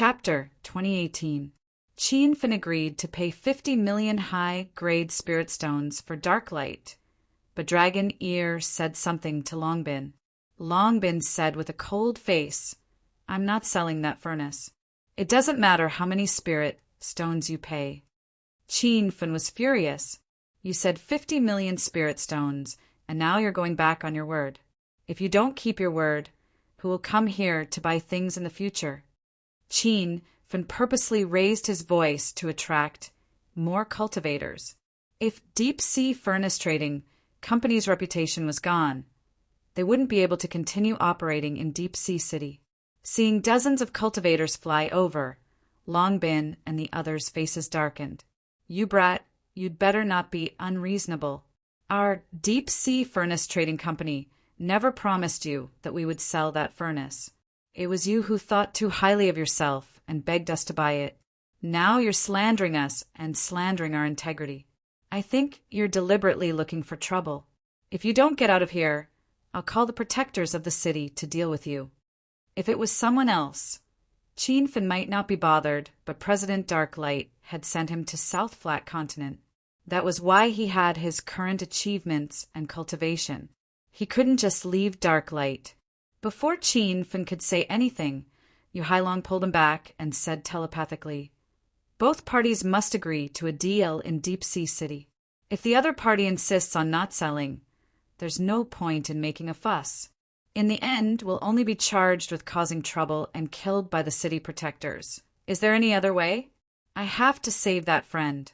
Chapter 2018. Qin Fin agreed to pay 50 million high-grade spirit stones for dark light, but Dragon Ear said something to Longbin. Longbin said with a cold face, "I'm not selling that furnace. It doesn't matter how many spirit stones you pay." Qin Fin was furious. "You said 50 million spirit stones, and now you're going back on your word. If you don't keep your word, who will come here to buy things in the future?" Qin Fin purposely raised his voice to attract more cultivators. If deep-sea furnace trading company's reputation was gone, they wouldn't be able to continue operating in Deep Sea City. Seeing dozens of cultivators fly over, Longbin and the others' faces darkened. "You brat, you'd better not be unreasonable. Our deep-sea furnace trading company never promised you that we would sell that furnace. It was you who thought too highly of yourself and begged us to buy it. Now you're slandering us and slandering our integrity. I think you're deliberately looking for trouble. If you don't get out of here, I'll call the protectors of the city to deal with you." If it was someone else, Qin Fin might not be bothered, but President Darklight had sent him to South Flat Continent. That was why he had his current achievements and cultivation. He couldn't just leave Darklight. Before Qin Fin could say anything, Yu Hailong pulled him back and said telepathically, "Both parties must agree to a deal in Deep Sea City. If the other party insists on not selling, there's no point in making a fuss. In the end, we'll only be charged with causing trouble and killed by the city protectors. Is there any other way? I have to save that friend."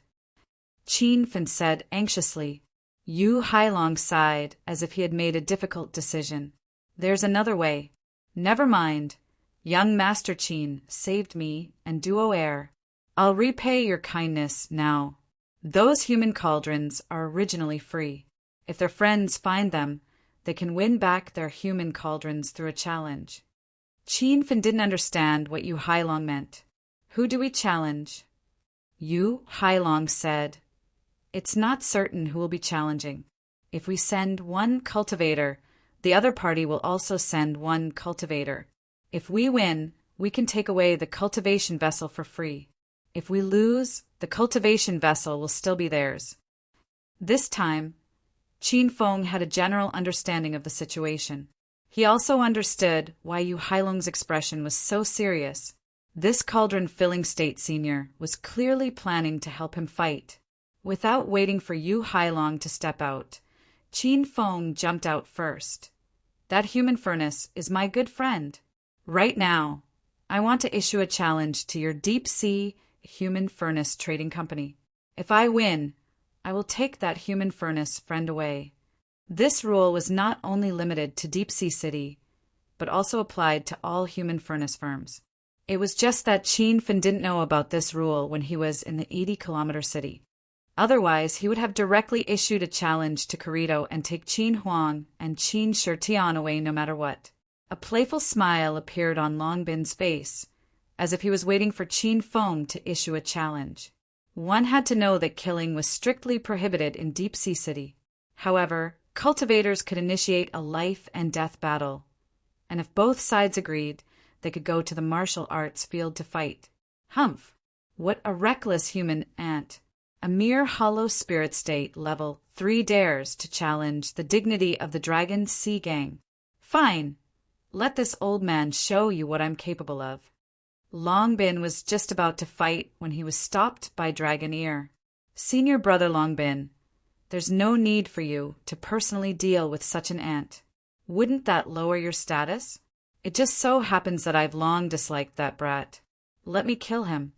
Qin Fin said anxiously. Yu Hailong sighed as if he had made a difficult decision. "There's another way. Never mind. Young Master Qin saved me and Duo Air. I'll repay your kindness now. Those human cauldrons are originally free. If their friends find them, they can win back their human cauldrons through a challenge." Qin Fin didn't understand what Yu Hailong meant. "Who do we challenge?" Yu Hailong said, "It's not certain who will be challenging. If we send one cultivator, the other party will also send one cultivator. If we win, we can take away the cultivation vessel for free. If we lose, the cultivation vessel will still be theirs." This time, Qin Feng had a general understanding of the situation. He also understood why Yu Hailong's expression was so serious. This cauldron-filling state senior was clearly planning to help him fight. Without waiting for Yu Hailong to step out, Qin Feng jumped out first. "That human furnace is my good friend. Right now, I want to issue a challenge to your deep-sea human furnace trading company. If I win, I will take that human furnace friend away." This rule was not only limited to Deep Sea City, but also applied to all human furnace firms. It was just that Qin Fin didn't know about this rule when he was in the 80-kilometer city. Otherwise, he would have directly issued a challenge to Corito and take Qin Huang and Qin Shitian away no matter what. A playful smile appeared on Longbin's face, as if he was waiting for Qin Feng to issue a challenge. One had to know that killing was strictly prohibited in Deep Sea City. However, cultivators could initiate a life-and-death battle, and if both sides agreed, they could go to the martial arts field to fight. Humph! What a reckless human ant! A mere hollow spirit state level 3 dares to challenge the dignity of the Dragon Sea Gang. Fine! Let this old man show you what I'm capable of. Longbin was just about to fight when he was stopped by Dragon Ear. "Senior brother Longbin, there's no need for you to personally deal with such an ant. Wouldn't that lower your status? It just so happens that I've long disliked that brat. Let me kill him."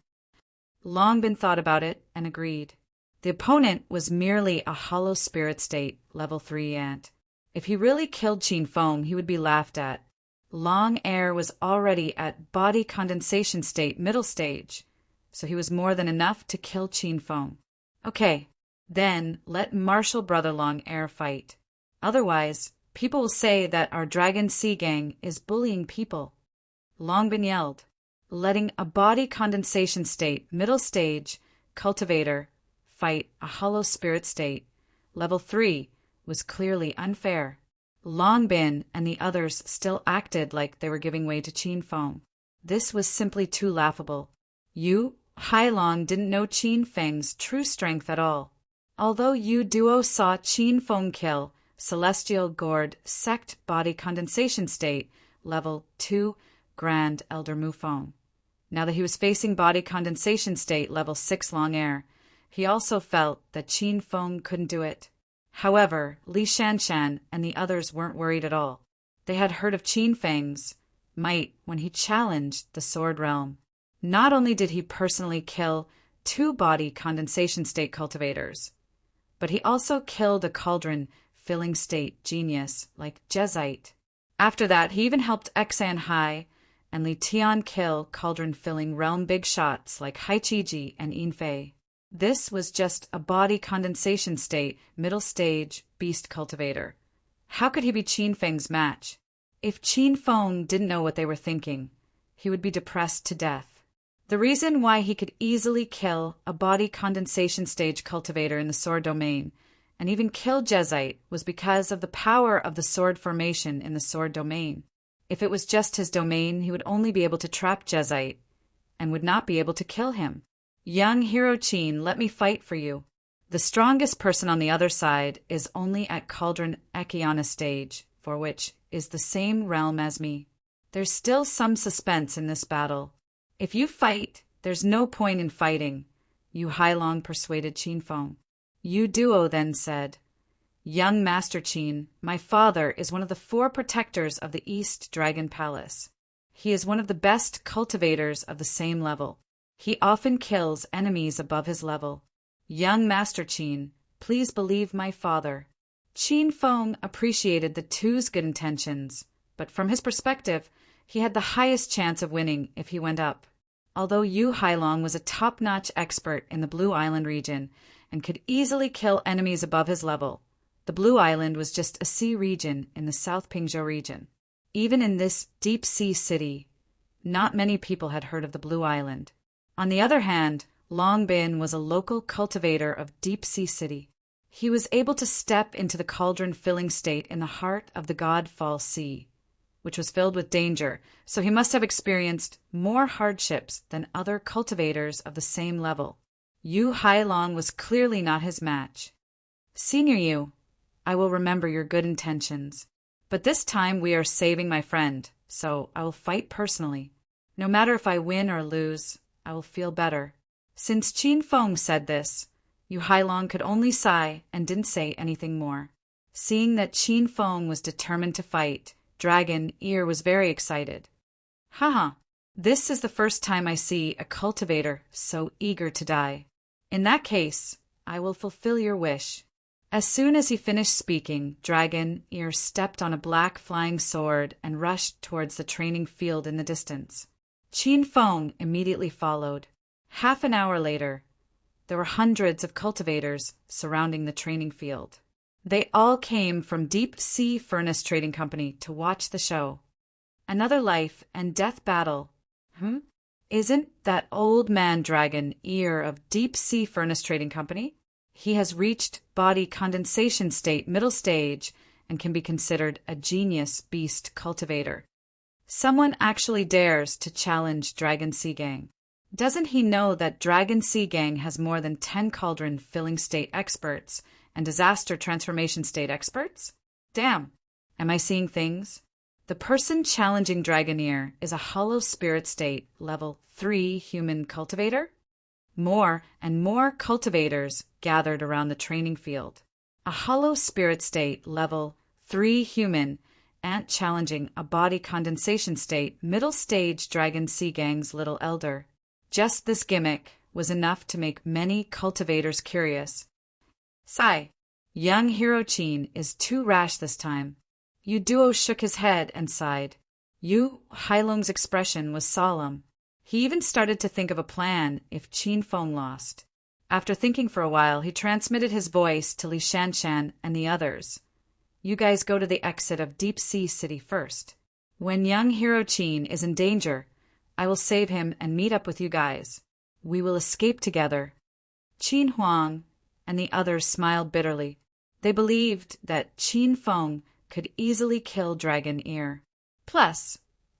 Longbin thought about it and agreed. The opponent was merely a hollow spirit state, level 3 ant. If he really killed Qin Feng, he would be laughed at. Long Air was already at body condensation state, middle stage, so he was more than enough to kill Qin Feng. Okay, then let Martial Brother Long Air fight. Otherwise, people will say that our Dragon Sea Gang is bullying people. Longbin yelled. Letting a body condensation state, middle stage, cultivator, fight a hollow spirit state, level 3, was clearly unfair. Longbin and the others still acted like they were giving way to Qin Feng. This was simply too laughable. Yu Hailong didn't know Qin Feng's true strength at all. Although Yu Duo saw Qin Feng kill Celestial Gourd Sect Body Condensation State, Level 2, Grand Elder Mufeng. Now that he was facing Body Condensation State, Level 6 Long Air, he also felt that Qin Feng couldn't do it. However, Li Shanshan and the others weren't worried at all. They had heard of Qin Feng's might when he challenged the Sword Realm. Not only did he personally kill 2 Body Condensation State cultivators, but he also killed a cauldron filling state genius like Jezite. After that, he even helped Xan Hai and Li Tian kill cauldron filling realm big shots like Hai Qiji and Yin Fei. This was just a Body Condensation State middle stage beast cultivator. How could he be Qin Feng's match? If Qin Feng didn't know what they were thinking, he would be depressed to death. The reason why he could easily kill a Body Condensation Stage cultivator in the sword domain and even kill Jezite was because of the power of the sword formation in the sword domain. If it was just his domain, he would only be able to trap Jezite and would not be able to kill him. Young hero Qin, let me fight for you. The strongest person on the other side is only at Cauldron Ekiana stage, for which is the same realm as me. There's still some suspense in this battle. If you fight, there's no point in fighting, Yu Hailong persuaded Qin Feng. Yu Duo then said, Young Master Qin, my father is one of the 4 protectors of the East Dragon Palace. He is one of the best cultivators of the same level. He often kills enemies above his level. Young Master Qin, please believe my father. Qin Feng appreciated the two's good intentions, but from his perspective, he had the highest chance of winning if he went up. Although Yu Hailong was a top-notch expert in the Blue Island region and could easily kill enemies above his level, the Blue Island was just a sea region in the South Pingzhou region. Even in this deep-sea city, not many people had heard of the Blue Island. On the other hand, Long Bin was a local cultivator of deep-sea city. He was able to step into the cauldron-filling state in the heart of the Godfall Sea, which was filled with danger, so he must have experienced more hardships than other cultivators of the same level. Yu Hailong was clearly not his match. Senior Yu, I will remember your good intentions, but this time we are saving my friend, so I will fight personally. No matter if I win or lose, I will feel better. Since Qin Feng said this, Yu Hailong could only sigh and didn't say anything more. Seeing that Qin Feng was determined to fight, Dragon Ear was very excited. Haha, this is the first time I see a cultivator so eager to die. In that case, I will fulfill your wish. As soon as he finished speaking, Dragon Ear stepped on a black flying sword and rushed towards the training field in the distance. Qin Feng immediately followed. Half an hour later, there were hundreds of cultivators surrounding the training field. They all came from Deep Sea Furnace Trading Company to watch the show. Another life and death battle. Isn't that old man Dragon Ear of Deep Sea Furnace Trading Company? He has reached Body Condensation State middle stage and can be considered a genius beast cultivator. Someone actually dares to challenge Dragon Sea Gang. Doesn't he know that Dragon Sea Gang has more than 10 cauldron filling state experts and disaster transformation state experts? Damn, am I seeing things? The person challenging Dragoneer is a hollow spirit state level 3 human cultivator? More and more cultivators gathered around the training field. A hollow spirit state level 3 human ant challenging a body condensation state middle stage Dragon Sea Gang's little elder. Just this gimmick was enough to make many cultivators curious. Sigh, young hero Qin is too rash this time. Yu Duo shook his head and sighed. Yu Hailong's expression was solemn. He even started to think of a plan if Qin Feng lost. After thinking for a while, he transmitted his voice to Li Shanshan and the others. You guys go to the exit of Deep Sea City first. When young hero Qin is in danger, I will save him and meet up with you guys. We will escape together. Qin Huang and the others smiled bitterly. They believed that Qin Feng could easily kill Dragon Ear. Plus,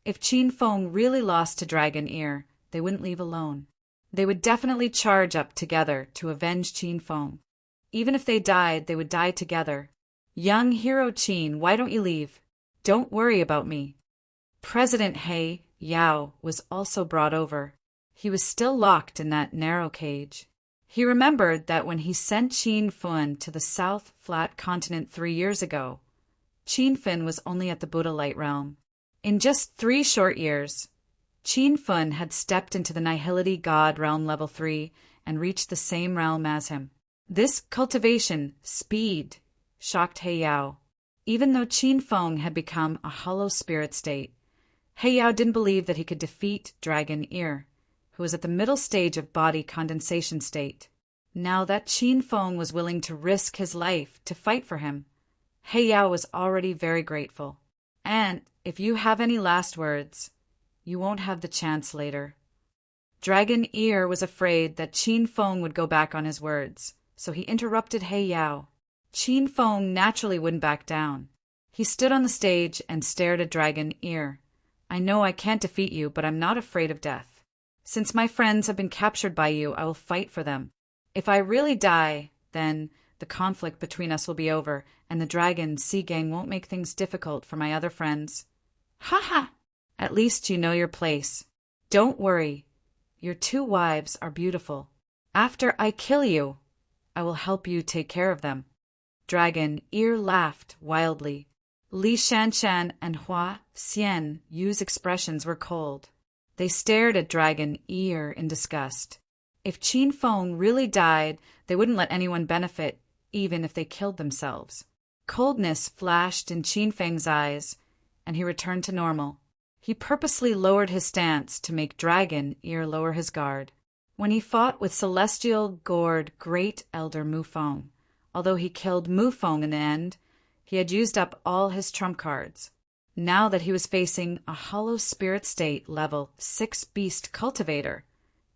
If Qin Feng really lost to Dragon Ear, they wouldn't leave alone. They would definitely charge up together to avenge Qin Feng. Even if they died, they would die together. Young hero Qin, why don't you leave? Don't worry about me. President He Yao was also brought over. He was still locked in that narrow cage. He remembered that when he sent Qin Feng to the South Flat Continent 3 years ago, Qin Feng was only at the Buddha Light realm. In just 3 short years, Qin Feng had stepped into the Nihility God realm level 3 and reached the same realm as him. This cultivation speed shocked He Yao. Even though Qin Feng had become a hollow spirit state, He Yao didn't believe that he could defeat Dragon Ear, who was at the middle stage of body condensation state. Now that Qin Feng was willing to risk his life to fight for him, He Yao was already very grateful. And if you have any last words, you won't have the chance later. Dragon Ear was afraid that Qin Feng would go back on his words, so he interrupted He Yao. Qin Feng naturally wouldn't back down. He stood on the stage and stared at Dragon Ear. I know I can't defeat you, but I'm not afraid of death. Since my friends have been captured by you, I will fight for them. If I really die, then the conflict between us will be over, and the Dragon Sea Gang won't make things difficult for my other friends. Ha ha! At least you know your place. Don't worry. Your 2 wives are beautiful. After I kill you, I will help you take care of them. Dragon Ear laughed wildly. Li Shanshan and Hua Xian Yu's expressions were cold. They stared at Dragon Ear in disgust. If Qin Feng really died, they wouldn't let anyone benefit, even if they killed themselves. Coldness flashed in Qin Feng's eyes, and he returned to normal. He purposely lowered his stance to make Dragon Ear lower his guard. When he fought with celestial gourd Great Elder Mufeng, although he killed Mufeng in the end, he had used up all his trump cards. Now that he was facing a hollow spirit state level 6 beast cultivator,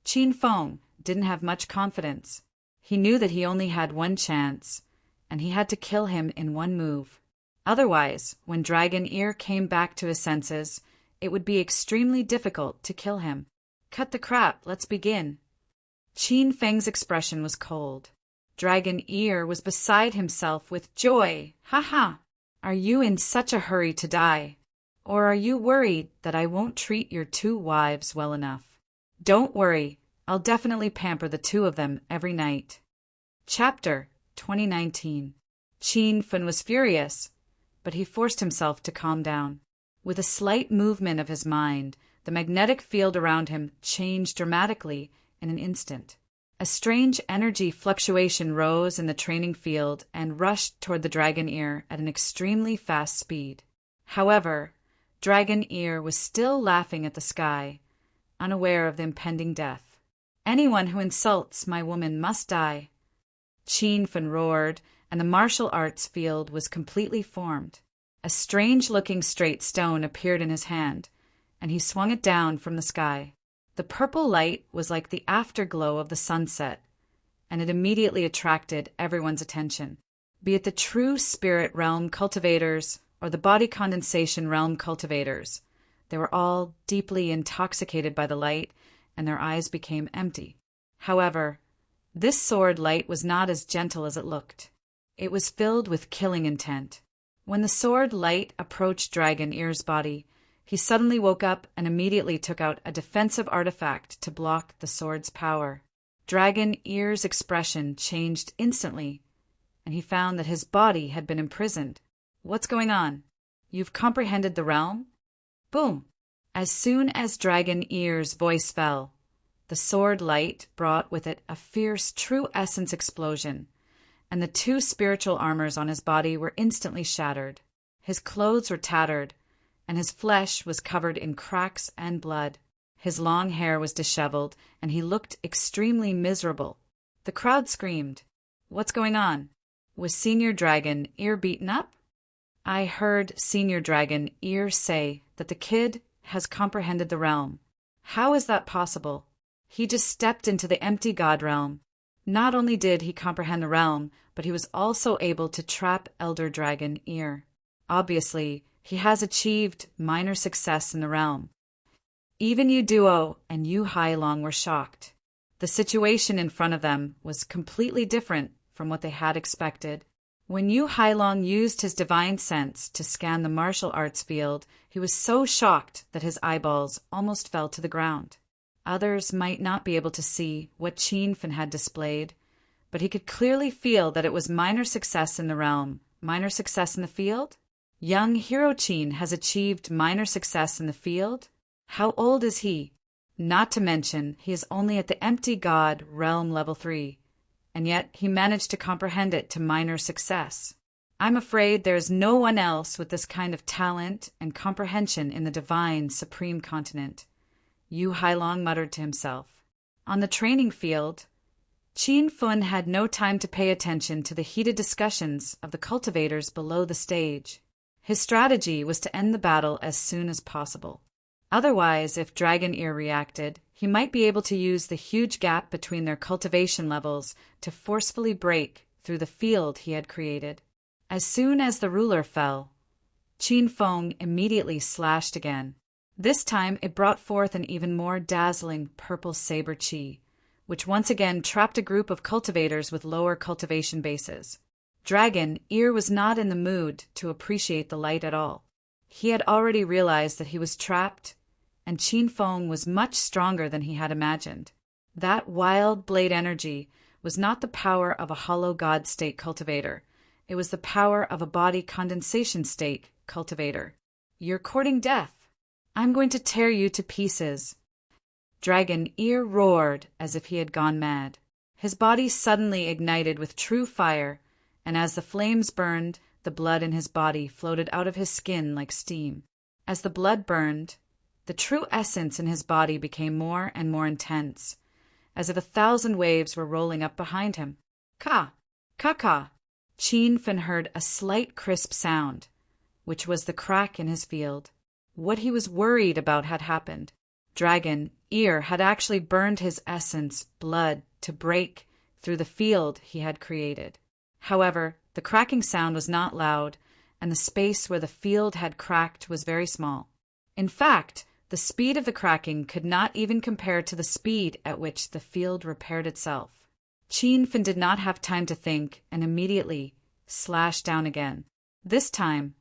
Qin Feng didn't have much confidence. He knew that he only had 1 chance, and he had to kill him in 1 move. Otherwise, when Dragon Ear came back to his senses, it would be extremely difficult to kill him. Cut the crap, let's begin. Qin Feng's expression was cold. Dragon Ear was beside himself with joy. Ha ha! Are you in such a hurry to die? Or are you worried that I won't treat your 2 wives well enough? Don't worry, I'll definitely pamper the 2 of them every night. Chapter 2019. Qin Feng was furious, but he forced himself to calm down. With a slight movement of his mind, the magnetic field around him changed dramatically in an instant. A strange energy fluctuation rose in the training field and rushed toward the Dragon Ear at an extremely fast speed. However, Dragon Ear was still laughing at the sky, unaware of the impending death. Anyone who insults my woman must die. Qin Feng roared, and the martial arts field was completely formed. A strange-looking straight stone appeared in his hand, and he swung it down from the sky. The purple light was like the afterglow of the sunset, and it immediately attracted everyone's attention. Be it the true spirit realm cultivators or the body condensation realm cultivators, they were all deeply intoxicated by the light, and their eyes became empty. However, this sword light was not as gentle as it looked. It was filled with killing intent. When the sword light approached Dragon Ear's body, he suddenly woke up and immediately took out a defensive artifact to block the sword's power. Dragon Ear's expression changed instantly, and he found that his body had been imprisoned. What's going on? You've comprehended the realm? Boom! As soon as Dragon Ear's voice fell, the sword light brought with it a fierce true essence explosion, and the 2 spiritual armors on his body were instantly shattered. His clothes were tattered, and his flesh was covered in cracks and blood. His long hair was disheveled, and he looked extremely miserable. The crowd screamed. What's going on? Was Senior Dragon Ear beaten up? I heard Senior Dragon Ear say that the kid has comprehended the realm. How is that possible? He just stepped into the empty god realm. Not only did he comprehend the realm, but he was also able to trap Elder Dragon Ear. Obviously, He has achieved minor success in the realm. Even Yu Duo and Yu Hailong were shocked. The situation in front of them was completely different from what they had expected. When Yu Hailong used his divine sense to scan the martial arts field, he was so shocked that his eyeballs almost fell to the ground. Others might not be able to see what Qin Fen had displayed, but he could clearly feel that it was minor success in the realm, minor success in the field. Young Hero Qin has achieved minor success in the field. How old is he? Not to mention, he is only at the empty god realm level 3, and yet he managed to comprehend it to minor success. I'm afraid there is no one else with this kind of talent and comprehension in the divine supreme continent, Yu Hailong muttered to himself. On the training field, Qin Fen had no time to pay attention to the heated discussions of the cultivators below the stage. His strategy was to end the battle as soon as possible. Otherwise, if Dragon Ear reacted, he might be able to use the huge gap between their cultivation levels to forcefully break through the field he had created. As soon as the ruler fell, Qin Feng immediately slashed again. This time it brought forth an even more dazzling purple saber chi, which once again trapped a group of cultivators with lower cultivation bases. Dragon Ear was not in the mood to appreciate the light at all. He had already realized that he was trapped, and Qin Feng was much stronger than he had imagined. That wild blade energy was not the power of a hollow god state cultivator. It was the power of a body condensation state cultivator. You're courting death. I'm going to tear you to pieces. Dragon Ear roared as if he had gone mad. His body suddenly ignited with true fire, and as the flames burned, the blood in his body floated out of his skin like steam. As the blood burned, the true essence in his body became more and more intense, as if 1,000 waves were rolling up behind him. Ka! Ka! Qin Fen heard a slight crisp sound, which was the crack in his field. What he was worried about had happened. Dragon Ear had actually burned his essence, blood, to break through the field he had created. However, the cracking sound was not loud, and the space where the field had cracked was very small. In fact, the speed of the cracking could not even compare to the speed at which the field repaired itself. Qin Fen did not have time to think and immediately slashed down again. This time,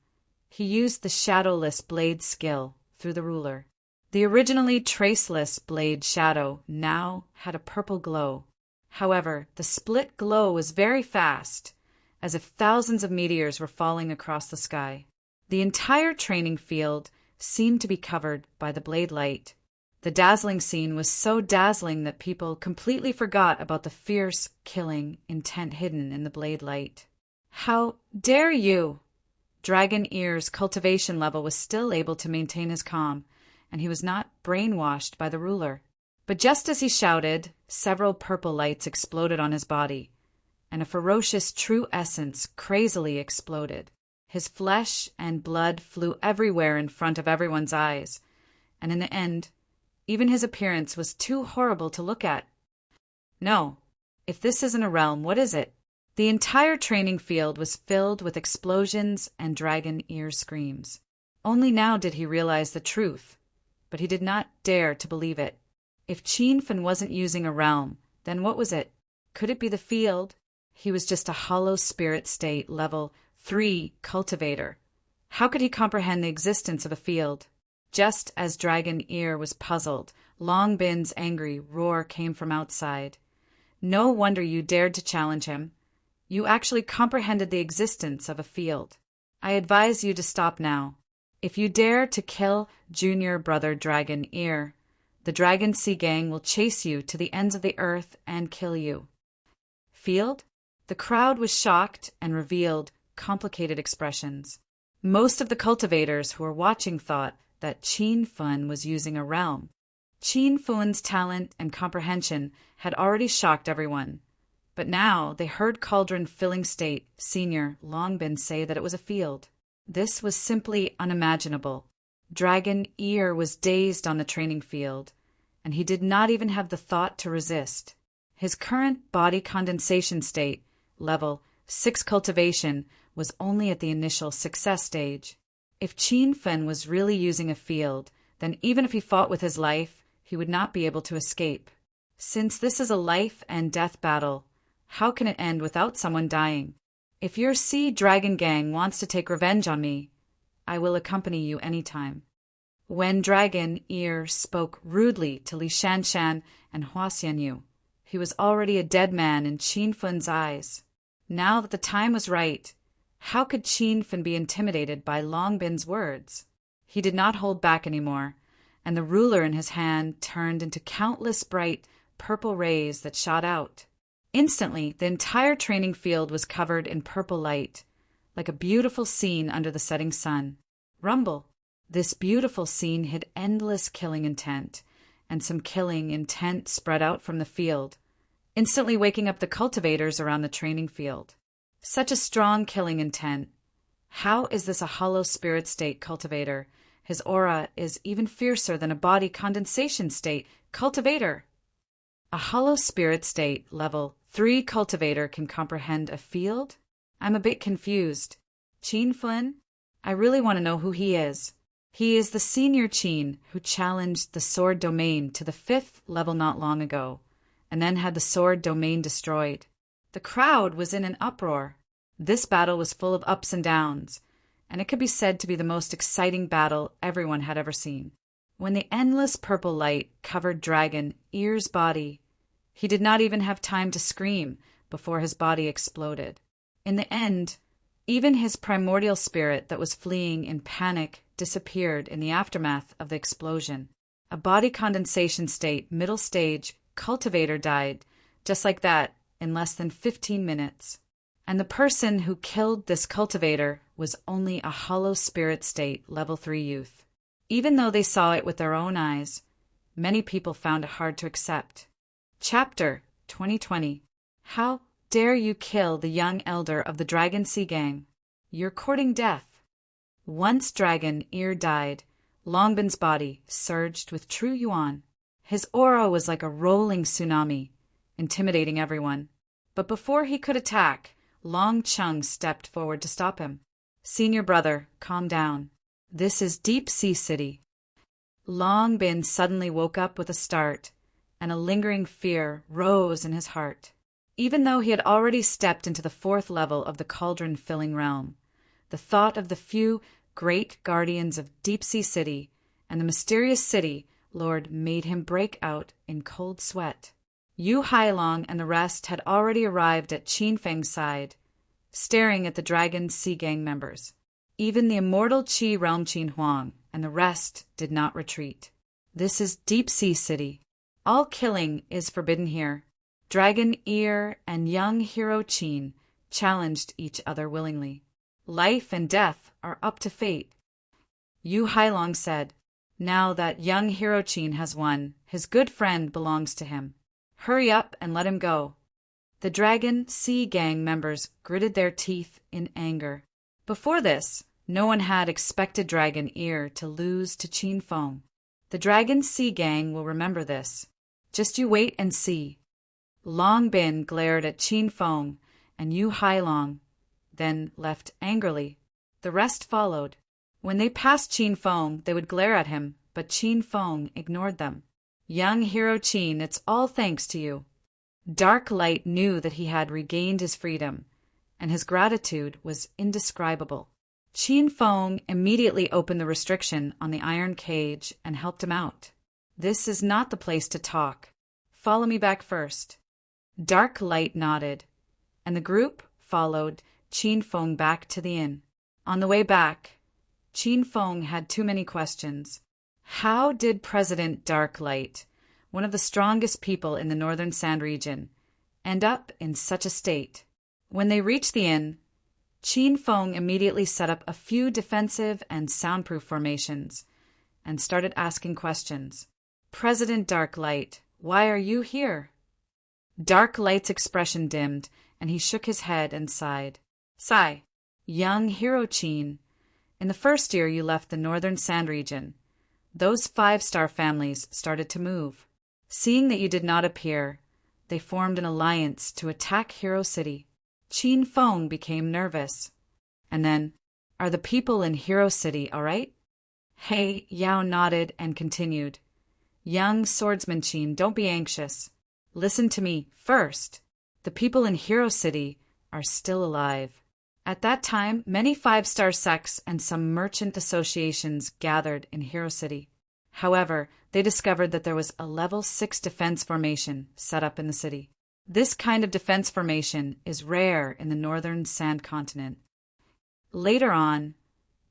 he used the shadowless blade skill through the ruler. The originally traceless blade shadow now had a purple glow. However, the split glow was very fast, as if thousands of meteors were falling across the sky. The entire training field seemed to be covered by the blade light. The dazzling scene was so dazzling that people completely forgot about the fierce, killing intent hidden in the blade light. How dare you! Dragon Ear's cultivation level was still able to maintain his calm, and he was not brainwashed by the ruler. But just as he shouted, several purple lights exploded on his body, and a ferocious true essence crazily exploded. His flesh and blood flew everywhere in front of everyone's eyes, and in the end, even his appearance was too horrible to look at. No, if this isn't a realm, what is it? The entire training field was filled with explosions and Dragon Ear screams. Only now did he realize the truth, but he did not dare to believe it. If Qin Fen wasn't using a realm, then what was it? Could it be the field? He was just a hollow spirit state level 3 cultivator. How could he comprehend the existence of a field? Just as Dragon Ear was puzzled, Long Bin's angry roar came from outside. No wonder you dared to challenge him. You actually comprehended the existence of a field. I advise you to stop now. If you dare to kill junior brother Dragon Ear, the Dragon Sea Gang will chase you to the ends of the earth and kill you. Field? The crowd was shocked and revealed complicated expressions. Most of the cultivators who were watching thought that Qin Fen was using a realm. Qin Fen's talent and comprehension had already shocked everyone. But now they heard Cauldron Filling State Senior Long Bin say that it was a field. This was simply unimaginable. Dragon Ear was dazed on the training field, and he did not even have the thought to resist. His current body condensation state, level 6 cultivation, was only at the initial success stage. If Qin Fen was really using a field, then even if he fought with his life, he would not be able to escape. Since this is a life and death battle, how can it end without someone dying? If your Sea Dragon Gang wants to take revenge on me, I will accompany you anytime. When Dragon Ear spoke rudely to Li Shanshan and Hua Xianyu, he was already a dead man in Qin Fen's eyes. Now that the time was right, how could Qin Fen be intimidated by Long Bin's words? He did not hold back anymore, and the ruler in his hand turned into countless bright purple rays that shot out. Instantly, the entire training field was covered in purple light, like a beautiful scene under the setting sun. Rumble. This beautiful scene hid endless killing intent, and some killing intent spread out from the field, instantly waking up the cultivators around the training field. Such a strong killing intent. How is this a hollow spirit state cultivator? His aura is even fiercer than a body condensation state cultivator. A hollow spirit state level 3 cultivator can comprehend a field? I'm a bit confused. Qin Fen? I really want to know who he is. He is the senior Qin who challenged the sword domain to the 5th level not long ago, and then had the sword domain destroyed. The crowd was in an uproar. This battle was full of ups and downs, and it could be said to be the most exciting battle everyone had ever seen. When the endless purple light covered Dragon Ear's body, he did not even have time to scream before his body exploded. In the end, even his primordial spirit that was fleeing in panic disappeared in the aftermath of the explosion. A body condensation state, middle stage, cultivator died, just like that, in less than 15 minutes. And the person who killed this cultivator was only a hollow spirit state, level 3 youth. Even though they saw it with their own eyes, many people found it hard to accept. Chapter 2020. How dare you kill the young elder of the Dragon Sea Gang? You're courting death. Once Dragon Ear died, Longbin's body surged with true yuan. His aura was like a rolling tsunami, intimidating everyone. But before he could attack, Long Chung stepped forward to stop him. Senior brother, calm down. This is Deep Sea City. Long Bin suddenly woke up with a start, and a lingering fear rose in his heart. Even though he had already stepped into the 4th level of the cauldron-filling realm, the thought of the few great guardians of Deep Sea City and the mysterious city lord made him break out in cold sweat. Yu Hailong and the rest had already arrived at Qin Feng's side, staring at the Dragon Sea Gang members. Even the immortal Qi Realm Qin Huang and the rest did not retreat. This is Deep Sea City. All killing is forbidden here. Dragon Ear and young hero Qin challenged each other willingly. Life and death are up to fate. Yu Hailong said, now that young hero Qin has won, his good friend belongs to him. Hurry up and let him go. The Dragon Sea Gang members gritted their teeth in anger. Before this, no one had expected Dragon Ear to lose to Qin Feng. The Dragon Sea Gang will remember this. Just you wait and see. Long Bin glared at Qin Feng and Yu Hailong, then left angrily. The rest followed. When they passed Qin Feng, they would glare at him, but Qin Feng ignored them. Young hero Qin, it's all thanks to you. Dark Light knew that he had regained his freedom, and his gratitude was indescribable. Qin Feng immediately opened the restriction on the iron cage and helped him out. This is not the place to talk. Follow me back first. Dark Light nodded, and the group followed Qin Feng back to the inn. On the way back, Qin Feng had too many questions. How did President Dark Light, one of the strongest people in the Northern Sand region, end up in such a state? When they reached the inn, Qin Feng immediately set up a few defensive and soundproof formations and started asking questions. President Dark Light, why are you here? Dark Light's expression dimmed, and he shook his head and sighed. Sigh. Young hero Qin, in the first year you left the Northern Sand region, those 5-star families started to move. Seeing that you did not appear, they formed an alliance to attack Hero City. Qin Feng became nervous. And then, Are the people in Hero City all right? He Yao nodded and continued. Young swordsman Qin, don't be anxious. Listen to me first. The people in Hero City are still alive. At that time, many five-star sects and some merchant associations gathered in Hero City. However, they discovered that there was a level 6 defense formation set up in the city. This kind of defense formation is rare in the northern Sand Continent. Later on,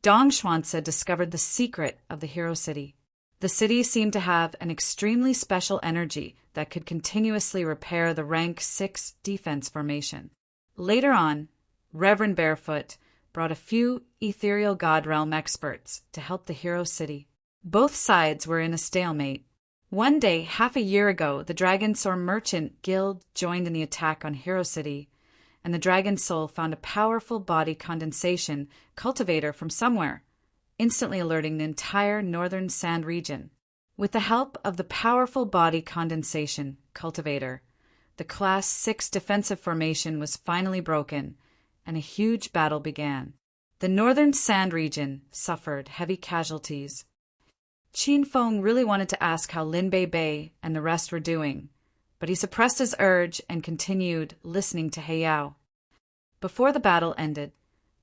Dong Xuanzi discovered the secret of the Hero City. The city seemed to have an extremely special energy that could continuously repair the rank 6 defense formation. Later on, Reverend Barefoot brought a few ethereal god realm experts to help the Hero City. Both sides were in a stalemate. One day, half a year ago, the Dragon Soul Merchant Guild joined in the attack on Hero City, and the Dragon Soul found a powerful body condensation cultivator from somewhere, instantly alerting the entire northern sand region. With the help of the powerful body condensation cultivator, the Class 6 defensive formation was finally broken, and a huge battle began. The northern sand region suffered heavy casualties. Qin Feng really wanted to ask how Lin Bei and the rest were doing, but he suppressed his urge and continued listening to He Yao. Before the battle ended,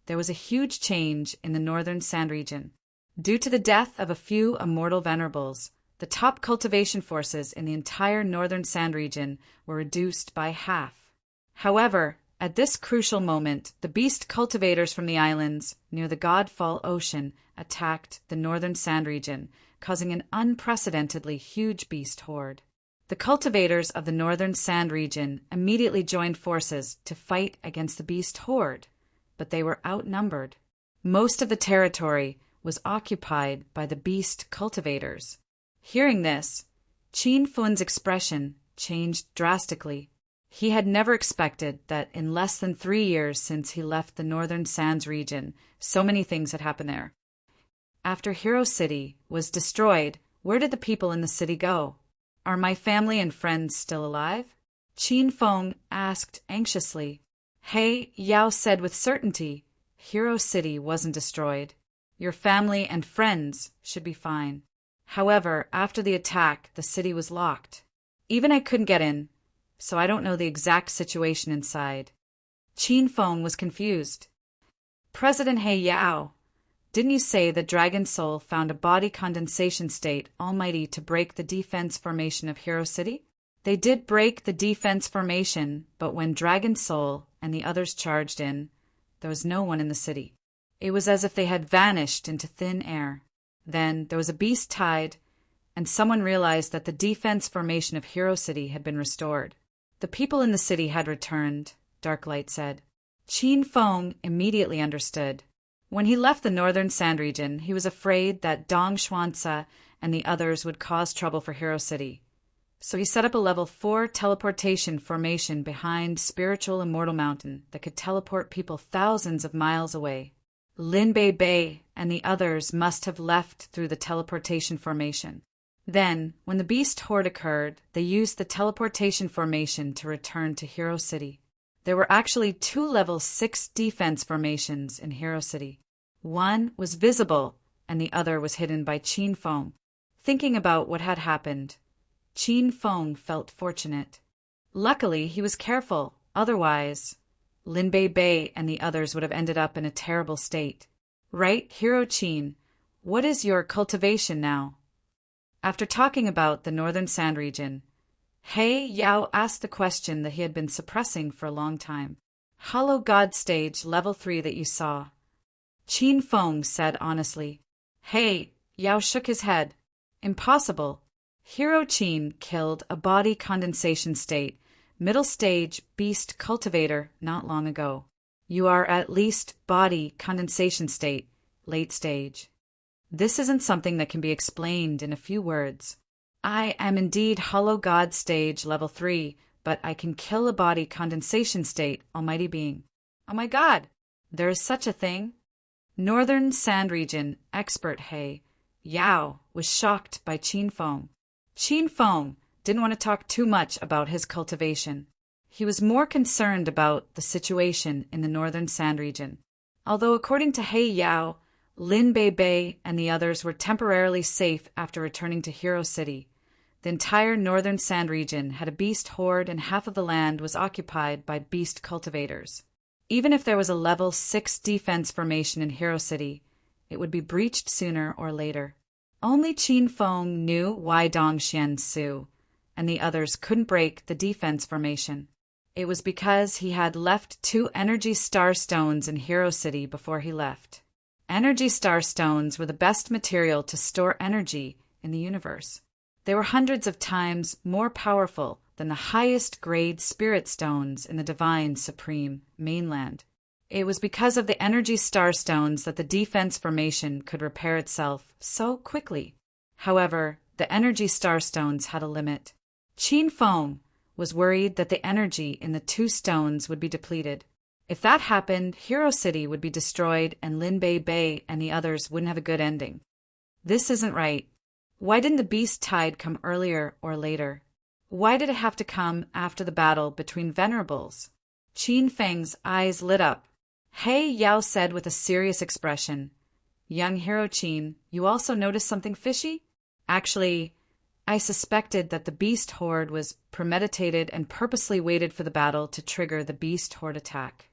there was a huge change in the northern sand region. Due to the death of a few immortal venerables, the top cultivation forces in the entire northern sand region were reduced by half. However, at this crucial moment, the beast cultivators from the islands near the Godfall Ocean attacked the northern sand region, causing an unprecedentedly huge beast horde. The cultivators of the northern sand region immediately joined forces to fight against the beast horde, but they were outnumbered. Most of the territory was occupied by the beast cultivators. Hearing this, Qin Feng's expression changed drastically. He had never expected that in less than 3 years since he left the northern sands region, so many things had happened there. After Hero City was destroyed, where did the people in the city go? Are my family and friends still alive? Qin Feng asked anxiously. He Yao said with certainty, Hero City wasn't destroyed. Your family and friends should be fine. However, after the attack, the city was locked. Even I couldn't get in, so I don't know the exact situation inside. Qin Feng was confused. President He Yao, didn't you say that Dragon Soul found a body condensation state almighty to break the defense formation of Hero City? They did break the defense formation, but when Dragon Soul and the others charged in, there was no one in the city. It was as if they had vanished into thin air. Then there was a beast tide, and someone realized that the defense formation of Hero City had been restored. The people in the city had returned, Darklight said. Qin Feng immediately understood. When he left the northern sand region, he was afraid that Dong Xuanzi and the others would cause trouble for Hero City. So he set up a level 4 teleportation formation behind Spiritual Immortal Mountain that could teleport people thousands of miles away. Lin Bei and the others must have left through the teleportation formation. Then, when the beast horde occurred, they used the teleportation formation to return to Hero City. There were actually 2 level 6 defense formations in Hero City. One was visible, and the other was hidden by Qin Feng. Thinking about what had happened, Qin Feng felt fortunate. Luckily, he was careful, otherwise, Lin Bei and the others would have ended up in a terrible state. Right, Hero Qin, what is your cultivation now? After talking about the northern sand region, He Yao asked the question that he had been suppressing for a long time. Hollow God Stage Level 3 that you saw. Qin Feng said honestly. He Yao shook his head. Impossible. Hero Qin killed a body condensation state, middle stage beast cultivator not long ago. You are at least body condensation state, late stage. This isn't something that can be explained in a few words. I am indeed Hollow God Stage Level 3, but I can kill a body condensation state, Almighty Being. Oh my God! There is such a thing? Northern Sand Region expert He Yao was shocked by Qin Feng. Qin Feng didn't want to talk too much about his cultivation. He was more concerned about the situation in the Northern Sand Region. Although according to He Yao, Lin Bei Bei and the others were temporarily safe after returning to Hero City, the entire northern sand region had a beast horde and half of the land was occupied by beast cultivators. Even if there was a level 6 defense formation in Hero City, it would be breached sooner or later. Only Qin Feng knew why Dong Xiansu and the others couldn't break the defense formation. It was because he had left 2 energy star stones in Hero City before he left. Energy star stones were the best material to store energy in the universe. They were hundreds of times more powerful than the highest grade spirit stones in the divine supreme mainland. It was because of the energy star stones that the defense formation could repair itself so quickly. However, the energy star stones had a limit. Qin Feng was worried that the energy in the 2 stones would be depleted. If that happened, Hero City would be destroyed and Lin Bei Bei and the others wouldn't have a good ending. This isn't right. Why didn't the beast tide come earlier or later? Why did it have to come after the battle between venerables? Qin Feng's eyes lit up. He Yao said with a serious expression, "Young hero Qin, you also noticed something fishy? Actually, I suspected that the beast horde was premeditated and purposely waited for the battle to trigger the beast horde attack.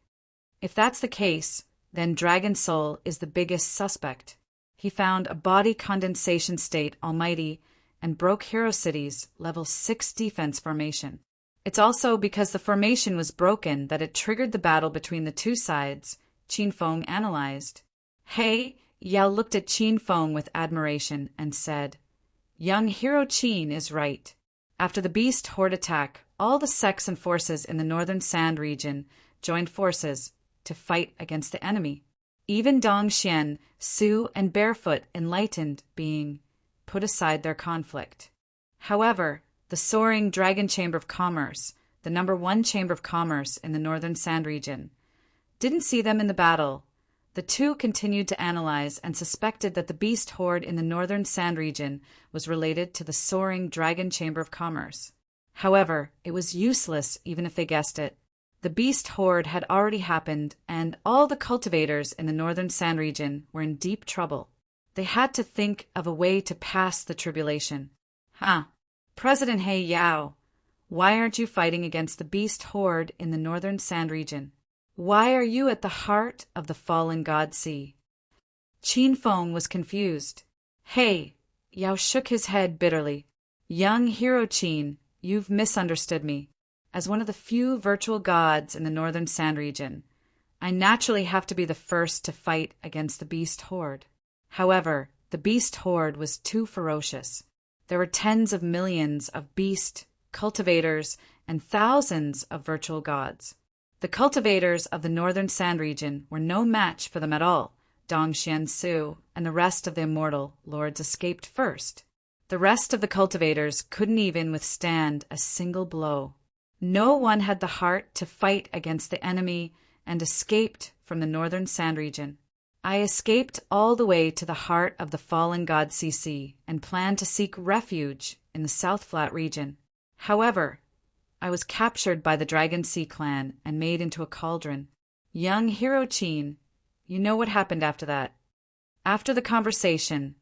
If that's the case, then Dragon Soul is the biggest suspect. He found a body condensation state almighty and broke Hero City's level 6 defense formation. It's also because the formation was broken that it triggered the battle between the 2 sides," Qin Feng analyzed. He Yao looked at Qin Feng with admiration and said, "Young hero Qin is right. After the beast horde attack, all the sects and forces in the northern sand region joined forces to fight against the enemy. Even Dong Xian, Su, and Barefoot Enlightened being put aside their conflict. However, the soaring Dragon Chamber of Commerce, the #1 Chamber of Commerce in the northern sand region, didn't see them in the battle. The 2 continued to analyze and suspected that the beast horde in the northern sand region was related to the soaring Dragon Chamber of Commerce. However, it was useless even if they guessed it. The beast horde had already happened, and all the cultivators in the northern sand region were in deep trouble. They had to think of a way to pass the tribulation. President He Yao, why aren't you fighting against the beast horde in the northern sand region? Why are you at the heart of the fallen God Sea?" Qin Feng was confused. He Yao shook his head bitterly. "Young hero Qin, you've misunderstood me. As one of the few virtual gods in the northern sand region, I naturally have to be the first to fight against the beast horde. However, the beast horde was too ferocious. There were tens of millions of beast cultivators and thousands of virtual gods. The cultivators of the northern sand region were no match for them at all. Dong Xiansu and the rest of the immortal lords escaped first. The rest of the cultivators couldn't even withstand a single blow. No one had the heart to fight against the enemy and escaped from the northern sand region. I escaped all the way to the heart of the fallen god CC and planned to seek refuge in the South Flat region. However, I was captured by the Dragon Sea clan and made into a cauldron. Young hero Qin, you know what happened after that." After the conversation,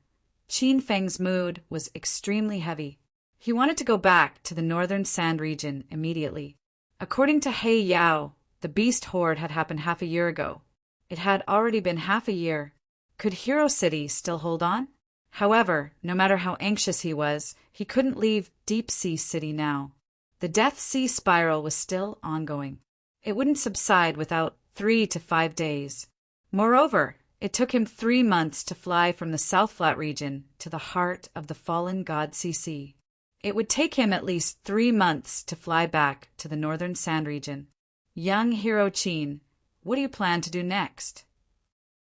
Qin Feng's mood was extremely heavy. He wanted to go back to the northern sand region immediately. According to He Yao, the beast horde had happened half a year ago. It had already been half a year. Could Hero City still hold on? However, no matter how anxious he was, he couldn't leave Deep Sea City now. The Death Sea spiral was still ongoing. It wouldn't subside without 3 to 5 days. Moreover, it took him 3 months to fly from the South Flat region to the heart of the fallen god CC. It would take him at least 3 months to fly back to the northern sand region. Young hero Qin, what do you plan to do next?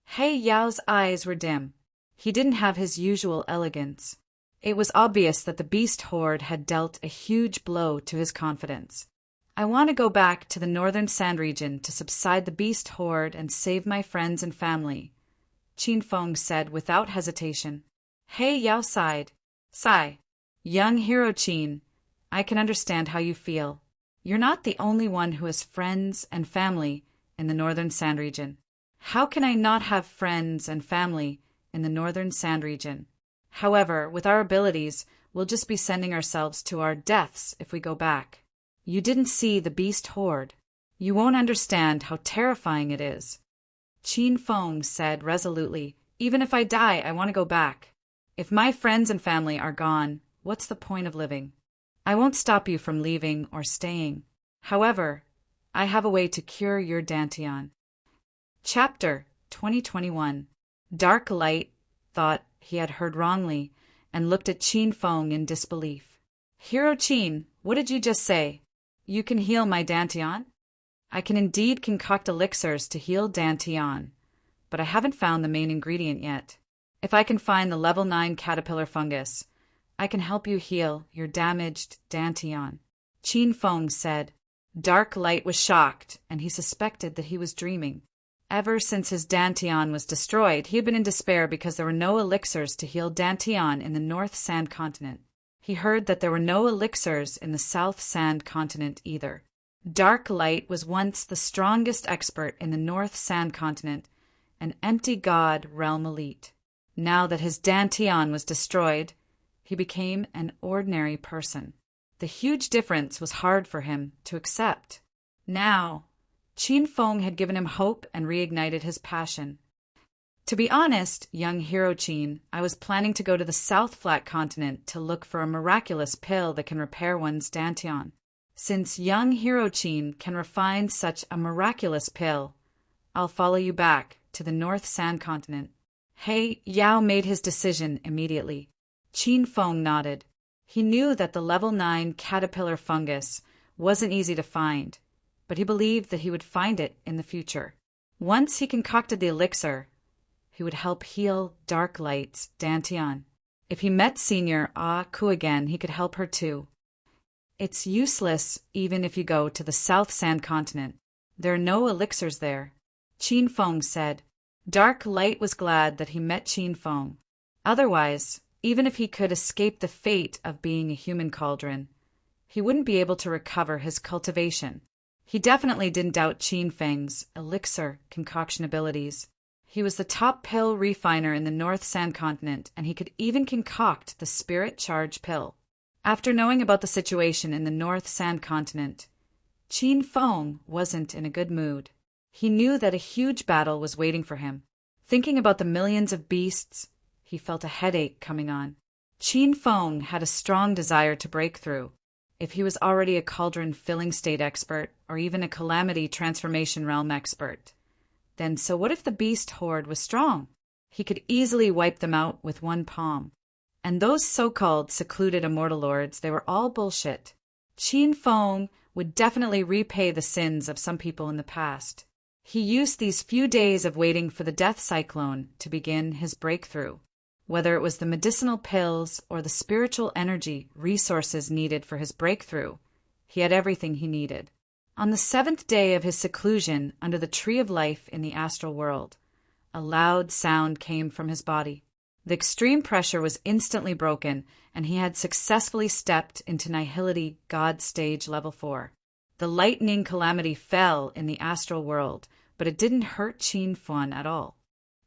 He Yao's eyes were dim. He didn't have his usual elegance. It was obvious that the beast horde had dealt a huge blow to his confidence. "I want to go back to the northern sand region to subside the beast horde and save my friends and family," Qin Feng said without hesitation. He Yao sighed. "Sigh. Young hero Qin, I can understand how you feel. You're not the only one who has friends and family in the northern sand region. How can I not have friends and family in the northern sand region? However, with our abilities, we'll just be sending ourselves to our deaths if we go back. You didn't see the beast horde. You won't understand how terrifying it is. Qin Feng said resolutely, even if I die, I want to go back. If my friends and family are gone, what's the point of living? I won't stop you from leaving or staying. However, I have a way to cure your dantian. Chapter 2021. Dark Light thought he had heard wrongly and looked at Qin Feng in disbelief. Hero Qin, what did you just say? You can heal my dantian? I can indeed concoct elixirs to heal dantian, but I haven't found the main ingredient yet. If I can find the level 9 caterpillar fungus, I can help you heal your damaged dantian. Qin Feng said. Dark Light was shocked, and he suspected that he was dreaming. Ever since his dantian was destroyed, he had been in despair because there were no elixirs to heal dantian in the North Sand Continent. He heard that there were no elixirs in the South Sand Continent either. Dark Light was once the strongest expert in the North Sand Continent, an empty god realm elite. Now that his dantian was destroyed, he became an ordinary person. The huge difference was hard for him to accept. Now, Qin Feng had given him hope and reignited his passion. To be honest, young Hero Qin, I was planning to go to the South Flat Continent to look for a miraculous pill that can repair one's dantian. Since young Hero Qin can refine such a miraculous pill, I'll follow you back to the North Sand Continent. He Yao made his decision immediately. Qin Feng nodded. He knew that the level 9 caterpillar fungus wasn't easy to find, but he believed that he would find it in the future. Once he concocted the elixir, he would help heal Dark Light's dantian. If he met Senior Ah Ku again, he could help her too. It's useless even if you go to the South Sand Continent. There are no elixirs there, Qin Feng said. Dark Light was glad that he met Qin Feng. Otherwise, even if he could escape the fate of being a human cauldron, he wouldn't be able to recover his cultivation. He definitely didn't doubt Qin Feng's elixir concoction abilities. He was the top pill refiner in the North Sand Continent, and he could even concoct the spirit charge pill. After knowing about the situation in the North Sand Continent, Qin Feng wasn't in a good mood. He knew that a huge battle was waiting for him. Thinking about the millions of beasts, he felt a headache coming on. Qin Feng had a strong desire to break through. If he was already a cauldron filling state expert, or even a calamity transformation realm expert, then so what if the beast horde was strong? He could easily wipe them out with one palm. And those so-called secluded immortal lords, they were all bullshit. Qin Feng would definitely repay the sins of some people in the past. He used these few days of waiting for the death cyclone to begin his breakthrough. Whether it was the medicinal pills or the spiritual energy resources needed for his breakthrough, he had everything he needed. On the 7th day of his seclusion under the Tree of Life in the astral world, a loud sound came from his body. The extreme pressure was instantly broken, and he had successfully stepped into Nihility God Stage Level 4. The lightning calamity fell in the astral world, but it didn't hurt Qin Feng at all.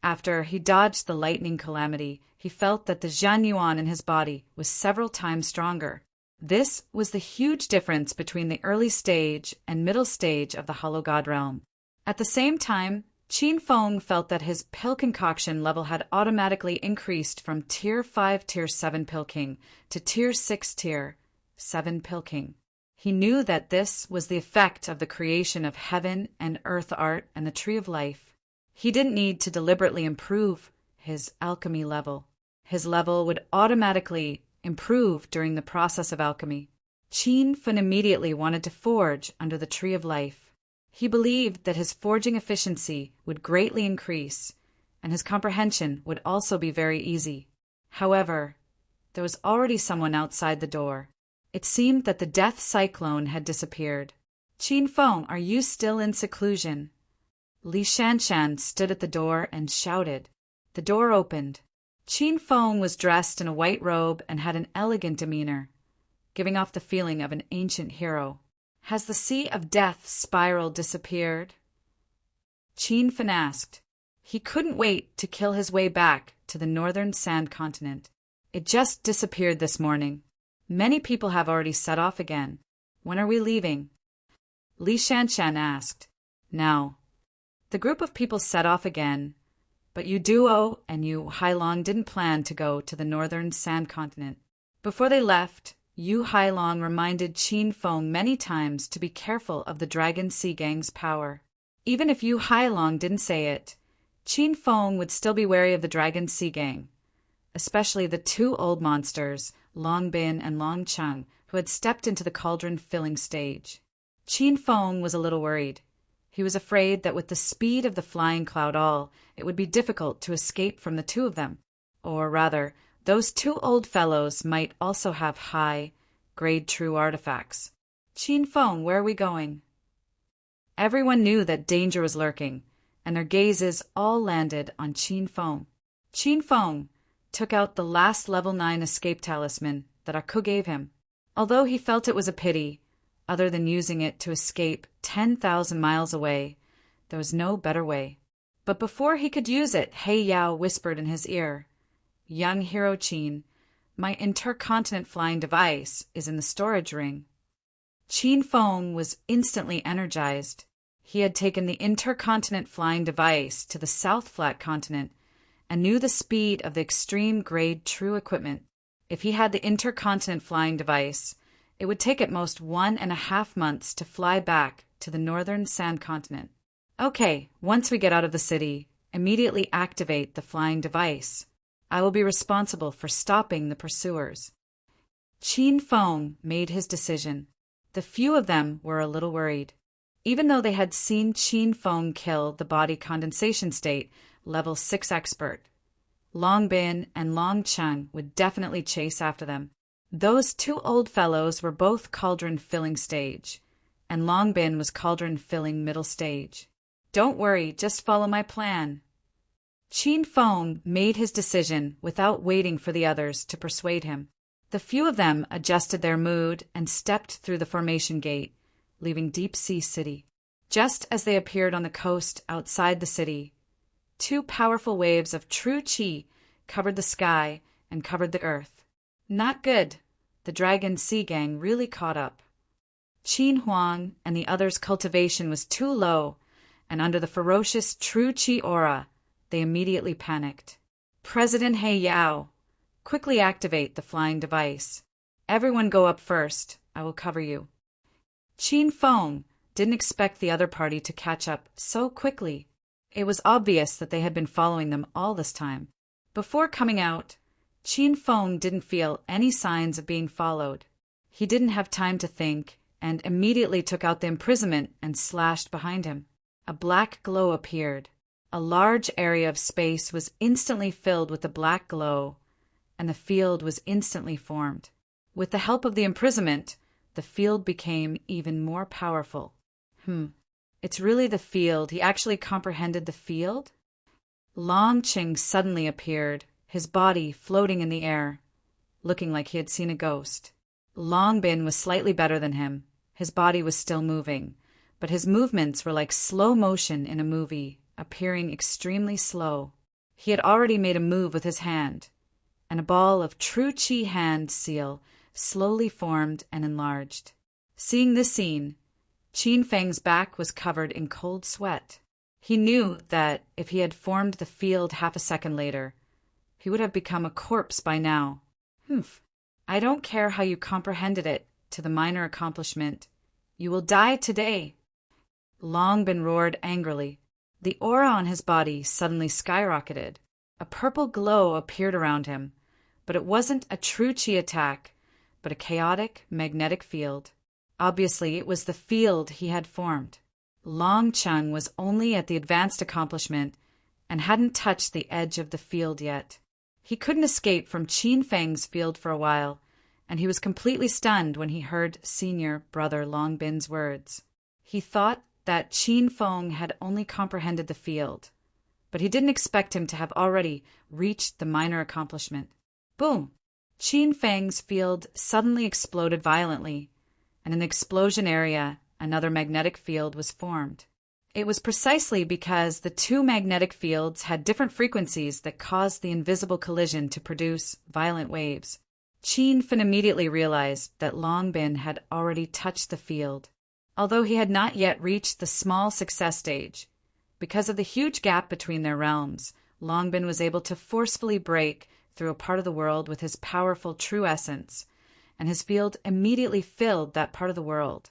After he dodged the lightning calamity, he felt that the Zhanyuan in his body was several times stronger. This was the huge difference between the early stage and middle stage of the Hollow God realm. At the same time, Qin Feng felt that his pill concoction level had automatically increased from Tier 5 Tier 7 Pill King to Tier 6 Tier 7 Pill King. He knew that this was the effect of the creation of heaven and earth art and the Tree of Life. He didn't need to deliberately improve his alchemy level. His level would automatically improve during the process of alchemy. Qin Feng immediately wanted to forge under the Tree of Life. He believed that his forging efficiency would greatly increase, and his comprehension would also be very easy. However, there was already someone outside the door. It seemed that the death cyclone had disappeared. Qin Feng, are you still in seclusion? Li Shanshan stood at the door and shouted. The door opened. Qin Feng was dressed in a white robe and had an elegant demeanor, giving off the feeling of an ancient hero. Has the Sea of Death spiral disappeared? Qin Feng asked. He couldn't wait to kill his way back to the northern sand continent. It just disappeared this morning. Many people have already set off again. When are we leaving? Li Shanshan asked. Now. The group of people set off again, but Yu Duo and Yu Hailong didn't plan to go to the northern sand continent. Before they left, Yu Hailong reminded Qin Feng many times to be careful of the Dragon Sea Gang's power. Even if Yu Hailong didn't say it, Qin Feng would still be wary of the Dragon Sea Gang, especially the two old monsters, Long Bin and Long Cheng, who had stepped into the cauldron-filling stage. Qin Feng was a little worried. He was afraid that with the speed of the flying Cloud All, it would be difficult to escape from the two of them. Or rather, those two old fellows might also have high-grade true artifacts. Qin Feng, where are we going? Everyone knew that danger was lurking, and their gazes all landed on Qin Feng. Qin Feng took out the last level 9 escape talisman that Aku gave him. Although he felt it was a pity, other than using it to escape 10,000 miles away, there was no better way. But before he could use it, He Yao whispered in his ear, "Young hero Qin, my intercontinent flying device is in the storage ring." Qin Feng was instantly energized. He had taken the intercontinent flying device to the South Flat Continent and knew the speed of the extreme-grade true equipment. If he had the intercontinent flying device, it would take at most 1.5 months to fly back to the northern sand continent. Okay, once we get out of the city, immediately activate the flying device. I will be responsible for stopping the pursuers. Qin Feng made his decision. The few of them were a little worried. Even though they had seen Qin Feng kill the body condensation state, level 6 expert, Long Bin and Long Cheng would definitely chase after them. Those two old fellows were both cauldron-filling stage, and Long Bin was cauldron-filling middle stage. Don't worry, just follow my plan. Qin Feng made his decision without waiting for the others to persuade him. The few of them adjusted their mood and stepped through the formation gate, leaving Deep Sea City. Just as they appeared on the coast outside the city, two powerful waves of true qi covered the sky and covered the earth. Not good. The Dragon Sea Gang really caught up. Qin Huang and the others' cultivation was too low, and under the ferocious true qi aura, they immediately panicked. President He Yao, quickly activate the flying device. Everyone go up first. I will cover you. Qin Feng didn't expect the other party to catch up so quickly. It was obvious that they had been following them all this time. Before coming out, Qin Feng didn't feel any signs of being followed. He didn't have time to think and immediately took out the imprisonment and slashed behind him. A black glow appeared. A large area of space was instantly filled with the black glow, and the field was instantly formed. With the help of the imprisonment, the field became even more powerful. It's really the field. He actually comprehended the field? Long Cheng suddenly appeared, his body floating in the air, looking like he had seen a ghost. Long Bin was slightly better than him. His body was still moving, but his movements were like slow motion in a movie, appearing extremely slow. He had already made a move with his hand, and a ball of true qi hand seal slowly formed and enlarged. Seeing this scene, Qin Feng's back was covered in cold sweat. He knew that if he had formed the field half a second later, he would have become a corpse by now. I don't care how you comprehended it to the minor accomplishment. You will die today. Long Bin roared angrily. The aura on his body suddenly skyrocketed. A purple glow appeared around him, but it wasn't a true qi attack, but a chaotic magnetic field. Obviously, it was the field he had formed. Long Cheng was only at the advanced accomplishment and hadn't touched the edge of the field yet. He couldn't escape from Qin Feng's field for a while, and he was completely stunned when he heard senior brother Long Bin's words. He thought that Qin Feng had only comprehended the field, but he didn't expect him to have already reached the minor accomplishment. Boom! Qin Feng's field suddenly exploded violently, and in the explosion area, another magnetic field was formed. It was precisely because the two magnetic fields had different frequencies that caused the invisible collision to produce violent waves. Qin Fin immediately realized that Long Bin had already touched the field, although he had not yet reached the small success stage. Because of the huge gap between their realms, Long Bin was able to forcefully break through a part of the world with his powerful true essence, and his field immediately filled that part of the world,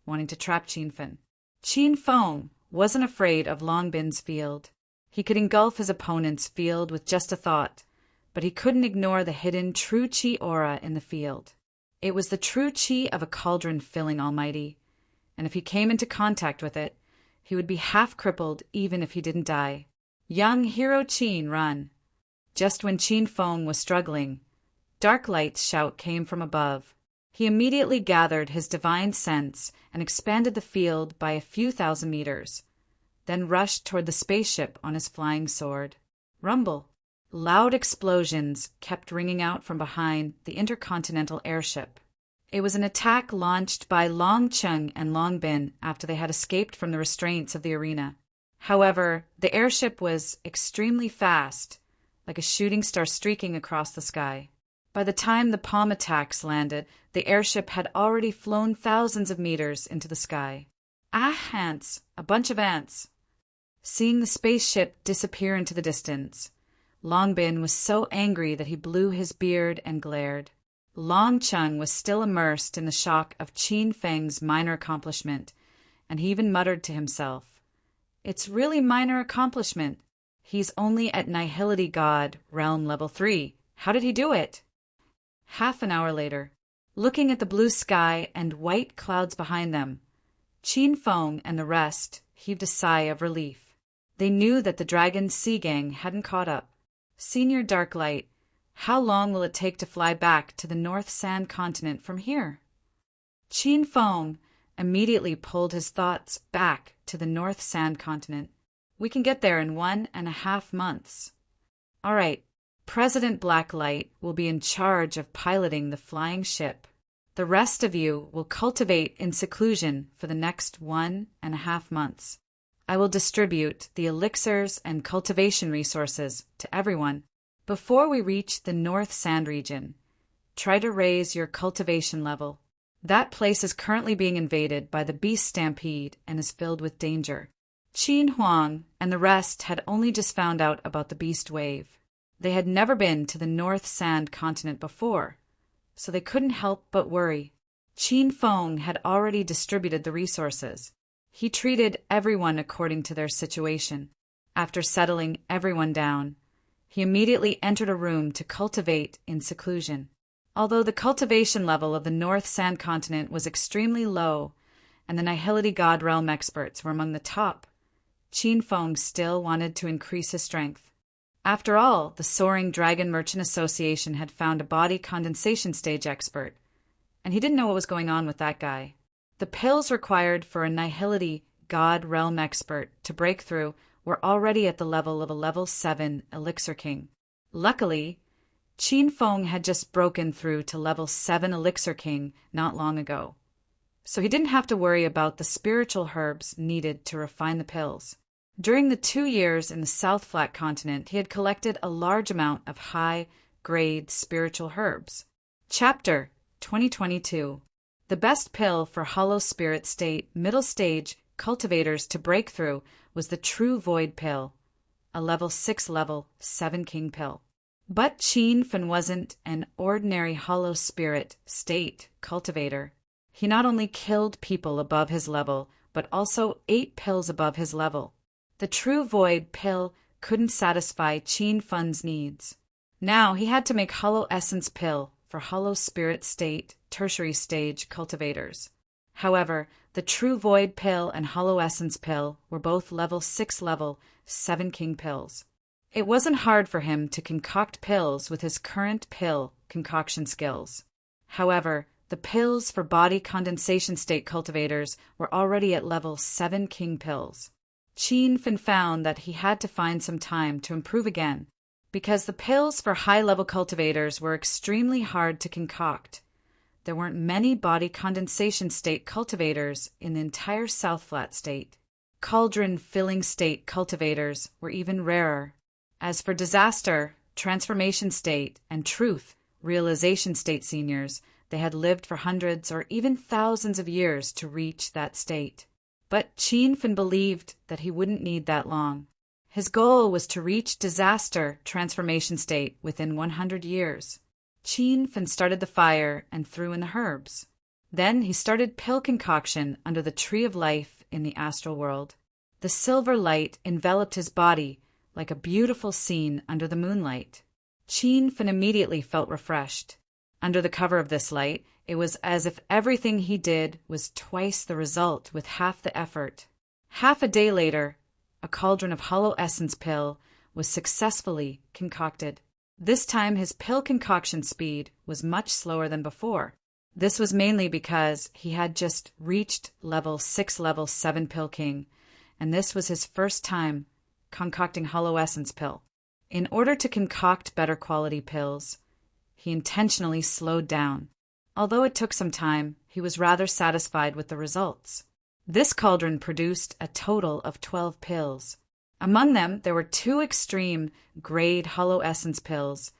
wanting to trap Qin Fin. Qin Feng wasn't afraid of Long Bin's field. He could engulf his opponent's field with just a thought, but he couldn't ignore the hidden true qi aura in the field. It was the true qi of a cauldron filling Almighty, and if he came into contact with it, he would be half crippled even if he didn't die. Young hero Qin, run! Just when Qin Feng was struggling, Dark Light's shout came from above. He immediately gathered his divine sense and expanded the field by a few thousand meters, then rushed toward the spaceship on his flying sword. Rumble! Loud explosions kept ringing out from behind the intercontinental airship. It was an attack launched by Long Cheng and Long Bin after they had escaped from the restraints of the arena. However, the airship was extremely fast, like a shooting star streaking across the sky. By the time the palm attacks landed, the airship had already flown thousands of meters into the sky. Ah, ants! A bunch of ants! Seeing the spaceship disappear into the distance, Long Bin was so angry that he blew his beard and glared. Long Cheng was still immersed in the shock of Qin Feng's minor accomplishment, and he even muttered to himself, "It's really minor accomplishment. He's only at Nihility God, Realm Level 3. How did he do it?" Half an hour later, looking at the blue sky and white clouds behind them, Qin Feng and the rest heaved a sigh of relief. They knew that the Dragon Sea Gang hadn't caught up. "Senior Darklight, how long will it take to fly back to the North Sand Continent from here?" Qin Feng immediately pulled his thoughts back to the North Sand Continent. "We can get there in 1.5 months. All right, President Blacklight will be in charge of piloting the flying ship. The rest of you will cultivate in seclusion for the next 1.5 months. I will distribute the elixirs and cultivation resources to everyone. Before we reach the North Sand region, try to raise your cultivation level. That place is currently being invaded by the beast stampede and is filled with danger." Qin Huang and the rest had only just found out about the beast wave. They had never been to the North Sand Continent before, so they couldn't help but worry. Qin Feng had already distributed the resources. He treated everyone according to their situation. After settling everyone down, he immediately entered a room to cultivate in seclusion. Although the cultivation level of the North Sand Continent was extremely low, and the Nihility God Realm experts were among the top, Qin Feng still wanted to increase his strength. After all, the Soaring Dragon Merchant Association had found a body condensation stage expert, and he didn't know what was going on with that guy. The pills required for a Nihility God Realm expert to break through were already at the level of a level 7 Elixir King. Luckily, Qin Feng had just broken through to level 7 Elixir King not long ago, so he didn't have to worry about the spiritual herbs needed to refine the pills. During the 2 years in the South Flat Continent, he had collected a large amount of high-grade spiritual herbs. Chapter 2022. The best pill for Hollow Spirit State middle stage cultivators to break through was the True Void pill, a level 6 level 7 king pill. But Qin Fin wasn't an ordinary Hollow Spirit State cultivator. He not only killed people above his level, but also ate pills above his level. The True Void pill couldn't satisfy Qin Fin's needs. Now he had to make Hollow Essence pill for Hollow Spirit State tertiary stage cultivators. However, the True Void pill and Hollow Essence pill were both level 6 level 7 king pills. It wasn't hard for him to concoct pills with his current pill concoction skills. However, the pills for body condensation state cultivators were already at level 7 king pills. Qin Fin found that he had to find some time to improve again, because the pills for high-level cultivators were extremely hard to concoct. There weren't many body condensation state cultivators in the entire South Flat state. cauldron-filling state cultivators were even rarer. As for disaster, transformation state, and truth, realization state seniors, they had lived for hundreds or even thousands of years to reach that state. But Qin believed that he wouldn't need that long. His goal was to reach disaster transformation state within 100 years. Qin started the fire and threw in the herbs. Then he started pill concoction under the tree of life in the astral world. The silver light enveloped his body like a beautiful scene under the moonlight. Qin immediately felt refreshed. Under the cover of this light, it was as if everything he did was twice the result with half the effort. Half a day later, a cauldron of hollow essence pill was successfully concocted. This time his pill concoction speed was much slower than before. This was mainly because he had just reached level 7 pill king, and this was his first time concocting hollow essence pill. In order to concoct better quality pills, he intentionally slowed down. Although it took some time, he was rather satisfied with the results. This cauldron produced a total of 12 pills. Among them, there were 2 extreme grade hollow essence pills,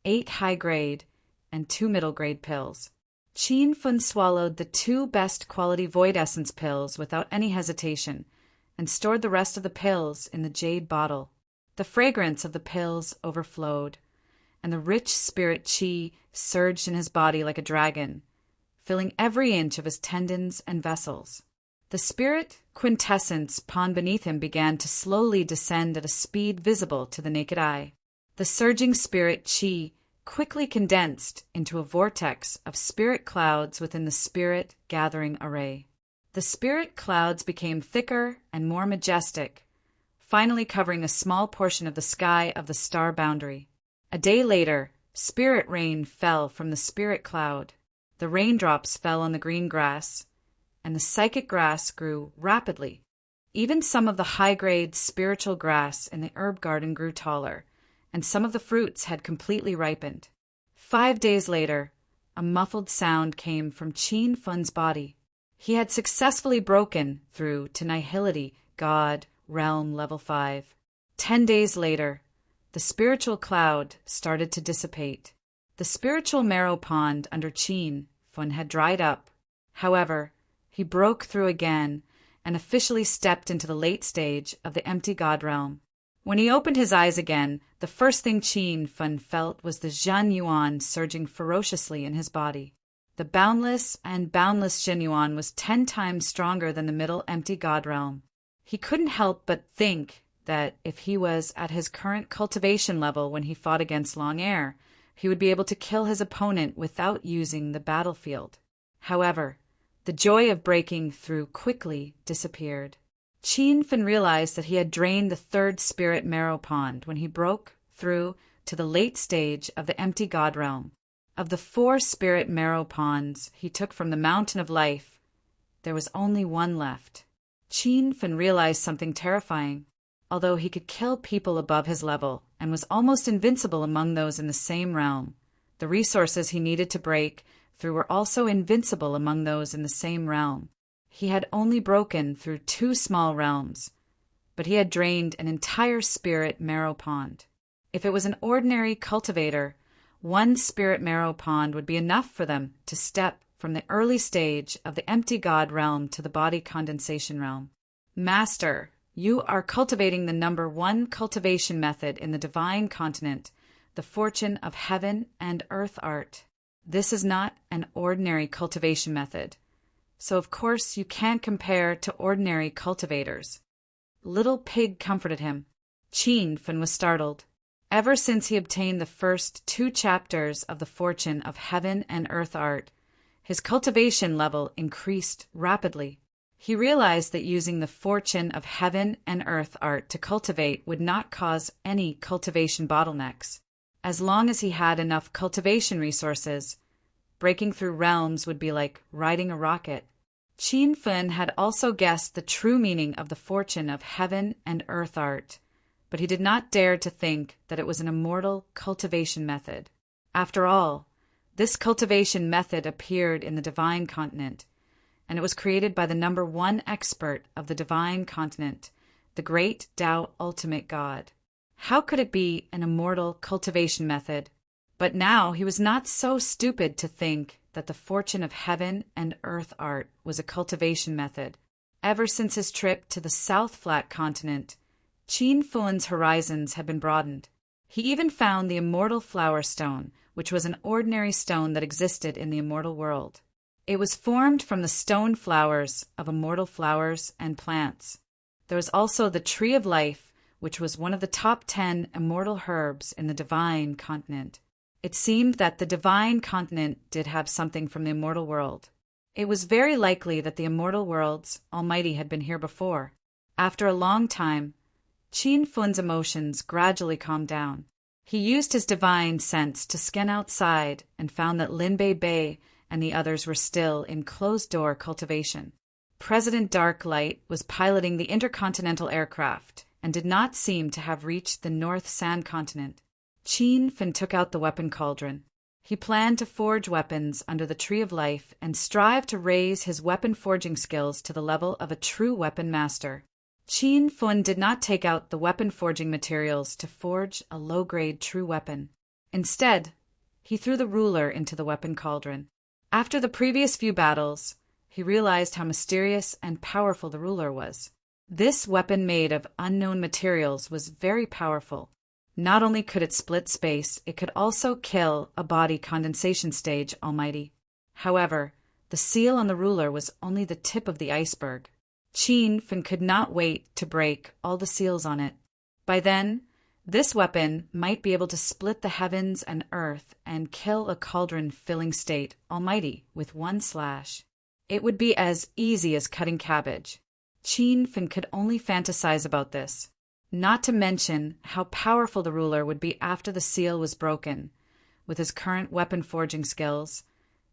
8 high grade, and 2 middle grade pills. Qin swallowed the 2 best quality void essence pills without any hesitation and stored the rest of the pills in the jade bottle. The fragrance of the pills overflowed, and the rich spirit qi surged in his body like a dragon, filling every inch of his tendons and vessels. The spirit quintessence pawned beneath him began to slowly descend at a speed visible to the naked eye. The surging spirit qi quickly condensed into a vortex of spirit clouds within the spirit gathering array. The spirit clouds became thicker and more majestic, finally covering a small portion of the sky of the star boundary. A day later, spirit rain fell from the spirit cloud. The raindrops fell on the green grass, and the psychic grass grew rapidly. Even some of the high-grade spiritual grass in the herb garden grew taller, and some of the fruits had completely ripened. 5 days later, a muffled sound came from Qin body. He had successfully broken through to Nihility, God, Realm Level 5. 10 days later, the spiritual cloud started to dissipate. The spiritual marrow pond under Qin had dried up. However, he broke through again and officially stepped into the late stage of the empty God realm. When he opened his eyes again, the first thing Qin felt was the Zhen Yuan surging ferociously in his body. The boundless and boundless Zhen Yuan was 10 times stronger than the middle empty God realm. He couldn't help but think that if he was at his current cultivation level when he fought against Long Air, he would be able to kill his opponent without using the battlefield. However, the joy of breaking through quickly disappeared. Qin realized that he had drained the 3rd spirit marrow pond when he broke through to the late stage of the empty God realm. Of the 4 spirit marrow ponds he took from the mountain of life, there was only 1 left. Qin realized something terrifying. Although he could kill people above his level and was almost invincible among those in the same realm, the resources he needed to break through were also invincible among those in the same realm. He had only broken through 2 small realms, but he had drained an entire spirit marrow pond. If it was an ordinary cultivator, 1 spirit marrow pond would be enough for them to step from the early stage of the empty God realm to the body condensation realm. Master, you are cultivating the number 1 cultivation method in the divine continent, the fortune of heaven and earth art. This is not an ordinary cultivation method, so of course you can't compare to ordinary cultivators. Little Pig comforted him. Qin was startled. Ever since he obtained the first 2 chapters of the fortune of heaven and earth art, his cultivation level increased rapidly. He realized that using the fortune of heaven and earth art to cultivate would not cause any cultivation bottlenecks. As long as he had enough cultivation resources, breaking through realms would be like riding a rocket. Qin had also guessed the true meaning of the fortune of heaven and earth art, but he did not dare to think that it was an immortal cultivation method. After all, this cultivation method appeared in the divine continent, and it was created by the number one expert of the divine continent, the great Tao ultimate God. How could it be an immortal cultivation method? But now he was not so stupid to think that the fortune of heaven and earth art was a cultivation method. Ever since his trip to the South Flat continent, Qin Fun's horizons had been broadened. He even found the immortal flower stone, which was an ordinary stone that existed in the immortal world. It was formed from the stone flowers of immortal flowers and plants. There was also the tree of life, which was one of the top 10 immortal herbs in the divine continent. It seemed that the divine continent did have something from the immortal world. It was very likely that the immortal world's Almighty had been here before. After a long time, Qin Fun's emotions gradually calmed down. He used his divine sense to scan outside and found that Linbei Bei and the others were still in closed-door cultivation. President Darklight was piloting the intercontinental aircraft and did not seem to have reached the North Sand continent. Qin Fun took out the weapon cauldron. He planned to forge weapons under the Tree of Life and strive to raise his weapon forging skills to the level of a true weapon master. Qin Fun did not take out the weapon forging materials to forge a low-grade true weapon. Instead, he threw the ruler into the weapon cauldron. After the previous few battles, he realized how mysterious and powerful the ruler was. This weapon made of unknown materials was very powerful. Not only could it split space, it could also kill a body condensation stage Almighty. However, the seal on the ruler was only the tip of the iceberg. Qin Fun could not wait to break all the seals on it. By then, this weapon might be able to split the heavens and earth and kill a cauldron-filling state Almighty with one slash. It would be as easy as cutting cabbage. Qin Fun could only fantasize about this. Not to mention how powerful the ruler would be after the seal was broken. With his current weapon forging skills,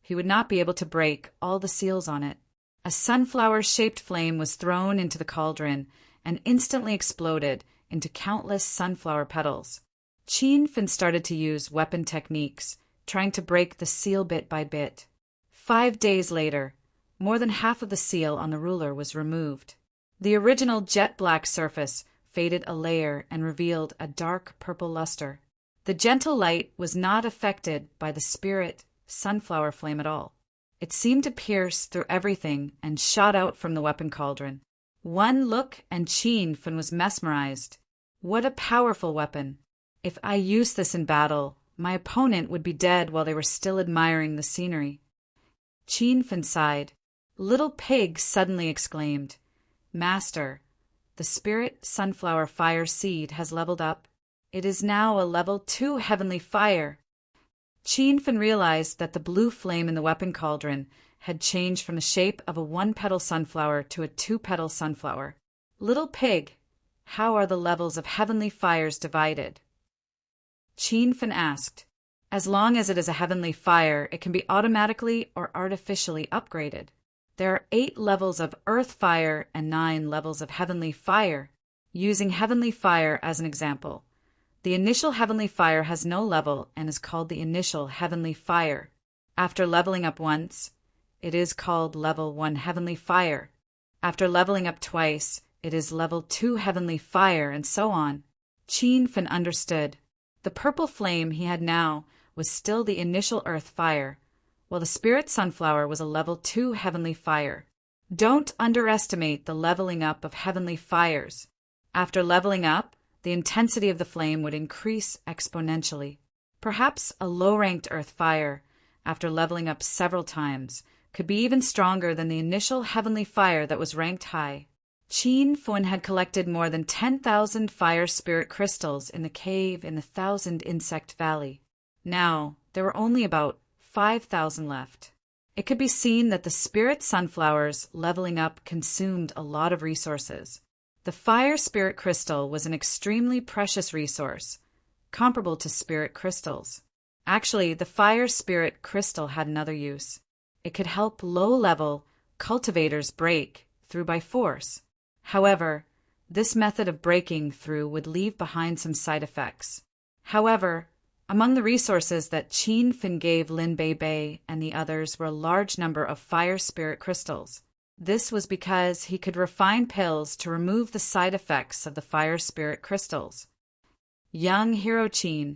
he would not be able to break all the seals on it. A sunflower-shaped flame was thrown into the cauldron and instantly exploded into countless sunflower petals. Qin Fun started to use weapon techniques, trying to break the seal bit by bit. 5 days later, more than half of the seal on the ruler was removed. The original jet-black surface faded a layer and revealed a dark purple luster. The gentle light was not affected by the spirit sunflower flame at all. It seemed to pierce through everything and shot out from the weapon cauldron. One look and Qin Fun was mesmerized. What a powerful weapon! If I used this in battle, my opponent would be dead while they were still admiring the scenery. Qin Fun sighed. Little Pig suddenly exclaimed, "Master, the spirit sunflower fire seed has leveled up. It is now a level 2 heavenly fire." Qin Fun realized that the blue flame in the weapon cauldron had changed from the shape of a 1-petal sunflower to a 2-petal sunflower. Little Pig, how are the levels of heavenly fires divided? Qin Fun asked. As long as it is a heavenly fire, it can be automatically or artificially upgraded. There are 8 levels of earth fire and 9 levels of heavenly fire. Using heavenly fire as an example, the initial heavenly fire has no level and is called the initial heavenly fire. After leveling up once, it is called level 1 heavenly fire. After leveling up twice, it is level 2 heavenly fire, and so on. Qin Fun understood. The purple flame he had now was still the initial earth fire, while the spirit sunflower was a level 2 heavenly fire. Don't underestimate the leveling up of heavenly fires. After leveling up, the intensity of the flame would increase exponentially. Perhaps a low-ranked earth fire, after leveling up several times, could be even stronger than the initial heavenly fire that was ranked high. Qin Fun had collected more than 10,000 fire spirit crystals in the cave in the 1,000 Insect Valley. Now, there were only about 5,000 left. It could be seen that the spirit sunflowers leveling up consumed a lot of resources. The fire spirit crystal was an extremely precious resource, comparable to spirit crystals. Actually, the fire spirit crystal had another use. It could help low-level cultivators break through by force. However, this method of breaking through would leave behind some side effects. However, Among the resources that Qin Fin gave Lin Bei Bei and the others were a large number of fire spirit crystals. This was because he could refine pills to remove the side effects of the fire spirit crystals. Young hero Qin,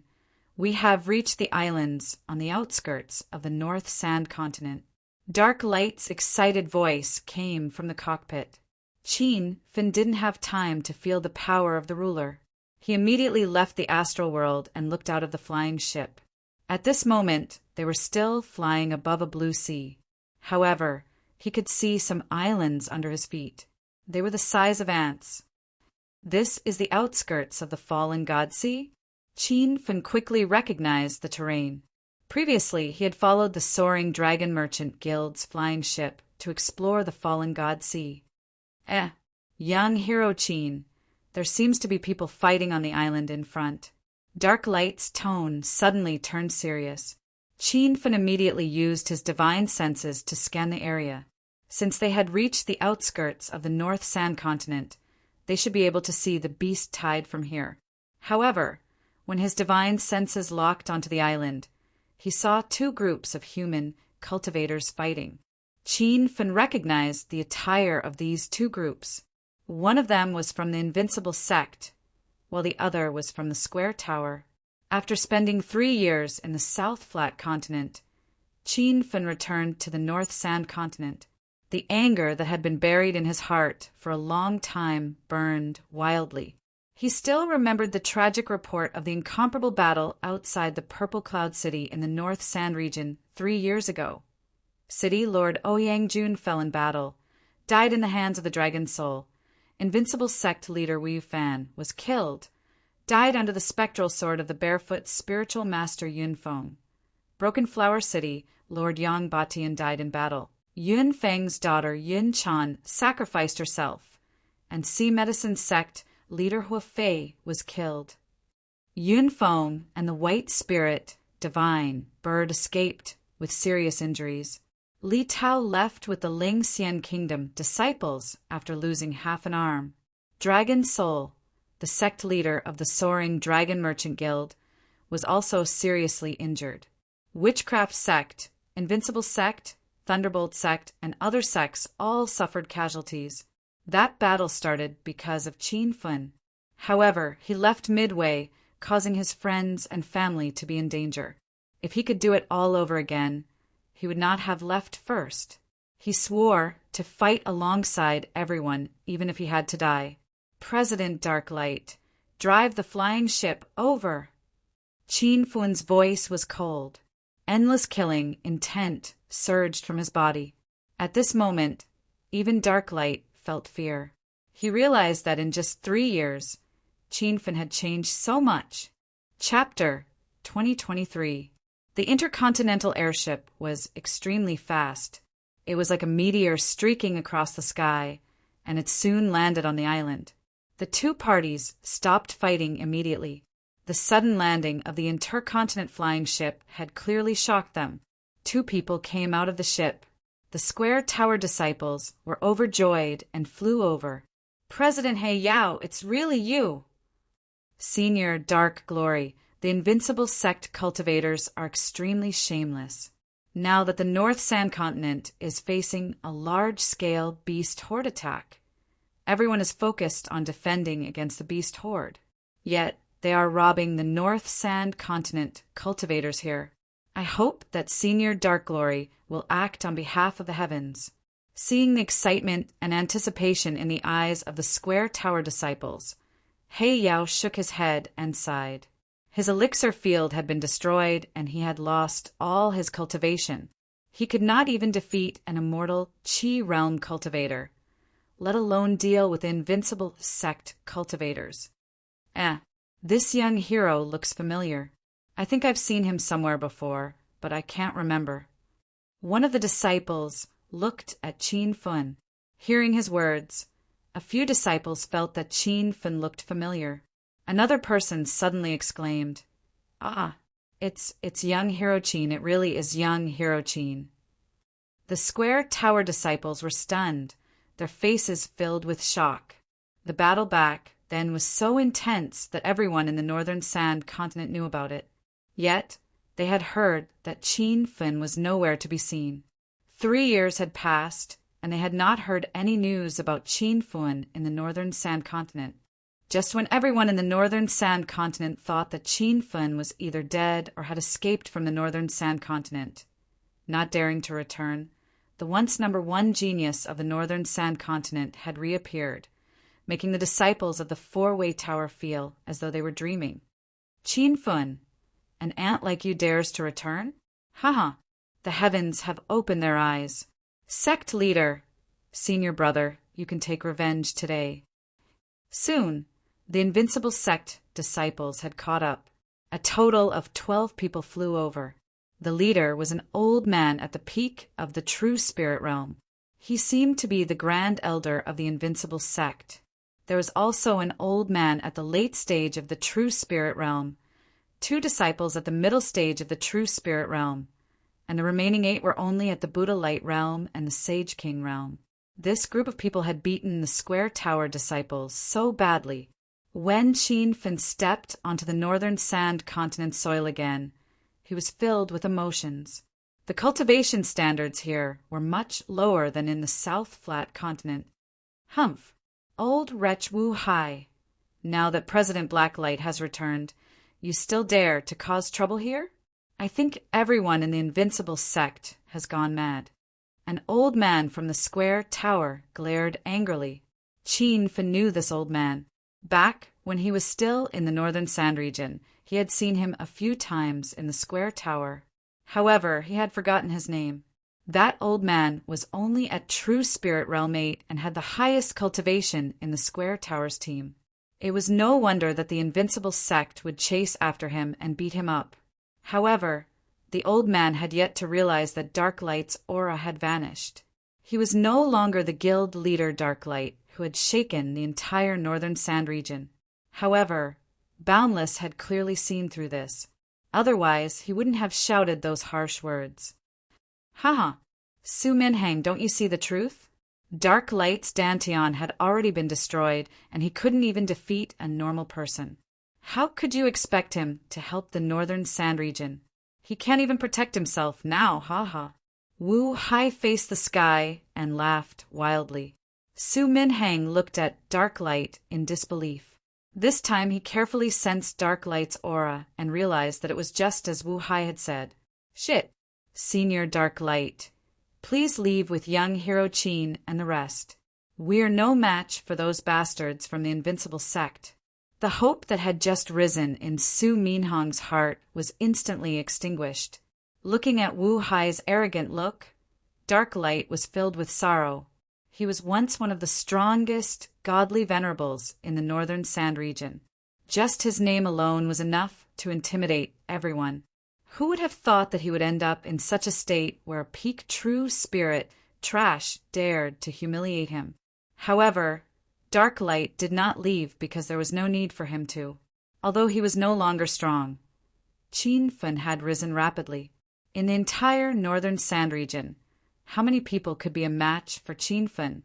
we have reached the islands on the outskirts of the North Sand Continent. Dark Light's excited voice came from the cockpit. Qin Fin didn't have time to feel the power of the ruler. He immediately left the astral world and looked out of the flying ship. At this moment, they were still flying above a blue sea. However, he could see some islands under his feet. They were the size of ants. This is the outskirts of the fallen God Sea? Qin Fin quickly recognized the terrain. Previously, he had followed the soaring Dragon Merchant Guild's flying ship to explore the fallen God Sea. Young hero Qin, there seems to be people fighting on the island in front. Dark Light's tone suddenly turned serious. Qin Fin immediately used his divine senses to scan the area. Since they had reached the outskirts of the North Sand Continent, they should be able to see the beast tide from here. However, when his divine senses locked onto the island, he saw two groups of human cultivators fighting. Qin Fin recognized the attire of these two groups. One of them was from the Invincible Sect, while the other was from the Square Tower. After spending 3 years in the South Flat Continent, Qin Fin returned to the North Sand Continent. The anger that had been buried in his heart for a long time burned wildly. He still remembered the tragic report of the incomparable battle outside the Purple Cloud City in the North Sand region 3 years ago. City Lord Ouyang Jun fell in battle, died in the hands of the Dragon Soul. Invincible Sect leader Wu Fan was killed, died under the spectral sword of the barefoot spiritual master Yun Feng. Broken Flower City, Lord Yang Batian died in battle. Yun Feng's daughter Yun Chan sacrificed herself, and Sea Medicine Sect leader Hua Fei was killed. Yun Feng and the White Spirit, Divine, Bird escaped with serious injuries. Li Tao left with the Ling Xian Kingdom disciples after losing half an arm. Dragon Soul, the sect leader of the soaring Dragon Merchant Guild, was also seriously injured. Witchcraft Sect, Invincible Sect, Thunderbolt Sect, and other sects all suffered casualties. That battle started because of Qin Fin. However, he left midway, causing his friends and family to be in danger. If he could do it all over again, he would not have left first. He swore to fight alongside everyone, even if he had to die. President Dark Light, drive the flying ship over. Qin Fin's voice was cold. Endless killing, intent, surged from his body. At this moment, even Dark Light felt fear. He realized that in just 3 years, Qin Fin had changed so much. Chapter 2023. The intercontinental airship was extremely fast. It was like a meteor streaking across the sky, and it soon landed on the island. The two parties stopped fighting immediately. The sudden landing of the intercontinent flying ship had clearly shocked them. 2 people came out of the ship. The Square Tower disciples were overjoyed and flew over. President He Yao, it's really you! Senior Dark Glory, the Invincible Sect cultivators are extremely shameless. Now that the North Sand Continent is facing a large-scale beast horde attack, everyone is focused on defending against the beast horde. Yet, they are robbing the North Sand Continent cultivators here. I hope that Senior Dark Glory will act on behalf of the heavens. Seeing the excitement and anticipation in the eyes of the Square Tower disciples, He Yao shook his head and sighed. His elixir field had been destroyed, and he had lost all his cultivation. He could not even defeat an immortal Qi realm cultivator, let alone deal with Invincible Sect cultivators. This young hero looks familiar. I think I've seen him somewhere before, but I can't remember. One of the disciples looked at Qin Fin. Hearing his words, a few disciples felt that Qin Fin looked familiar. Another person suddenly exclaimed, it's young hero Qin. It really is young hero Qin. The Square Tower disciples were stunned, their faces filled with shock. The battle back then was so intense that everyone in the Northern Sand Continent knew about it. Yet they had heard that Qin Fin was nowhere to be seen. 3 years had passed, and they had not heard any news about Qin Fin in the northern Sand Continent. Just when everyone in the northern Sand Continent thought that Qin Fin was either dead or had escaped from the northern Sand Continent, not daring to return, the once #1 genius of the northern Sand Continent had reappeared, making the disciples of the Four-Way Tower feel as though they were dreaming. Qin Fin, an ant like you dares to return? Ha! The heavens have opened their eyes. Sect leader, senior brother, you can take revenge today. Soon, the invincible sect disciples had caught up. A total of 12 people flew over. The leader was an old man at the peak of the true spirit realm. He seemed to be the grand elder of the invincible sect. There was also an old man at the late stage of the true spirit realm, 2 disciples at the middle stage of the true spirit realm, and the remaining 8 were only at the Buddha Light realm and the Sage King realm. This group of people had beaten the Square Tower disciples so badly. When Qin Fin stepped onto the northern Sand Continent soil again, he was filled with emotions. The cultivation standards here were much lower than in the South Flat Continent. Humph! Old wretch Wu Hai, now that President Blacklight has returned, you still dare to cause trouble here? I think everyone in the invincible sect has gone mad. An old man from the Square Tower glared angrily. Qin Fin knew this old man. Back when he was still in the northern Sand region, he had seen him a few times in the Square Tower. However, he had forgotten his name. That old man was only at True Spirit Realm 8 and had the highest cultivation in the Square Tower's team. It was no wonder that the invincible sect would chase after him and beat him up. However, the old man had yet to realize that Darklight's aura had vanished. He was no longer the guild leader Darklight, who had shaken the entire northern Sand region. However, Boundless had clearly seen through this. Otherwise, he wouldn't have shouted those harsh words. Haha, Su Minhang, don't you see the truth? Darklight's Dantian had already been destroyed, and he couldn't even defeat a normal person. How could you expect him to help the northern Sand region? He can't even protect himself now, haha. Wu Hai faced the sky and laughed wildly. Su Minhang looked at Darklight in disbelief. This time he carefully sensed Darklight's aura and realized that it was just as Wu Hai had said. Shit, Senior Darklight. Please leave with young Hero Qin and the rest. We're no match for those bastards from the invincible sect. The hope that had just risen in Su Minhang's heart was instantly extinguished. Looking at Wu Hai's arrogant look, Darklight was filled with sorrow. He was once one of the strongest, godly venerables in the northern Sand region. Just his name alone was enough to intimidate everyone. Who would have thought that he would end up in such a state where a peak true spirit trash dared to humiliate him? However, Darklight did not leave because there was no need for him to. Although he was no longer strong, Qin Fin had risen rapidly. In the entire northern Sand region, how many people could be a match for Qin Fin?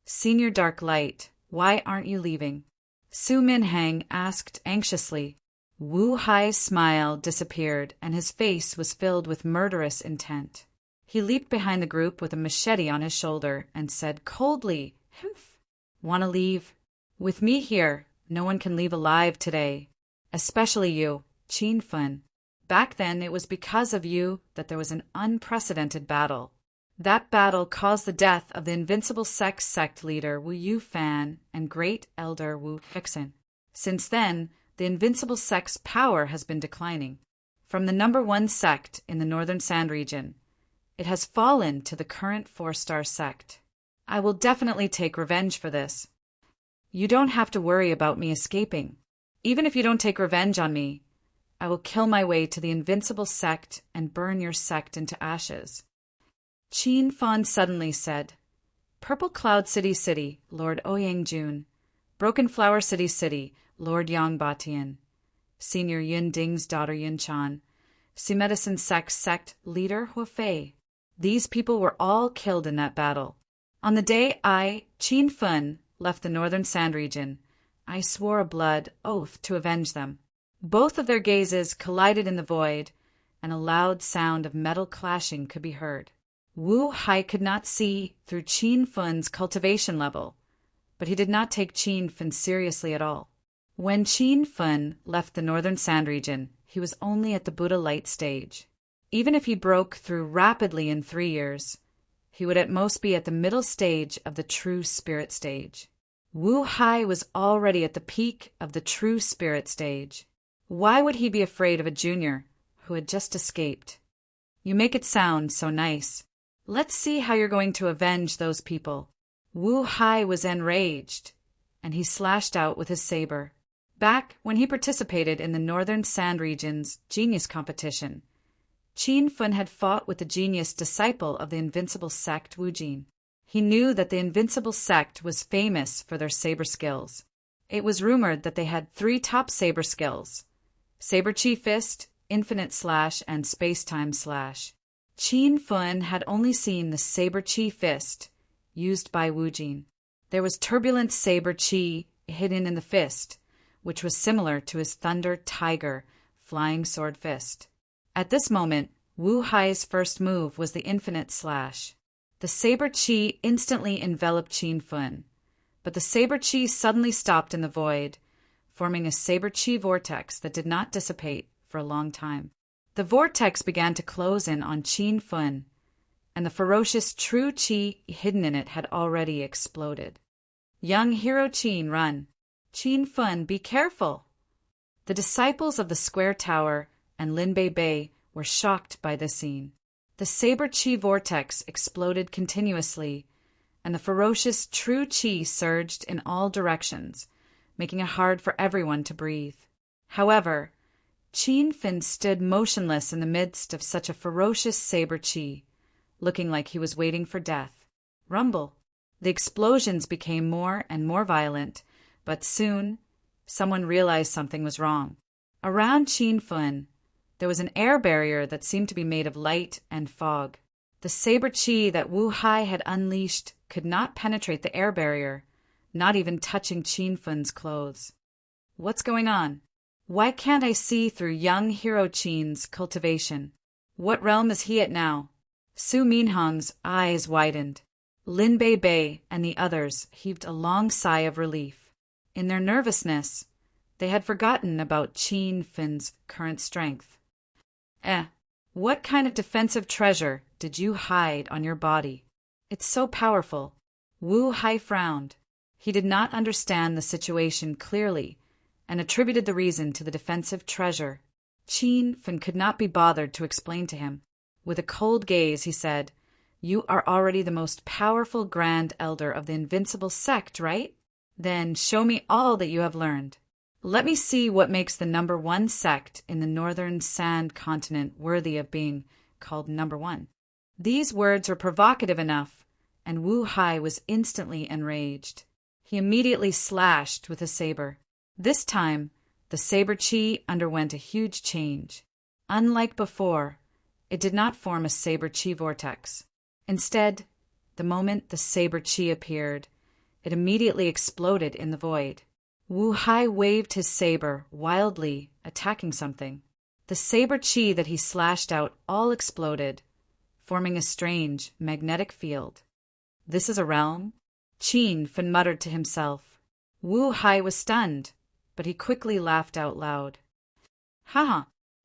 Senior Darklight, why aren't you leaving? Su Minhang asked anxiously. Wu Hai's smile disappeared, and his face was filled with murderous intent. He leaped behind the group with a machete on his shoulder and said coldly, "Humph. Want to leave? With me here, no one can leave alive today. Especially you, Qin Fin. Back then, it was because of you that there was an unprecedented battle. That battle caused the death of the invincible sect leader Wu Yufan and great elder Wu Hixin. Since then, the invincible sect's power has been declining. From the #1 sect in the northern Sand region, it has fallen to the current 4-star sect. I will definitely take revenge for this. You don't have to worry about me escaping. Even if you don't take revenge on me, I will kill my way to the invincible sect and burn your sect into ashes." Qin Fan suddenly said, "Purple Cloud City, Lord Ouyang Jun. Broken Flower City, Lord Yang Batian. Senior Yun Ding's daughter Yun Chan. Si Medicine sect leader Hua Fei. These people were all killed in that battle. On the day I, Qin Fan, left the northern Sand region, I swore a blood oath to avenge them. Both of their gazes collided in the void, and a loud sound of metal clashing could be heard. Wu Hai could not see through Qin Fun's cultivation level, but he did not take Qin Fun seriously at all. When Qin Fun left the northern sand region, he was only at the Buddha light stage. Even if he broke through rapidly in 3 years, he would at most be at the middle stage of the true spirit stage. Wu Hai was already at the peak of the true spirit stage. Why would he be afraid of a junior who had just escaped? You make it sound so nice. Let's see how you're going to avenge those people. Wu Hai was enraged, and he slashed out with his saber. Back when he participated in the Northern Sand Region's genius competition, Qin Fun had fought with the genius disciple of the invincible sect Wu Jin. He knew that the invincible sect was famous for their saber skills. It was rumored that they had 3 top saber skills: Saber Chi Fist, Infinite Slash, and Space-Time Slash. Qin Fun had only seen the Saber Chi Fist used by Wu Jin. There was turbulent Saber Chi hidden in the fist, which was similar to his Thunder Tiger Flying Sword Fist. At this moment, Wu Hai's first move was the Infinite Slash. The Saber Chi instantly enveloped Qin Fun, but the Saber Chi suddenly stopped in the void, forming a Saber Chi vortex that did not dissipate for a long time. The vortex began to close in on Qin Fun, and the ferocious true Chi hidden in it had already exploded. Young hero Qin, run! Qin Fun, be careful! The disciples of the Square Tower and Linbei Bei were shocked by this scene. The Saber Chi vortex exploded continuously, and the ferocious true Chi surged in all directions, making it hard for everyone to breathe. However, Qin Fun stood motionless in the midst of such a ferocious Saber Chi, looking like he was waiting for death. Rumble! The explosions became more and more violent, but soon someone realized something was wrong. Around Qin Fun, there was an air barrier that seemed to be made of light and fog. The Saber Chi that Wu Hai had unleashed could not penetrate the air barrier, not even touching Qin Fun's clothes. What's going on? Why can't I see through young hero Qin's cultivation? What realm is he at now? Su Minhong's eyes widened. Linbei Bei and the others heaved a long sigh of relief. In their nervousness, they had forgotten about Qin Fun's current strength. What kind of defensive treasure did you hide on your body? It's so powerful. Wu Hai frowned. He did not understand the situation clearly and attributed the reason to the defensive treasure. Qin Fun could not be bothered to explain to him. With a cold gaze, he said, "You are already the most powerful Grand Elder of the Invincible Sect, right? Then show me all that you have learned. Let me see what makes the number 1 sect in the Northern Sand Continent worthy of being called number 1. These words were provocative enough, and Wu Hai was instantly enraged. He immediately slashed with his saber. This time, the Saber Chi underwent a huge change. Unlike before, it did not form a Saber Chi vortex. Instead, the moment the Saber Chi appeared, it immediately exploded in the void. Wu Hai waved his saber wildly, attacking something. The Saber Chi that he slashed out all exploded, forming a strange magnetic field. This is a realm? Qin Fun muttered to himself. Wu Hai was stunned, but he quickly laughed out loud. Haha,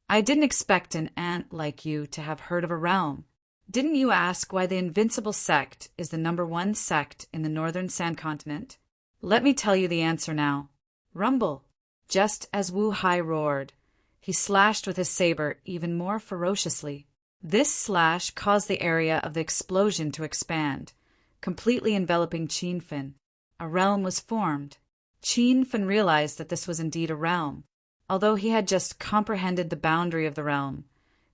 I didn't expect an ant like you to have heard of a realm. Didn't you ask why the Invincible Sect is the number 1 sect in the Northern Sand Continent? Let me tell you the answer now. Rumble! Just as Wu Hai roared, he slashed with his saber even more ferociously. This slash caused the area of the explosion to expand, completely enveloping Qin Fun. A realm was formed. Qin Fun realized that this was indeed a realm. Although he had just comprehended the boundary of the realm,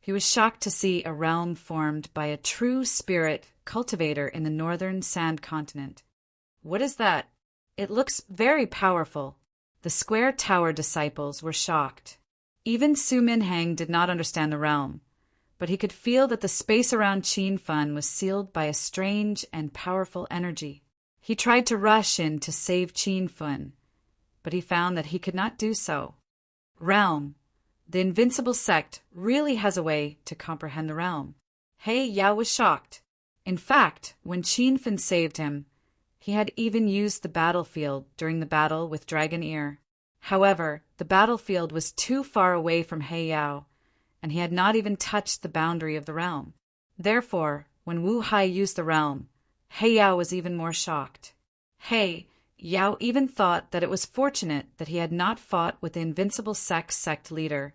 he was shocked to see a realm formed by a true spirit cultivator in the Northern Sand Continent. What is that? It looks very powerful. The Square Tower disciples were shocked. Even Su Minhang did not understand the realm, but he could feel that the space around Qin Fun was sealed by a strange and powerful energy. He tried to rush in to save Qin Fun, but he found that he could not do so. Realm. The invincible sect really has a way to comprehend the realm. He Yao was shocked. In fact, when Qin Fin saved him, he had even used the battlefield during the battle with Dragon Ear. However, the battlefield was too far away from He Yao, and he had not even touched the boundary of the realm. Therefore, when Wu Hai used the realm, He Yao was even more shocked. He Yao even thought that it was fortunate that he had not fought with the invincible sect leader,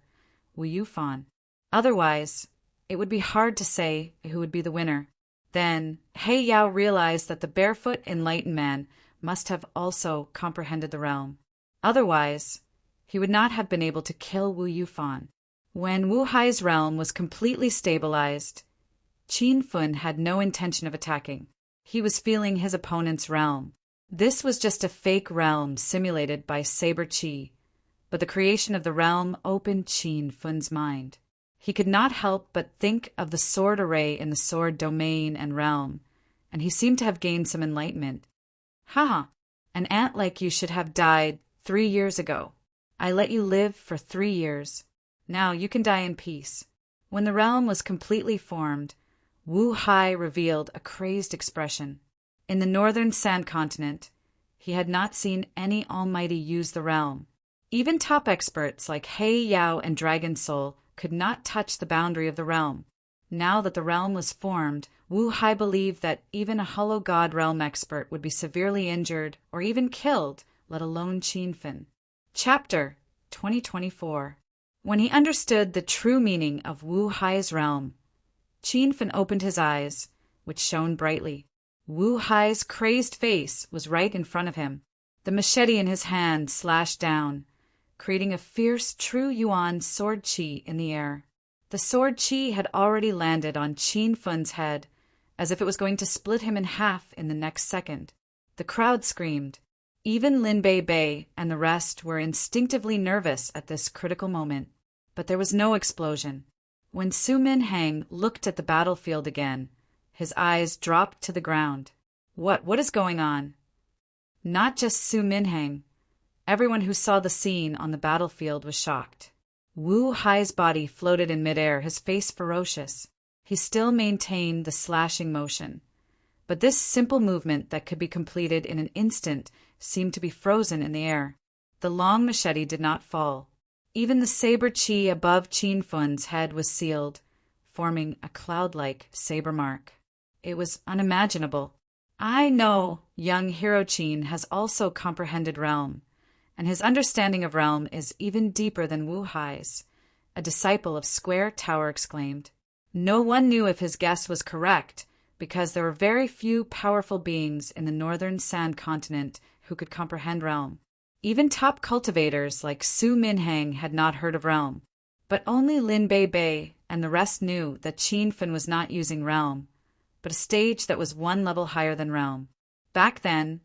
Wu Yufan. Otherwise, it would be hard to say who would be the winner. Then, He Yao realized that the barefoot enlightened man must have also comprehended the realm. Otherwise, he would not have been able to kill Wu Yufan. When Wu Hai's realm was completely stabilized, Qin Fin had no intention of attacking. He was feeling his opponent's realm. This was just a fake realm simulated by Saber Qi, but the creation of the realm opened Qin Fin's mind. He could not help but think of the sword array in the sword domain and realm, and he seemed to have gained some enlightenment. Haha, an ant like you should have died 3 years ago. I let you live for 3 years. Now you can die in peace. When the realm was completely formed, Wu Hai revealed a crazed expression. In the northern sand continent, he had not seen any almighty use the realm. Even top experts like He Yao and Dragon Soul could not touch the boundary of the realm. Now that the realm was formed, Wu Hai believed that even a hollow god realm expert would be severely injured or even killed, let alone Qin Fin. Chapter 2024. When he understood the true meaning of Wu Hai's realm, Qin Fin opened his eyes, which shone brightly. Wu Hai's crazed face was right in front of him. The machete in his hand slashed down, creating a fierce true yuan sword chi in the air. The sword chi had already landed on Qin Fin's head, as if it was going to split him in half in the next second. The crowd screamed. Even Lin Bei and the rest were instinctively nervous at this critical moment. But there was no explosion. When Su Minhang looked at the battlefield again, his eyes dropped to the ground. What is going on? Not just Su Minhang. Everyone who saw the scene on the battlefield was shocked. Wu Hai's body floated in midair, his face ferocious. He still maintained the slashing motion. But this simple movement that could be completed in an instant seemed to be frozen in the air. The long machete did not fall. Even the saber chi above Qin Fin's head was sealed, forming a cloud-like saber mark. It was unimaginable. I know young Hero Qin has also comprehended realm, and his understanding of realm is even deeper than Wu Hai's, a disciple of Square Tower exclaimed. No one knew if his guess was correct, because there were very few powerful beings in the northern sand continent who could comprehend realm. Even top cultivators like Su Minhang had not heard of realm. But only Lin Bei and the rest knew that Qin Fin was not using realm, but a stage that was one level higher than realm. Back then,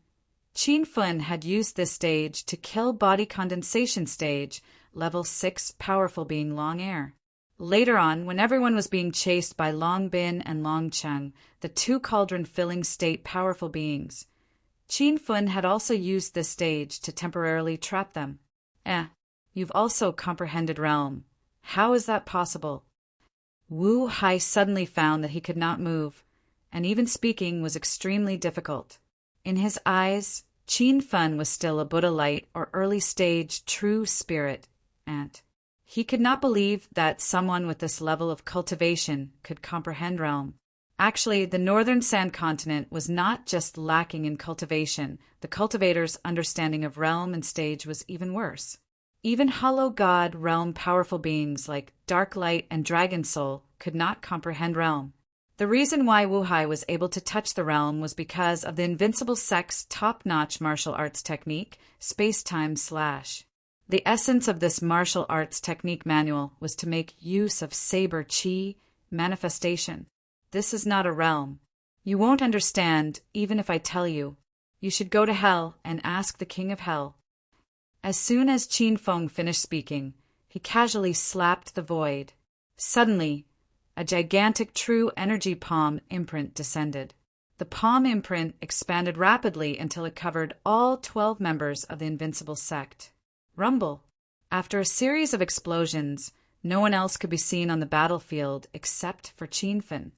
Qin Fin had used this stage to kill body condensation stage, level 6 powerful being Long Air. Later on, when everyone was being chased by Long Bin and Long Cheng, the 2 cauldron-filling state powerful beings, Qin Fin had also used this stage to temporarily trap them. You've also comprehended realm. How is that possible? Wu Hai suddenly found that he could not move, and even speaking was extremely difficult. In his eyes, Qin Fin was still a Buddha light or early stage true spirit ant. He could not believe that someone with this level of cultivation could comprehend realm. Actually, the northern sand continent was not just lacking in cultivation, the cultivators' understanding of realm and stage was even worse. Even hollow god realm powerful beings like Dark Light and Dragon Soul could not comprehend realm. The reason why Wu Hai was able to touch the realm was because of the Invincible Sect's top-notch martial arts technique, Space-Time Slash. The essence of this martial arts technique manual was to make use of saber chi manifestation. This is not a realm. You won't understand even if I tell you. You should go to hell and ask the king of hell. As soon as Qin Feng finished speaking, he casually slapped the void. Suddenly, a gigantic true energy palm imprint descended. The palm imprint expanded rapidly until it covered all 12 members of the Invincible Sect. Rumble. After a series of explosions, no one else could be seen on the battlefield except for Qinfen.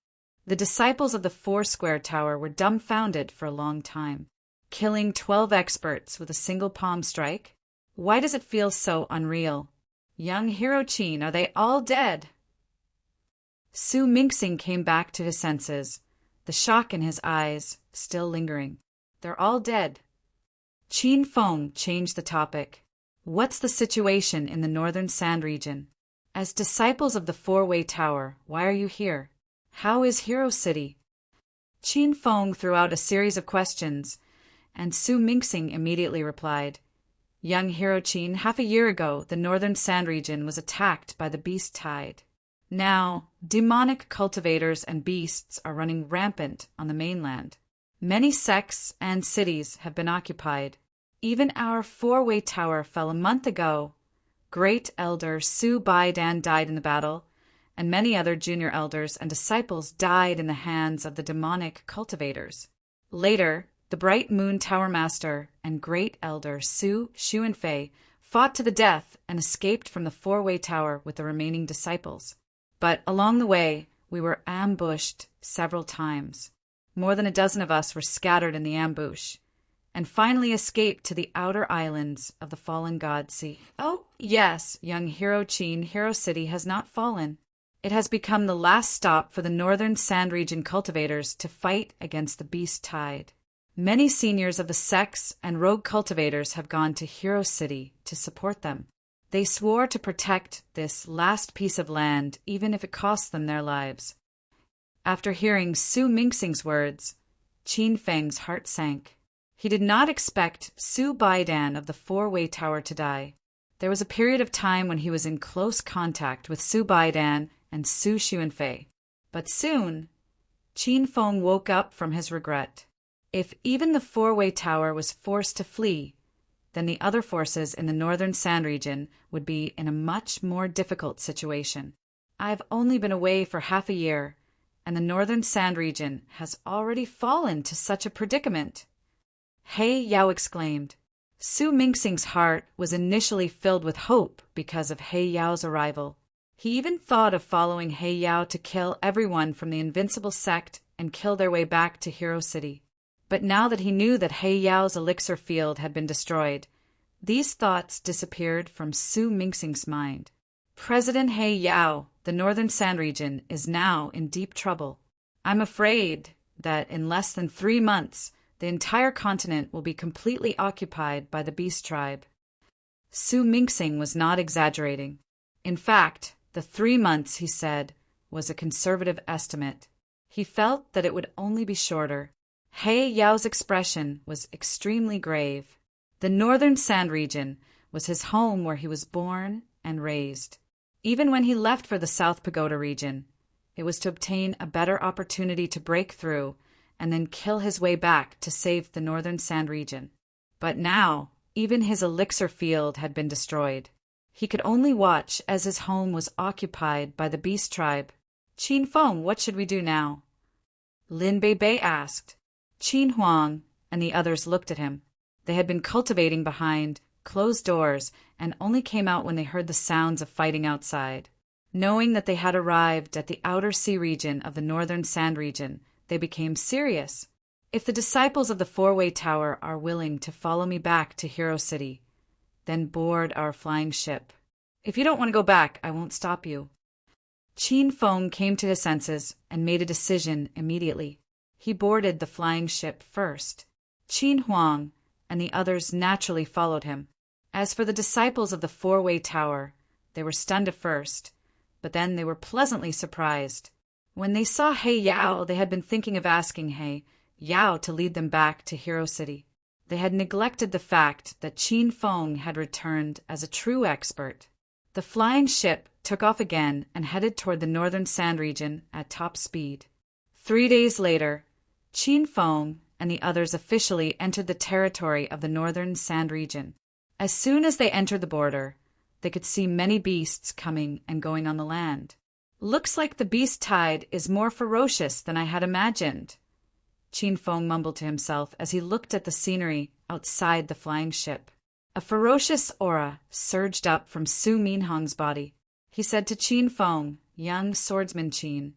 The disciples of the Four-Square Tower were dumbfounded for a long time. Killing 12 experts with a single palm strike? Why does it feel so unreal? Young hero Qin, are they all dead? Su Mingxing came back to his senses, the shock in his eyes still lingering. They're all dead. Qin Feng changed the topic. What's the situation in the northern Sand region? As disciples of the Four-Way Tower, why are you here? How is Hero City? Qin Feng threw out a series of questions, and Su Mingxing immediately replied. Young hero Qin, half a year ago, the northern Sand region was attacked by the beast tide. Now, demonic cultivators and beasts are running rampant on the mainland. Many sects and cities have been occupied. Even our Four-Way Tower fell a month ago. Great Elder Su Baidan died in the battle, and many other junior elders and disciples died in the hands of the demonic cultivators. Later, the Bright Moon Tower Master and Great Elder Su Xuanfei fought to the death and escaped from the Four-Way Tower with the remaining disciples. But along the way, we were ambushed several times. More than a dozen of us were scattered in the ambush, and finally escaped to the outer islands of the Fallen God Sea. Oh, yes, young hero Qin, Hero City has not fallen. It has become the last stop for the northern Sand region cultivators to fight against the beast tide. Many seniors of the sects and rogue cultivators have gone to Hero City to support them. They swore to protect this last piece of land, even if it cost them their lives. After hearing Su Mingxing's words, Qin Feng's heart sank. He did not expect Su Baidan of the Four-Way Tower to die. There was a period of time when he was in close contact with Su Baidan and Su Xuanfei. But soon, Qin Feng woke up from his regret. If even the Four-Way Tower was forced to flee, then the other forces in the northern Sand region would be in a much more difficult situation. I've only been away for half a year, and the northern Sand region has already fallen to such a predicament. He Yao exclaimed. Su Mingxing's heart was initially filled with hope because of He Yao's arrival. He even thought of following He Yao to kill everyone from the invincible sect and kill their way back to Hero City. But now that he knew that He Yao's elixir field had been destroyed, these thoughts disappeared from Su Mingxing's mind. President He Yao, the northern Sand region, is now in deep trouble. I'm afraid that in less than 3 months, the entire continent will be completely occupied by the beast tribe. Su Mingxing was not exaggerating. In fact, the 3 months, he said, was a conservative estimate. He felt that it would only be shorter. He Yao's expression was extremely grave. The northern Sand region was his home where he was born and raised. Even when he left for the South Pagoda region, it was to obtain a better opportunity to break through and then kill his way back to save the northern Sand region. But now, even his elixir field had been destroyed. He could only watch as his home was occupied by the beast tribe. Qin Feng, what should we do now? Lin Bei asked. Qin Huang and the others looked at him. They had been cultivating behind closed doors and only came out when they heard the sounds of fighting outside. Knowing that they had arrived at the outer sea region of the northern Sand region, they became serious. If the disciples of the Four-Way Tower are willing to follow me back to Hero City, then board our flying ship. If you don't want to go back, I won't stop you. Qin Feng came to his senses and made a decision immediately. He boarded the flying ship first. Qin Huang and the others naturally followed him. As for the disciples of the Four-Way Tower, they were stunned at first, but then they were pleasantly surprised. When they saw He Yao, they had been thinking of asking He Yao to lead them back to Hero City. They had neglected the fact that Qin Feng had returned as a true expert. The flying ship took off again and headed toward the northern Sand region at top speed. 3 days later, Qin Feng and the others officially entered the territory of the northern Sand region. As soon as they entered the border, they could see many beasts coming and going on the land. Looks like the beast tide is more ferocious than I had imagined, Qin Feng mumbled to himself as he looked at the scenery outside the flying ship. A ferocious aura surged up from Su Minhong's body. He said to Qin Feng, young swordsman Qin,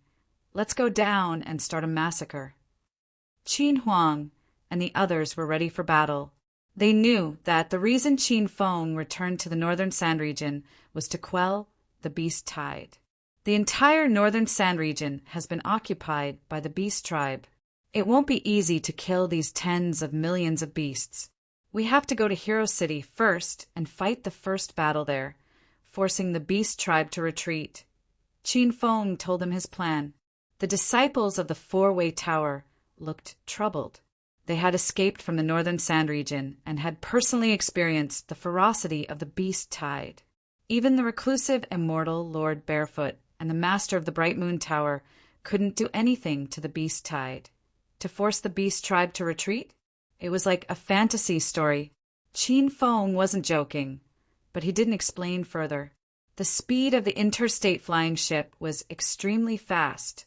"Let's go down and start a massacre." Qin Huang and the others were ready for battle. They knew that the reason Qin Feng returned to the northern sand region was to quell the beast tide. The entire northern sand region has been occupied by the beast tribe. It won't be easy to kill these tens of millions of beasts. We have to go to Hero City first and fight the first battle there, forcing the beast tribe to retreat. Qin Feng told them his plan. The disciples of the four-way tower looked troubled. They had escaped from the northern sand region and had personally experienced the ferocity of the beast tide. Even the reclusive immortal Lord Barefoot and the master of the Bright Moon Tower couldn't do anything to the beast tide. To force the beast tribe to retreat? It was like a fantasy story. Qin Feng wasn't joking, but he didn't explain further. The speed of the interstate flying ship was extremely fast,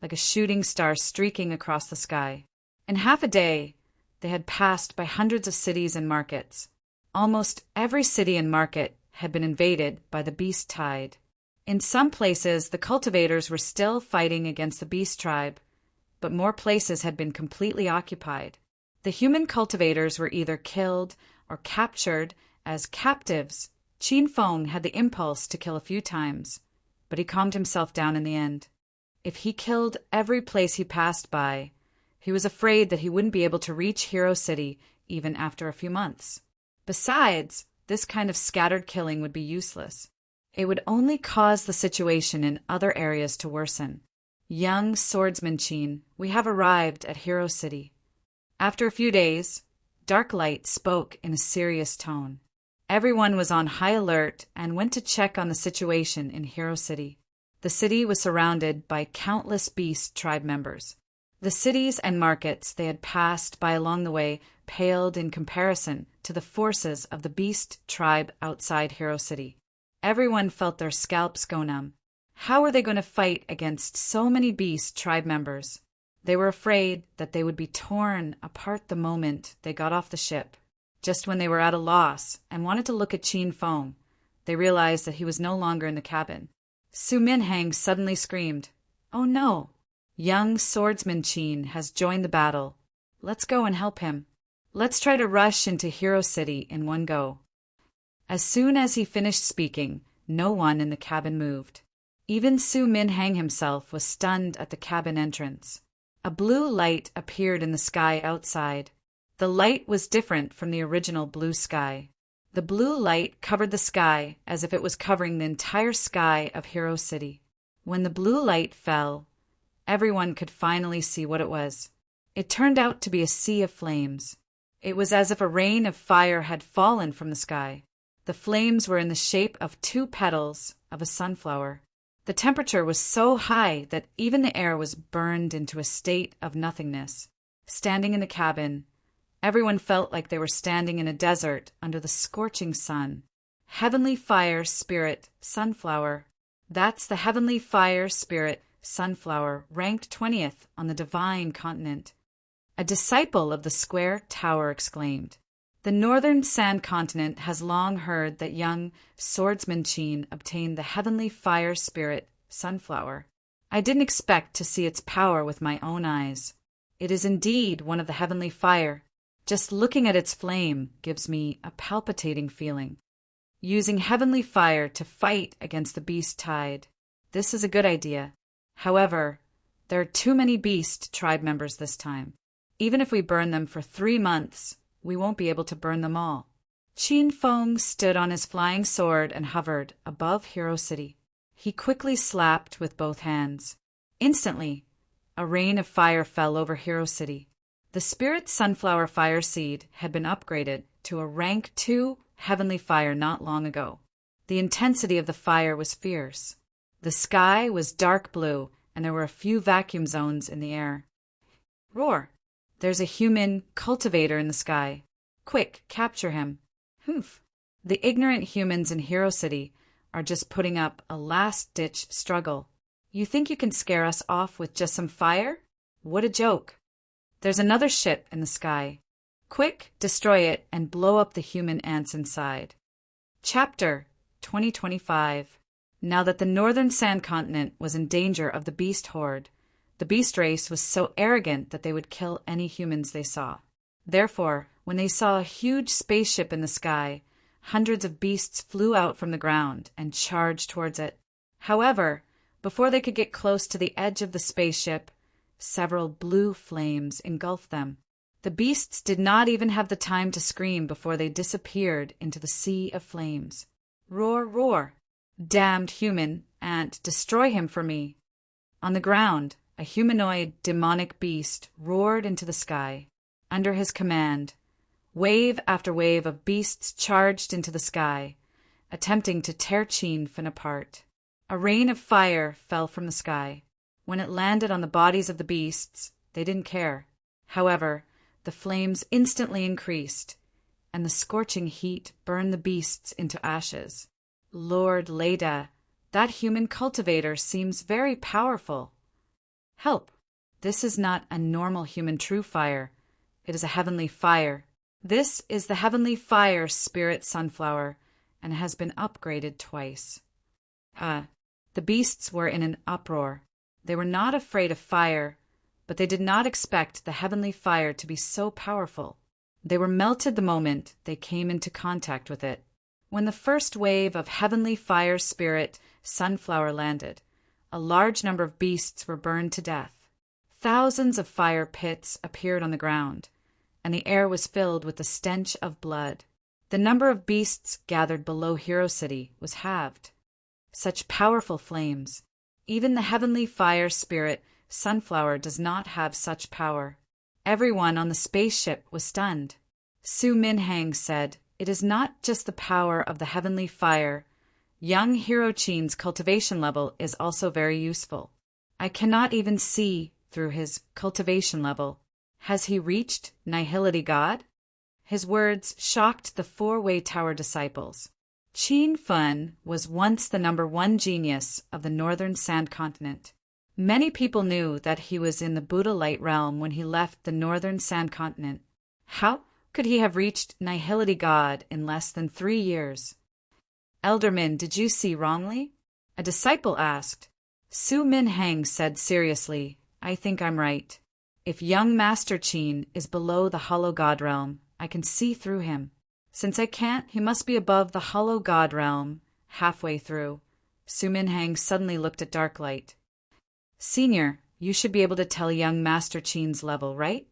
like a shooting star streaking across the sky. In half a day, they had passed by hundreds of cities and markets. Almost every city and market had been invaded by the beast tide. In some places, the cultivators were still fighting against the beast tribe, but more places had been completely occupied. The human cultivators were either killed or captured as captives. Qin Feng had the impulse to kill a few times, but he calmed himself down in the end. If he killed every place he passed by, he was afraid that he wouldn't be able to reach Hero City even after a few months. Besides, this kind of scattered killing would be useless. It would only cause the situation in other areas to worsen. Young swordsman Qin, we have arrived at Hero City. After a few days, Dark Light spoke in a serious tone. Everyone was on high alert and went to check on the situation in Hero City. The city was surrounded by countless beast tribe members. The cities and markets they had passed by along the way paled in comparison to the forces of the beast tribe outside Hero City. Everyone felt their scalps go numb. How were they going to fight against so many beast tribe members? They were afraid that they would be torn apart the moment they got off the ship. Just when they were at a loss and wanted to look at Qin Feng, they realized that he was no longer in the cabin. Su Minhang suddenly screamed, "Oh no! Young swordsman Qin has joined the battle. Let's go and help him. Let's try to rush into Hero City in one go." As soon as he finished speaking, no one in the cabin moved. Even Su Minhang himself was stunned at the cabin entrance. A blue light appeared in the sky outside. The light was different from the original blue sky. The blue light covered the sky as if it was covering the entire sky of Hero City. When the blue light fell, everyone could finally see what it was. It turned out to be a sea of flames. It was as if a rain of fire had fallen from the sky. The flames were in the shape of two petals of a sunflower. The temperature was so high that even the air was burned into a state of nothingness. Standing in the cabin, everyone felt like they were standing in a desert under the scorching sun. Heavenly Fire Spirit Sunflower. That's the Heavenly Fire Spirit Sunflower, ranked 20th on the Divine Continent. A disciple of the Square Tower exclaimed. The northern sand continent has long heard that young swordsman Qin obtained the Heavenly Fire Spirit Sunflower. I didn't expect to see its power with my own eyes. It is indeed one of the heavenly fire. Just looking at its flame gives me a palpitating feeling. Using heavenly fire to fight against the beast tide. This is a good idea. However, there are too many beast tribe members this time. Even if we burn them for 3 months, we won't be able to burn them all. Qin Feng stood on his flying sword and hovered above Hero City. He quickly slapped with both hands. Instantly, a rain of fire fell over Hero City. The Spirit Sunflower Fire Seed had been upgraded to a rank 2 heavenly fire not long ago. The intensity of the fire was fierce. The sky was dark blue, and there were a few vacuum zones in the air. Roar! There's a human cultivator in the sky. Quick, capture him. Humph. The ignorant humans in Hero City are just putting up a last-ditch struggle. You think you can scare us off with just some fire? What a joke. There's another ship in the sky. Quick, destroy it and blow up the human ants inside. Chapter 2025. Now that the northern sand continent was in danger of the beast horde, the beast race was so arrogant that they would kill any humans they saw. Therefore, when they saw a huge spaceship in the sky, hundreds of beasts flew out from the ground and charged towards it. However, before they could get close to the edge of the spaceship, several blue flames engulfed them. The beasts did not even have the time to scream before they disappeared into the sea of flames. Roar, roar! Damned human, ant, destroy him for me! On the ground, a humanoid, demonic beast roared into the sky. Under his command, wave after wave of beasts charged into the sky, attempting to tear Qin apart. A rain of fire fell from the sky. When it landed on the bodies of the beasts, they didn't care. However, the flames instantly increased, and the scorching heat burned the beasts into ashes. Lord Leda, that human cultivator seems very powerful. Help! This is not a normal human true fire. It is a heavenly fire. This is the heavenly fire spirit sunflower, and has been upgraded twice. The beasts were in an uproar. They were not afraid of fire, but they did not expect the heavenly fire to be so powerful. They were melted the moment they came into contact with it. When the first wave of heavenly fire spirit sunflower landed, a large number of beasts were burned to death. Thousands of fire pits appeared on the ground, and the air was filled with the stench of blood. The number of beasts gathered below Hero City was halved. Such powerful flames! Even the heavenly fire spirit sunflower does not have such power. Everyone on the spaceship was stunned. Su Minhang said, "It is not just the power of the heavenly fire. Young Hero Qin's cultivation level is also very useful. I cannot even see through his cultivation level. Has he reached Nihility God?" His words shocked the four-way tower disciples. Qin Fun was once the #1 genius of the northern sand continent. Many people knew that he was in the Buddha light realm when he left the northern sand continent. How could he have reached Nihility God in less than 3 years? "Elderman, did you see wrongly?" a disciple asked. Su Minhang said seriously, "I think I'm right. If young Master Qin is below the Hollow God realm, I can see through him. Since I can't, he must be above the Hollow God realm, halfway through." Su Minhang suddenly looked at Darklight. "Senior, you should be able to tell young Master Qin's level, right?"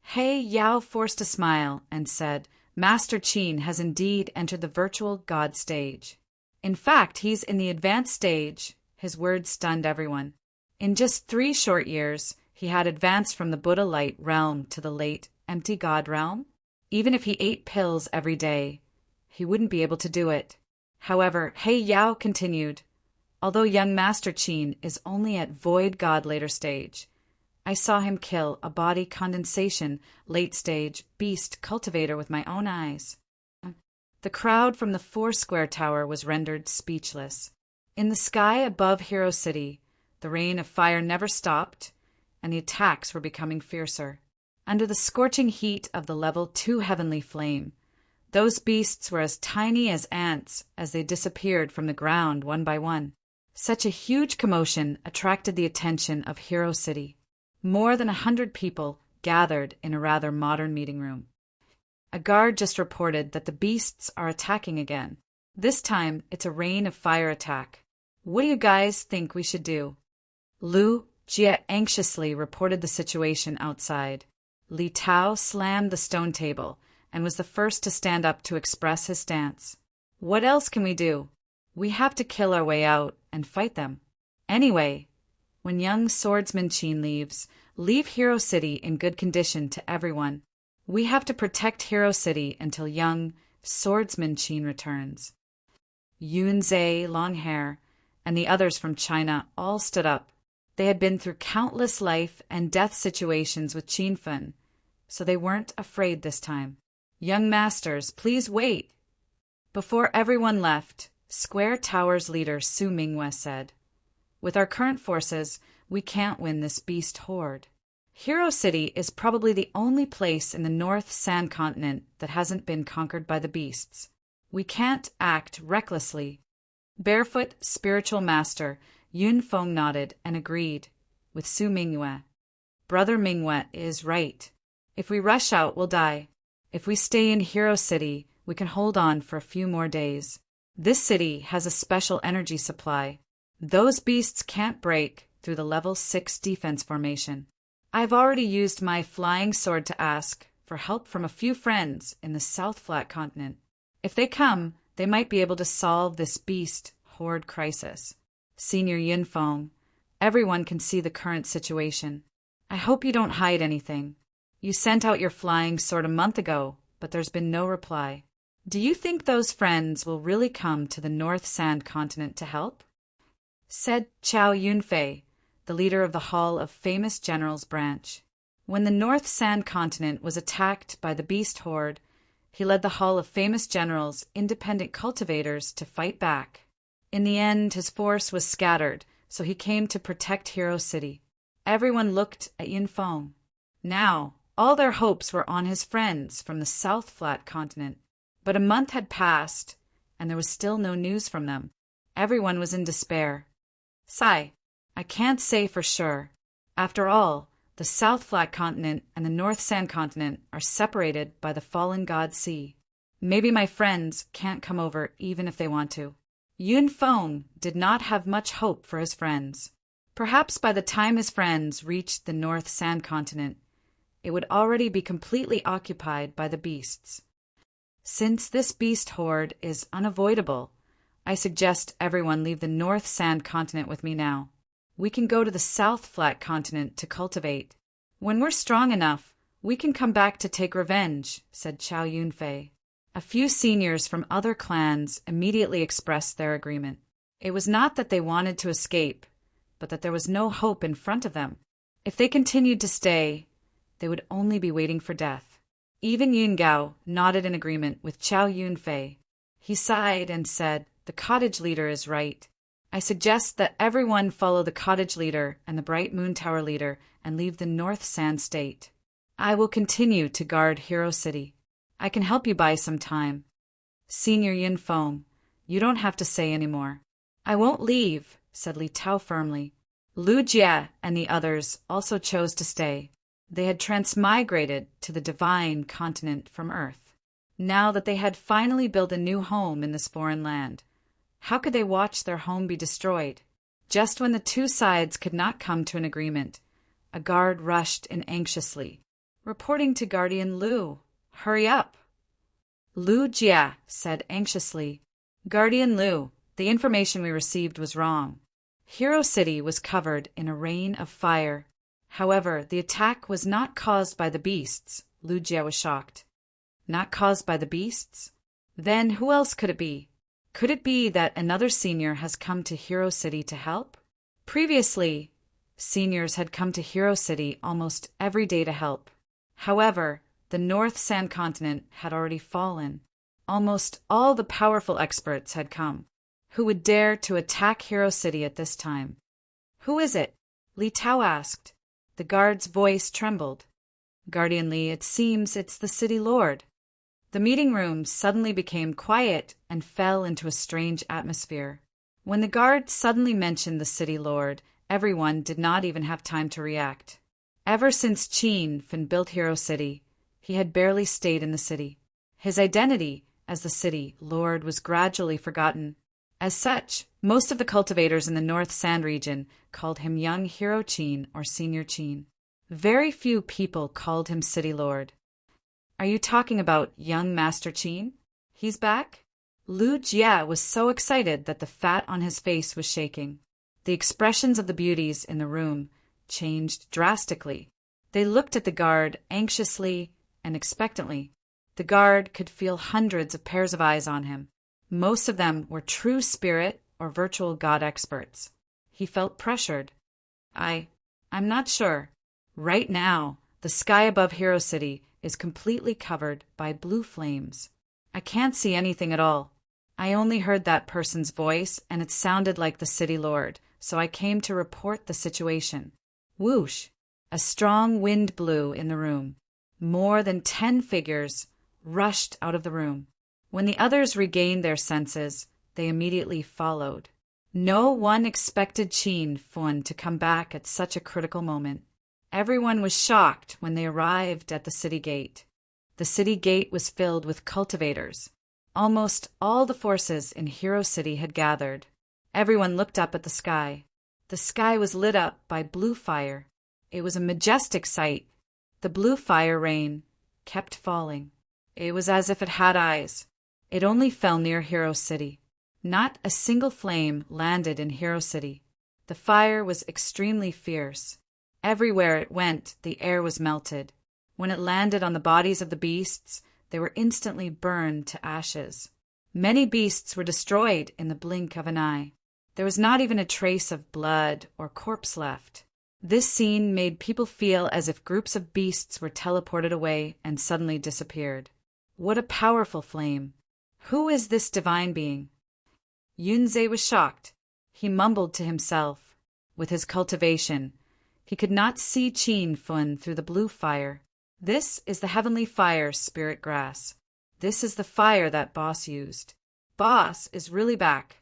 He Yao forced a smile and said, "Master Qin has indeed entered the virtual God stage. In fact, he's in the advanced stage." His words stunned everyone. In just 3 short years, he had advanced from the Buddha light realm to the late empty God realm. Even if he ate pills every day, he wouldn't be able to do it. However, He Yao continued, "Although young Master Qin is only at Void God later stage, I saw him kill a body condensation late stage beast cultivator with my own eyes." The crowd from the Foursquare Tower was rendered speechless. In the sky above Hero City, the rain of fire never stopped, and the attacks were becoming fiercer. Under the scorching heat of the level 2 heavenly flame, those beasts were as tiny as ants as they disappeared from the ground one by one. Such a huge commotion attracted the attention of Hero City. More than 100 people gathered in a rather modern meeting room. A guard just reported that the beasts are attacking again. This time, it's a rain of fire attack. What do you guys think we should do? Lu Jie anxiously reported the situation outside. Li Tao slammed the stone table and was the first to stand up to express his stance. "What else can we do? We have to kill our way out and fight them. Anyway, when young swordsman Qin leaves, leave Hero City in good condition to everyone. We have to protect Hero City until young swordsman Qin returns." Yunzhe, Long Hair, and the others from China all stood up. They had been through countless life and death situations with Qin Fun, so they weren't afraid this time. "Young masters, please wait." Before everyone left, Square Tower's leader Su Mingwe said, "With our current forces, we can't win this beast horde." Hero City is probably the only place in the North Sand Continent that hasn't been conquered by the beasts. We can't act recklessly. Barefoot spiritual master Yun Feng nodded and agreed with Su Mingyue. Brother Mingyue is right. If we rush out, we'll die. If we stay in Hero City, we can hold on for a few more days. This city has a special energy supply. Those beasts can't break through the level 6 defense formation. I've already used my flying sword to ask for help from a few friends in the South Flat Continent. If they come, they might be able to solve this beast horde crisis. Senior Yunfeng, everyone can see the current situation. I hope you don't hide anything. You sent out your flying sword a month ago, but there's been no reply. Do you think those friends will really come to the North Sand Continent to help? Said Chao Yunfei, the leader of the Hall of Famous Generals branch. When the North Sand Continent was attacked by the beast horde, he led the Hall of Famous Generals, independent cultivators, to fight back. In the end, his force was scattered, so he came to protect Hero City. Everyone looked at Yunfeng. Now, all their hopes were on his friends from the South Flat Continent. But a month had passed, and there was still no news from them. Everyone was in despair. Sigh, I can't say for sure. After all, the South Flat Continent and the North Sand Continent are separated by the fallen god sea. Maybe my friends can't come over even if they want to. Yunfeng did not have much hope for his friends. Perhaps by the time his friends reached the North Sand Continent, it would already be completely occupied by the beasts. Since this beast horde is unavoidable, I suggest everyone leave the North Sand Continent with me now. We can go to the South Flat Continent to cultivate. When we're strong enough, we can come back to take revenge, said Chao Yunfei. A few seniors from other clans immediately expressed their agreement. It was not that they wanted to escape, but that there was no hope in front of them. If they continued to stay, they would only be waiting for death. Even Yungao nodded in agreement with Chao Yunfei. He sighed and said, "The cottage leader is right. I suggest that everyone follow the cottage leader and the Bright Moon Tower leader and leave the North Sand State. I will continue to guard Hero City. I can help you buy some time." Senior Yunfeng, you don't have to say any more. I won't leave, said Li Tao firmly. Lu Jie and the others also chose to stay. They had transmigrated to the divine continent from Earth. Now that they had finally built a new home in this foreign land, how could they watch their home be destroyed? Just when the two sides could not come to an agreement, a guard rushed in anxiously, reporting to Guardian Lu. "Hurry up!" Lu Jie said anxiously, "Guardian Lu, the information we received was wrong. Hero City was covered in a rain of fire. However, the attack was not caused by the beasts." Lu Jie was shocked. Not caused by the beasts? Then who else could it be? Could it be that another senior has come to Hero City to help? Previously, seniors had come to Hero City almost every day to help. However, the North Sand Continent had already fallen. Almost all the powerful experts had come. Who would dare to attack Hero City at this time? "Who is it?" Li Tao asked. The guard's voice trembled. "Guardian Li, it seems it's the city lord." The meeting room suddenly became quiet and fell into a strange atmosphere. When the guard suddenly mentioned the city lord, everyone did not even have time to react. Ever since Qin Fin built Hero City, he had barely stayed in the city. His identity as the city lord was gradually forgotten. As such, most of the cultivators in the North Sand region called him Young Hero Qin or Senior Qin. Very few people called him City Lord. "Are you talking about young Master Qin? He's back?" Lu Jie was so excited that the fat on his face was shaking. The expressions of the beauties in the room changed drastically. They looked at the guard anxiously and expectantly. The guard could feel hundreds of pairs of eyes on him. Most of them were true spirit or virtual god experts. He felt pressured. I'm not sure. Right now, the sky above Hero City is completely covered by blue flames. I can't see anything at all. I only heard that person's voice, and it sounded like the city lord, so I came to report the situation. Whoosh! A strong wind blew in the room. More than 10 figures rushed out of the room. When the others regained their senses, they immediately followed. No one expected Qin Fun to come back at such a critical moment. Everyone was shocked when they arrived at the city gate. The city gate was filled with cultivators. Almost all the forces in Hero City had gathered. Everyone looked up at the sky. The sky was lit up by blue fire. It was a majestic sight. The blue fire rain kept falling. It was as if it had eyes. It only fell near Hero City. Not a single flame landed in Hero City. The fire was extremely fierce. Everywhere it went, the air was melted. When it landed on the bodies of the beasts, they were instantly burned to ashes. Many beasts were destroyed in the blink of an eye. There was not even a trace of blood or corpse left. This scene made people feel as if groups of beasts were teleported away and suddenly disappeared. What a powerful flame! Who is this divine being? Yunzhe was shocked. He mumbled to himself. With his cultivation, he could not see Qin Fun through the blue fire. This is the heavenly fire, spirit grass. This is the fire that Boss used. Boss is really back.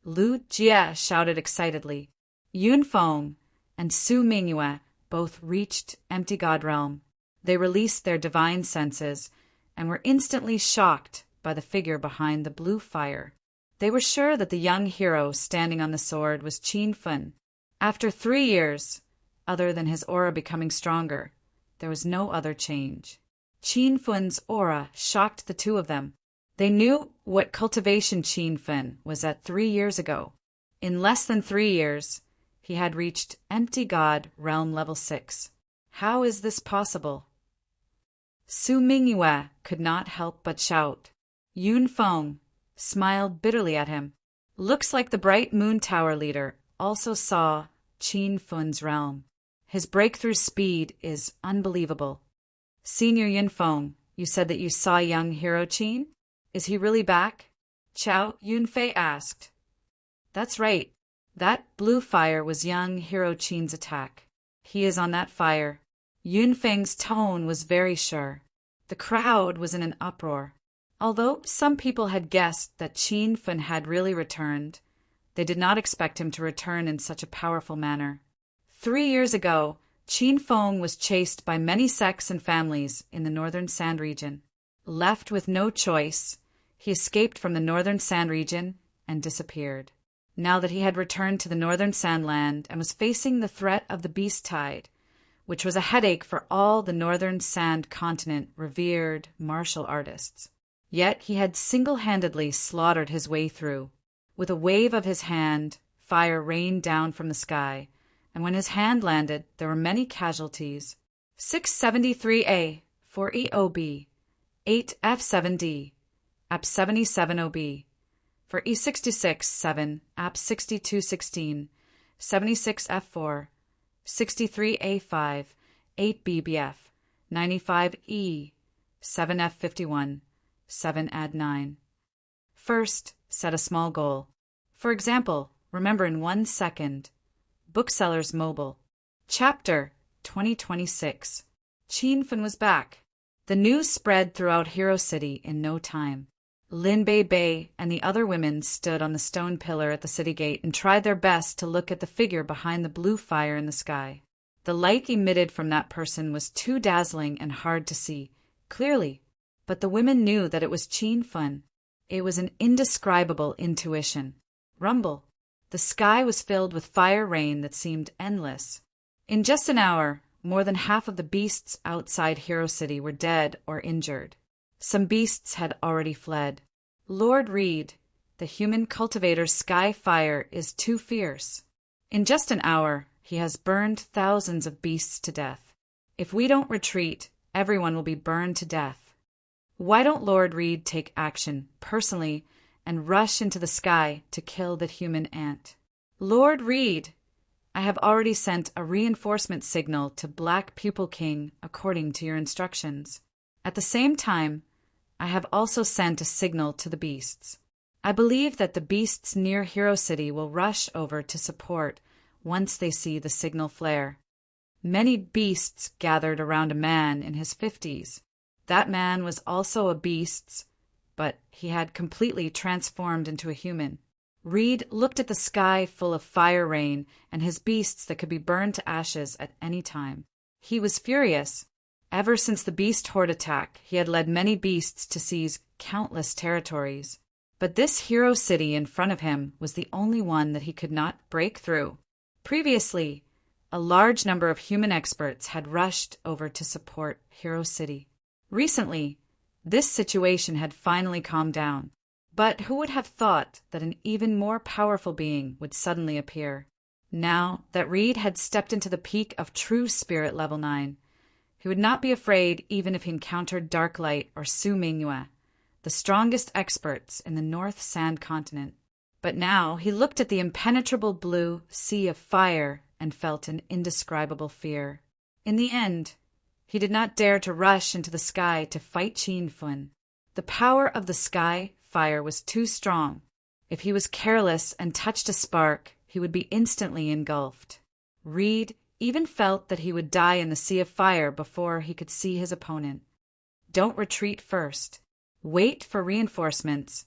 Lu Jie shouted excitedly. Yun Feng and Su Mingyue both reached Empty God Realm. They released their divine senses and were instantly shocked by the figure behind the blue fire. They were sure that the young hero standing on the sword was Qin Fun. After 3 years, other than his aura becoming stronger, there was no other change. Qin Fun's aura shocked the two of them. They knew what cultivation Qin Fun was at 3 years ago. In less than 3 years, he had reached Empty God Realm Level 6. How is this possible? Su Mingyue could not help but shout. Yun Feng smiled bitterly at him. Looks like the Bright Moon Tower leader also saw Qin Fun's realm. His breakthrough speed is unbelievable. Senior Yun Feng, you said that you saw young hero Qin? Is he really back? Chao Yunfei asked. That's right. That blue fire was young hero Qin's attack. He is on that fire. Yunfeng's tone was very sure. The crowd was in an uproar. Although some people had guessed that Qin Fun had really returned, they did not expect him to return in such a powerful manner. 3 years ago, Qin Feng was chased by many sects and families in the Northern Sand region. Left with no choice, he escaped from the Northern Sand region and disappeared. Now that he had returned to the Northern Sandland and was facing the threat of the Beast Tide, which was a headache for all the Northern Sand continent revered martial artists. Yet he had single-handedly slaughtered his way through. With a wave of his hand, fire rained down from the sky, and when his hand landed, there were many casualties. 673A, 4EOB, 8F7D, AP 77OB, for E66, 7, AP 6216, 76F4, 63A5, 8BBF, 95E, 7F51, 7 add 9. First, set a small goal. For example, remember in 1 second. Booksellers Mobile. Chapter 2026. Qin Fun was back. The news spread throughout Hero City in no time. Lin Bei Bei and the other women stood on the stone pillar at the city gate and tried their best to look at the figure behind the blue fire in the sky. The light emitted from that person was too dazzling and hard to see clearly, but the women knew that it was Qin Fun. It was an indescribable intuition. Rumble. The sky was filled with fire rain that seemed endless. In just an hour, more than half of the beasts outside Hero City were dead or injured. Some beasts had already fled. Lord Reed, the human cultivator's sky fire is too fierce. In just an hour, he has burned thousands of beasts to death. If we don't retreat, everyone will be burned to death. Why don't Lord Reed take action, personally, and rush into the sky to kill the human ant? Lord Reed, I have already sent a reinforcement signal to Black Pupil King according to your instructions. At the same time, I have also sent a signal to the beasts. I believe that the beasts near Hero City will rush over to support once they see the signal flare. Many beasts gathered around a man in his 50s. That man was also a beast, but he had completely transformed into a human. Reed looked at the sky full of fire rain and his beasts that could be burned to ashes at any time. He was furious. Ever since the beast horde attack, he had led many beasts to seize countless territories. But this hero city in front of him was the only one that he could not break through. Previously, a large number of human experts had rushed over to support Hero City. Recently, this situation had finally calmed down. But who would have thought that an even more powerful being would suddenly appear? Now that Reed had stepped into the peak of true spirit level 9, he would not be afraid even if he encountered Dark Light or Su Mingyue, the strongest experts in the North Sand continent. But now he looked at the impenetrable blue sea of fire and felt an indescribable fear. In the end, he did not dare to rush into the sky to fight Qin Fun. The power of the sky fire was too strong. If he was careless and touched a spark, he would be instantly engulfed. Reed even felt that he would die in the sea of fire before he could see his opponent. Don't retreat first. Wait for reinforcements,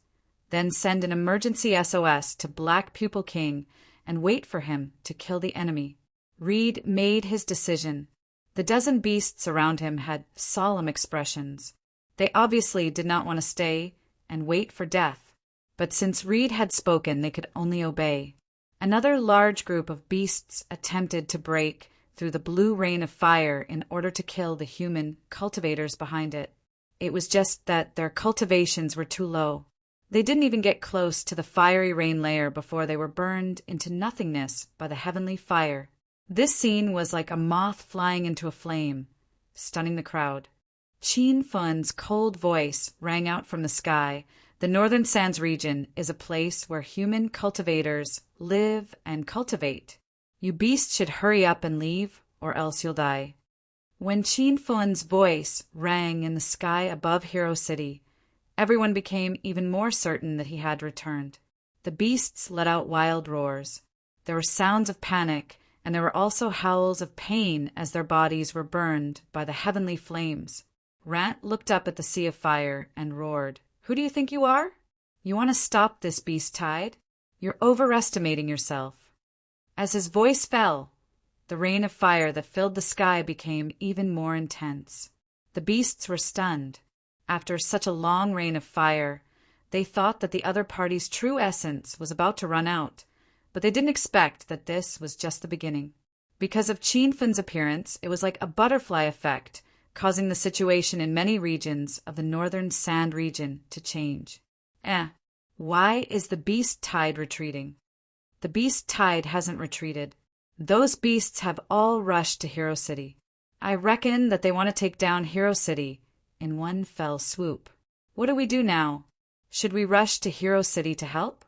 then send an emergency SOS to Black Pupil King and wait for him to kill the enemy. Reed made his decision. The dozen beasts around him had solemn expressions. They obviously did not want to stay and wait for death. But since Reed had spoken, they could only obey. Another large group of beasts attempted to break through the blue rain of fire in order to kill the human cultivators behind it. It was just that their cultivations were too low. They didn't even get close to the fiery rain layer before they were burned into nothingness by the heavenly fire. This scene was like a moth flying into a flame, stunning the crowd. Qin Fun's cold voice rang out from the sky. The Northern Sands region is a place where human cultivators live and cultivate. You beasts should hurry up and leave, or else you'll die. When Qin Fun's voice rang in the sky above Hero City, everyone became even more certain that he had returned. The beasts let out wild roars. There were sounds of panic, and there were also howls of pain as their bodies were burned by the heavenly flames. Rant looked up at the sea of fire and roared, "Who do you think you are? You want to stop this beast tide? You're overestimating yourself." As his voice fell, the rain of fire that filled the sky became even more intense. The beasts were stunned. After such a long rain of fire, they thought that the other party's true essence was about to run out, but they didn't expect that this was just the beginning. Because of Qin Fun's appearance, it was like a butterfly effect, causing the situation in many regions of the Northern Sand region to change. Why is the beast tide retreating? The beast tide hasn't retreated. Those beasts have all rushed to Hero City. I reckon that they want to take down Hero City in one fell swoop. What do we do now? Should we rush to Hero City to help?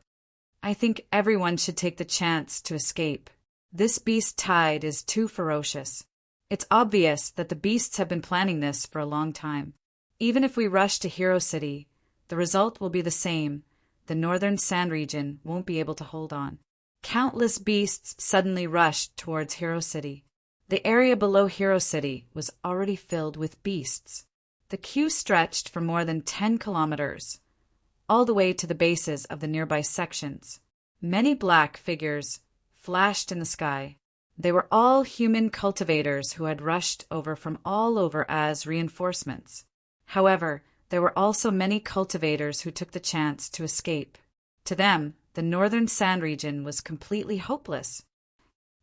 I think everyone should take the chance to escape. This beast tide is too ferocious. It's obvious that the beasts have been planning this for a long time. Even if we rush to Hero City, the result will be the same. The Northern Sand region won't be able to hold on. Countless beasts suddenly rushed towards Hero City. The area below Hero City was already filled with beasts. The queue stretched for more than 10 kilometers, all the way to the bases of the nearby sections. Many black figures flashed in the sky. They were all human cultivators who had rushed over from all over as reinforcements. However, there were also many cultivators who took the chance to escape. To them, the Northern Sand region was completely hopeless.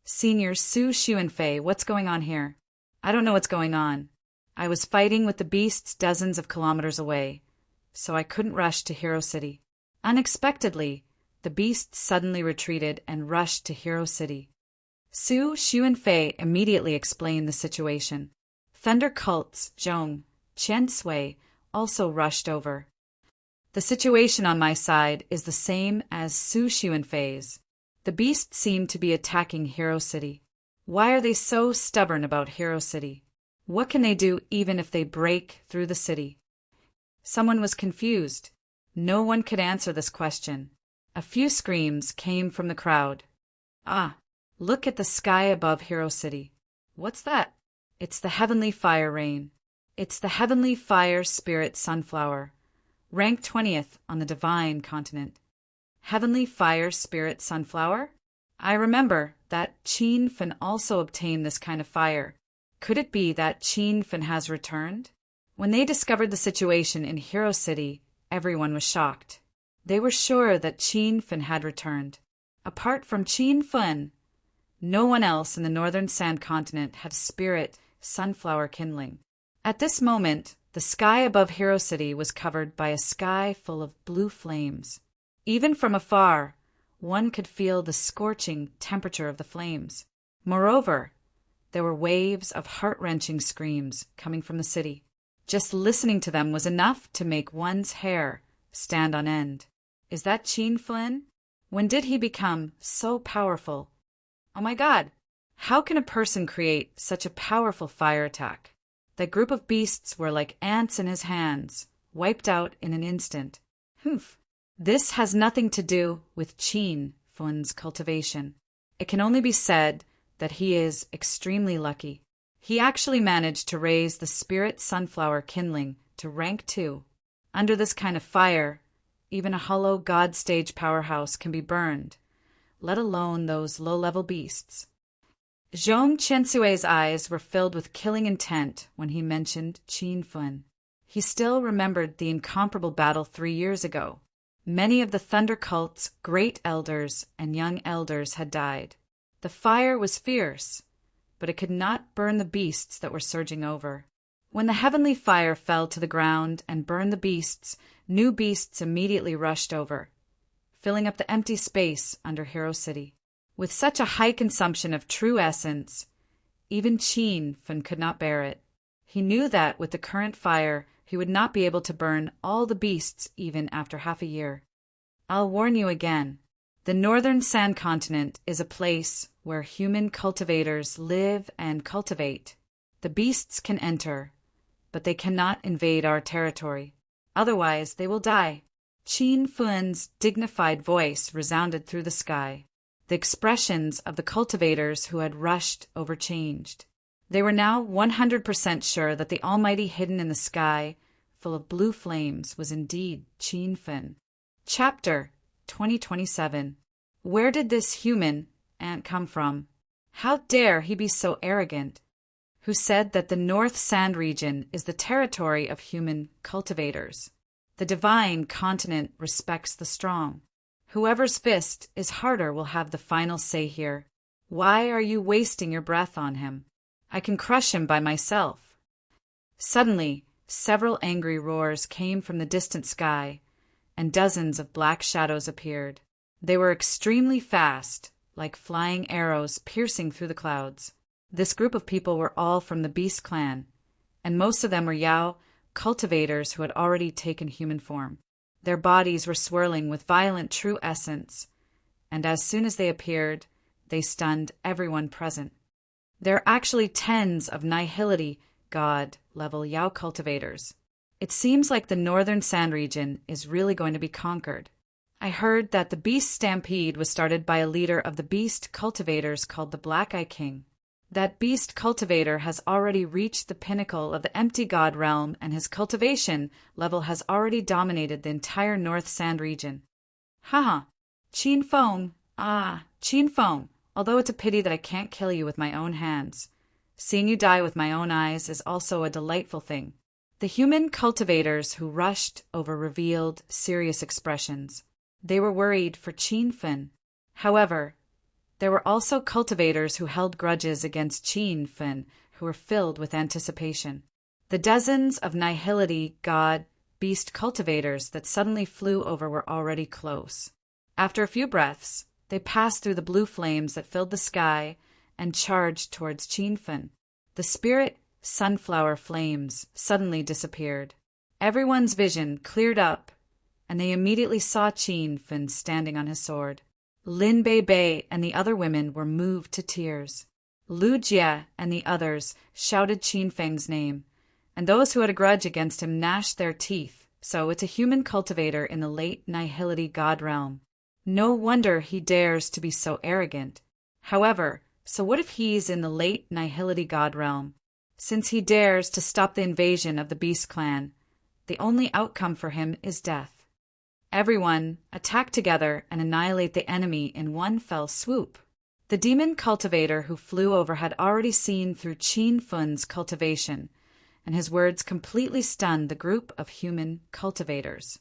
Senior Su Xuanfei, what's going on here? I don't know what's going on. I was fighting with the beasts dozens of kilometers away, so I couldn't rush to Hero City. Unexpectedly, the beasts suddenly retreated and rushed to Hero City. Su Xuanfei immediately explained the situation. Thunder cults Zhong, Chen Sui also rushed over. The situation on my side is the same as Su Xuanfei's. The beasts seem to be attacking Hero City. Why are they so stubborn about Hero City? What can they do even if they break through the city? Someone was confused. No one could answer this question. A few screams came from the crowd. Look at the sky above Hero City. What's that? It's the heavenly fire rain. It's the heavenly fire spirit sunflower, ranked 20th on the divine continent. Heavenly fire spirit sunflower? I remember that Qin Fen also obtained this kind of fire. Could it be that Qin Fen has returned? When they discovered the situation in Hero City, everyone was shocked. They were sure that Qin Fen had returned. Apart from Qin Fen, no one else in the northern sand continent had spirit sunflower kindling. At this moment, the sky above Hero City was covered by a sky full of blue flames. Even from afar, one could feel the scorching temperature of the flames. Moreover, there were waves of heart-wrenching screams coming from the city. Just listening to them was enough to make one's hair stand on end. Is that Qin Fen? When did he become so powerful? Oh my God! How can a person create such a powerful fire attack? That group of beasts were like ants in his hands, wiped out in an instant. Humph! This has nothing to do with Qin Fen's cultivation. It can only be said that he is extremely lucky. He actually managed to raise the spirit sunflower kindling to rank 2. Under this kind of fire, even a hollow god stage powerhouse can be burned, let alone those low-level beasts. Zhong Qiansui's eyes were filled with killing intent when he mentioned Qin Fen. He still remembered the incomparable battle 3 years ago. Many of the Thunder Cult's great elders and young elders had died. The fire was fierce, but it could not burn the beasts that were surging over. When the heavenly fire fell to the ground and burned the beasts, new beasts immediately rushed over, filling up the empty space under Hero City. With such a high consumption of true essence, even Qin Fen could not bear it. He knew that with the current fire, he would not be able to burn all the beasts even after half a year. I'll warn you again. The northern sand continent is a place where human cultivators live and cultivate. The beasts can enter, but they cannot invade our territory. Otherwise, they will die. Qin Fen's dignified voice resounded through the sky. The expressions of the cultivators who had rushed over changed. They were now 100% sure that the Almighty hidden in the sky, full of blue flames, was indeed Qin Fen. Chapter 2027. Where did this human ant come from? How dare he be so arrogant? Who said that the North Sand region is the territory of human cultivators? The divine continent respects the strong. Whoever's fist is harder will have the final say here. Why are you wasting your breath on him? I can crush him by myself. Suddenly, several angry roars came from the distant sky, and dozens of black shadows appeared. They were extremely fast, like flying arrows piercing through the clouds. This group of people were all from the Beast clan, and most of them were Yao cultivators who had already taken human form. Their bodies were swirling with violent true essence, and as soon as they appeared, they stunned everyone present. There are actually tens of Nihility God-level Yao cultivators. It seems like the northern sand region is really going to be conquered. I heard that the Beast Stampede was started by a leader of the Beast cultivators called the Black Eye King. That Beast cultivator has already reached the pinnacle of the empty god realm, and his cultivation level has already dominated the entire North Sand region. Haha, Qin Fen, Qin Fen, although it's a pity that I can't kill you with my own hands. Seeing you die with my own eyes is also a delightful thing. The human cultivators who rushed over revealed serious expressions. They were worried for Qin Fen. However, there were also cultivators who held grudges against Qin Fen, who were filled with anticipation. The dozens of Nihility God Beast cultivators that suddenly flew over were already close. After a few breaths, they passed through the blue flames that filled the sky and charged towards Qin Fen. The spirit sunflower flames suddenly disappeared. Everyone's vision cleared up, and they immediately saw Qin Fen standing on his sword. Lin Bei Bei and the other women were moved to tears. Lu Jie and the others shouted Qin Feng's name, and those who had a grudge against him gnashed their teeth. So it's a human cultivator in the late Nihility God realm. No wonder he dares to be so arrogant. However, So what if he's in the late Nihility God realm? Since he dares to stop the invasion of the Beast Clan, the only outcome for him is death. Everyone attack together and annihilate the enemy in one fell swoop. The demon cultivator who flew over had already seen through Qin Fun's cultivation, and his words completely stunned the group of human cultivators.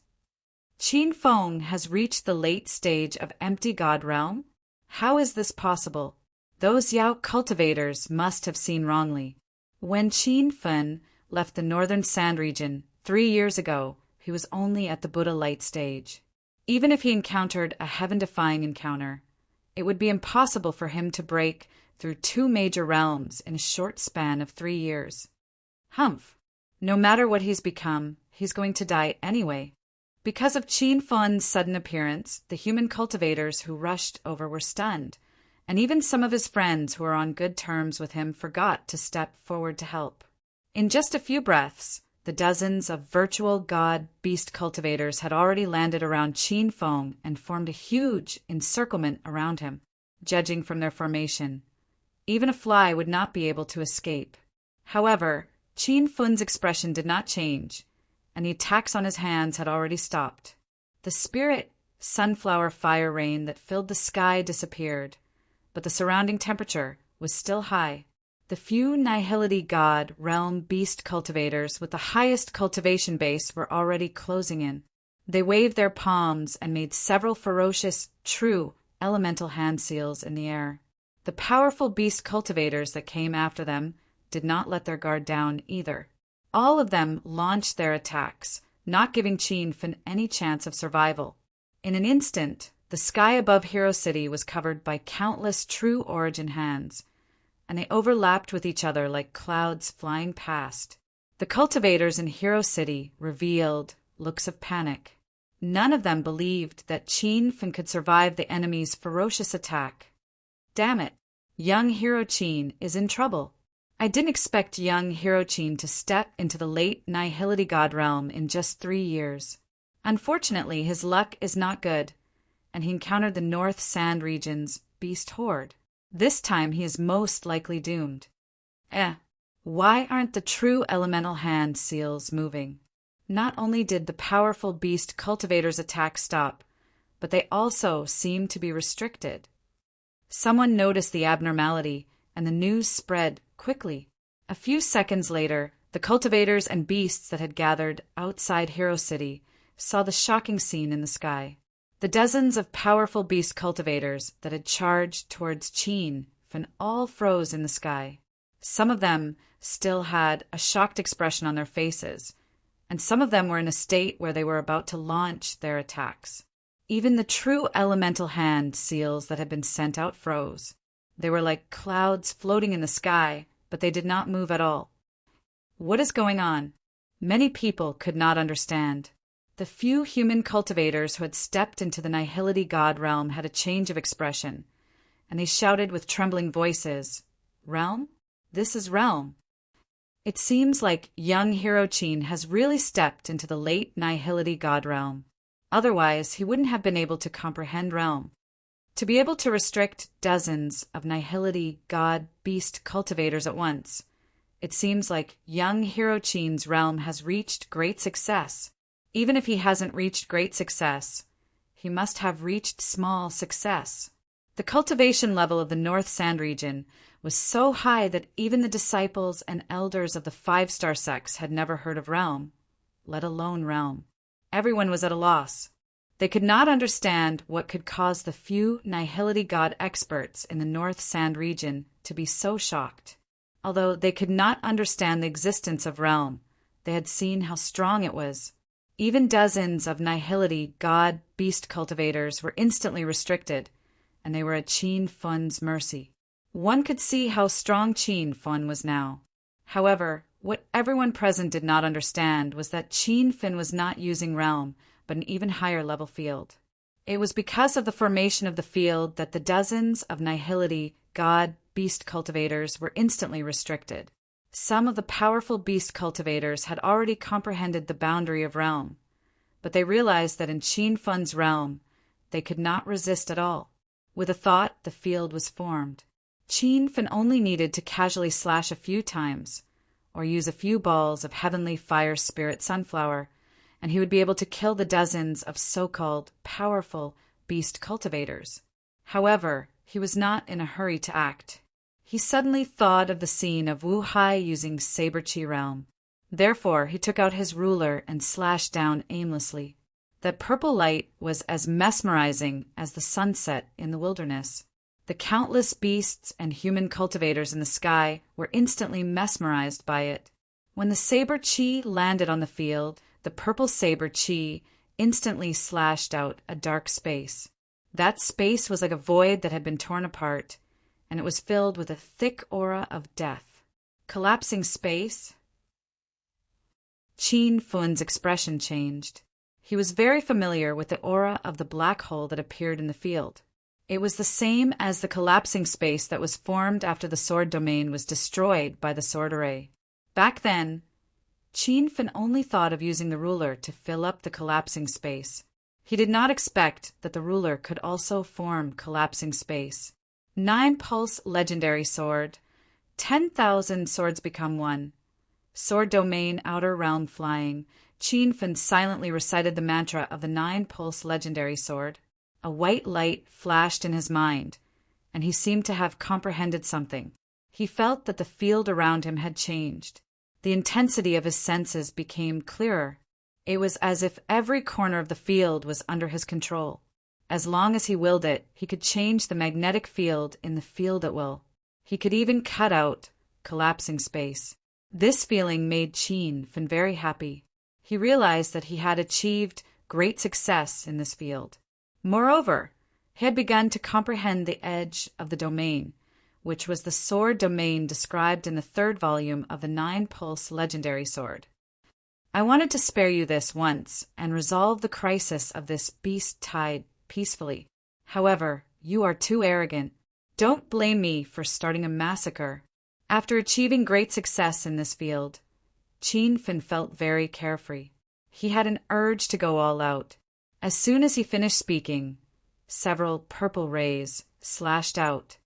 Qin Feng has reached the late stage of empty God realm? How is this possible? Those Yao cultivators must have seen wrongly. When Qin Fen left the northern sand region 3 years ago, he was only at the Buddha light stage. Even if he encountered a heaven-defying encounter, it would be impossible for him to break through 2 major realms in a short span of 3 years. Humph! No matter what he's become, he's going to die anyway. Because of Qin Fen's sudden appearance, the human cultivators who rushed over were stunned, and even some of his friends who were on good terms with him forgot to step forward to help. In just a few breaths, the dozens of virtual god-beast cultivators had already landed around Qin Feng and formed a huge encirclement around him. Judging from their formation, even a fly would not be able to escape. However, Qin Fen's expression did not change, and the attacks on his hands had already stopped. The spirit sunflower fire rain that filled the sky disappeared, but the surrounding temperature was still high. The few Nihility God realm beast cultivators with the highest cultivation base were already closing in. They waved their palms and made several ferocious, true, elemental hand seals in the air. The powerful beast cultivators that came after them did not let their guard down either. All of them launched their attacks, not giving Qin Fen any chance of survival. In an instant, the sky above Hero City was covered by countless true origin hands, and they overlapped with each other like clouds flying past. The cultivators in Hero City revealed looks of panic. None of them believed that Qin Fen could survive the enemy's ferocious attack. Damn it, young Hero Qin is in trouble. I didn't expect young Hero Qin to step into the late Nihility God realm in just 3 years. Unfortunately, his luck is not good, and he encountered the North Sand region's beast horde. This time he is most likely doomed. Why aren't the true elemental hand seals moving? Not only did the powerful beast cultivators' attack stop, but they also seemed to be restricted. Someone noticed the abnormality, and the news spread quickly. A few seconds later, the cultivators and beasts that had gathered outside Hero City saw the shocking scene in the sky. The dozens of powerful beast cultivators that had charged towards Qin Fen all froze in the sky. Some of them still had a shocked expression on their faces, and some of them were in a state where they were about to launch their attacks. Even the true elemental hand seals that had been sent out froze. They were like clouds floating in the sky, but they did not move at all. What is going on? Many people could not understand. The few human cultivators who had stepped into the Nihility God realm had a change of expression, and they shouted with trembling voices, "Realm? This is realm." It seems like young Hero Qin has really stepped into the late Nihility God realm. Otherwise, he wouldn't have been able to comprehend realm. To be able to restrict dozens of Nihility God beast cultivators at once, it seems like young Hero Qin's realm has reached great success. Even if he hasn't reached great success, he must have reached small success. The cultivation level of the North Sand region was so high that even the disciples and elders of the 5-star sects had never heard of realm, let alone realm. Everyone was at a loss. They could not understand what could cause the few Nihility God experts in the North Sand region to be so shocked. Although they could not understand the existence of realm, they had seen how strong it was. Even dozens of Nihility God beast cultivators were instantly restricted, and they were at Qin Fen's mercy. One could see how strong Qin Fen was now. However, what everyone present did not understand was that Qin Fen was not using realm, but an even higher level field. It was because of the formation of the field that the dozens of Nihility God beast cultivators were instantly restricted. Some of the powerful beast cultivators had already comprehended the boundary of realm, but they realized that in Qin Fen's realm, they could not resist at all. With a thought, the field was formed. Qin Fin only needed to casually slash a few times, or use a few balls of heavenly fire spirit sunflower, and he would be able to kill the dozens of so-called powerful beast cultivators. However, he was not in a hurry to act. He suddenly thought of the scene of Wu Hai using Saber Qi Realm. Therefore, he took out his ruler and slashed down aimlessly. That purple light was as mesmerizing as the sunset in the wilderness. The countless beasts and human cultivators in the sky were instantly mesmerized by it. When the Saber Qi landed on the field, the purple Saber Qi instantly slashed out a dark space. That space was like a void that had been torn apart, and it was filled with a thick aura of death. Collapsing space? Qin Fun's expression changed. He was very familiar with the aura of the black hole that appeared in the field. It was the same as the collapsing space that was formed after the sword domain was destroyed by the sword array. Back then, Qin Fin only thought of using the ruler to fill up the collapsing space. He did not expect that the ruler could also form collapsing space. 9 Pulse Legendary Sword. 10,000 swords become one. Sword domain outer realm flying. Qin Fin silently recited the mantra of the 9 Pulse Legendary Sword. A white light flashed in his mind, and he seemed to have comprehended something. He felt that the field around him had changed. The intensity of his senses became clearer. It was as if every corner of the field was under his control. As long as he willed it, he could change the magnetic field in the field at will. He could even cut out collapsing space. This feeling made Qin Fin very happy. He realized that he had achieved great success in this field. Moreover, he had begun to comprehend the edge of the domain, which was the sword domain described in the 3rd volume of the 9 Pulse Legendary Sword. I wanted to spare you this once and resolve the crisis of this beast tide peacefully. However, you are too arrogant. Don't blame me for starting a massacre. After achieving great success in this field, Qin Fin felt very carefree. He had an urge to go all out. As soon as he finished speaking, several purple rays slashed out.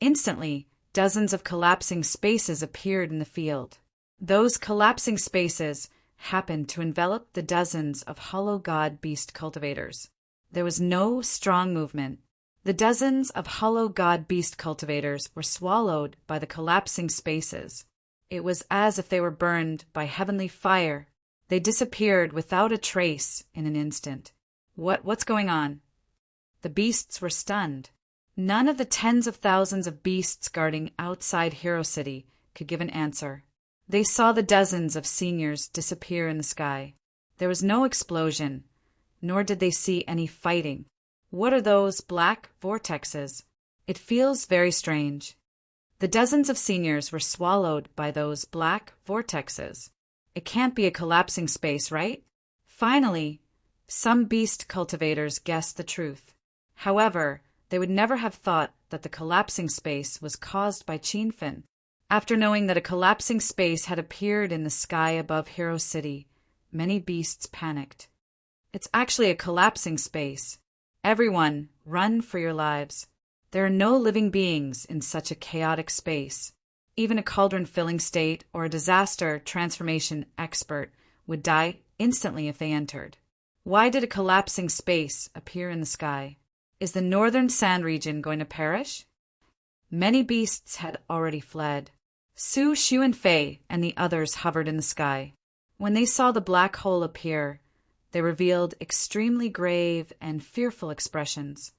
Instantly, dozens of collapsing spaces appeared in the field. Those collapsing spaces happened to envelop the dozens of hollow god beast cultivators. There was no strong movement. The dozens of hollow god beast cultivators were swallowed by the collapsing spaces. It was as if they were burned by heavenly fire. They disappeared without a trace in an instant. What's going on? The beasts were stunned. None of the tens of thousands of beasts guarding outside Hero City could give an answer. They saw the dozens of seniors disappear in the sky. There was no explosion, nor did they see any fighting. What are those black vortexes? It feels very strange. The dozens of seniors were swallowed by those black vortexes. It can't be a collapsing space, right? Finally, some beast cultivators guessed the truth. However, they would never have thought that the collapsing space was caused by Qin Fin. After knowing that a collapsing space had appeared in the sky above Hero City, many beasts panicked. It's actually a collapsing space. Everyone, run for your lives. There are no living beings in such a chaotic space. Even a cauldron-filling state or a disaster transformation expert would die instantly if they entered. Why did a collapsing space appear in the sky? Is the northern sand region going to perish? Many beasts had already fled. Su, Shu, and Fei and the others hovered in the sky. When they saw the black hole appear, they revealed extremely grave and fearful expressions.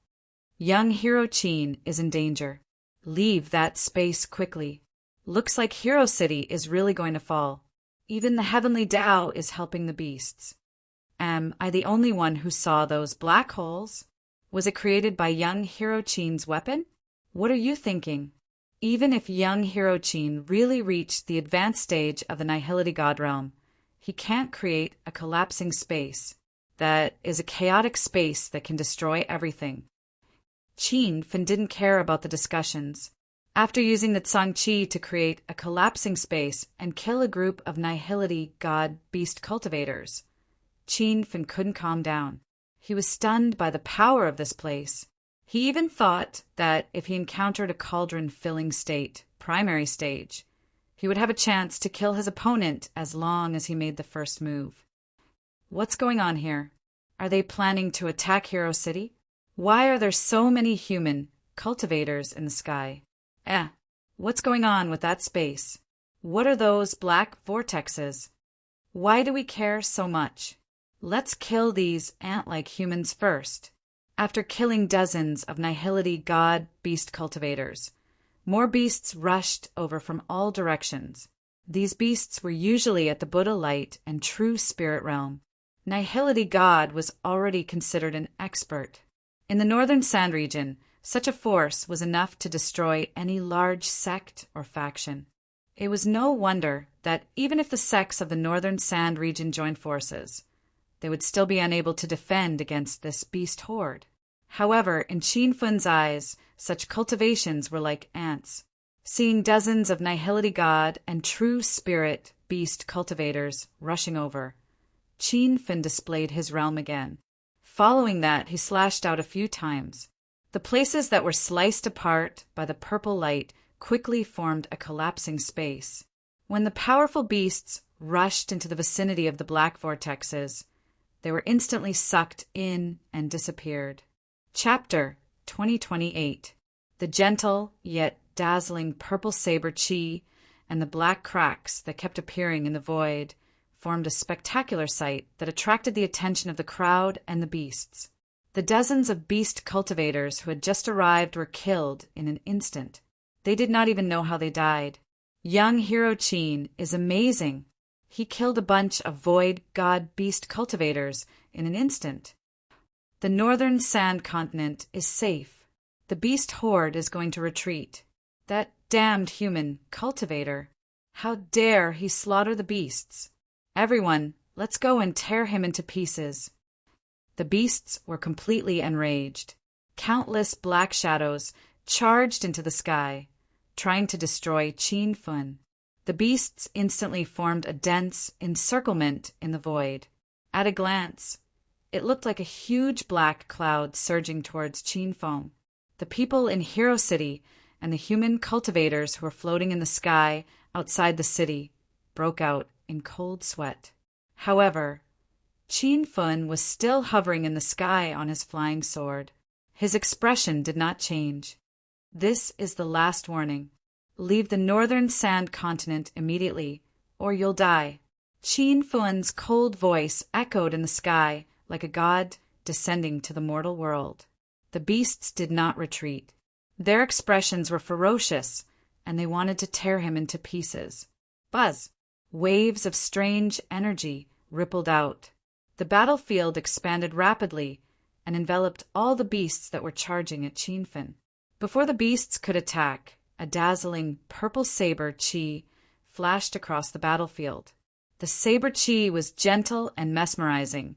Young Hero Qin is in danger. Leave that space quickly. Looks like Hero City is really going to fall. Even the heavenly Tao is helping the beasts. Am I the only one who saw those black holes? Was it created by young Hero Qin's weapon? What are you thinking? Even if young Hero Qin really reached the advanced stage of the Nihility God Realm, he can't create a collapsing space. That is a chaotic space that can destroy everything. Qin Fin didn't care about the discussions. After using the Tsang Qi to create a collapsing space and kill a group of Nihility God beast cultivators, Qin Fin couldn't calm down. He was stunned by the power of this place. He even thought that if he encountered a cauldron-filling state, primary stage, he would have a chance to kill his opponent as long as he made the first move. What's going on here? Are they planning to attack Hero City? Why are there so many human cultivators in the sky? What's going on with that space? What are those black vortexes? Why do we care so much? Let's kill these ant-like humans first. After killing dozens of Nihility god-beast cultivators, more beasts rushed over from all directions. These beasts were usually at the Buddha light and true spirit realm. Nihility God was already considered an expert. In the northern sand region, such a force was enough to destroy any large sect or faction. It was no wonder that even if the sects of the northern sand region joined forces, they would still be unable to defend against this beast horde. However, in Qin Fun's eyes, such cultivations were like ants. Seeing dozens of Nihility God and true spirit beast cultivators rushing over, Qin Fun displayed his realm again. Following that, he slashed out a few times. The places that were sliced apart by the purple light quickly formed a collapsing space. When the powerful beasts rushed into the vicinity of the black vortexes, they were instantly sucked in and disappeared. Chapter 2028. The gentle yet dazzling purple saber chi and the black cracks that kept appearing in the void formed a spectacular sight that attracted the attention of the crowd and the beasts. The dozens of beast cultivators who had just arrived were killed in an instant. They did not even know how they died. Young Hero Qin is amazing. He killed a bunch of void god beast cultivators in an instant. The northern sand continent is safe. The beast horde is going to retreat. That damned human cultivator. How dare he slaughter the beasts? Everyone, let's go and tear him into pieces. The beasts were completely enraged. Countless black shadows charged into the sky, trying to destroy Qin Fun. The beasts instantly formed a dense encirclement in the void. At a glance, it looked like a huge black cloud surging towards Qin Fun. The people in Hero City and the human cultivators who were floating in the sky outside the city broke out in cold sweat. However, Qin Fun was still hovering in the sky on his flying sword. His expression did not change. This is the last warning. Leave the northern sand continent immediately, or you'll die. Qin Fun's cold voice echoed in the sky like a god descending to the mortal world. The beasts did not retreat. Their expressions were ferocious, and they wanted to tear him into pieces. Buzz! Waves of strange energy rippled out. The battlefield expanded rapidly and enveloped all the beasts that were charging at Qin Fun. Before the beasts could attack, a dazzling purple saber chi flashed across the battlefield. The saber chi was gentle and mesmerizing,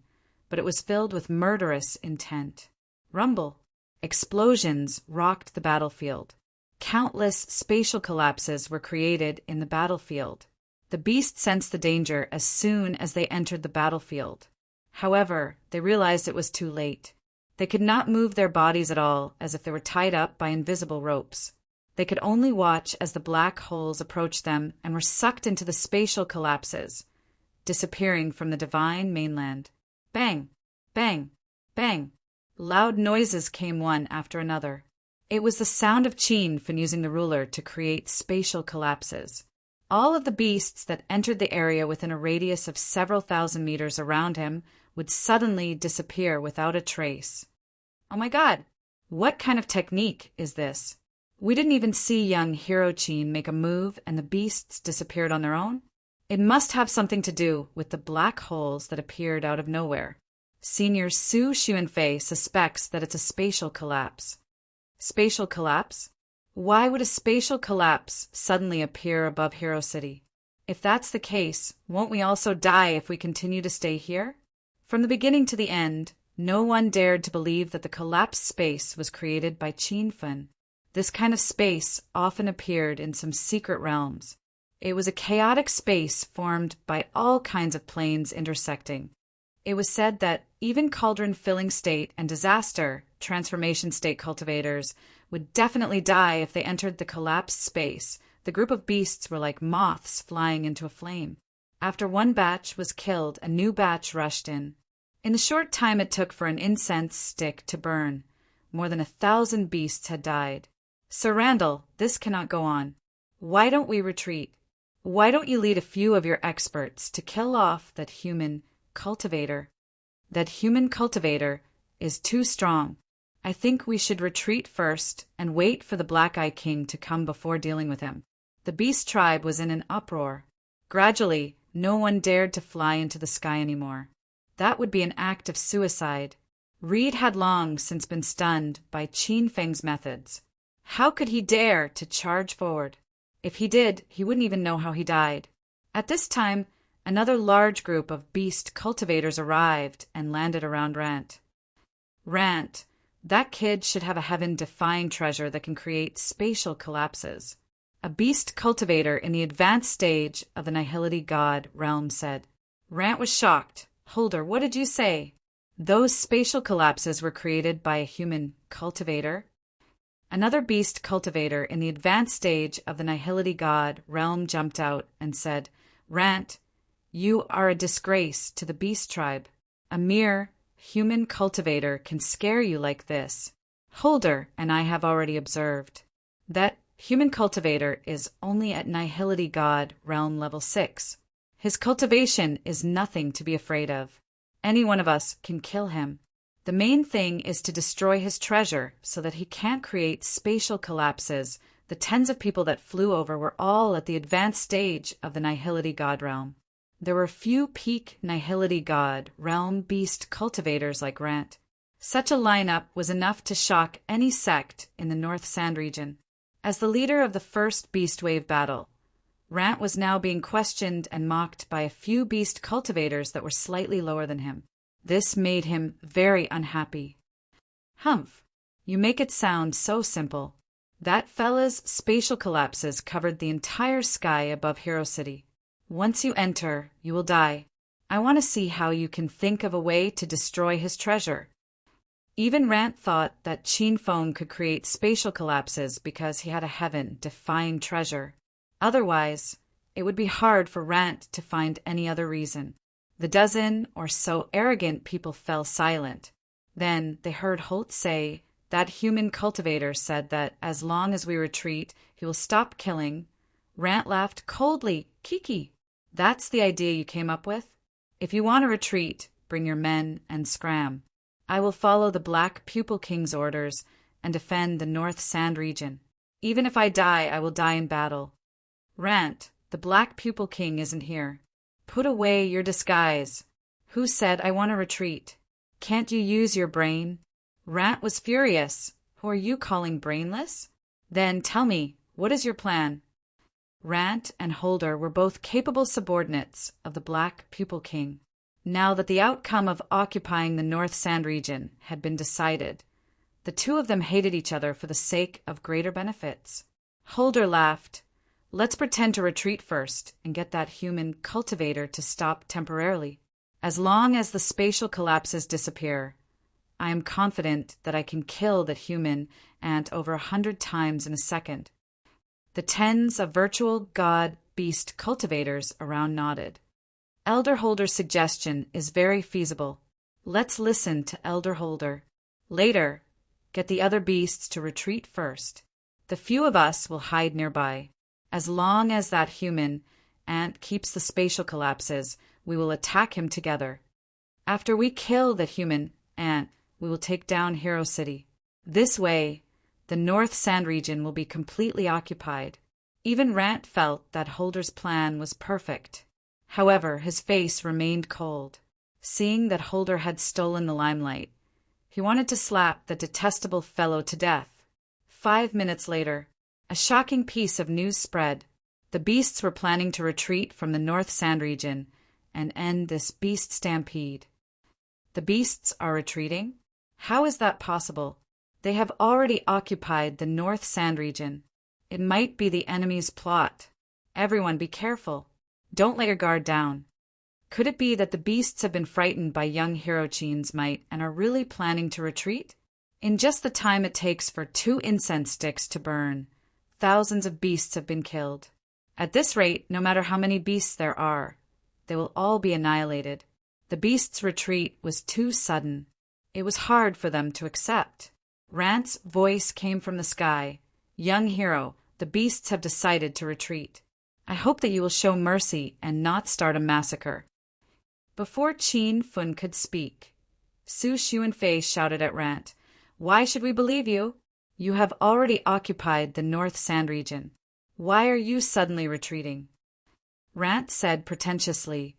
but it was filled with murderous intent. Rumble! Explosions rocked the battlefield. Countless spatial collapses were created in the battlefield. The beasts sensed the danger as soon as they entered the battlefield. However, they realized it was too late. They could not move their bodies at all, as if they were tied up by invisible ropes. They could only watch as the black holes approached them and were sucked into the spatial collapses, disappearing from the divine mainland. Bang! Bang! Bang! Loud noises came one after another. It was the sound of Qin Fun using the ruler to create spatial collapses. All of the beasts that entered the area within a radius of several thousand meters around him would suddenly disappear without a trace. Oh my God! What kind of technique is this? We didn't even see young Hero Qin make a move and the beasts disappeared on their own? It must have something to do with the black holes that appeared out of nowhere. Senior Su Xuanfei suspects that it's a spatial collapse. Spatial collapse? Why would a spatial collapse suddenly appear above Hero City? If that's the case, won't we also die if we continue to stay here? From the beginning to the end, no one dared to believe that the collapsed space was created by Qin Fun. This kind of space often appeared in some secret realms. It was a chaotic space formed by all kinds of planes intersecting. It was said that even cauldron-filling state and disaster transformation state cultivators, would definitely die if they entered the collapsed space. The group of beasts were like moths flying into a flame. After one batch was killed, a new batch rushed in. In the short time it took for an incense stick to burn, more than 1,000 beasts had died. Sir Randall, this cannot go on. Why don't we retreat? Why don't you lead a few of your experts to kill off that human cultivator? That human cultivator is too strong. I think we should retreat first and wait for the Black-Eye King to come before dealing with him. The beast tribe was in an uproar. Gradually, no one dared to fly into the sky anymore. That would be an act of suicide. Reed had long since been stunned by Qin Feng's methods. How could he dare to charge forward? If he did, he wouldn't even know how he died. At this time, another large group of beast cultivators arrived and landed around Rant. Rant, that kid should have a heaven-defying treasure that can create spatial collapses. A beast cultivator in the advanced stage of the Nihility God realm said. Rant was shocked. Holder, what did you say? Those spatial collapses were created by a human cultivator? Another beast cultivator in the advanced stage of the Nihility God realm jumped out and said, Rant, you are a disgrace to the beast tribe. A mere human cultivator can scare you like this. Holder and I have already observed that human cultivator is only at Nihility God realm level 6. His cultivation is nothing to be afraid of. Any one of us can kill him. The main thing is to destroy his treasure so that he can't create spatial collapses. The tens of people that flew over were all at the advanced stage of the Nihility God realm. There were few peak Nihility God realm beast cultivators like Rant. Such a lineup was enough to shock any sect in the North Sand region. As the leader of the first beast wave battle, Rant was now being questioned and mocked by a few beast cultivators that were slightly lower than him. This made him very unhappy. Humph, you make it sound so simple. That fella's spatial collapses covered the entire sky above Hero City. Once you enter, you will die. I want to see how you can think of a way to destroy his treasure. Even Rant thought that Qin Feng could create spatial collapses because he had a heaven-defying treasure. Otherwise, it would be hard for Rant to find any other reason. The dozen or so arrogant people fell silent. Then they heard Holt say that human cultivator said that as long as we retreat, he will stop killing. Rant laughed coldly. Kiki, that's the idea you came up with? If you want to retreat, bring your men and scram. I will follow the Black Pupil King's orders and defend the North Sand region. Even if I die, I will die in battle. Rant, the Black Pupil King isn't here. Put away your disguise. Who said I want to retreat? Can't you use your brain? Rant was furious. Who are you calling brainless? Then tell me, what is your plan? Rant and Holder were both capable subordinates of the Black Pupil King. Now that the outcome of occupying the North Sand region had been decided, the two of them hated each other for the sake of greater benefits. Holder laughed. Let's pretend to retreat first and get that human cultivator to stop temporarily. As long as the spatial collapses disappear, I am confident that I can kill that human ant over 100 times in a second. The tens of virtual god-beast cultivators around nodded. Elder Holder's suggestion is very feasible. Let's listen to Elder Holder. Later, get the other beasts to retreat first. The few of us will hide nearby. As long as that human ant keeps the spatial collapses, we will attack him together. After we kill the human ant, we will take down Hero City. This way, the North Sand region will be completely occupied. Even Rant felt that Holder's plan was perfect. However, his face remained cold. Seeing that Holder had stolen the limelight, he wanted to slap the detestable fellow to death. 5 minutes later, a shocking piece of news spread. The beasts were planning to retreat from the North Sand region and end this beast stampede. The beasts are retreating? How is that possible? They have already occupied the North Sand region. It might be the enemy's plot. Everyone be careful. Don't let your guard down. Could it be that the beasts have been frightened by young Hero Qin's might and are really planning to retreat? In just the time it takes for 2 incense sticks to burn, thousands of beasts have been killed. At this rate, no matter how many beasts there are, they will all be annihilated. The beasts' retreat was too sudden. It was hard for them to accept. Rant's voice came from the sky. Young hero, the beasts have decided to retreat. I hope that you will show mercy and not start a massacre. Before Qin Fun could speak, Su Xuanfei shouted at Rant, "Why should we believe you? You have already occupied the North Sand region. Why are you suddenly retreating?" Rant said pretentiously,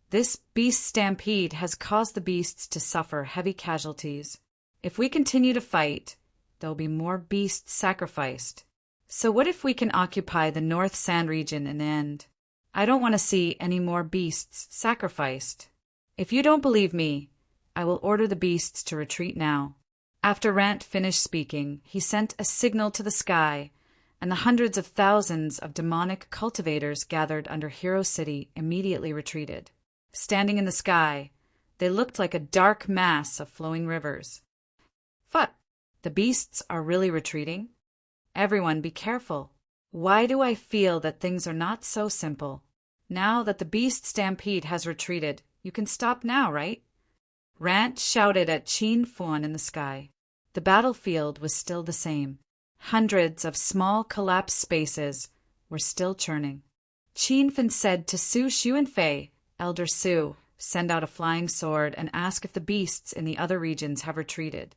"This beast stampede has caused the beasts to suffer heavy casualties. If we continue to fight, there will be more beasts sacrificed. So what if we can occupy the North Sand region in the end? I don't want to see any more beasts sacrificed. If you don't believe me, I will order the beasts to retreat now." After Rant finished speaking, he sent a signal to the sky, and the hundreds of thousands of demonic cultivators gathered under Hero City immediately retreated. Standing in the sky, they looked like a dark mass of flowing rivers. "What? The beasts are really retreating? Everyone be careful. Why do I feel that things are not so simple? Now that the beast stampede has retreated, you can stop now, right?" Rant shouted at Qin Fun in the sky. The battlefield was still the same. Hundreds of small collapsed spaces were still churning. Qin Fun said to Su Xuanfei, "Elder Su, send out a flying sword and ask if the beasts in the other regions have retreated."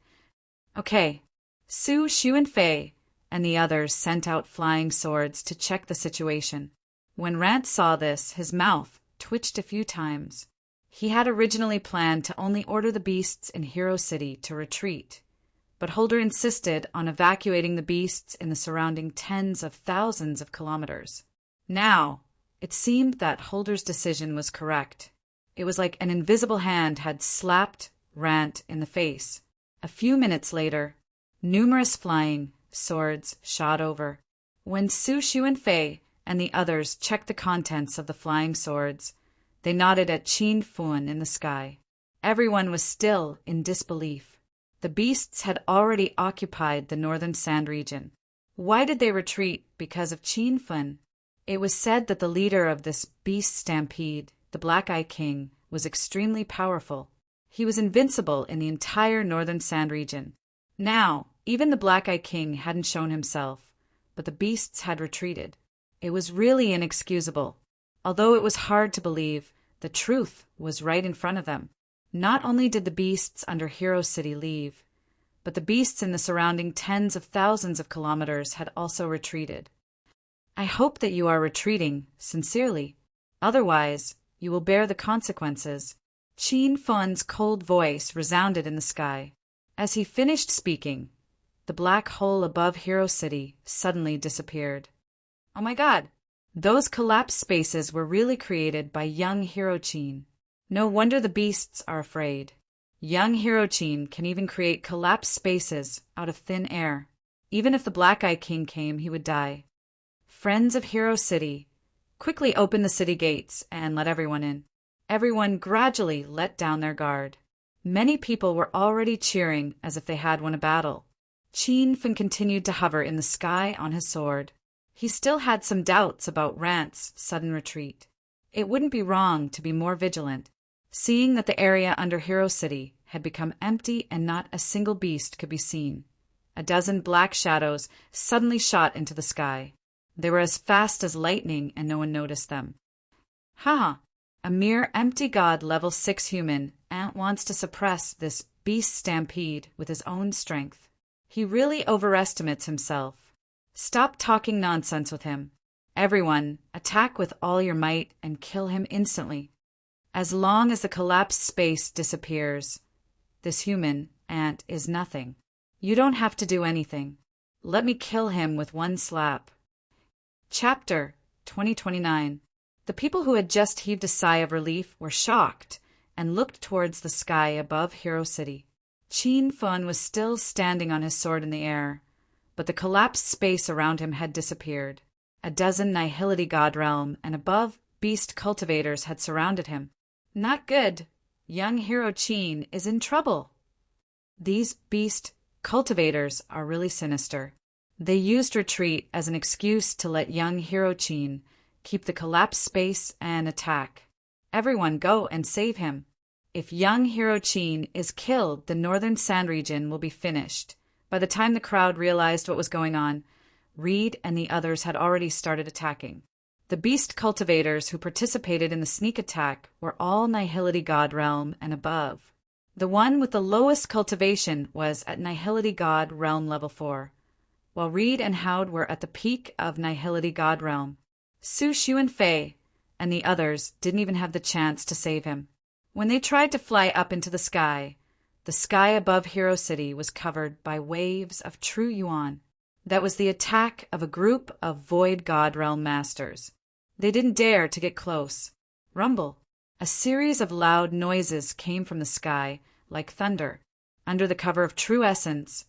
Okay. Su Xuanfei and the others sent out flying swords to check the situation. When Rant saw this, his mouth twitched a few times. He had originally planned to only order the beasts in Hero City to retreat, but Holder insisted on evacuating the beasts in the surrounding tens of thousands of kilometers. Now, it seemed that Holder's decision was correct. It was like an invisible hand had slapped Rant in the face. A few minutes later, numerous flying swords shot over. When Su Xuanfei and the others checked the contents of the flying swords, they nodded at Qin Fun in the sky. Everyone was still in disbelief. The beasts had already occupied the northern sand region. Why did they retreat because of Qin Fun? It was said that the leader of this beast stampede, the Black Eye King, was extremely powerful. He was invincible in the entire northern sand region. Now, even the Black Eye King hadn't shown himself, but the beasts had retreated. It was really inexcusable. Although it was hard to believe, the truth was right in front of them. Not only did the beasts under Hero City leave, but the beasts in the surrounding tens of thousands of kilometers had also retreated. "I hope that you are retreating sincerely. Otherwise, you will bear the consequences." Qin Fun's cold voice resounded in the sky. As he finished speaking, the black hole above Hero City suddenly disappeared. Oh my God! Those collapsed spaces were really created by young Hero Qin. No wonder the beasts are afraid. Young Hero Qin can even create collapsed spaces out of thin air. Even if the Black Eye King came, he would die. Friends of Hero City, quickly open the city gates and let everyone in. Everyone gradually let down their guard. Many people were already cheering as if they had won a battle. Qin Fun continued to hover in the sky on his sword. He still had some doubts about Rant's sudden retreat. It wouldn't be wrong to be more vigilant, seeing that the area under Hero City had become empty and not a single beast could be seen. A dozen black shadows suddenly shot into the sky. They were as fast as lightning and no one noticed them. Ha! A mere empty god level 6 human wants to suppress this beast stampede with his own strength. He really overestimates himself. Stop talking nonsense with him. Everyone, attack with all your might and kill him instantly. As long as the collapsed space disappears, this human ant is nothing. You don't have to do anything. Let me kill him with one slap. Chapter 2029. The people who had just heaved a sigh of relief were shocked and looked towards the sky above Hero City. Qin Fun was still standing on his sword in the air, but the collapsed space around him had disappeared. A dozen Nihility God Realm and above beast cultivators had surrounded him. Not good. Young Hero Qin is in trouble. These beast Cultivators are really sinister. They used retreat as an excuse to let young hero Chin keep the collapsed space and attack. Everyone go and save him. If young hero Chin is killed, the northern sand region will be finished. By the time the crowd realized what was going on, Reed and the others had already started attacking. The beast cultivators who participated in the sneak attack were all Nihility God Realm and above. The one with the lowest cultivation was at Nihility God Realm level 4, while Reed and Howd were at the peak of Nihility God Realm. Su Shu and Fei and the others didn't even have the chance to save him. When they tried to fly up into the sky above Hero City was covered by waves of true yuan. That was the attack of a group of Void God Realm Masters. They didn't dare to get close. Rumble. A series of loud noises came from the sky, like thunder. Under the cover of true essence,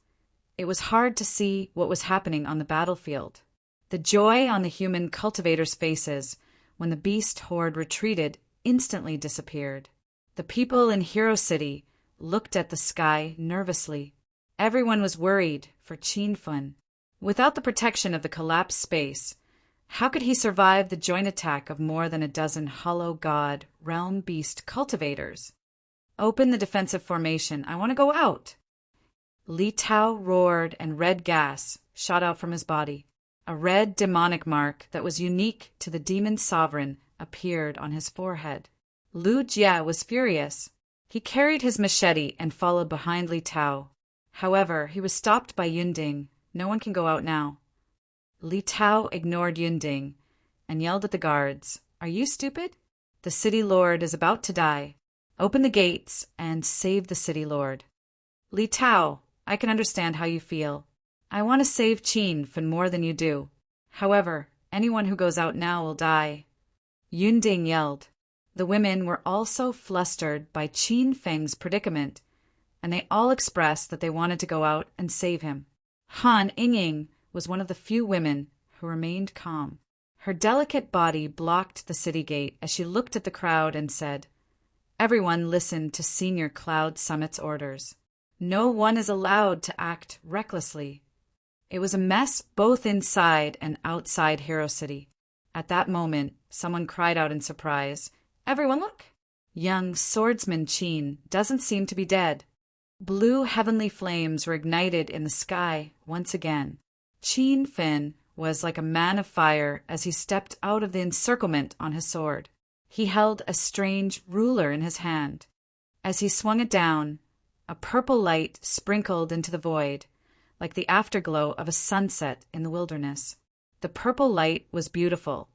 it was hard to see what was happening on the battlefield. The joy on the human cultivators' faces when the beast horde retreated instantly disappeared. The people in Hero City looked at the sky nervously. Everyone was worried for Chin Fun. Without the protection of the collapsed space, how could he survive the joint attack of more than a dozen hollow god realm beast cultivators? Open the defensive formation. I want to go out. Li Tao roared and red gas shot out from his body. A red demonic mark that was unique to the demon sovereign appeared on his forehead. Lu Jia was furious. He carried his machete and followed behind Li Tao. However, he was stopped by Yunding. No one can go out now. Li Tao ignored Yunding and yelled at the guards, "Are you stupid? The city lord is about to die. Open the gates and save the city lord." Li Tao, I can understand how you feel. I want to save Chin Fun more than you do. However, anyone who goes out now will die. Yunding yelled. The women were also flustered by Qin Feng's predicament, and they all expressed that they wanted to go out and save him. Han Yingying was one of the few women who remained calm. Her delicate body blocked the city gate as she looked at the crowd and said, "Everyone listen to Senior Cloud Summit's orders. No one is allowed to act recklessly." It was a mess both inside and outside Hero City. At that moment, someone cried out in surprise, "Everyone look! Young swordsman Chin doesn't seem to be dead." Blue heavenly flames were ignited in the sky once again. Chin Fun was like a man of fire as he stepped out of the encirclement on his sword. He held a strange ruler in his hand. As he swung it down, a purple light sprinkled into the void, like the afterglow of a sunset in the wilderness. The purple light was beautiful,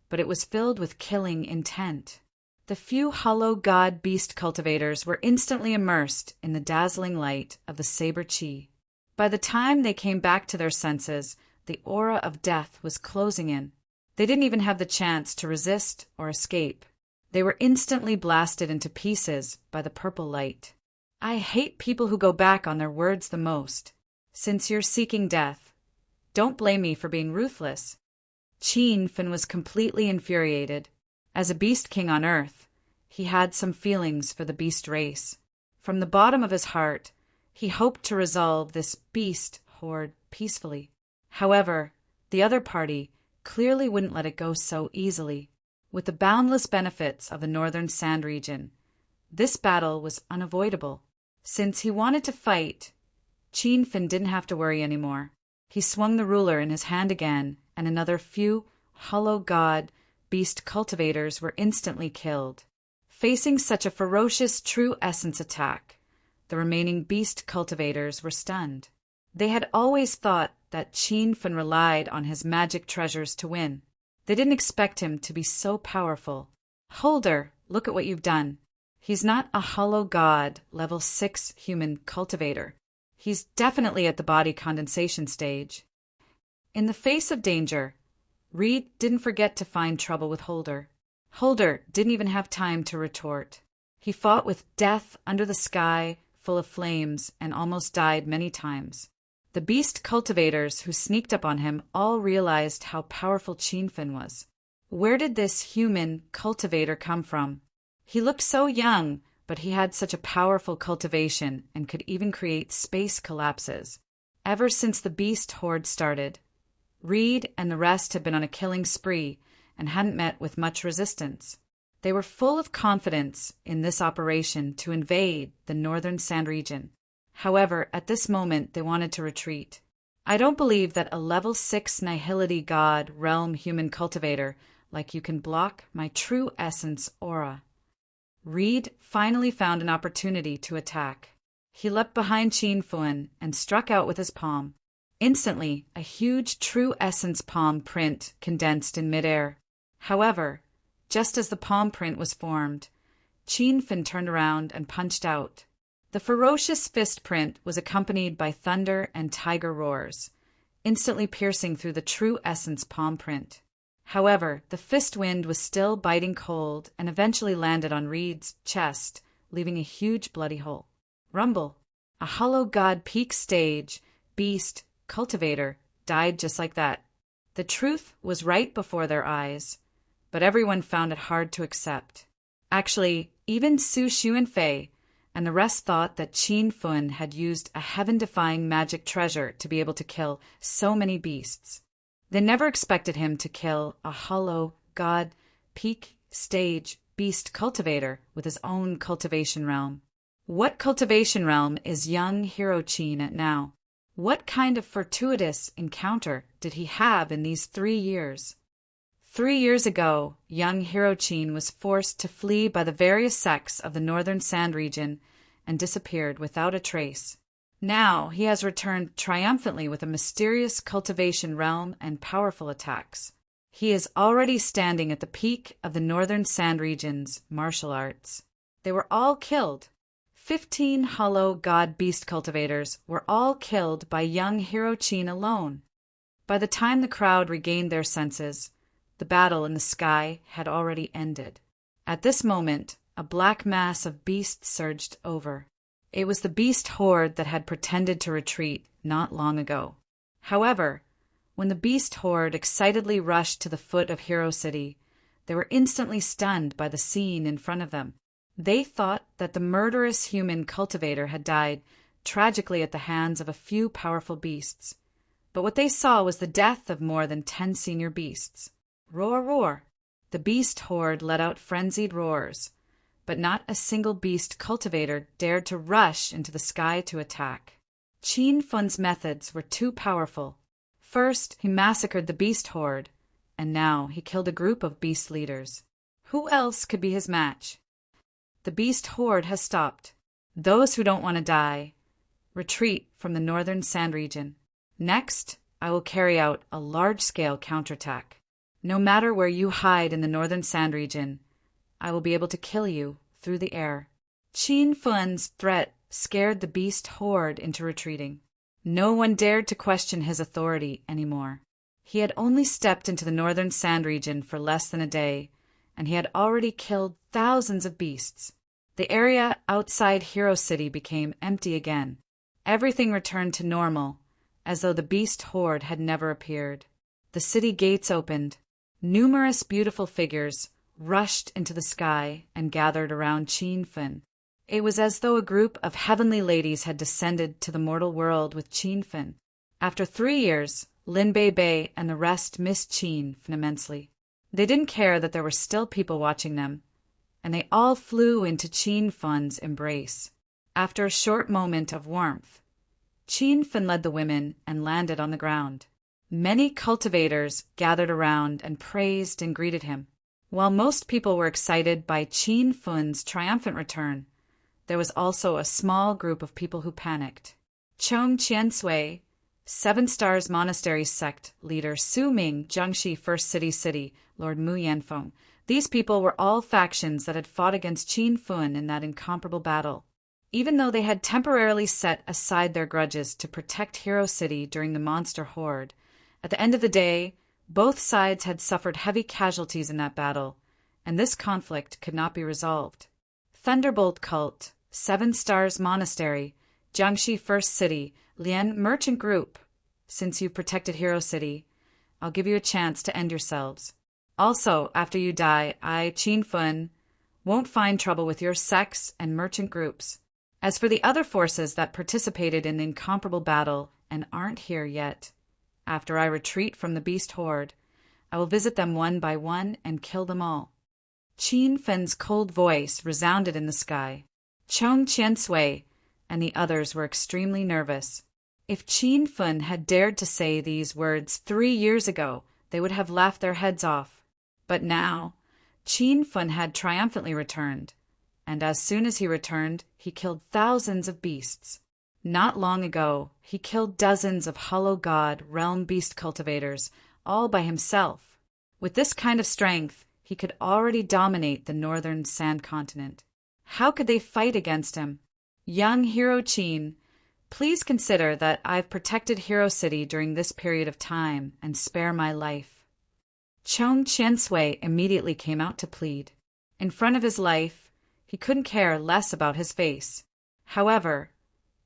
but it was filled with killing intent. The few hollow god-beast cultivators were instantly immersed in the dazzling light of the saber chi. By the time they came back to their senses, the aura of death was closing in. They didn't even have the chance to resist or escape. They were instantly blasted into pieces by the purple light. I hate people who go back on their words the most. Since you're seeking death, don't blame me for being ruthless. Chin Fun was completely infuriated. As a beast king on Earth, he had some feelings for the beast race. From the bottom of his heart, he hoped to resolve this beast horde peacefully. However, the other party clearly wouldn't let it go so easily. With the boundless benefits of the northern sand region, this battle was unavoidable. Since he wanted to fight, Chin Fun didn't have to worry anymore. He swung the ruler in his hand again, and another few hollow god beast cultivators were instantly killed. Facing such a ferocious true essence attack, the remaining beast cultivators were stunned. They had always thought that Chin Fun relied on his magic treasures to win. They didn't expect him to be so powerful. "Holder, look at what you've done. He's not a hollow god, level 6 human cultivator. He's definitely at the body condensation stage." In the face of danger, Reed didn't forget to find trouble with Holder. Holder didn't even have time to retort. He fought with death under the sky full of flames and almost died many times. The beast cultivators who sneaked up on him all realized how powerful Chin Fun was. Where did this human cultivator come from? He looked so young but he had such a powerful cultivation and could even create space collapses. Ever since the beast horde started, Reed and the rest had been on a killing spree and hadn't met with much resistance. They were full of confidence in this operation to invade the northern sand region. However, at this moment they wanted to retreat. I don't believe that a level 6 nihility god realm human cultivator like you can block my true essence aura. Reed finally found an opportunity to attack. He leapt behind Qin Fuan and struck out with his palm. Instantly, a huge true essence palm print condensed in midair. However, just as the palm print was formed, Qin Fuan turned around and punched out. The ferocious fist print was accompanied by thunder and tiger roars, instantly piercing through the true essence palm print. However, the fist wind was still biting cold and eventually landed on Reed's chest, leaving a huge bloody hole. Rumble, a hollow god peak stage, beast, cultivator, died just like that. The truth was right before their eyes, but everyone found it hard to accept. Actually, even Su Xuanfei and the rest thought that Qin Fuan had used a heaven-defying magic treasure to be able to kill so many beasts. They never expected him to kill a hollow god peak stage beast cultivator with his own cultivation realm. What cultivation realm is young hero Qin at now? What kind of fortuitous encounter did he have in these 3 years? 3 years ago, young hero Qin was forced to flee by the various sects of the northern sand region and disappeared without a trace. Now he has returned triumphantly with a mysterious cultivation realm and powerful attacks. He is already standing at the peak of the northern sand region's martial arts. They were all killed. 15 hollow god beast cultivators were all killed by young hero Qin alone. By the time the crowd regained their senses, the battle in the sky had already ended. At this moment, a black mass of beasts surged over. It was the beast horde that had pretended to retreat not long ago. However, when the beast horde excitedly rushed to the foot of Hero City, they were instantly stunned by the scene in front of them. They thought that the murderous human cultivator had died tragically at the hands of a few powerful beasts. But what they saw was the death of more than 10 senior beasts. Roar, roar! The beast horde let out frenzied roars, but not a single beast cultivator dared to rush into the sky to attack. Qin Fuan's methods were too powerful. First, he massacred the beast horde, and now he killed a group of beast leaders. Who else could be his match? The beast horde has stopped. Those who don't want to die, retreat from the northern sand region. Next, I will carry out a large-scale counterattack. No matter where you hide in the northern sand region, I will be able to kill you through the air. Qin Fuan's threat scared the beast horde into retreating. No one dared to question his authority anymore. He had only stepped into the northern sand region for less than a day, and he had already killed thousands of beasts. The area outside Hero City became empty again. Everything returned to normal, as though the beast horde had never appeared. The city gates opened. Numerous beautiful figures rushed into the sky and gathered around Qin Fuan. It was as though a group of heavenly ladies had descended to the mortal world with Qin Fuan. After 3 years, Lin Bei and the rest missed Qin Fuan immensely. They didn't care that there were still people watching them, and they all flew into Qin Fuan's embrace. After a short moment of warmth, Qin Fuan led the women and landed on the ground. Many cultivators gathered around and praised and greeted him. While most people were excited by Qin Fuan's triumphant return, there was also a small group of people who panicked. Chong Qiansui, 7 Stars Monastery sect leader Su Ming, Jiangxi First City, Lord Mu Yanfeng. These people were all factions that had fought against Qin Fuan in that incomparable battle. Even though they had temporarily set aside their grudges to protect Hero City during the monster horde, at the end of the day, both sides had suffered heavy casualties in that battle, and this conflict could not be resolved. Thunderbolt Cult, 7 Stars Monastery, Jiangxi First City, Lian Merchant Group. Since you've protected Hero City, I'll give you a chance to end yourselves. Also, after you die, I, Qin Fuan, won't find trouble with your sects and merchant groups. As for the other forces that participated in the incomparable battle and aren't here yet, after I retreat from the beast horde, I will visit them one by one and kill them all." Qin Fen's cold voice resounded in the sky. Chong Qiansui and the others were extremely nervous. If Qin Fen had dared to say these words 3 years ago, they would have laughed their heads off. But now, Qin Fen had triumphantly returned, and as soon as he returned, he killed thousands of beasts. Not long ago, he killed dozens of hollow god realm beast cultivators, all by himself. With this kind of strength, he could already dominate the northern sand continent. How could they fight against him? Young Hero Qin, please consider that I've protected Hero City during this period of time and spare my life. Chong Qiansui immediately came out to plead. In front of his life, he couldn't care less about his face. However,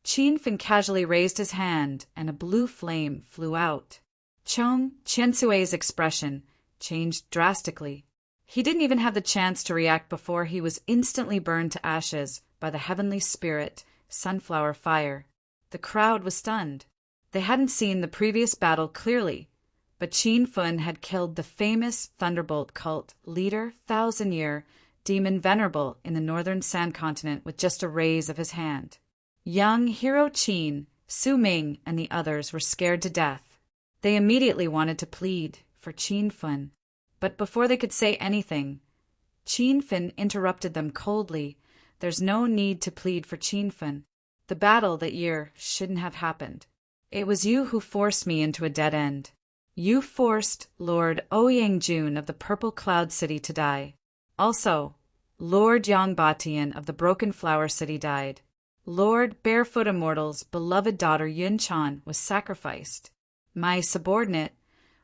Qin Fen casually raised his hand and a blue flame flew out. Chong Qiansui's expression changed drastically. He didn't even have the chance to react before he was instantly burned to ashes by the heavenly spirit, sunflower fire. The crowd was stunned. They hadn't seen the previous battle clearly, but Qin Fen had killed the famous Thunderbolt cult leader, thousand-year demon venerable in the northern sand continent with just a raise of his hand. Young Hero Qin, Su Ming, and the others were scared to death. They immediately wanted to plead for Qin Fen, but before they could say anything, Qin Fen interrupted them coldly. "There's no need to plead for Qin Fen. The battle that year shouldn't have happened. It was you who forced me into a dead end. You forced Lord Ouyang-jun of the Purple Cloud City to die. Also, Lord Yongbatian of the Broken Flower City died. Lord Barefoot Immortal's beloved daughter Yunchan was sacrificed. My subordinate,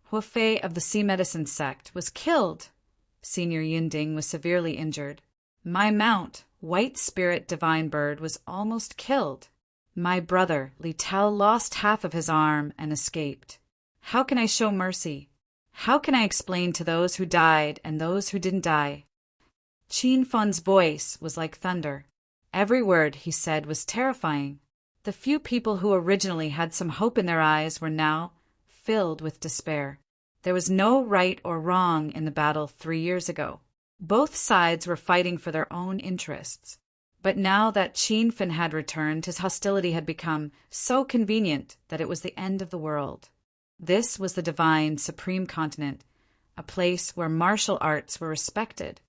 Huafei of the Sea Medicine Sect, was killed. Senior Yunding was severely injured. My mount, White Spirit Divine Bird, was almost killed. My brother, Li Tao, lost half of his arm and escaped. How can I show mercy? How can I explain to those who died and those who didn't die?" Qin Fen's voice was like thunder. Every word he said was terrifying. The few people who originally had some hope in their eyes were now filled with despair. There was no right or wrong in the battle 3 years ago. Both sides were fighting for their own interests. But now that Qin Fen had returned, his hostility had become so convenient that it was the end of the world. This was the divine supreme continent, a place where martial arts were respected.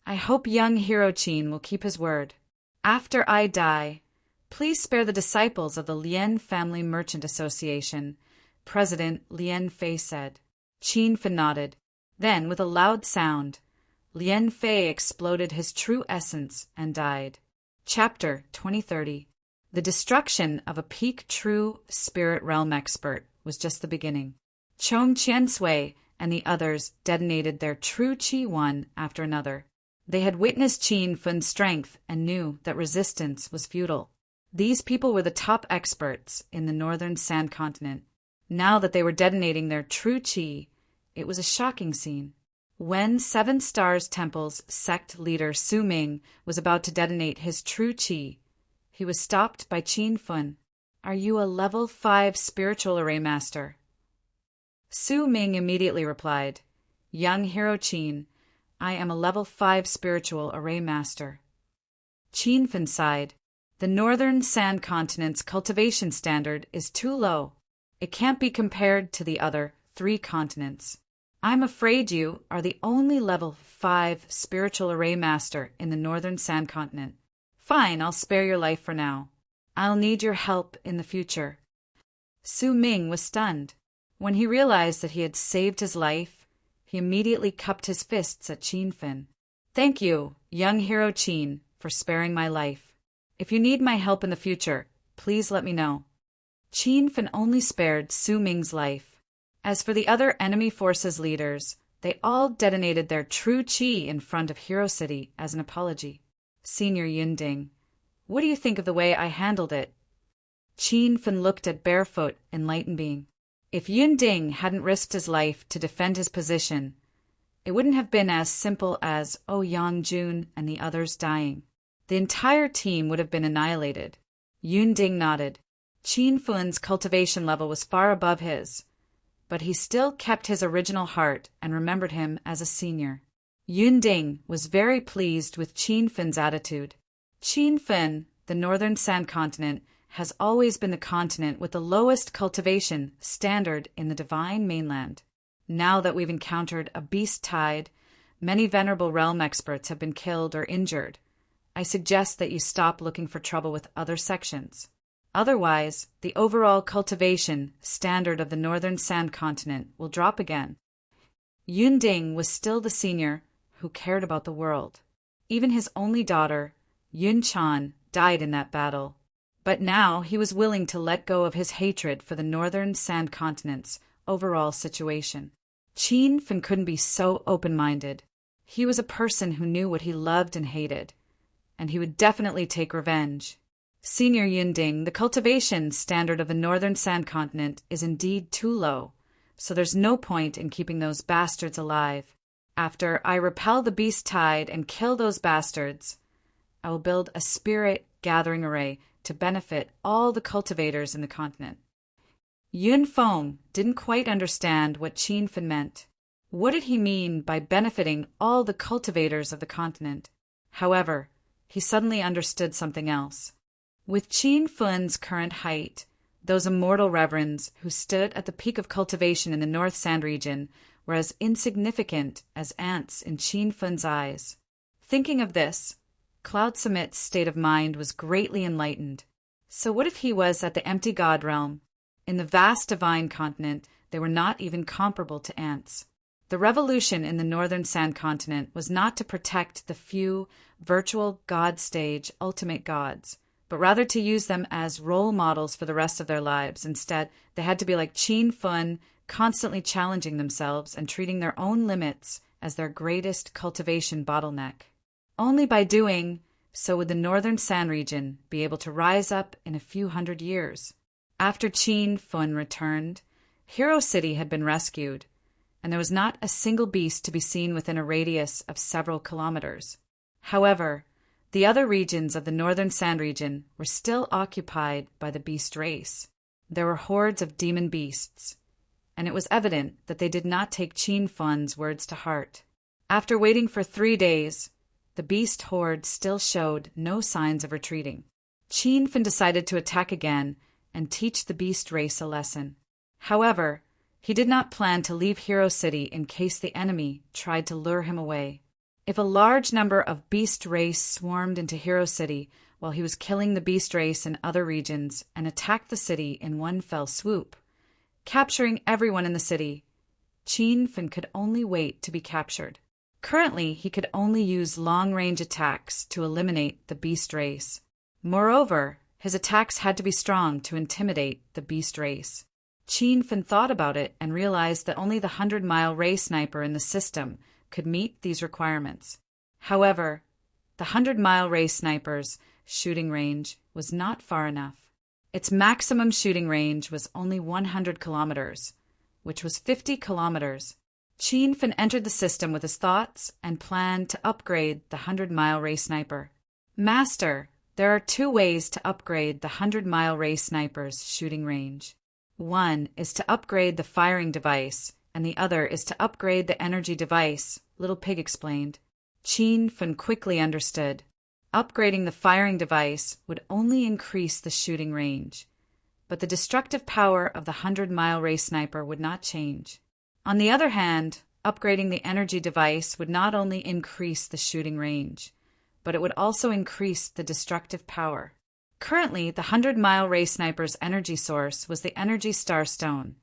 I hope young Hero Qin will keep his word. After I die, please spare the disciples of the Lien Family Merchant Association, President Lien Fei said. Qin Fen nodded. Then, with a loud sound, Lien Fei exploded his true essence and died. Chapter 2030. The destruction of a peak true spirit realm expert was just the beginning. Chong Qiansui and the others detonated their true qi one after another. They had witnessed Qin Fen's strength and knew that resistance was futile. These people were the top experts in the northern sand continent. Now that they were detonating their true qi, it was a shocking scene. When Seven Stars Temple's sect leader Su Ming was about to detonate his true qi, he was stopped by Qin Fen. "Are you a level 5 spiritual array master?" Su Ming immediately replied, "Young Hero Qin, I am a level 5 spiritual array master." Qin Fen sighed. "The northern sand continent's cultivation standard is too low. It can't be compared to the other 3 continents. I'm afraid you are the only level 5 spiritual array master in the northern sand continent. Fine, I'll spare your life for now. I'll need your help in the future." Su Ming was stunned. When he realized that he had saved his life, he immediately cupped his fists at Qin Fen. "Thank you, young Hero Qin, for sparing my life. If you need my help in the future, please let me know." Qin Fen only spared Su Ming's life. As for the other enemy forces leaders, they all detonated their true qi in front of Hero City as an apology. "Senior Yunding, what do you think of the way I handled it?" Qin Fen looked at Barefoot, Enlightened Being. If Yunding hadn't risked his life to defend his position, it wouldn't have been as simple as Yang Jun and the others dying. The entire team would have been annihilated. Yun Ding nodded. Qin Fun's cultivation level was far above his, but he still kept his original heart and remembered him as a senior. Yun Ding was very pleased with Qin Fun's attitude. Qin Fun, the northern sand continent, has always been the continent with the lowest cultivation standard in the divine mainland. Now that we've encountered a beast tide, many venerable realm experts have been killed or injured. I suggest that you stop looking for trouble with other sections. Otherwise, the overall cultivation standard of the northern sand continent will drop again. Yun Ding was still the senior who cared about the world. Even his only daughter, Yun Chan, died in that battle. But now he was willing to let go of his hatred for the northern sand continent's overall situation. Qin Fun couldn't be so open-minded. He was a person who knew what he loved and hated, and he would definitely take revenge. Senior Yun Ding, the cultivation standard of the northern sand continent is indeed too low, so there's no point in keeping those bastards alive. After I repel the beast tide and kill those bastards, I will build a spirit gathering array to benefit all the cultivators in the continent. Yun Feng didn't quite understand what Qin Fun meant. What did he mean by benefiting all the cultivators of the continent? However, he suddenly understood something else. With Qin Fun's current height, those immortal reverends who stood at the peak of cultivation in the North Sand region were as insignificant as ants in Qin Fun's eyes. Thinking of this, Cloud Summit's state of mind was greatly enlightened. So what if he was at the empty god realm? In the vast divine continent, they were not even comparable to ants. The revolution in the northern sand continent was not to protect the few virtual god stage ultimate gods, but rather to use them as role models for the rest of their lives. Instead, they had to be like Qin Fun, constantly challenging themselves and treating their own limits as their greatest cultivation bottleneck. Only by doing so would the northern sand region be able to rise up in a few hundred years. After Qin Fun returned, Hero City had been rescued, and there was not a single beast to be seen within a radius of several kilometers. However, the other regions of the northern sand region were still occupied by the beast race. There were hordes of demon beasts, and it was evident that they did not take Qin Fun's words to heart. After waiting for 3 days, the beast horde still showed no signs of retreating. Qin Fun decided to attack again and teach the beast race a lesson. However, he did not plan to leave Hero City in case the enemy tried to lure him away. If a large number of beast race swarmed into Hero City while he was killing the beast race in other regions and attacked the city in one fell swoop, capturing everyone in the city, Qin Fun could only wait to be captured. Currently, he could only use long-range attacks to eliminate the beast race. Moreover, his attacks had to be strong to intimidate the beast race. Qin Fun thought about it and realized that only the 100-mile ray sniper in the system could meet these requirements. However, the 100-mile ray sniper's shooting range was not far enough. Its maximum shooting range was only 100 kilometers, which was 50 kilometers. Qin Fun entered the system with his thoughts and planned to upgrade the 100-mile ray sniper. Master, there are 2 ways to upgrade the 100-mile ray sniper's shooting range. One is to upgrade the firing device, and the other is to upgrade the energy device, Little Pig explained. Qin Fun quickly understood. Upgrading the firing device would only increase the shooting range, but the destructive power of the 100-mile ray sniper would not change. On the other hand, upgrading the energy device would not only increase the shooting range, but it would also increase the destructive power. Currently, the 100-mile ray sniper's energy source was the Energy Star Stone,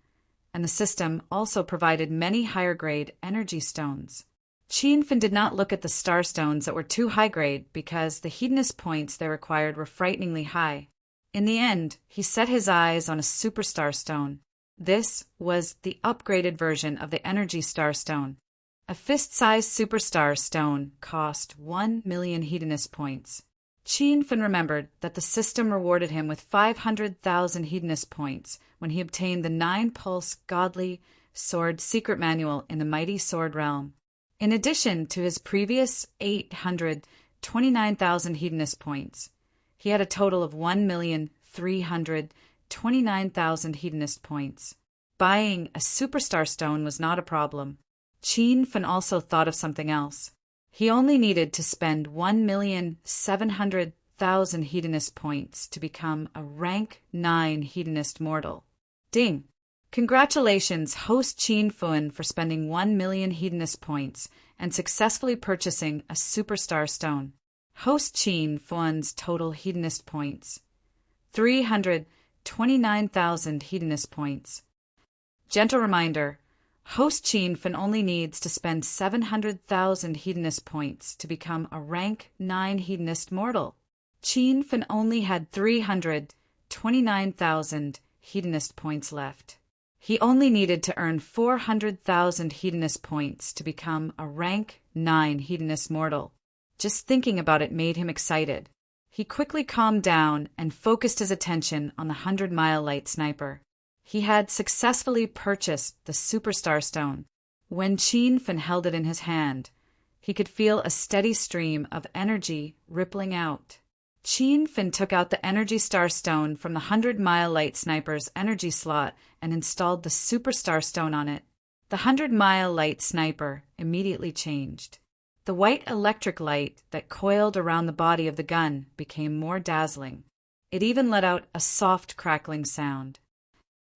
and the system also provided many higher-grade energy stones. Qin Fun did not look at the star stones that were too high-grade because the hedonist points they required were frighteningly high. In the end, he set his eyes on a superstar stone. This was the upgraded version of the Energy Star Stone. A fist-sized superstar stone cost 1 million hedonist points. Qin Fun remembered that the system rewarded him with 500,000 hedonist points when he obtained the 9-pulse godly sword secret manual in the mighty sword realm. In addition to his previous 829,000 hedonist points, he had a total of 1,329,000 hedonist points. Buying a superstar stone was not a problem. Qin Fen also thought of something else. He only needed to spend 1,700,000 hedonist points to become a rank 9 hedonist mortal. Ding! Congratulations, host Qin Fen, for spending 1 million hedonist points and successfully purchasing a superstar stone. Host Qin Fen's total hedonist points: 329,000 hedonist points. Gentle reminder, host Qin Fen only needs to spend 700,000 hedonist points to become a rank 9 hedonist mortal. Qin Fen only had 329,000 hedonist points left. He only needed to earn 400,000 hedonist points to become a rank 9 hedonist mortal. Just thinking about it made him excited. He quickly calmed down and focused his attention on the 100-mile light sniper. He had successfully purchased the superstar stone. When Qin Fen held it in his hand, he could feel a steady stream of energy rippling out. Qin Fen took out the Energy Star Stone from the 100-mile light sniper's energy slot and installed the Superstar Stone on it. The 100-mile light sniper immediately changed. The white electric light that coiled around the body of the gun became more dazzling. It even let out a soft crackling sound.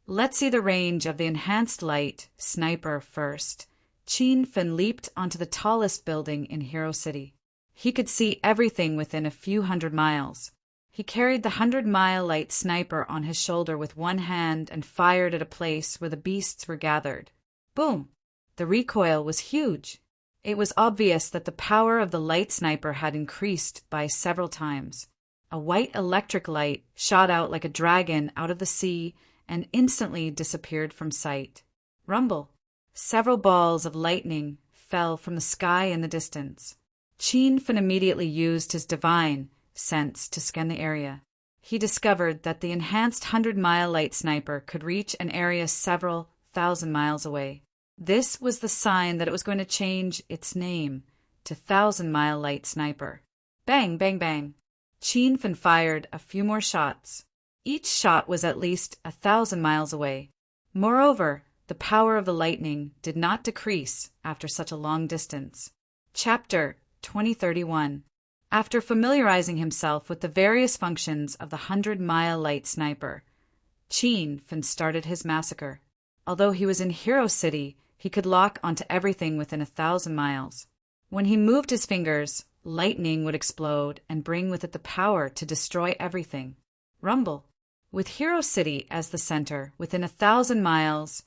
Let's see the range of the enhanced light sniper first. Qin Fen leaped onto the tallest building in Hero City. He could see everything within a few hundred miles. He carried the 100-mile light sniper on his shoulder with one hand and fired at a place where the beasts were gathered. Boom! The recoil was huge. It was obvious that the power of the light sniper had increased by several times. A white electric light shot out like a dragon out of the sea and instantly disappeared from sight. Rumble! Several balls of lightning fell from the sky in the distance. Qin Fen immediately used his divine sense to scan the area. He discovered that the enhanced 100-mile light sniper could reach an area several thousand miles away. This was the sign that it was going to change its name to 1,000-mile light sniper. Bang, bang, bang. Qin Fen fired a few more shots. Each shot was at least 1,000 miles away. Moreover, the power of the lightning did not decrease after such a long distance. Chapter 2031. After familiarizing himself with the various functions of the 100-mile light sniper, Qin Fen started his massacre. Although he was in Hero City, he could lock onto everything within 1,000 miles. When he moved his fingers, lightning would explode and bring with it the power to destroy everything. Rumble. With Hero City as the center, within 1,000 miles,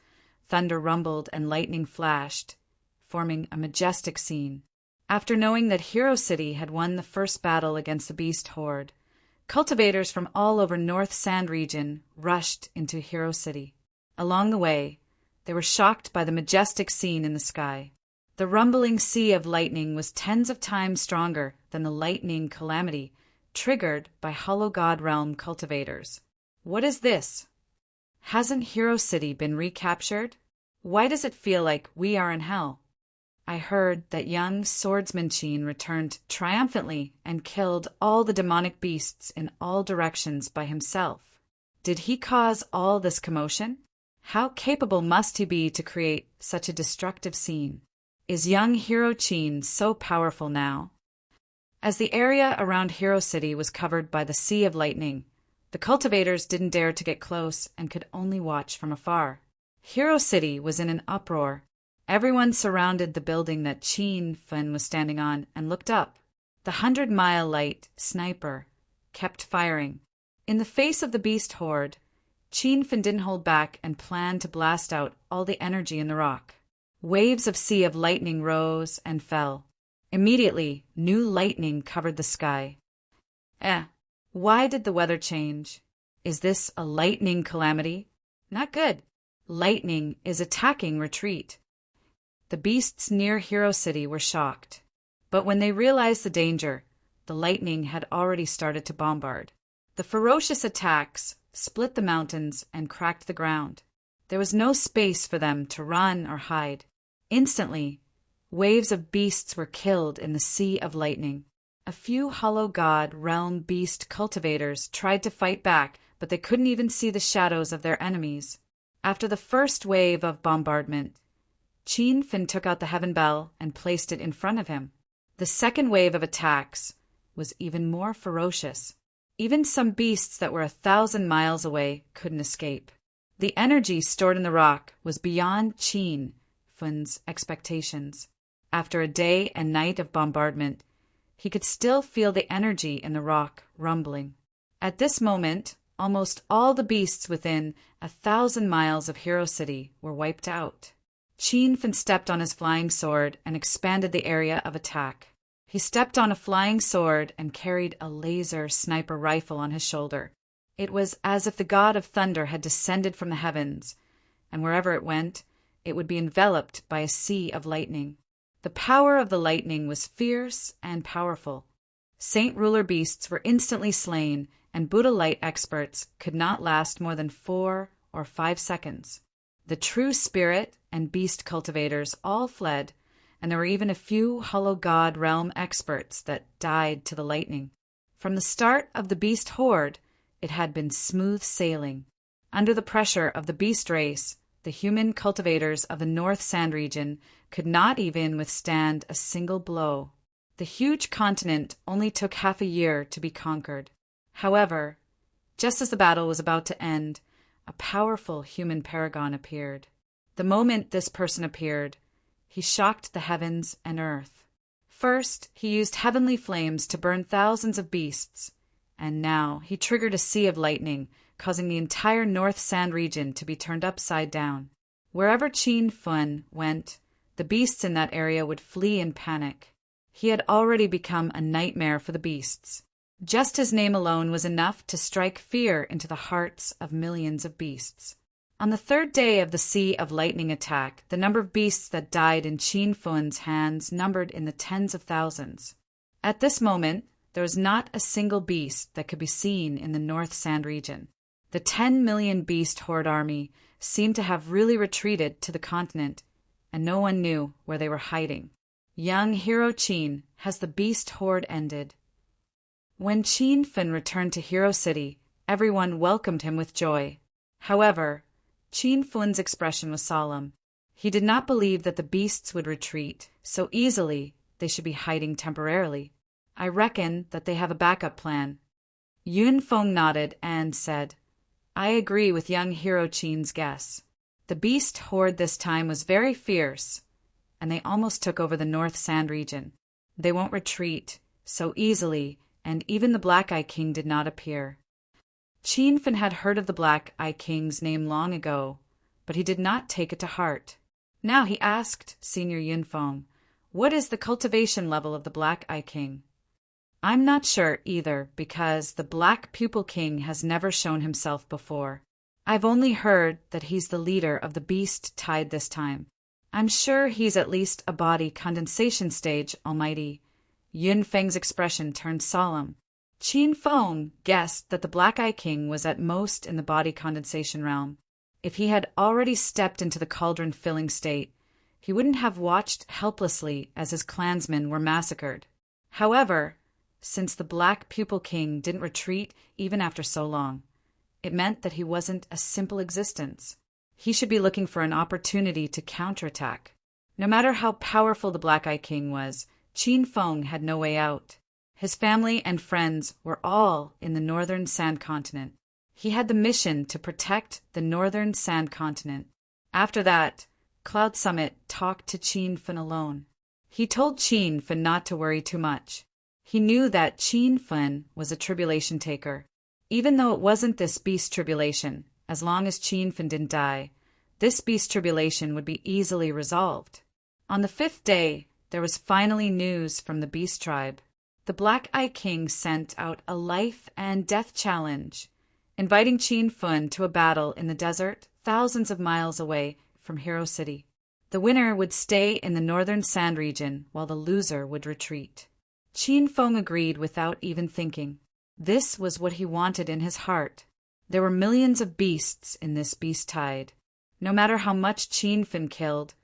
thunder rumbled and lightning flashed, forming a majestic scene. After knowing that Hero City had won the first battle against the Beast Horde, cultivators from all over North Sand region rushed into Hero City. Along the way, they were shocked by the majestic scene in the sky. The rumbling sea of lightning was tens of times stronger than the lightning calamity triggered by Hollow God Realm cultivators. What is this? Hasn't Hero City been recaptured? Why does it feel like we are in hell? I heard that young swordsman Qin returned triumphantly and killed all the demonic beasts in all directions by himself. Did he cause all this commotion? How capable must he be to create such a destructive scene? Is young Hero Qin so powerful now? As the area around Hero City was covered by the sea of lightning, the cultivators didn't dare to get close and could only watch from afar. Hero City was in an uproar. Everyone surrounded the building that Qin Fen was standing on and looked up. The 100-mile light sniper kept firing. In the face of the beast horde, Qin Fen didn't hold back and planned to blast out all the energy in the rock. Waves of sea of lightning rose and fell. Immediately, new lightning covered the sky. Why did the weather change? Is this a lightning calamity? Not good. Lightning is attacking retreat. The beasts near Hero City were shocked. But when they realized the danger, the lightning had already started to bombard. The ferocious attacks split the mountains and cracked the ground. There was no space for them to run or hide. Instantly, Waves of beasts were killed in the Sea of Lightning. A few hollow god realm beast cultivators tried to fight back, but they couldn't even see the shadows of their enemies. After the first wave of bombardment, Qin Fin took out the heaven bell and placed it in front of him. The second wave of attacks was even more ferocious. Even some beasts that were 1,000 miles away couldn't escape. The energy stored in the rock was beyond Qin Fin's expectations. After a day and night of bombardment, he could still feel the energy in the rock rumbling. At this moment, almost all the beasts within 1,000 miles of Hero City were wiped out. Qin Fin stepped on his flying sword and expanded the area of attack. He stepped on a flying sword and carried a laser sniper rifle on his shoulder. It was as if the god of thunder had descended from the heavens, and wherever it went, it would be enveloped by a sea of lightning. The power of the lightning was fierce and powerful. Saint ruler beasts were instantly slain, and Buddha light experts could not last more than 4 or 5 seconds. The true spirit and beast cultivators all fled, and there were even a few hollow god realm experts that died to the lightning. From the start of the beast horde, it had been smooth sailing. Under the pressure of the beast race, the human cultivators of the North Sand region could not even withstand a single blow. The huge continent only took half a year to be conquered. However, just as the battle was about to end, a powerful human paragon appeared. The moment this person appeared, he shocked the heavens and earth. First, he used heavenly flames to burn thousands of beasts, and now he triggered a sea of lightning, causing the entire North Sand region to be turned upside down. Wherever Qin Fin went, the beasts in that area would flee in panic. He had already become a nightmare for the beasts. Just his name alone was enough to strike fear into the hearts of millions of beasts. On the third day of the Sea of Lightning attack, the number of beasts that died in Qin Fin's hands numbered in the tens of thousands. At this moment, there was not a single beast that could be seen in the North Sand region. The 10 million beast horde army seemed to have really retreated to the continent, and no one knew where they were hiding. Young hero Qin has the beast horde ended. When Qin Fin returned to Hero City, everyone welcomed him with joy. However, Qin Fin's expression was solemn. He did not believe that the beasts would retreat so easily. They should be hiding temporarily. I reckon that they have a backup plan. Yun Feng nodded and said, I agree with young hero Qin's guess. The beast horde this time was very fierce, and they almost took over the North Sand region. They won't retreat so easily, and even the Black Eye King did not appear. Qin Fin had heard of the Black Eye King's name long ago, but he did not take it to heart. Now he asked Senior Yun Feng, what is the cultivation level of the Black Eye King? I'm not sure either, because the Black Pupil King has never shown himself before. I've only heard that he's the leader of the beast tide this time. I'm sure he's at least a body condensation stage, Almighty. Yun Feng's expression turned solemn. Qin Feng guessed that the Black Eye King was at most in the body condensation realm. If he had already stepped into the cauldron-filling state, he wouldn't have watched helplessly as his clansmen were massacred. However, since the Black Pupil King didn't retreat even after so long, it meant that he wasn't a simple existence. He should be looking for an opportunity to counterattack. No matter how powerful the Black Eye King was, Qin Feng had no way out. His family and friends were all in the Northern Sand Continent. He had the mission to protect the Northern Sand Continent. After that, Cloud Summit talked to Qin Fin alone. He told Qin Fin not to worry too much. He knew that Qin Fin was a tribulation taker. Even though it wasn't this beast tribulation, as long as Qin Fin didn't die, this beast tribulation would be easily resolved. On the 5th day, there was finally news from the beast tribe. The Black Eye King sent out a life and death challenge, inviting Qin Fin to a battle in the desert thousands of miles away from Hero City. The winner would stay in the Northern Sand region while the loser would retreat. Qin Feng agreed without even thinking. This was what he wanted in his heart. There were millions of beasts in this beast tide. No matter how much Qin Fin killed,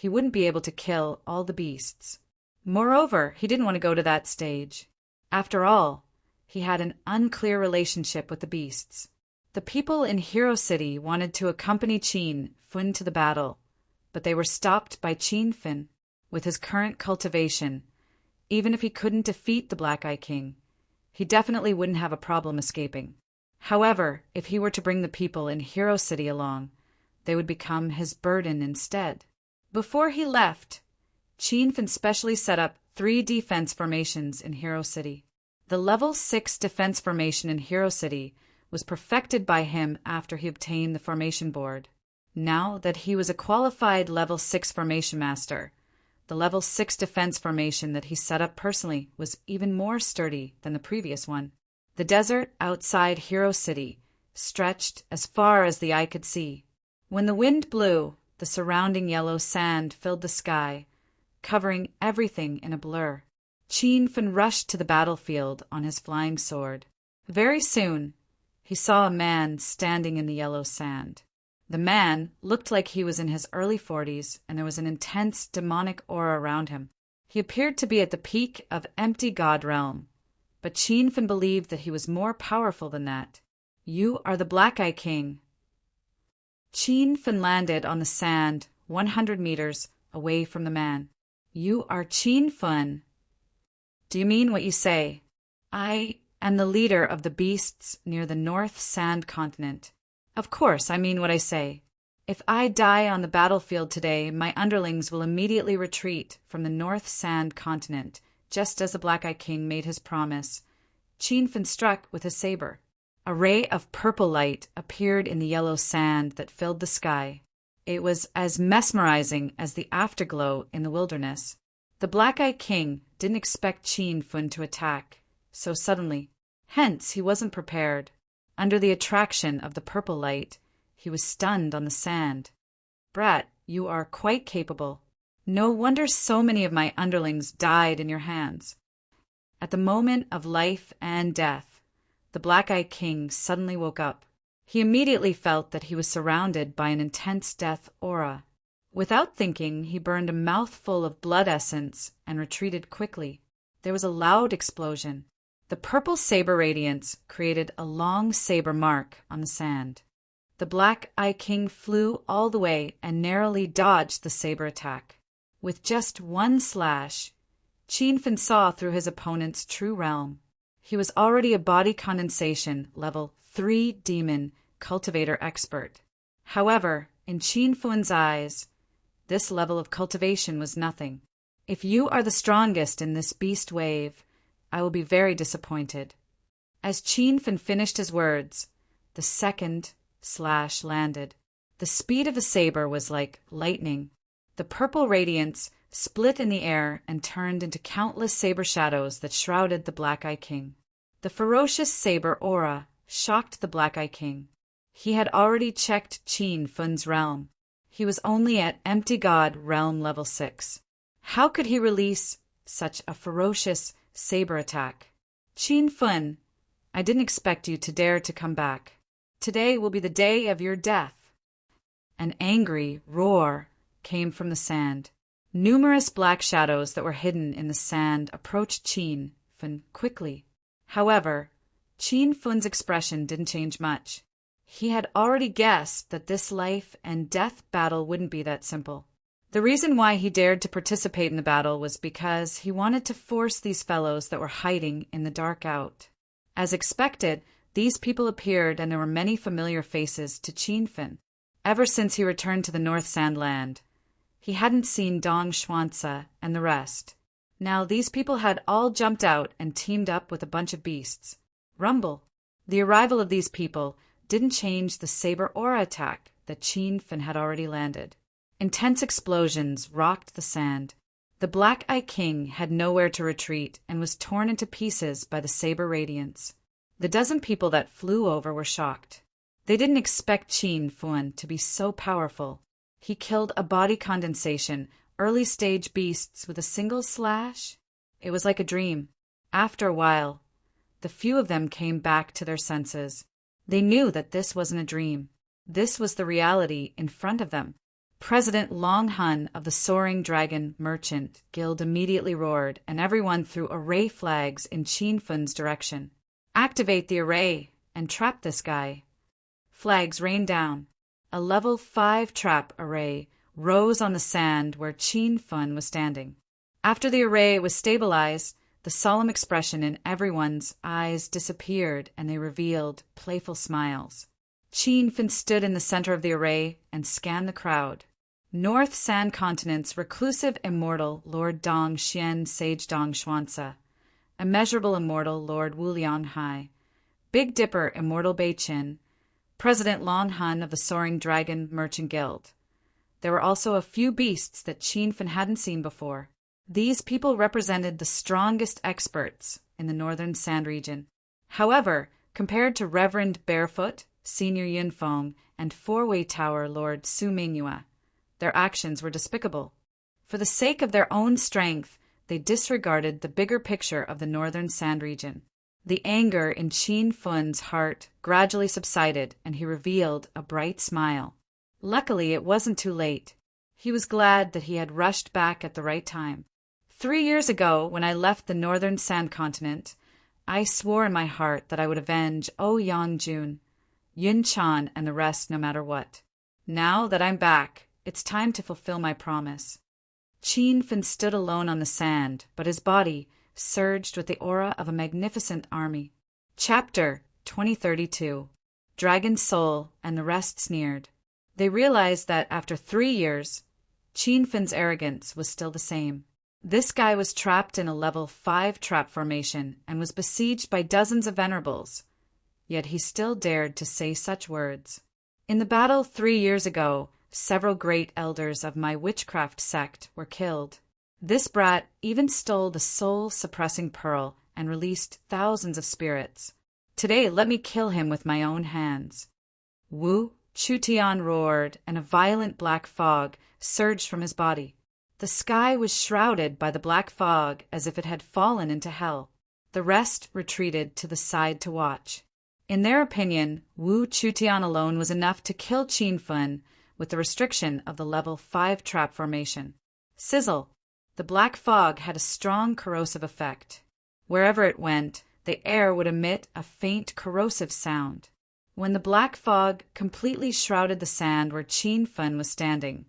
he wouldn't be able to kill all the beasts. Moreover, he didn't want to go to that stage. After all, he had an unclear relationship with the beasts. The people in Hero City wanted to accompany Qin Fun to the battle, but they were stopped by Qin Fun. With his current cultivation, even if he couldn't defeat the Black Eye King, he definitely wouldn't have a problem escaping. However, if he were to bring the people in Hero City along, they would become his burden instead. Before he left, Qin Fun specially set up 3 defense formations in Hero City. The level 6 defense formation in Hero City was perfected by him after he obtained the formation board. Now that he was a qualified level 6 formation master, the level 6 defense formation that he set up personally was even more sturdy than the previous one. The desert outside Hero City stretched as far as the eye could see. When the wind blew, the surrounding yellow sand filled the sky, covering everything in a blur. Qin Fun rushed to the battlefield on his flying sword. Very soon, he saw a man standing in the yellow sand. The man looked like he was in his early 40s, and there was an intense demonic aura around him. He appeared to be at the peak of empty god realm, but Qin Fun believed that he was more powerful than that. "You are the Black Eye King." Qin Fun landed on the sand 100 meters away from the man. "You are Qin Fun. Do you mean what you say?" "I am the leader of the beasts near the North Sand Continent." "Of course, I mean what I say. If I die on the battlefield today, my underlings will immediately retreat from the North Sand Continent, just as the Black Eye King made his promise." Qin Fun struck with his saber. A ray of purple light appeared in the yellow sand that filled the sky. It was as mesmerizing as the afterglow in the wilderness. The Black Eye King didn't expect Qin Fun to attack so suddenly. Hence, he wasn't prepared. Under the attraction of the purple light, he was stunned on the sand. "Brat, you are quite capable. No wonder so many of my underlings died in your hands." At the moment of life and death, the Black Eye King suddenly woke up. He immediately felt that he was surrounded by an intense death aura. Without thinking, he burned a mouthful of blood essence and retreated quickly. There was a loud explosion. The purple saber radiance created a long saber mark on the sand. The Black Eye King flew all the way and narrowly dodged the saber attack. With just one slash, Qin Fun saw through his opponent's true realm. He was already a body condensation level 3 demon cultivator expert. However, in Qin Fun's eyes, this level of cultivation was nothing. "If you are the strongest in this beast wave, I will be very disappointed." As Qin Fun finished his words, the second slash landed. The speed of the saber was like lightning. The purple radiance split in the air and turned into countless saber shadows that shrouded the Black Eye King. The ferocious saber aura shocked the Black Eye King. He had already checked Qin Fun's realm. He was only at Empty God realm level 6. How could he release such a ferocious saber attack? "Qin Fun, I didn't expect you to dare to come back. Today will be the day of your death." An angry roar came from the sand. Numerous black shadows that were hidden in the sand approached Qin Fun quickly. However, Qin Fun's expression didn't change much. He had already guessed that this life and death battle wouldn't be that simple. The reason why he dared to participate in the battle was because he wanted to force these fellows that were hiding in the dark out. As expected, these people appeared and there were many familiar faces to Qin Fun. Ever since he returned to the North Sandland, he hadn't seen Dong Xuanzi and the rest. Now these people had all jumped out and teamed up with a bunch of beasts. Rumble. The arrival of these people didn't change the saber aura attack that Qin Fun had already landed. Intense explosions rocked the sand. The Black Eye King had nowhere to retreat and was torn into pieces by the saber radiance. The dozen people that flew over were shocked. They didn't expect Qin Fun to be so powerful. He killed a body condensation, early-stage beasts with a single slash. It was like a dream. After a while, the few of them came back to their senses. They knew that this wasn't a dream. This was the reality in front of them. President Long Hun of the Soaring Dragon Merchant Guild immediately roared, and everyone threw array flags in Qin Fun's direction. "Activate the array and trap this guy." Flags rained down. A level 5 trap array rose on the sand where Qin Fun was standing. After the array was stabilized, the solemn expression in everyone's eyes disappeared and they revealed playful smiles. Qin Fun stood in the center of the array and scanned the crowd. North Sand Continent's reclusive immortal Lord Dong Xian Sage Dong Xuanza, immeasurable immortal Lord Wu Liang Hai, Big Dipper immortal Bei Qin, President Long Hun of the Soaring Dragon Merchant Guild. There were also a few beasts that Qin Fun hadn't seen before. These people represented the strongest experts in the northern sand region. However, compared to Reverend Barefoot, Senior Yunfeng, and Four-Way Tower Lord Su Mingyue, their actions were despicable. For the sake of their own strength, they disregarded the bigger picture of the northern sand region. The anger in Qin Fun's heart gradually subsided, and he revealed a bright smile. Luckily, it wasn't too late. He was glad that he had rushed back at the right time. 3 years ago, when I left the northern sand continent, I swore in my heart that I would avenge Ouyang Jun, Yun Chan, and the rest no matter what. Now that I'm back, it's time to fulfill my promise. Qin Fun stood alone on the sand, but his body surged with the aura of a magnificent army. Chapter 2032. Dragon's Soul and the rest sneered. They realized that after 3 years, Qin Fun's arrogance was still the same. This guy was trapped in a level 5 trap formation and was besieged by dozens of venerables. Yet he still dared to say such words. In the battle 3 years ago, several great elders of my witchcraft sect were killed. This brat even stole the soul-suppressing pearl and released thousands of spirits. Today, let me kill him with my own hands. Wu Chutian roared, and a violent black fog surged from his body. The sky was shrouded by the black fog as if it had fallen into hell. The rest retreated to the side to watch. In their opinion, Wu Chutian alone was enough to kill Qin Fun with the restriction of the level 5 trap formation. Sizzle! The black fog had a strong corrosive effect. Wherever it went, the air would emit a faint corrosive sound. When the black fog completely shrouded the sand where Qin Fun was standing,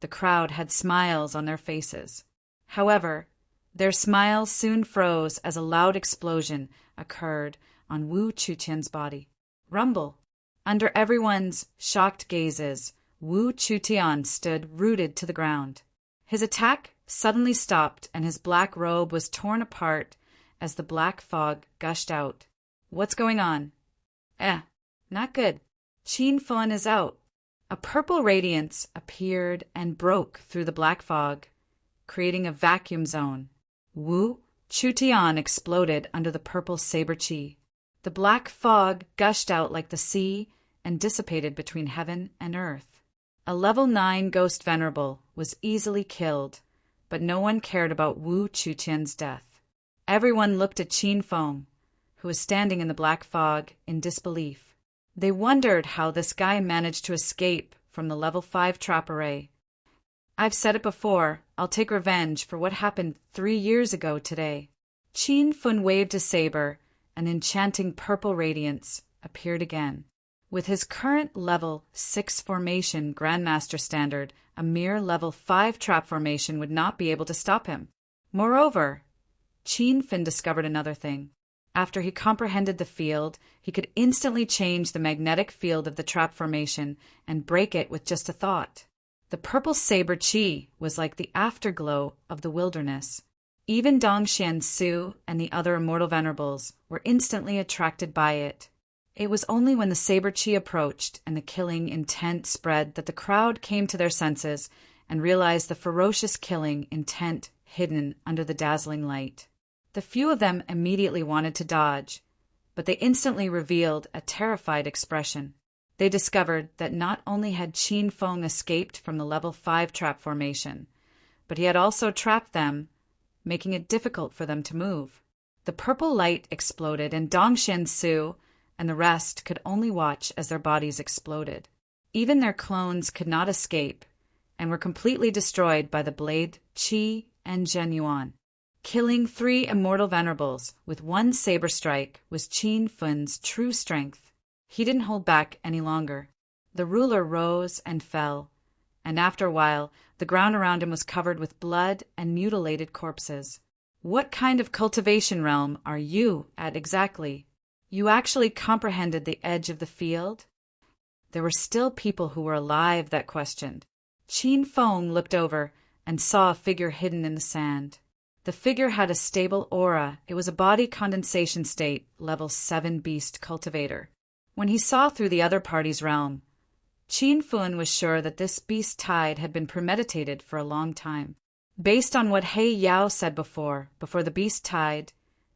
the crowd had smiles on their faces. However, their smiles soon froze as a loud explosion occurred on Wu Chutian's body. Rumble! Under everyone's shocked gazes, Wu Chutian stood rooted to the ground. His attack suddenly stopped and his black robe was torn apart as the black fog gushed out. What's going on? Not good. Qin Fun is out. A purple radiance appeared and broke through the black fog, creating a vacuum zone. Wu Chutian exploded under the purple saber chi. The black fog gushed out like the sea and dissipated between heaven and earth. A level 9 ghost venerable was easily killed, but no one cared about Wu Chutian's death. Everyone looked at Qin Feng, who was standing in the black fog, in disbelief. They wondered how this guy managed to escape from the level 5 trap array. I've said it before, I'll take revenge for what happened 3 years ago today. Qin Fun waved his saber, an enchanting purple radiance appeared again. With his current level 6 formation Grandmaster standard, a mere level 5 trap formation would not be able to stop him. Moreover, Qin Fun discovered another thing. After he comprehended the field, he could instantly change the magnetic field of the trap formation and break it with just a thought. The purple saber chi was like the afterglow of the wilderness. Even Dongxian Su and the other immortal venerables were instantly attracted by it. It was only when the saber chi approached and the killing intent spread that the crowd came to their senses and realized the ferocious killing intent hidden under the dazzling light. The few of them immediately wanted to dodge, but they instantly revealed a terrified expression. They discovered that not only had Qin Feng escaped from the level 5 trap formation, but he had also trapped them, making it difficult for them to move. The purple light exploded, and Dongxian Su and the rest could only watch as their bodies exploded. Even their clones could not escape, and were completely destroyed by the blade Qi and Zhen Yuan. Killing 3 immortal venerables with one saber strike was Qin Fun's true strength. He didn't hold back any longer. The ruler rose and fell, and after a while, the ground around him was covered with blood and mutilated corpses. What kind of cultivation realm are you at exactly? You actually comprehended the edge of the field? There were still people who were alive that questioned. Qin Feng looked over and saw a figure hidden in the sand. The figure had a stable aura. It was a body condensation state, level 7 beast cultivator. When he saw through the other party's realm, Qin Feng was sure that this beast tide had been premeditated for a long time. Based on what He Yao said before the beast tide,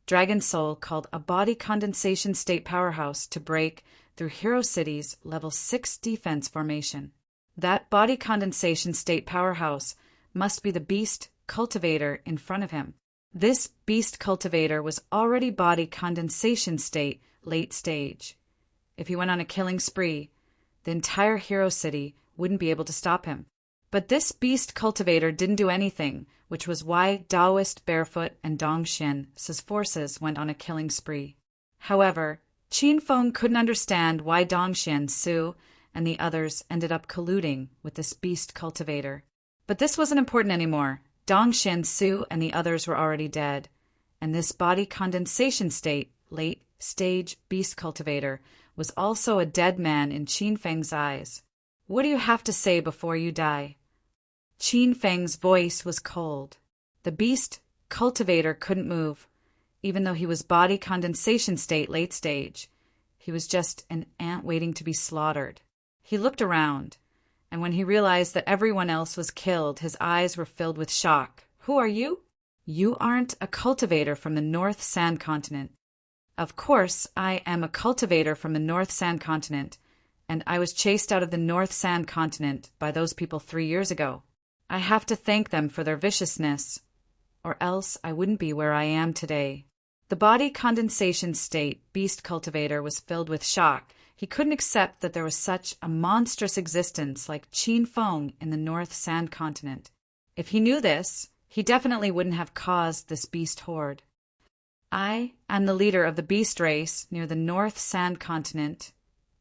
Dragon Soul called a body condensation state powerhouse to break through Hero City's level 6 defense formation. That body condensation state powerhouse must be the beast cultivator in front of him. This beast cultivator was already body condensation state late stage. If he went on a killing spree, the entire Hero City wouldn't be able to stop him. But this beast cultivator didn't do anything, which was why Taoist Barefoot and Dongxin's forces went on a killing spree. However, Qin Feng couldn't understand why Dongxin, Su, and the others ended up colluding with this beast cultivator. But this wasn't important anymore. Dongxin, Su, and the others were already dead, and this body condensation state, late stage beast cultivator, was also a dead man in Qin Feng's eyes. What do you have to say before you die? Qin Feng's voice was cold. The beast cultivator couldn't move, even though he was body condensation state late stage. He was just an ant waiting to be slaughtered. He looked around, and when he realized that everyone else was killed, his eyes were filled with shock. Who are you? You aren't a cultivator from the North Sand Continent. Of course, I am a cultivator from the North Sand Continent, and I was chased out of the North Sand Continent by those people 3 years ago. I have to thank them for their viciousness, or else I wouldn't be where I am today. The body condensation state beast cultivator was filled with shock. He couldn't accept that there was such a monstrous existence like Qin Feng in the North Sand Continent. If he knew this, he definitely wouldn't have caused this beast horde. I am the leader of the beast race near the North Sand Continent,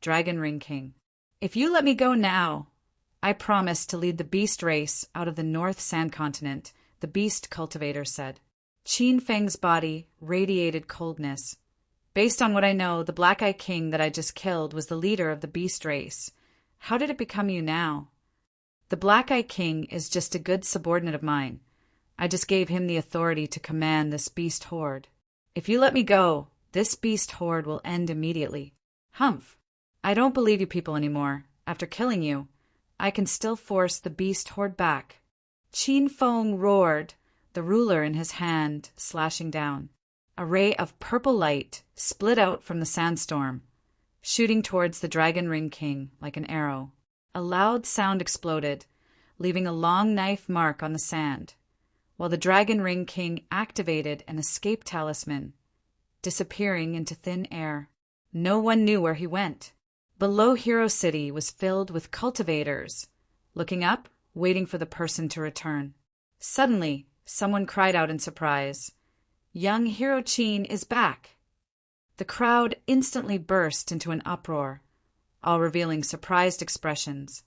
Dragon Ring King. If you let me go now, I promise to lead the beast race out of the North Sand Continent, the beast cultivator said. Qin Feng's body radiated coldness. Based on what I know, the Black Eye King that I just killed was the leader of the beast race. How did it become you now? The Black Eye King is just a good subordinate of mine. I just gave him the authority to command this beast horde. If you let me go, this beast horde will end immediately. Humph. I don't believe you people anymore. After killing you, I can still force the beast horde back. Qin Feng roared, the ruler in his hand slashing down. A ray of purple light split out from the sandstorm, shooting towards the Dragon Ring King like an arrow. A loud sound exploded, leaving a long knife mark on the sand, while the Dragon Ring King activated an escape talisman, disappearing into thin air. No one knew where he went. Below Hero City was filled with cultivators, looking up, waiting for the person to return. Suddenly, someone cried out in surprise, "Young Hero Qin is back!" The crowd instantly burst into an uproar, all revealing surprised expressions.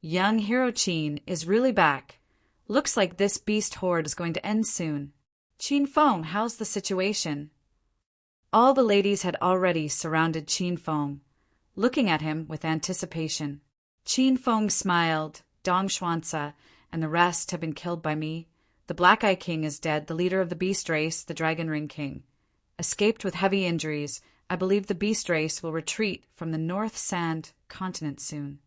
Young Hero Qin is really back. Looks like this beast horde is going to end soon. Qin Feng, how's the situation? All the ladies had already surrounded Qin Feng, looking at him with anticipation. Qin Feng smiled. Dong Xuanzi and the rest have been killed by me. The Black Eye King is dead, the leader of the beast race, the Dragon Ring King. Escaped with heavy injuries, I believe the beast race will retreat from the North Sand Continent soon.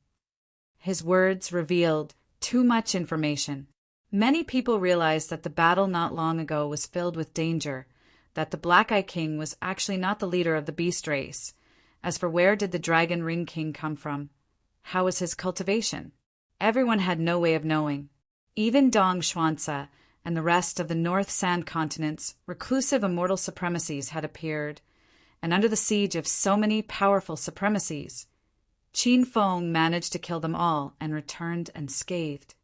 His words revealed too much information. Many people realized that the battle not long ago was filled with danger, that the Black Eye King was actually not the leader of the beast race. As for where did the Dragon Ring King come from? How was his cultivation? Everyone had no way of knowing. Even Dong Xuanzi and the rest of the North Sand Continent's reclusive immortal supremacies had appeared, and under the siege of so many powerful supremacies, Qin Feng managed to kill them all and returned unscathed.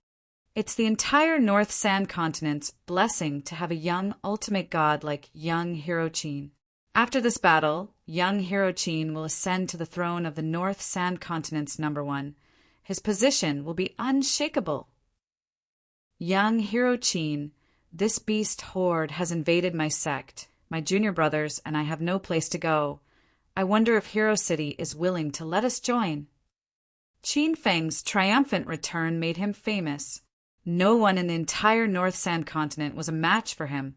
It's the entire North Sand continent's blessing to have a young ultimate god like young Hero Chin. After this battle, young Hero Chin will ascend to the throne of the North Sand continent's #1. His position will be unshakable. Young Hero Chin, this beast horde has invaded my sect, my junior brothers, and I have no place to go. I wonder if Hero City is willing to let us join. Qin Feng's triumphant return made him famous. No one in the entire North Sand continent was a match for him.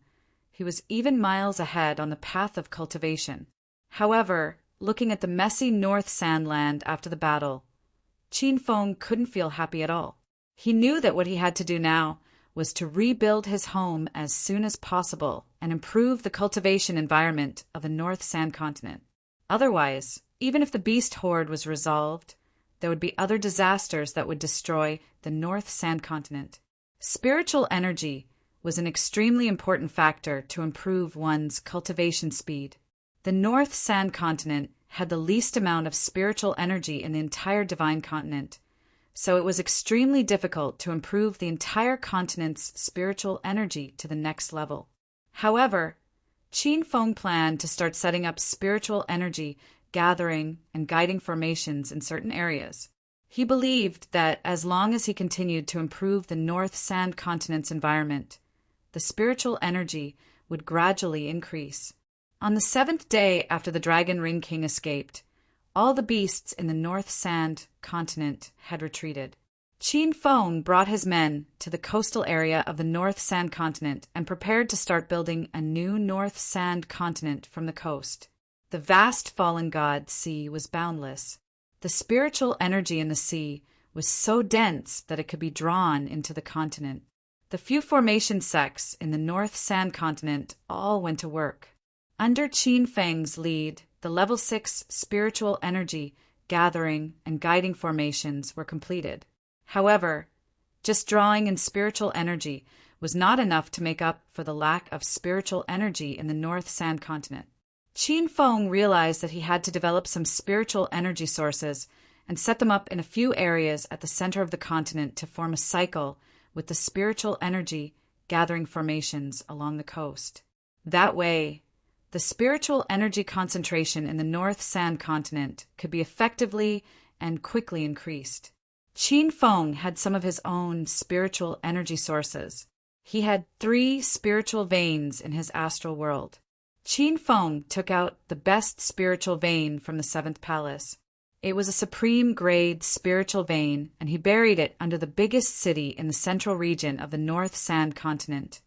He was even miles ahead on the path of cultivation. However, looking at the messy North Sand land after the battle, Qin Feng couldn't feel happy at all. He knew that what he had to do now was to rebuild his home as soon as possible and improve the cultivation environment of the North Sand continent. Otherwise, even if the beast horde was resolved, there would be other disasters that would destroy the North Sand continent. Spiritual energy was an extremely important factor to improve one's cultivation speed. The North Sand continent had the least amount of spiritual energy in the entire divine continent, so it was extremely difficult to improve the entire continent's spiritual energy to the next level. However, Qin Feng planned to start setting up spiritual energy gathering and guiding formations in certain areas. He believed that as long as he continued to improve the North Sand continent's environment, the spiritual energy would gradually increase. On the 7th day after the Dragon Ring King escaped, all the beasts in the North Sand continent had retreated. Qin Feng brought his men to the coastal area of the North Sand continent and prepared to start building a new North Sand continent from the coast. The vast fallen god sea was boundless. The spiritual energy in the sea was so dense that it could be drawn into the continent. The few formation sects in the North Sand continent all went to work. Under Qin Feng's lead, the level 6 spiritual energy gathering and guiding formations were completed. However, just drawing in spiritual energy was not enough to make up for the lack of spiritual energy in the North Sand continent. Qin Feng realized that he had to develop some spiritual energy sources and set them up in a few areas at the center of the continent to form a cycle with the spiritual energy gathering formations along the coast. That way, the spiritual energy concentration in the North Sand continent could be effectively and quickly increased. Qin Feng had some of his own spiritual energy sources. He had 3 spiritual veins in his astral world. Qin Feng took out the best spiritual vein from the 7th palace. It was a supreme grade spiritual vein, and he buried it under the biggest city in the central region of the North Sand continent,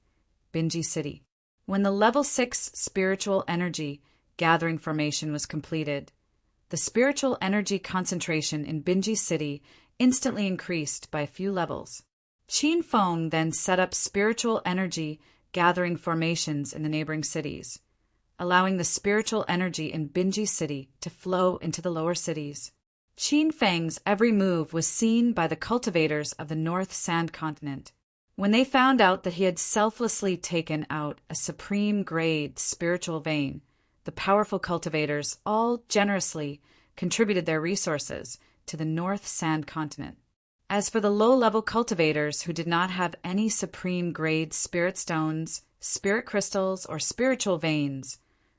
Binji City. When the level 6 spiritual energy gathering formation was completed, the spiritual energy concentration in Binji City instantly increased by a few levels. Qin Feng then set up spiritual energy gathering formations in the neighboring cities, allowing the spiritual energy in Binji City to flow into the lower cities. Qin Feng's every move was seen by the cultivators of the North Sand continent. When they found out that he had selflessly taken out a supreme grade spiritual vein, the powerful cultivators all generously contributed their resources to the North Sand continent. As for the low-level cultivators who did not have any supreme grade spirit stones, spirit crystals, or spiritual veins,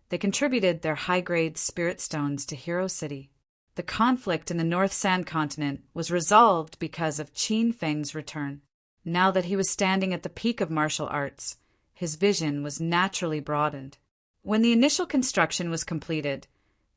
they contributed their high-grade spirit stones to Hero City. The conflict in the North Sand continent was resolved because of Qin Feng's return. Now that he was standing at the peak of martial arts, his vision was naturally broadened. When the initial construction was completed,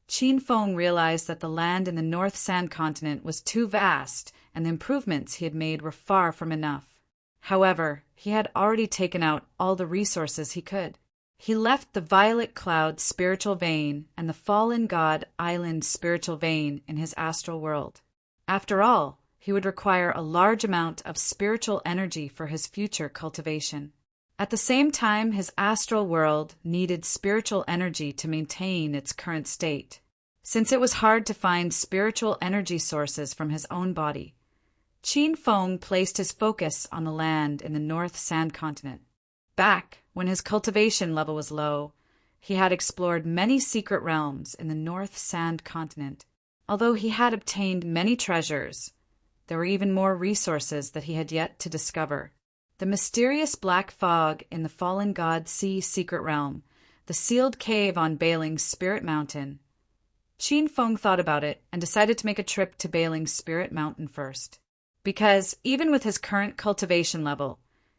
Qin Feng realized that the land in the North Sand continent was too vast and the improvements he had made were far from enough. However, he had already taken out all the resources he could. He left the Violet Cloud spiritual vein and the Fallen God Island spiritual vein in his astral world. After all, he would require a large amount of spiritual energy for his future cultivation. At the same time, his astral world needed spiritual energy to maintain its current state. Since it was hard to find spiritual energy sources from his own body, Qin Feng placed his focus on the land in the North Sand continent. Back when his cultivation level was low, he had explored many secret realms in the North Sand continent. Although he had obtained many treasures, There were even more resources that he had yet to discover. The mysterious black fog in the fallen god sea secret realm, the sealed cave on Bailing's Spirit Mountain. Qin Feng thought about it and decided to make a trip to Bailing's Spirit Mountain first. Because, even with his current cultivation level,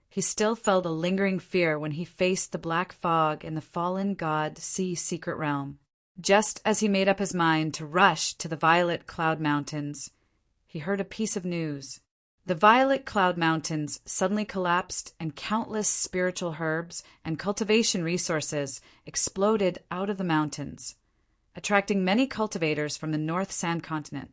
he still felt a lingering fear when he faced the black fog in the fallen god sea secret realm. Just as he made up his mind to rush to the Violet Cloud Mountains, he heard a piece of news. The Violet Cloud Mountains suddenly collapsed and countless spiritual herbs and cultivation resources exploded out of the mountains, attracting many cultivators from the North Sand Continent.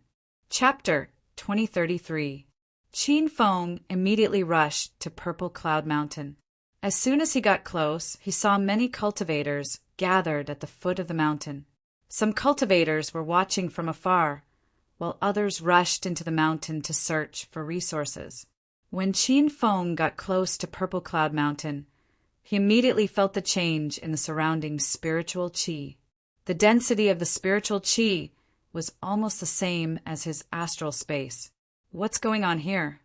Chapter 2033. Qin Feng immediately rushed to Purple Cloud Mountain. As soon as he got close, he saw many cultivators gathered at the foot of the mountain. Some cultivators were watching from afar, while others rushed into the mountain to search for resources. When Qin Feng got close to Purple Cloud Mountain, he immediately felt the change in the surrounding spiritual qi. The density of the spiritual qi was almost the same as his astral space. What's going on here?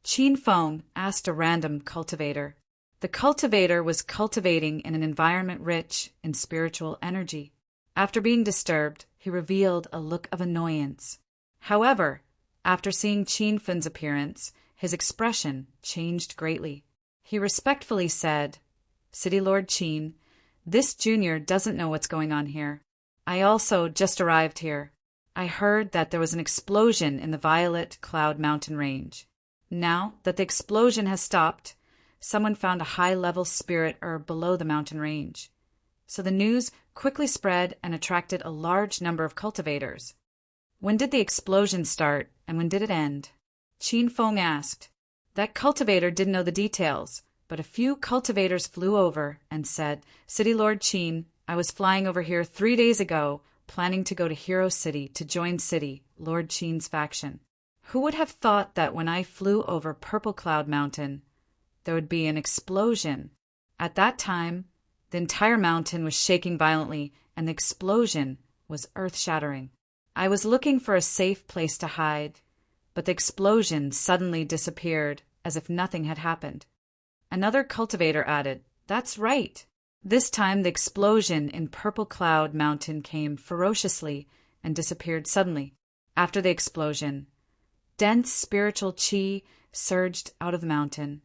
Qin Feng asked a random cultivator. The cultivator was cultivating in an environment rich in spiritual energy. After being disturbed, he revealed a look of annoyance. However, after seeing Qin Feng's appearance, his expression changed greatly. He respectfully said, "City Lord Qin, this junior doesn't know what's going on here. I also just arrived here. I heard that there was an explosion in the Violet Cloud Mountain range. Now that the explosion has stopped, someone found a high-level spirit herb below the mountain range. So the news quickly spread and attracted a large number of cultivators." "When did the explosion start, and when did it end?" Qin Feng asked. That cultivator didn't know the details, but a few cultivators flew over and said, "City Lord Qin, I was flying over here 3 days ago, planning to go to Hero City to join City Lord Qin's faction. Who would have thought that when I flew over Purple Cloud Mountain, there would be an explosion?" At that time, the entire mountain was shaking violently, and the explosion was earth-shattering. "I was looking for a safe place to hide, but the explosion suddenly disappeared as if nothing had happened." Another cultivator added, "That's right. This time the explosion in Purple Cloud Mountain came ferociously and disappeared suddenly. After the explosion, dense spiritual qi surged out of the mountain,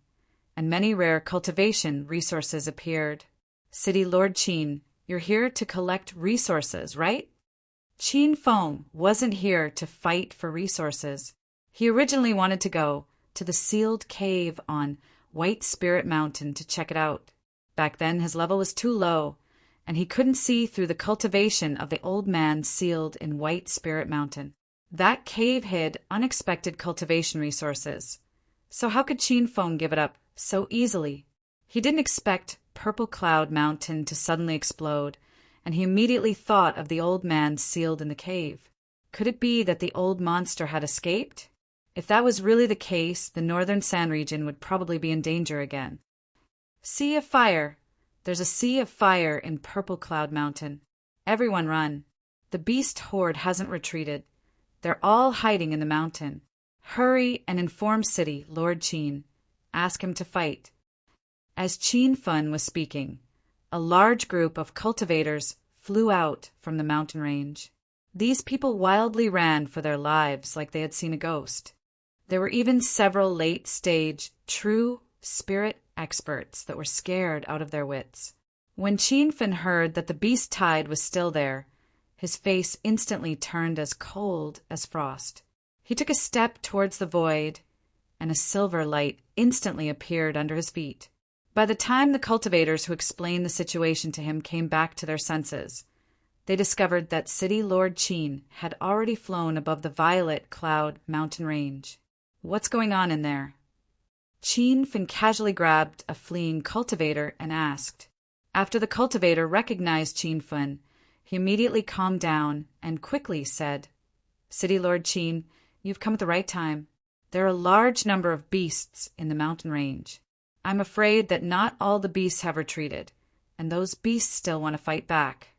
and many rare cultivation resources appeared. City Lord Qin, you're here to collect resources, right?" Qin Feng wasn't here to fight for resources. He originally wanted to go to the sealed cave on White Spirit Mountain to check it out. Back then his level was too low, and he couldn't see through the cultivation of the old man sealed in White Spirit Mountain. That cave hid unexpected cultivation resources. So how could Qin Feng give it up so easily? He didn't expect Purple Cloud Mountain to suddenly explode, and he immediately thought of the old man sealed in the cave. Could it be that the old monster had escaped? If that was really the case, the northern sand region would probably be in danger again. Sea of Fire. There's a sea of fire in Purple Cloud Mountain. Everyone run. The beast horde hasn't retreated. They're all hiding in the mountain. Hurry and inform City Lord Qin. Ask him to fight." As Qin Feng was speaking, a large group of cultivators flew out from the mountain range. These people wildly ran for their lives like they had seen a ghost. There were even several late-stage, true spirit experts that were scared out of their wits. When Qin Feng heard that the beast tide was still there, his face instantly turned as cold as frost. He took a step towards the void, and a silver light instantly appeared under his feet. By the time the cultivators who explained the situation to him came back to their senses, they discovered that City Lord Qin had already flown above the Violet Cloud Mountain range. "What's going on in there?" Qin Feng casually grabbed a fleeing cultivator and asked. After the cultivator recognized Qin Feng, he immediately calmed down and quickly said, "City Lord Qin, you've come at the right time. There are a large number of beasts in the mountain range. I'm afraid that not all the beasts have retreated, and those beasts still want to fight back."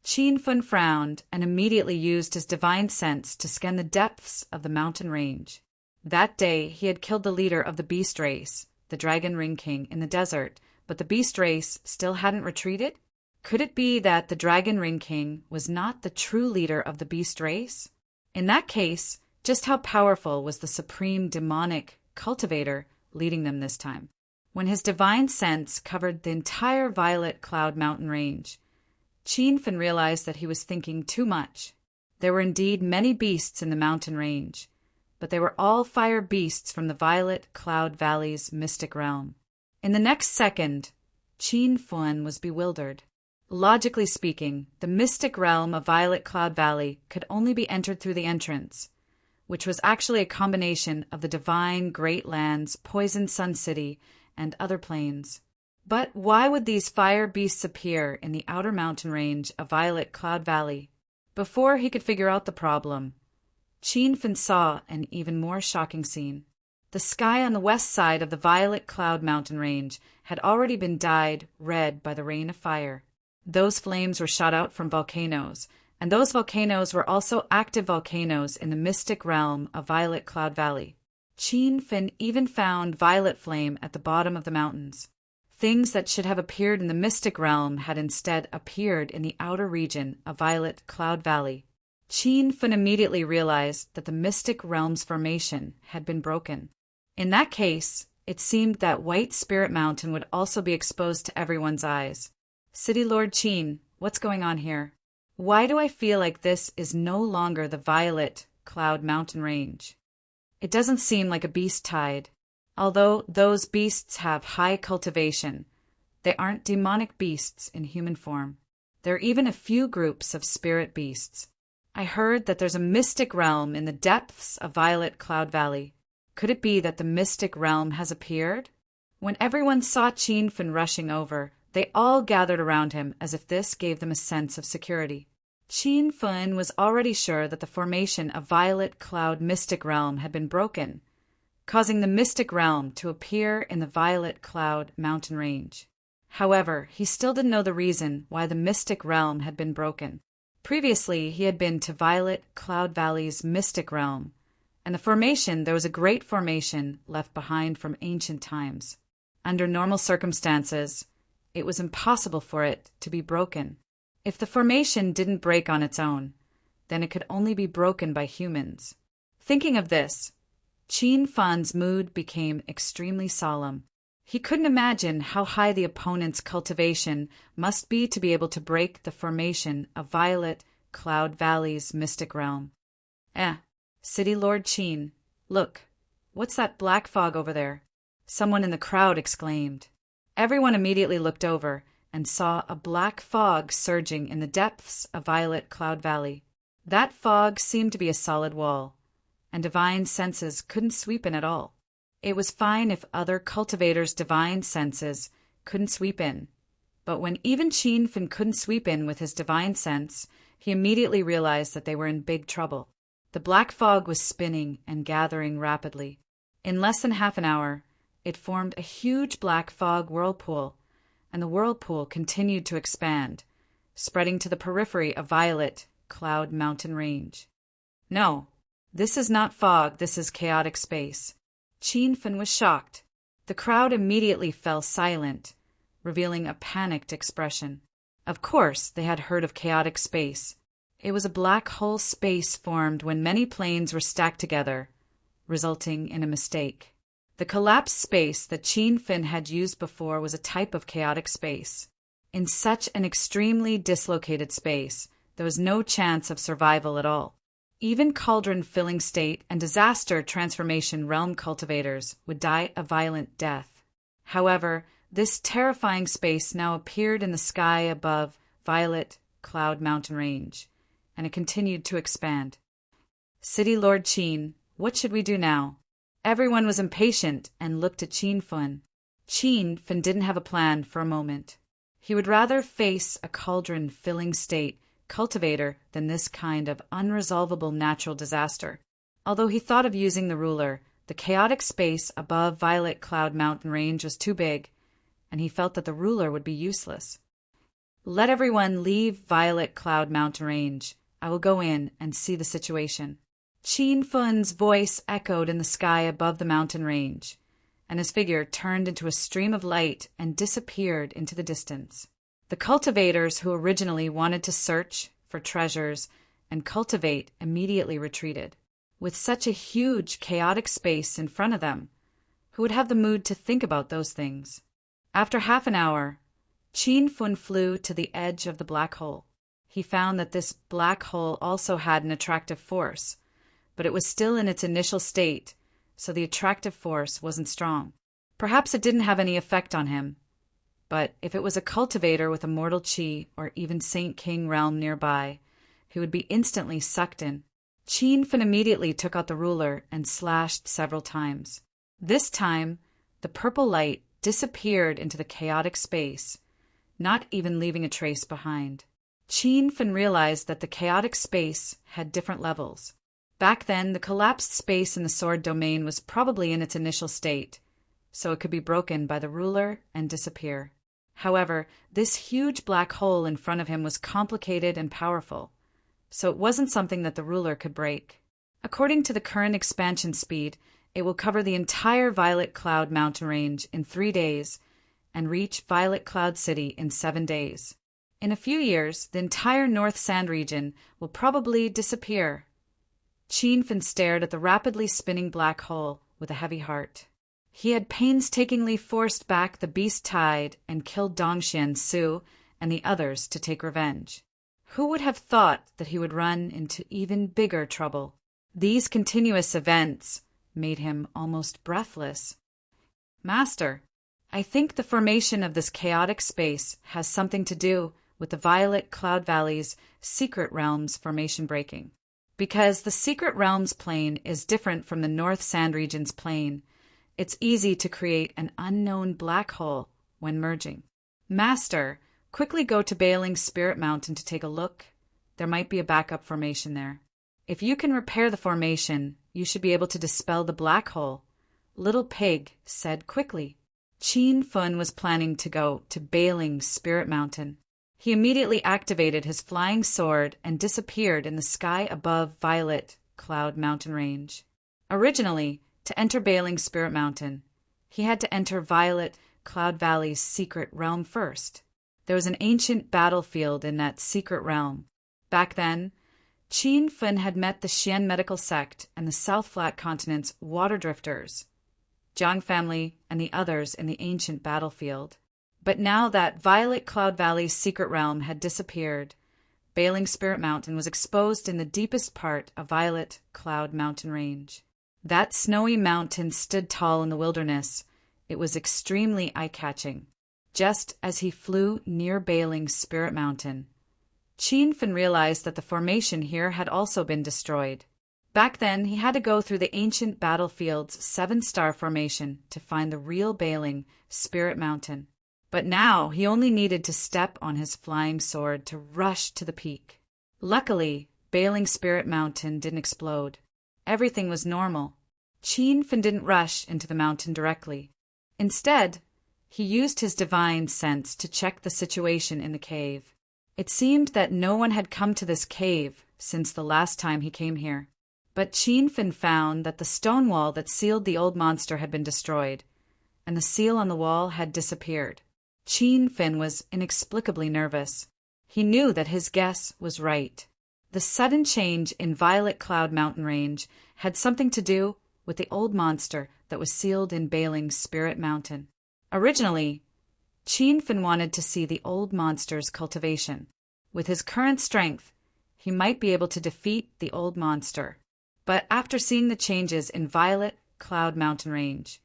Qin Fun frowned and immediately used his divine sense to scan the depths of the mountain range. That day, he had killed the leader of the beast race, the Dragon Ring King, in the desert, but the beast race still hadn't retreated? Could it be that the Dragon Ring King was not the true leader of the beast race? In that case, just how powerful was the supreme demonic cultivator leading them this time? When his divine sense covered the entire Violet Cloud mountain range, Qin Fun realized that he was thinking too much. There were indeed many beasts in the mountain range, but they were all fire beasts from the Violet Cloud Valley's mystic realm. In the next second, Qin Fun was bewildered. Logically speaking, the mystic realm of Violet Cloud Valley could only be entered through the entrance, which was actually a combination of the divine Great Lands, Poison Sun City, and other planes. But why would these fire beasts appear in the outer mountain range of Violet Cloud Valley? Before he could figure out the problem, Qin Fun saw an even more shocking scene. The sky on the west side of the Violet Cloud mountain range had already been dyed red by the rain of fire. Those flames were shot out from volcanoes, and those volcanoes were also active volcanoes in the mystic realm of Violet Cloud Valley. Qin Fun even found violet flame at the bottom of the mountains. Things that should have appeared in the mystic realm had instead appeared in the outer region of Violet Cloud Valley. Qin Fun immediately realized that the mystic realm's formation had been broken. In that case, it seemed that White Spirit Mountain would also be exposed to everyone's eyes. City Lord Qin, what's going on here? Why do I feel like this is no longer the Violet Cloud mountain range? It doesn't seem like a beast tide. Although those beasts have high cultivation, they aren't demonic beasts in human form. There are even a few groups of spirit beasts. I heard that there's a mystic realm in the depths of Violet Cloud Valley. Could it be that the mystic realm has appeared? When everyone saw Qin Fun rushing over, they all gathered around him as if this gave them a sense of security. Qin Fun was already sure that the formation of Violet Cloud mystic realm had been broken, causing the mystic realm to appear in the Violet Cloud mountain range. However, he still didn't know the reason why the mystic realm had been broken. Previously, he had been to Violet Cloud Valley's mystic realm, and the formation, there was a great formation left behind from ancient times. Under normal circumstances, it was impossible for it to be broken. If the formation didn't break on its own, then it could only be broken by humans. Thinking of this, Qin Fun's mood became extremely solemn. He couldn't imagine how high the opponent's cultivation must be to be able to break the formation of Violet Cloud Valley's mystic realm. City Lord Qin, look, what's that black fog over there? Someone in the crowd exclaimed. Everyone immediately looked over and saw a black fog surging in the depths of Violet Cloud Valley. That fog seemed to be a solid wall, and divine senses couldn't sweep in at all. It was fine if other cultivators' divine senses couldn't sweep in, but when even Qin Fun couldn't sweep in with his divine sense, he immediately realized that they were in big trouble. The black fog was spinning and gathering rapidly. In less than half an hour, it formed a huge black fog whirlpool, and the whirlpool continued to expand, spreading to the periphery of Violet Cloud mountain range. No, this is not fog, this is chaotic space. Qin Fun was shocked. The crowd immediately fell silent, revealing a panicked expression. Of course, they had heard of chaotic space. It was a black hole space formed when many planes were stacked together, resulting in a mistake. The collapsed space that Qin Fun had used before was a type of chaotic space. In such an extremely dislocated space, there was no chance of survival at all. Even cauldron-filling state and disaster transformation realm cultivators would die a violent death. However, this terrifying space now appeared in the sky above Violet Cloud mountain range, and it continued to expand. City Lord Qin, what should we do now? Everyone was impatient and looked at Qin Fun. Qin Fun didn't have a plan for a moment. He would rather face a cauldron-filling state cultivator than this kind of unresolvable natural disaster. Although he thought of using the ruler, the chaotic space above Violet Cloud mountain range was too big, and he felt that the ruler would be useless. Let everyone leave Violet Cloud Mountain Range. I will go in and see the situation. Qin Fun's voice echoed in the sky above the mountain range, and his figure turned into a stream of light and disappeared into the distance. The cultivators who originally wanted to search for treasures and cultivate immediately retreated. With such a huge, chaotic space in front of them, who would have the mood to think about those things? After half an hour, Qin Fun flew to the edge of the black hole. He found that this black hole also had an attractive force, but it was still in its initial state, so the attractive force wasn't strong. Perhaps it didn't have any effect on him, but if it was a cultivator with immortal qi or even Saint King realm nearby, he would be instantly sucked in. Qin Fun immediately took out the ruler and slashed several times. This time, the purple light disappeared into the chaotic space, not even leaving a trace behind. Qin Fun realized that the chaotic space had different levels. Back then, the collapsed space in the sword domain was probably in its initial state, so it could be broken by the ruler and disappear. However, this huge black hole in front of him was complicated and powerful, so it wasn't something that the ruler could break. According to the current expansion speed, it will cover the entire Violet Cloud mountain range in 3 days and reach Violet Cloud City in 7 days. In a few years, the entire North Sand region will probably disappear. Qin Fun stared at the rapidly spinning black hole with a heavy heart. He had painstakingly forced back the beast tide and killed Dongxian, Su, and the others to take revenge. Who would have thought that he would run into even bigger trouble? These continuous events made him almost breathless. Master, I think the formation of this chaotic space has something to do with the Violet Cloud Valley's Secret Realms formation breaking. Because the Secret Realms plane is different from the North Sand region's plane, it's easy to create an unknown black hole when merging. Master, quickly go to Bailing's Spirit Mountain to take a look. There might be a backup formation there. If you can repair the formation, you should be able to dispel the black hole, Little Pig said quickly. Qin Fun was planning to go to Bailing's Spirit Mountain. He immediately activated his flying sword and disappeared in the sky above Violet Cloud Mountain Range. Originally, to enter Bailing's Spirit Mountain, he had to enter Violet Cloud Valley's secret realm first. There was an ancient battlefield in that secret realm. Back then, Qin Fun had met the Xian medical sect and the South Flat Continent's water drifters, Jiang family, and the others in the ancient battlefield. But now that Violet Cloud Valley's secret realm had disappeared, Bailing Spirit Mountain was exposed in the deepest part of Violet Cloud Mountain Range. That snowy mountain stood tall in the wilderness. It was extremely eye-catching. Just as he flew near Bailing's Spirit Mountain, Qin Fun realized that the formation here had also been destroyed. Back then, he had to go through the ancient battlefield's 7-star formation to find the real Bailing Spirit Mountain. But now he only needed to step on his flying sword to rush to the peak. Luckily, Bailing Spirit Mountain didn't explode. Everything was normal. Qin Fun didn't rush into the mountain directly. Instead, he used his divine sense to check the situation in the cave. It seemed that no one had come to this cave since the last time he came here. But Qin Fun found that the stone wall that sealed the old monster had been destroyed, and the seal on the wall had disappeared. Qin Fun was inexplicably nervous. He knew that his guess was right. The sudden change in Violet Cloud Mountain Range had something to do with the old monster that was sealed in Bailing's Spirit Mountain. Originally, Qin Fun wanted to see the old monster's cultivation. With his current strength, he might be able to defeat the old monster. But after seeing the changes in Violet Cloud Mountain Range,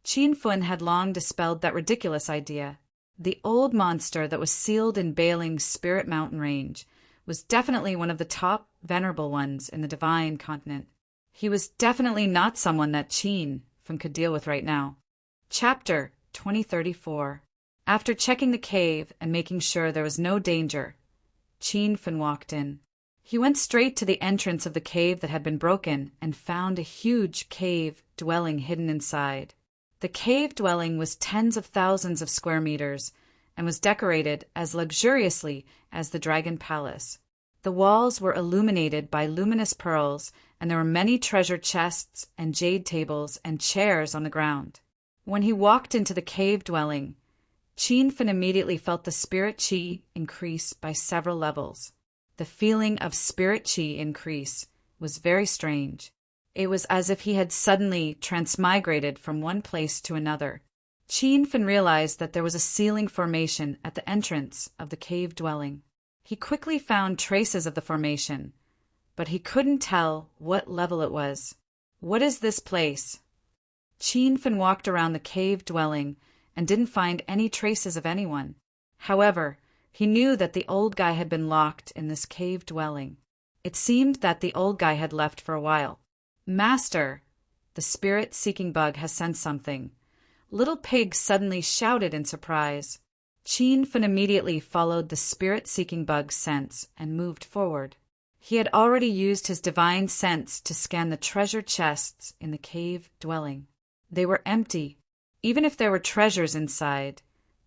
Qin Fun had long dispelled that ridiculous idea. The old monster that was sealed in Bailing's Spirit Mountain Range was definitely one of the top venerable ones in the Divine Continent. He was definitely not someone that Qin Fun could deal with right now. Chapter 2034. After checking the cave and making sure there was no danger, Qin Fun walked in. He went straight to the entrance of the cave that had been broken and found a huge cave dwelling hidden inside. The cave dwelling was tens of thousands of square meters and was decorated as luxuriously as the Dragon Palace. The walls were illuminated by luminous pearls, and there were many treasure chests and jade tables and chairs on the ground. When he walked into the cave dwelling, Qianfen immediately felt the spirit qi increase by several levels. The feeling of spirit qi increase was very strange. It was as if he had suddenly transmigrated from one place to another. Qianfen realized that there was a ceiling formation at the entrance of the cave dwelling. He quickly found traces of the formation, but he couldn't tell what level it was. "What is this place?" Qianfen walked around the cave dwelling and didn't find any traces of anyone. However, he knew that the old guy had been locked in this cave dwelling. It seemed that the old guy had left for a while. "Master, the spirit-seeking bug has sensed something." Little Pig suddenly shouted in surprise. Qianfen immediately followed the spirit-seeking bug's sense and moved forward. He had already used his divine sense to scan the treasure chests in the cave dwelling. They were empty. Even if there were treasures inside,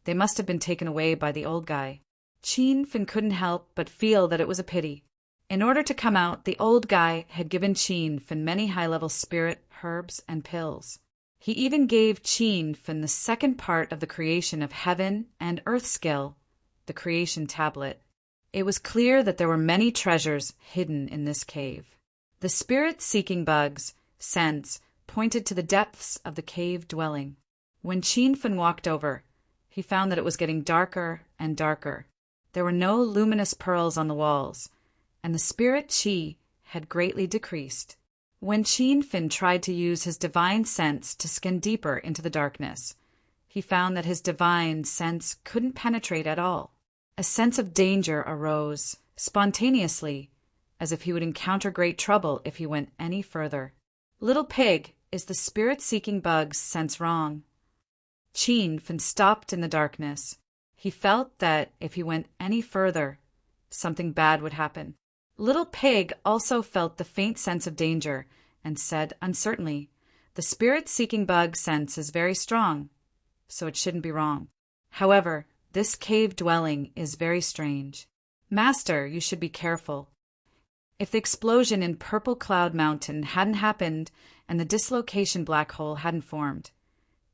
they must have been taken away by the old guy. Qianfen couldn't help but feel that it was a pity. In order to come out, the old guy had given Qianfen many high-level spirit herbs and pills. He even gave Qianfen the second part of the creation of heaven and earth skill, the creation tablet. It was clear that there were many treasures hidden in this cave. The spirit-seeking bug's sense pointed to the depths of the cave dwelling. When Qianfen walked over, he found that it was getting darker and darker. There were no luminous pearls on the walls, and the spirit qi had greatly decreased. When Qianfen tried to use his divine sense to scan deeper into the darkness, he found that his divine sense couldn't penetrate at all. A sense of danger arose spontaneously, as if he would encounter great trouble if he went any further. "Little Pig, is the spirit-seeking bug's sense wrong?" Qianfen stopped in the darkness. He felt that if he went any further, something bad would happen. Little Pig also felt the faint sense of danger and said uncertainly, "The spirit-seeking bug sense is very strong, so it shouldn't be wrong. However, this cave dwelling is very strange. Master, you should be careful. If the explosion in Purple Cloud Mountain hadn't happened and the dislocation black hole hadn't formed,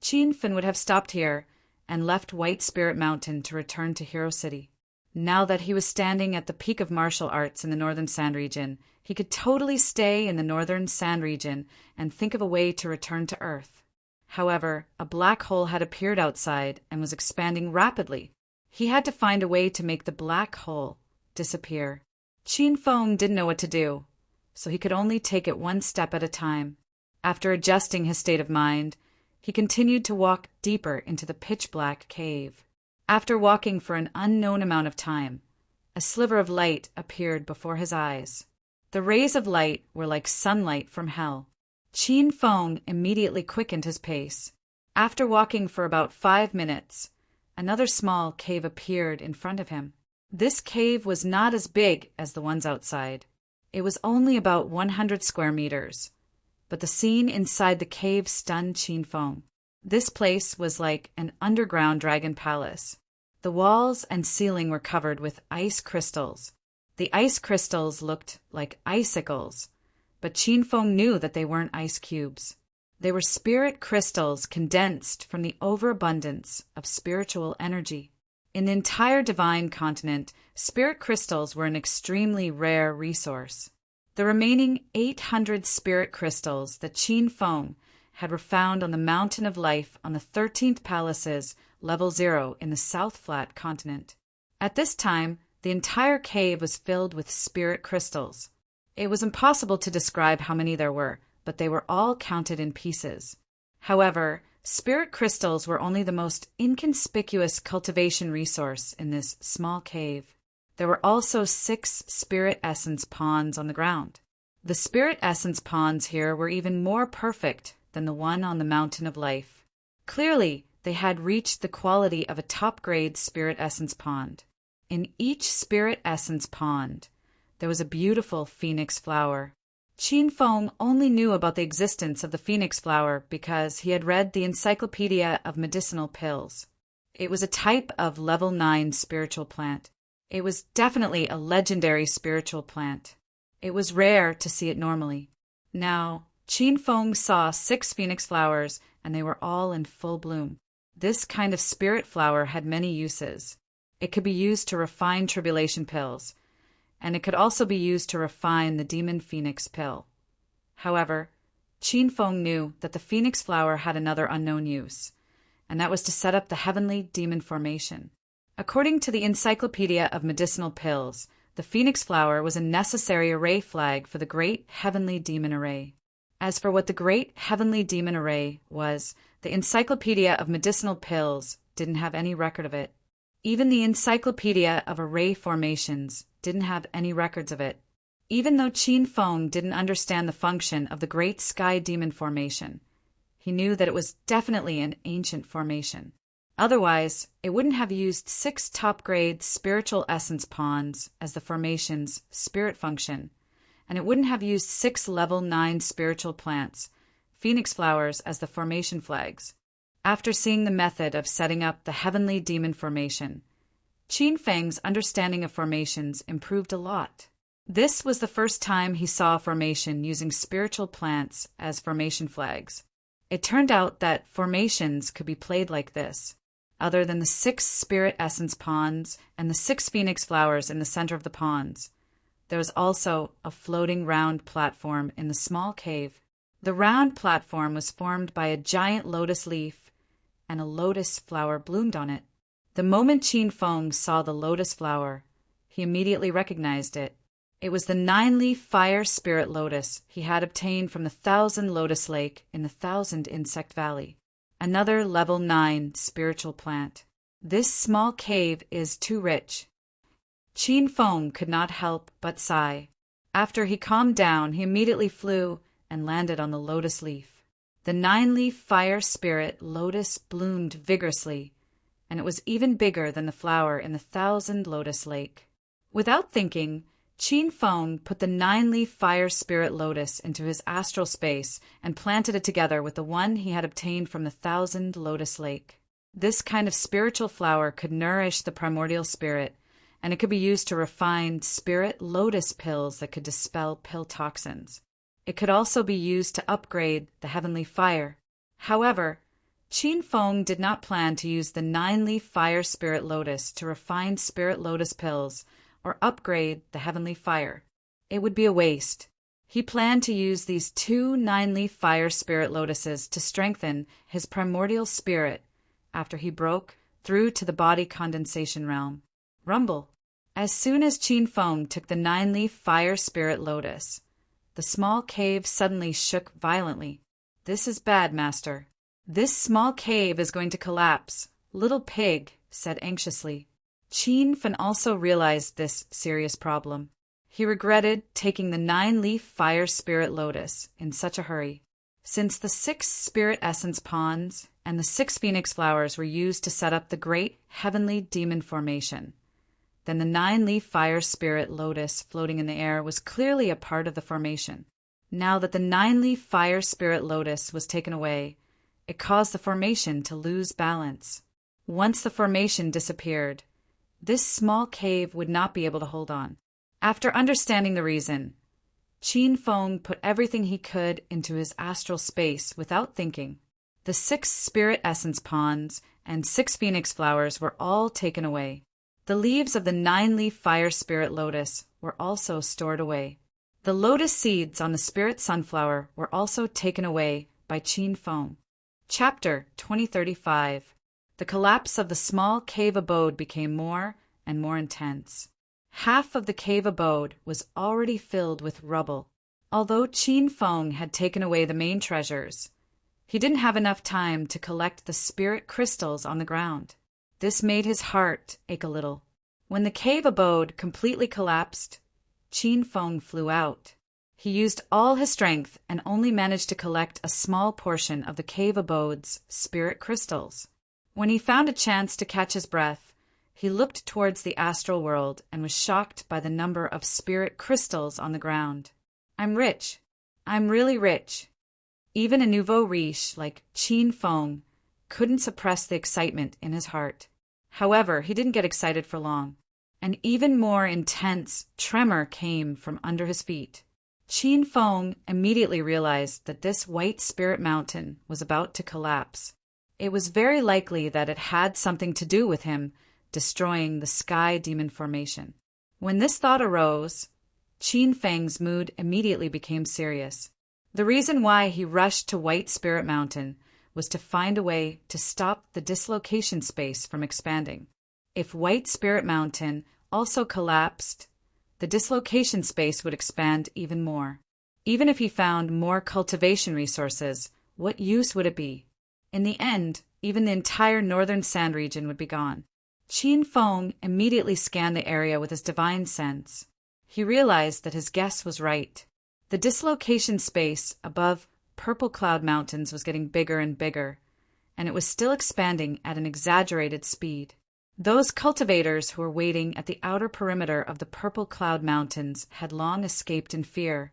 Qianfen would have stopped here and left White Spirit Mountain to return to Hero City. Now that he was standing at the peak of martial arts in the Northern Sand Region, he could totally stay in the Northern Sand Region and think of a way to return to Earth. However, a black hole had appeared outside and was expanding rapidly. He had to find a way to make the black hole disappear. Qianfen didn't know what to do, so he could only take it one step at a time. After adjusting his state of mind, he continued to walk deeper into the pitch-black cave. After walking for an unknown amount of time, a sliver of light appeared before his eyes. The rays of light were like sunlight from hell. Qianfen immediately quickened his pace. After walking for about 5 minutes, another small cave appeared in front of him. This cave was not as big as the ones outside. It was only about 100 square meters, but the scene inside the cave stunned Qianfen. This place was like an underground dragon palace. The walls and ceiling were covered with ice crystals. The ice crystals looked like icicles, but Qianfen knew that they weren't ice cubes. They were spirit crystals condensed from the overabundance of spiritual energy. In the entire divine continent, spirit crystals were an extremely rare resource. The remaining 800 spirit crystals that Qianfen were found on the Mountain of Life on the 13th Palace's Level 0 in the South Flat continent. At this time, the entire cave was filled with spirit crystals. It was impossible to describe how many there were, but they were all counted in pieces. However, spirit crystals were only the most inconspicuous cultivation resource in this small cave. There were also 6 spirit essence ponds on the ground. The spirit essence ponds here were even more perfect than the one on the Mountain of Life. Clearly, they had reached the quality of a top-grade spirit essence pond. In each spirit essence pond, there was a beautiful phoenix flower. Qianfen only knew about the existence of the phoenix flower because he had read the Encyclopedia of Medicinal Pills. It was a type of level 9 spiritual plant. It was definitely a legendary spiritual plant. It was rare to see it normally. Now, Qin Feng saw 6 phoenix flowers, and they were all in full bloom. This kind of spirit flower had many uses. It could be used to refine tribulation pills, and it could also be used to refine the demon phoenix pill. However, Qin Feng knew that the phoenix flower had another unknown use, and that was to set up the heavenly demon formation. According to the Encyclopedia of Medicinal Pills, the phoenix flower was a necessary array flag for the Great Heavenly Demon Array. As for what the Great Heavenly Demon Array was, the Encyclopedia of Medicinal Pills didn't have any record of it. Even the Encyclopedia of Array Formations didn't have any records of it. Even though Qin Feng didn't understand the function of the Great Sky Demon Formation, he knew that it was definitely an ancient formation. Otherwise, it wouldn't have used 6 top-grade spiritual essence pawns as the formation's spirit function, and it wouldn't have used 6 level 9 spiritual plants, phoenix flowers, as the formation flags. After seeing the method of setting up the heavenly demon formation, Qin Feng's understanding of formations improved a lot. This was the first time he saw a formation using spiritual plants as formation flags. It turned out that formations could be played like this. Other than the 6 spirit essence pawns and the 6 phoenix flowers in the center of the pawns, there was also a floating round platform in the small cave. The round platform was formed by a giant lotus leaf, and a lotus flower bloomed on it. The moment Qin Feng saw the lotus flower, he immediately recognized it. It was the 9-leaf fire spirit lotus he had obtained from the 1,000 Lotus Lake in the 1,000 Insect Valley. Another level 9 spiritual plant. This small cave is too rich. Qin Feng could not help but sigh. After he calmed down, he immediately flew and landed on the lotus leaf. The 9-leaf fire spirit lotus bloomed vigorously, and it was even bigger than the flower in the 1,000 Lotus Lake. Without thinking, Qin Feng put the 9-leaf fire spirit lotus into his astral space and planted it together with the one he had obtained from the 1,000 Lotus Lake. This kind of spiritual flower could nourish the primordial spirit, and it could be used to refine spirit lotus pills that could dispel pill toxins. It could also be used to upgrade the heavenly fire. However, Qin Feng did not plan to use the 9-leaf fire spirit lotus to refine spirit lotus pills or upgrade the heavenly fire. It would be a waste. He planned to use these 2 9-leaf fire spirit lotuses to strengthen his primordial spirit after he broke through to the body condensation realm. Rumble. As soon as Qin Feng took the 9-leaf fire spirit lotus, the small cave suddenly shook violently. "This is bad, master. This small cave is going to collapse," Little Pig said anxiously. Qin Feng also realized this serious problem. He regretted taking the 9-leaf fire spirit lotus in such a hurry. Since the 6 spirit essence pawns and the 6 phoenix flowers were used to set up the great heavenly demon formation, then the 9-leaf fire spirit lotus floating in the air was clearly a part of the formation. Now that the 9-leaf fire spirit lotus was taken away, it caused the formation to lose balance. Once the formation disappeared, this small cave would not be able to hold on. After understanding the reason, Qin Feng put everything he could into his astral space without thinking. The 6 spirit essence pawns and 6 phoenix flowers were all taken away. The leaves of the 9-leaf fire spirit lotus were also stored away. The lotus seeds on the spirit sunflower were also taken away by Qin Feng. Chapter 2035. The collapse of the small cave abode became more and more intense. Half of the cave abode was already filled with rubble. Although Qin Feng had taken away the main treasures, he didn't have enough time to collect the spirit crystals on the ground. This made his heart ache a little. When the cave abode completely collapsed, Qin Feng flew out. He used all his strength and only managed to collect a small portion of the cave abode's spirit crystals. When he found a chance to catch his breath, he looked towards the astral world and was shocked by the number of spirit crystals on the ground. "I'm rich. I'm really rich." Even a nouveau riche like Qin Feng couldn't suppress the excitement in his heart. However, he didn't get excited for long. An even more intense tremor came from under his feet. Qin Feng immediately realized that this white spirit mountain was about to collapse. It was very likely that it had something to do with him destroying the Sky Demon Formation. When this thought arose, Qin Feng's mood immediately became serious. The reason why he rushed to White Spirit Mountain was to find a way to stop the dislocation space from expanding. If White Spirit Mountain also collapsed, the dislocation space would expand even more. Even if he found more cultivation resources, what use would it be? In the end, even the entire northern sand region would be gone. Qin Feng immediately scanned the area with his divine sense. He realized that his guess was right. The dislocation space above Purple Cloud Mountains was getting bigger and bigger, and it was still expanding at an exaggerated speed. Those cultivators who were waiting at the outer perimeter of the Purple Cloud Mountains had long escaped in fear,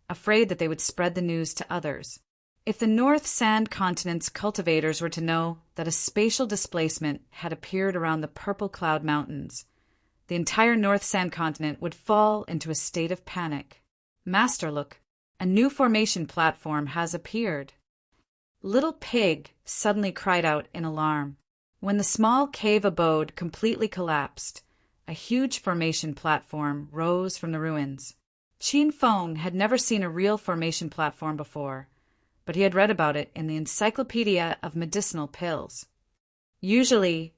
afraid that they would spread the news to others. If the North Sand Continent's cultivators were to know that a spatial displacement had appeared around the Purple Cloud Mountains, the entire North Sand Continent would fall into a state of panic. Master, look, a new formation platform has appeared. Little Pig suddenly cried out in alarm. When the small cave abode completely collapsed, a huge formation platform rose from the ruins. Qin Feng had never seen a real formation platform before, but he had read about it in the Encyclopedia of Medicinal Pills. Usually,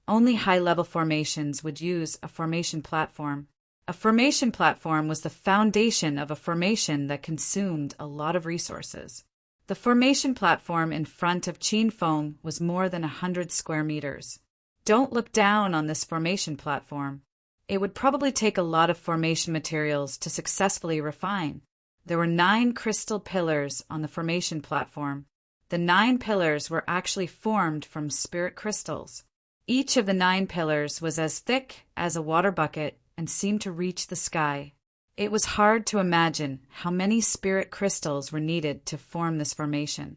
only high-level formations would use a formation platform. A formation platform was the foundation of a formation that consumed a lot of resources. The formation platform in front of Qin Feng was more than 100 square meters. Don't look down on this formation platform. It would probably take a lot of formation materials to successfully refine. There were 9 crystal pillars on the formation platform. The 9 pillars were actually formed from spirit crystals. Each of the 9 pillars was as thick as a water bucket and seemed to reach the sky. It was hard to imagine how many spirit crystals were needed to form this formation.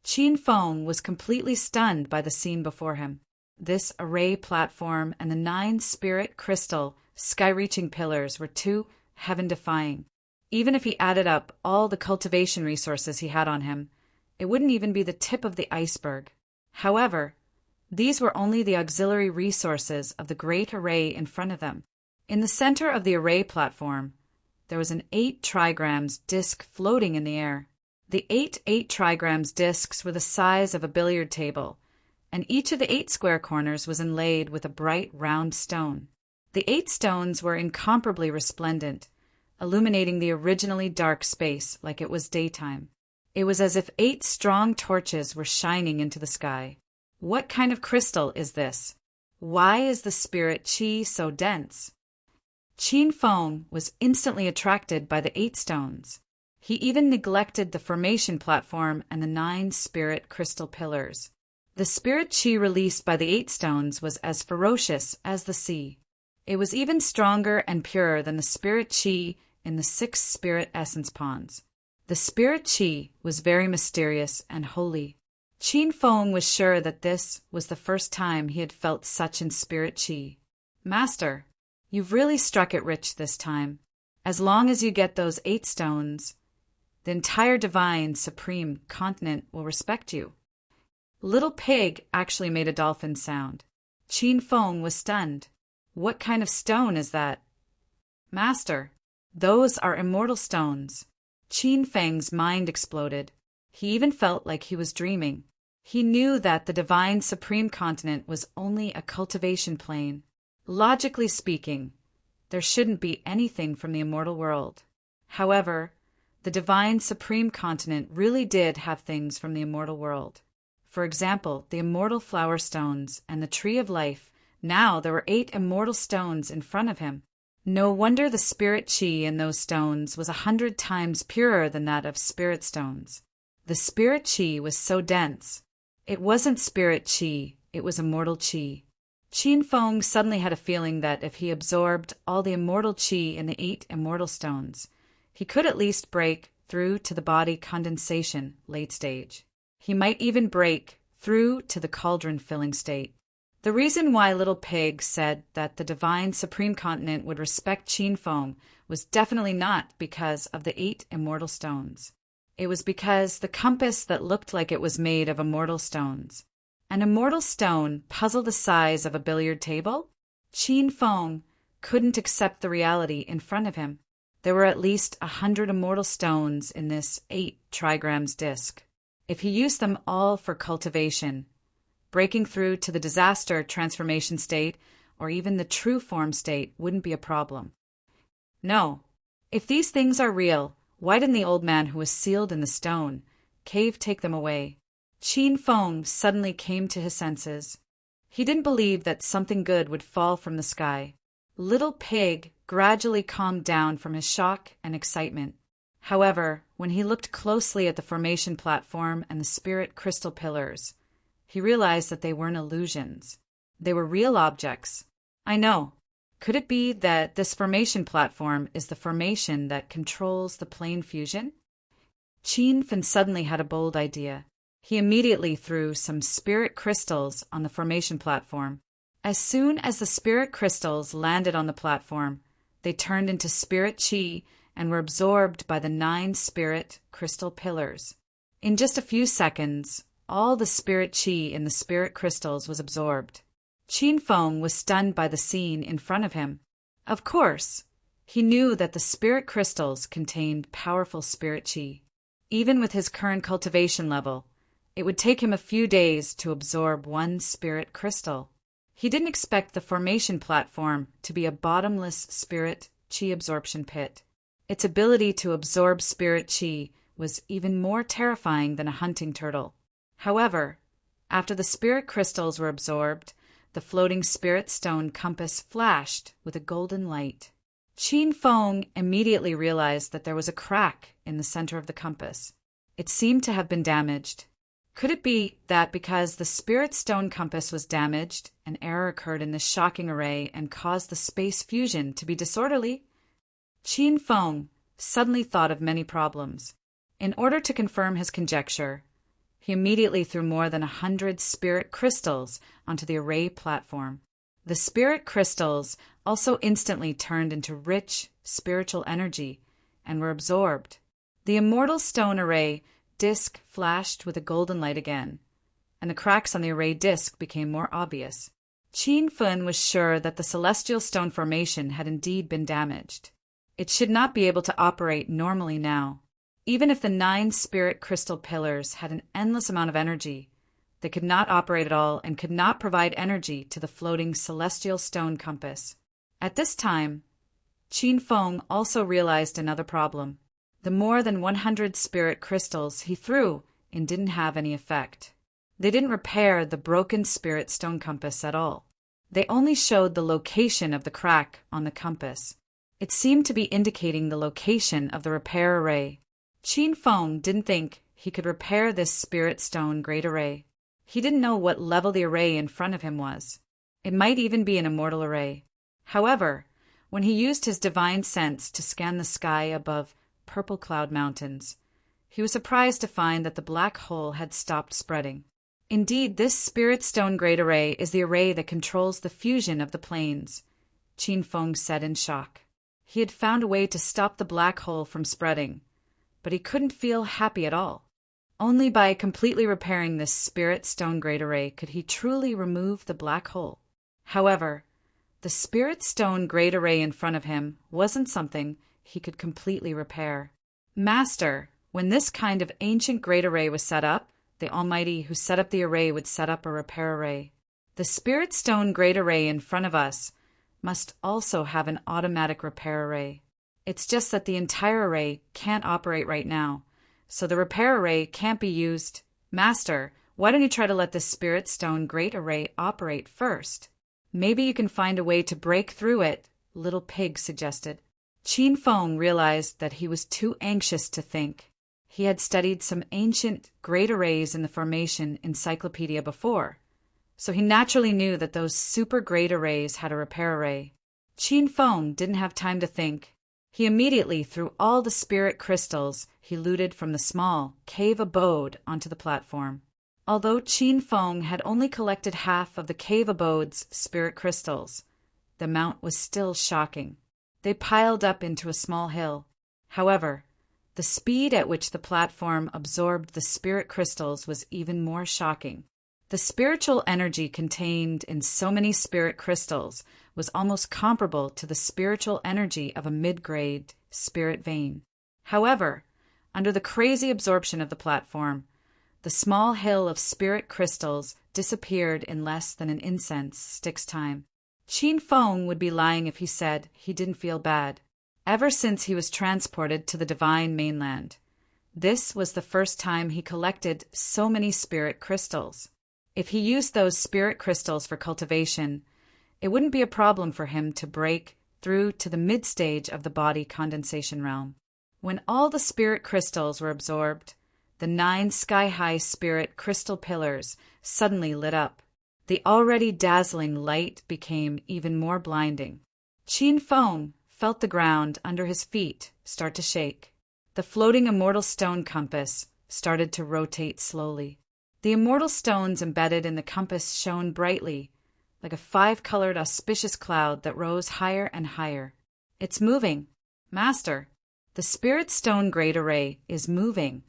Qin Feng was completely stunned by the scene before him. This array platform and the 9 spirit crystal sky-reaching pillars were too heaven-defying. Even if he added up all the cultivation resources he had on him, it wouldn't even be the tip of the iceberg. However, these were only the auxiliary resources of the great array in front of them. In the center of the array platform, there was an 8 trigrams disc floating in the air. The 8 trigrams discs were the size of a billiard table, and each of the 8 square corners was inlaid with a bright round stone. The 8 stones were incomparably resplendent, illuminating the originally dark space like it was daytime. It was as if 8 strong torches were shining into the sky. What kind of crystal is this? Why is the spirit qi so dense? Qin Feng was instantly attracted by the 8 stones. He even neglected the formation platform and the 9 spirit crystal pillars. The spirit qi released by the 8 stones was as ferocious as the sea. It was even stronger and purer than the spirit qi in the 6 spirit essence ponds. The spirit qi was very mysterious and holy. Qin Feng was sure that this was the first time he had felt such in spirit qi. Master, you've really struck it rich this time. As long as you get those 8 stones, the entire divine supreme continent will respect you. Little Pig actually made a dolphin sound. Qin Feng was stunned. What kind of stone is that? Master, those are immortal stones. Qin Feng's mind exploded. He even felt like he was dreaming. He knew that the divine supreme continent was only a cultivation plane. Logically speaking, there shouldn't be anything from the immortal world. However, the divine supreme continent really did have things from the immortal world. For example, the immortal flower stones and the tree of life. Now there were 8 immortal stones in front of him. No wonder the spirit qi in those stones was 100 times purer than that of spirit stones. The spirit qi was so dense. It wasn't spirit qi, it was immortal qi. Qin Feng suddenly had a feeling that if he absorbed all the immortal qi in the 8 immortal stones, he could at least break through to the body condensation late stage. He might even break through to the cauldron-filling state. The reason why Little Pig said that the divine supreme continent would respect Qin Feng was definitely not because of the 8 immortal stones. It was because the compass that looked like it was made of immortal stones. An immortal stone puzzle the size of a billiard table? Qin Feng couldn't accept the reality in front of him. There were at least 100 immortal stones in this 8 trigrams disc. If he used them all for cultivation, breaking through to the disaster transformation state or even the true form state wouldn't be a problem. No, if these things are real, why didn't the old man who was sealed in the stone cave take them away? Qin Feng suddenly came to his senses. He didn't believe that something good would fall from the sky. Little Pig gradually calmed down from his shock and excitement. However, when he looked closely at the formation platform and the spirit crystal pillars, he realized that they weren't illusions. They were real objects. I know. Could it be that this formation platform is the formation that controls the plane fusion? Qin Feng suddenly had a bold idea. He immediately threw some spirit crystals on the formation platform. As soon as the spirit crystals landed on the platform, they turned into spirit qi and were absorbed by the 9 spirit crystal pillars. In just a few seconds, all the spirit qi in the spirit crystals was absorbed. Qin Feng was stunned by the scene in front of him. Of course, he knew that the spirit crystals contained powerful spirit qi. Even with his current cultivation level, it would take him a few days to absorb 1 spirit crystal. He didn't expect the formation platform to be a bottomless spirit qi absorption pit. Its ability to absorb spirit qi was even more terrifying than a hunting turtle. However, after the spirit crystals were absorbed, the floating spirit stone compass flashed with a golden light. Qin Feng immediately realized that there was a crack in the center of the compass. It seemed to have been damaged. Could it be that because the spirit stone compass was damaged, an error occurred in this shocking array and caused the space fusion to be disorderly? Qin Feng suddenly thought of many problems. In order to confirm his conjecture, he immediately threw more than 100 spirit crystals onto the array platform. The spirit crystals also instantly turned into rich spiritual energy and were absorbed. The immortal stone array disc flashed with a golden light again, and the cracks on the array disc became more obvious. Qin Feng was sure that the celestial stone formation had indeed been damaged. It should not be able to operate normally now. Even if the 9 spirit crystal pillars had an endless amount of energy, they could not operate at all and could not provide energy to the floating celestial stone compass. At this time, Qin Feng also realized another problem. The more than 100 spirit crystals he threw in didn't have any effect. They didn't repair the broken spirit stone compass at all. They only showed the location of the crack on the compass. It seemed to be indicating the location of the repair array. Qin Feng didn't think he could repair this spirit stone great array. He didn't know what level the array in front of him was. It might even be an immortal array. However, when he used his divine sense to scan the sky above Purple Cloud Mountains, he was surprised to find that the black hole had stopped spreading. Indeed, this spirit stone great array is the array that controls the fusion of the planes, Qin Feng said in shock. He had found a way to stop the black hole from spreading, but he couldn't feel happy at all. Only by completely repairing this spirit stone great array could he truly remove the black hole. However, the spirit stone great array in front of him wasn't something he could completely repair. Master, when this kind of ancient great array was set up, the Almighty who set up the array would set up a repair array. The spirit stone great array in front of us must also have an automatic repair array. It's just that the entire array can't operate right now, so the repair array can't be used. Master, why don't you try to let this spirit stone great array operate first? Maybe you can find a way to break through it, Little Pig suggested. Qin Feng realized that he was too anxious to think. He had studied some ancient great arrays in the formation encyclopedia before, so he naturally knew that those super great arrays had a repair array. Qin Feng didn't have time to think. He immediately threw all the spirit crystals he looted from the small cave abode onto the platform. Although Qin Feng had only collected half of the cave abode's spirit crystals, the amount was still shocking. They piled up into a small hill. However, the speed at which the platform absorbed the spirit crystals was even more shocking. The spiritual energy contained in so many spirit crystals was almost comparable to the spiritual energy of a mid-grade spirit vein. However, under the crazy absorption of the platform, the small hill of spirit crystals disappeared in less than an incense stick's time. Qin Feng would be lying if he said he didn't feel bad. Ever since he was transported to the divine mainland, this was the first time he collected so many spirit crystals. If he used those spirit crystals for cultivation, it wouldn't be a problem for him to break through to the mid-stage of the body condensation realm. When all the spirit crystals were absorbed, the 9 sky-high spirit crystal pillars suddenly lit up. The already dazzling light became even more blinding. Qin Feng felt the ground under his feet start to shake. The floating immortal stone compass started to rotate slowly. The immortal stones embedded in the compass shone brightly, like a 5-colored auspicious cloud that rose higher and higher. It's moving. Master, the spirit stone great array is moving.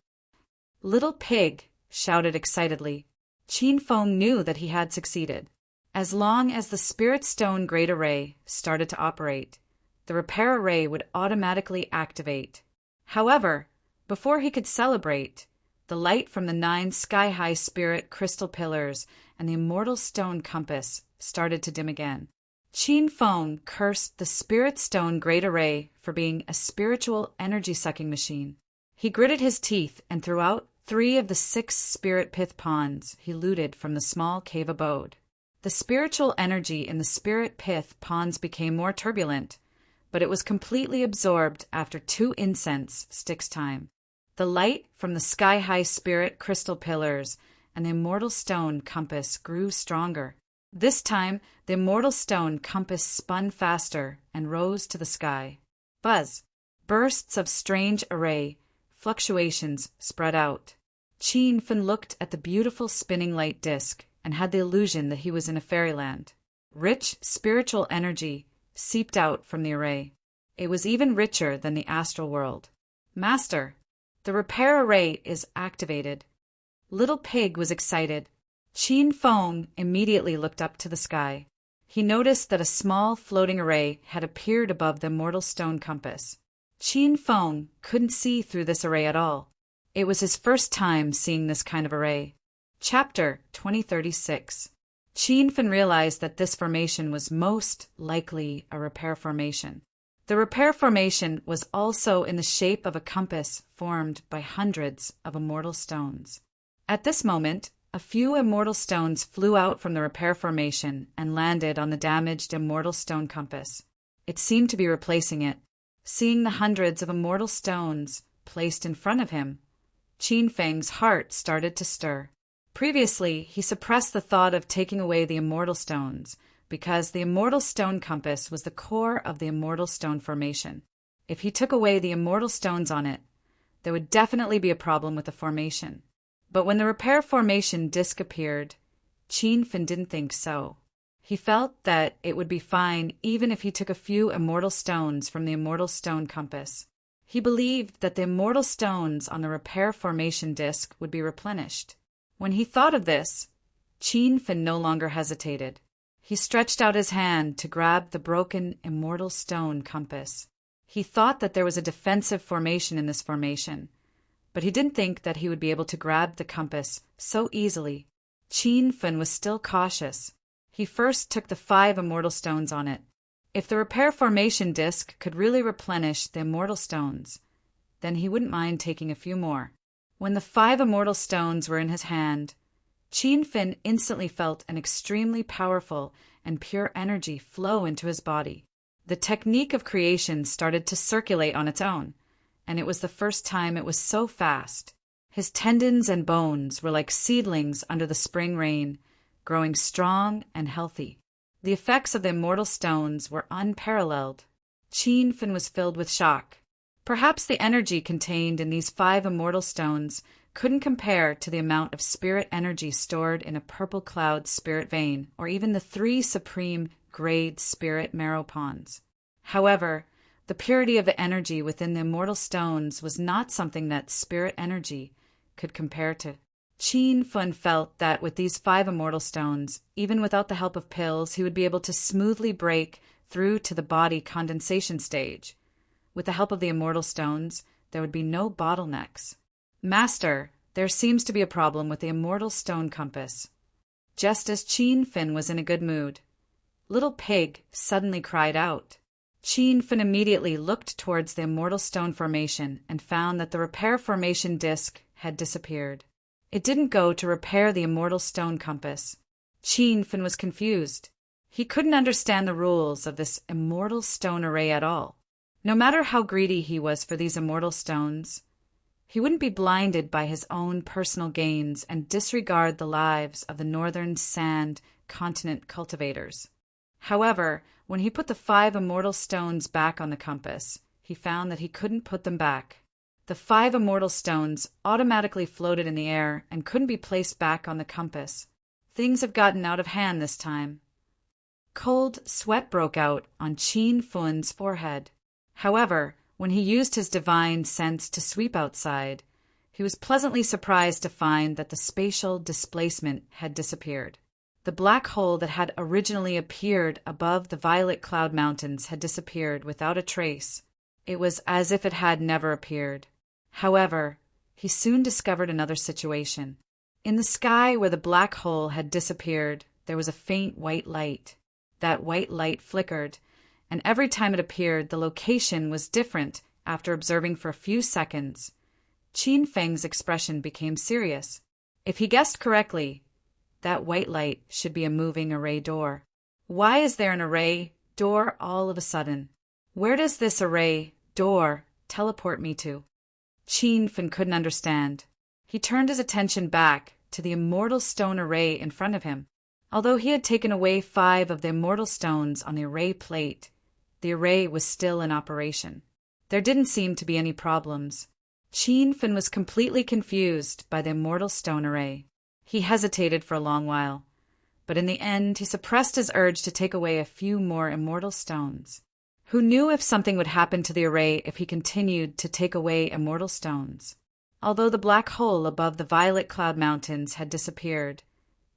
Little Pig shouted excitedly. Qin Feng knew that he had succeeded. As long as the spirit stone great array started to operate, the repair array would automatically activate. However, before he could celebrate, the light from the 9 sky-high spirit crystal pillars and the immortal stone compass started to dim again. Qin Feng cursed the spirit stone great array for being a spiritual energy-sucking machine. He gritted his teeth and threw out 3 of the 6 spirit pith ponds he looted from the small cave abode. The spiritual energy in the spirit pith ponds became more turbulent, but it was completely absorbed after 2 incense sticks' time. The light from the sky-high spirit crystal pillars and the immortal stone compass grew stronger. This time, the immortal stone compass spun faster and rose to the sky. Buzz! Bursts of strange array fluctuations spread out. Qin Feng looked at the beautiful spinning light disk and had the illusion that he was in a fairyland. Rich spiritual energy seeped out from the array. It was even richer than the astral world. Master, the repair array is activated. Little Pig was excited. Qin Feng immediately looked up to the sky. He noticed that a small floating array had appeared above the immortal stone compass. Qin Feng couldn't see through this array at all. It was his first time seeing this kind of array. Chapter 2036. Qin Feng realized that this formation was most likely a repair formation. The repair formation was also in the shape of a compass formed by hundreds of immortal stones. At this moment, a few immortal stones flew out from the repair formation and landed on the damaged immortal stone compass. It seemed to be replacing it. Seeing the hundreds of immortal stones placed in front of him, Qin Feng's heart started to stir. Previously, he suppressed the thought of taking away the immortal stones, because the immortal stone compass was the core of the immortal stone formation. If he took away the immortal stones on it, there would definitely be a problem with the formation. But when the repair formation disc appeared, Qin Feng didn't think so. He felt that it would be fine even if he took a few immortal stones from the immortal stone compass. He believed that the immortal stones on the repair formation disc would be replenished. When he thought of this, Qin Feng no longer hesitated. He stretched out his hand to grab the broken immortal stone compass. He thought that there was a defensive formation in this formation, but he didn't think that he would be able to grab the compass so easily. Qin Feng was still cautious. He first took the 5 immortal stones on it. If the repair formation disc could really replenish the immortal stones, then he wouldn't mind taking a few more. When the 5 immortal stones were in his hand, Qin Feng instantly felt an extremely powerful and pure energy flow into his body. The technique of creation started to circulate on its own, and it was the first time it was so fast. His tendons and bones were like seedlings under the spring rain, growing strong and healthy. The effects of the immortal stones were unparalleled. Qin Feng was filled with shock. Perhaps the energy contained in these 5 immortal stones couldn't compare to the amount of spirit energy stored in a purple cloud spirit vein, or even the 3 supreme grade spirit marrow ponds. However, the purity of the energy within the immortal stones was not something that spirit energy could compare to. Qin Fun felt that with these 5 immortal stones, even without the help of pills, he would be able to smoothly break through to the body condensation stage. With the help of the immortal stones, there would be no bottlenecks. Master, there seems to be a problem with the immortal stone compass. Just as Qin Fin was in a good mood, Little Pig suddenly cried out. Qin Fin immediately looked towards the immortal stone formation and found that the repair formation disc had disappeared. It didn't go to repair the immortal stone compass. Qin Fin was confused. He couldn't understand the rules of this immortal stone array at all. No matter how greedy he was for these immortal stones, he wouldn't be blinded by his own personal gains and disregard the lives of the northern sand continent cultivators. However, when he put the 5 immortal stones back on the compass, he found that he couldn't put them back. The 5 immortal stones automatically floated in the air and couldn't be placed back on the compass. Things have gotten out of hand this time. Cold sweat broke out on Qin Fun's forehead. However, when he used his divine sense to sweep outside, he was pleasantly surprised to find that the spatial displacement had disappeared. The black hole that had originally appeared above the violet cloud mountains had disappeared without a trace. It was as if it had never appeared. However, he soon discovered another situation. In the sky where the black hole had disappeared, there was a faint white light. That white light flickered, and every time it appeared, the location was different. After observing for a few seconds, Qin Feng's expression became serious. If he guessed correctly, that white light should be a moving array door. Why is there an array door all of a sudden? Where does this array door teleport me to? Qin Feng couldn't understand. He turned his attention back to the immortal stone array in front of him. Although he had taken away 5 of the immortal stones on the array plate, the array was still in operation. There didn't seem to be any problems. Qin Feng was completely confused by the immortal stone array. He hesitated for a long while, but in the end he suppressed his urge to take away a few more immortal stones. Who knew if something would happen to the array if he continued to take away immortal stones? Although the black hole above the violet cloud mountains had disappeared,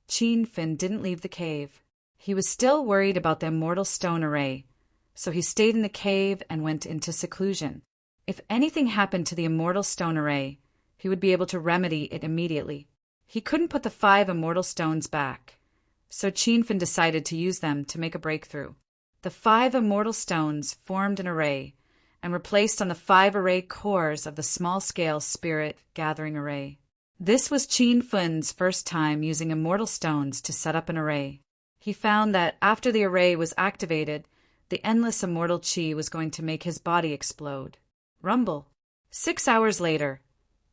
Qin Feng didn't leave the cave. He was still worried about the immortal stone array, so he stayed in the cave and went into seclusion. If anything happened to the immortal stone array, he would be able to remedy it immediately. He couldn't put the 5 immortal stones back, so Qin Feng decided to use them to make a breakthrough. The 5 immortal stones formed an array and were placed on the 5 array cores of the small-scale spirit gathering array. This was Qin Feng's first time using immortal stones to set up an array. He found that after the array was activated, the endless immortal qi was going to make his body explode. Rumble. 6 hours later,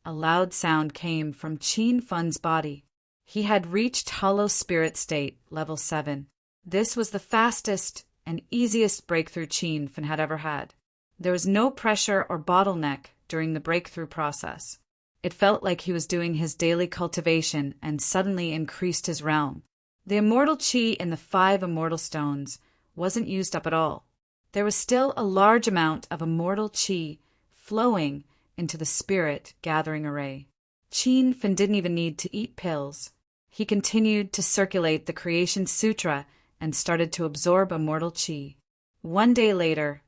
a loud sound came from Qin Feng's body. He had reached hollow spirit state, level 7. This was the fastest and easiest breakthrough Qin Feng had ever had. There was no pressure or bottleneck during the breakthrough process. It felt like he was doing his daily cultivation and suddenly increased his realm. The immortal qi in the 5 immortal stones wasn't used up at all. There was still a large amount of immortal qi flowing into the spirit gathering array. Qin Feng didn't even need to eat pills. He continued to circulate the Creation Sutra and started to absorb immortal qi. 1 day later,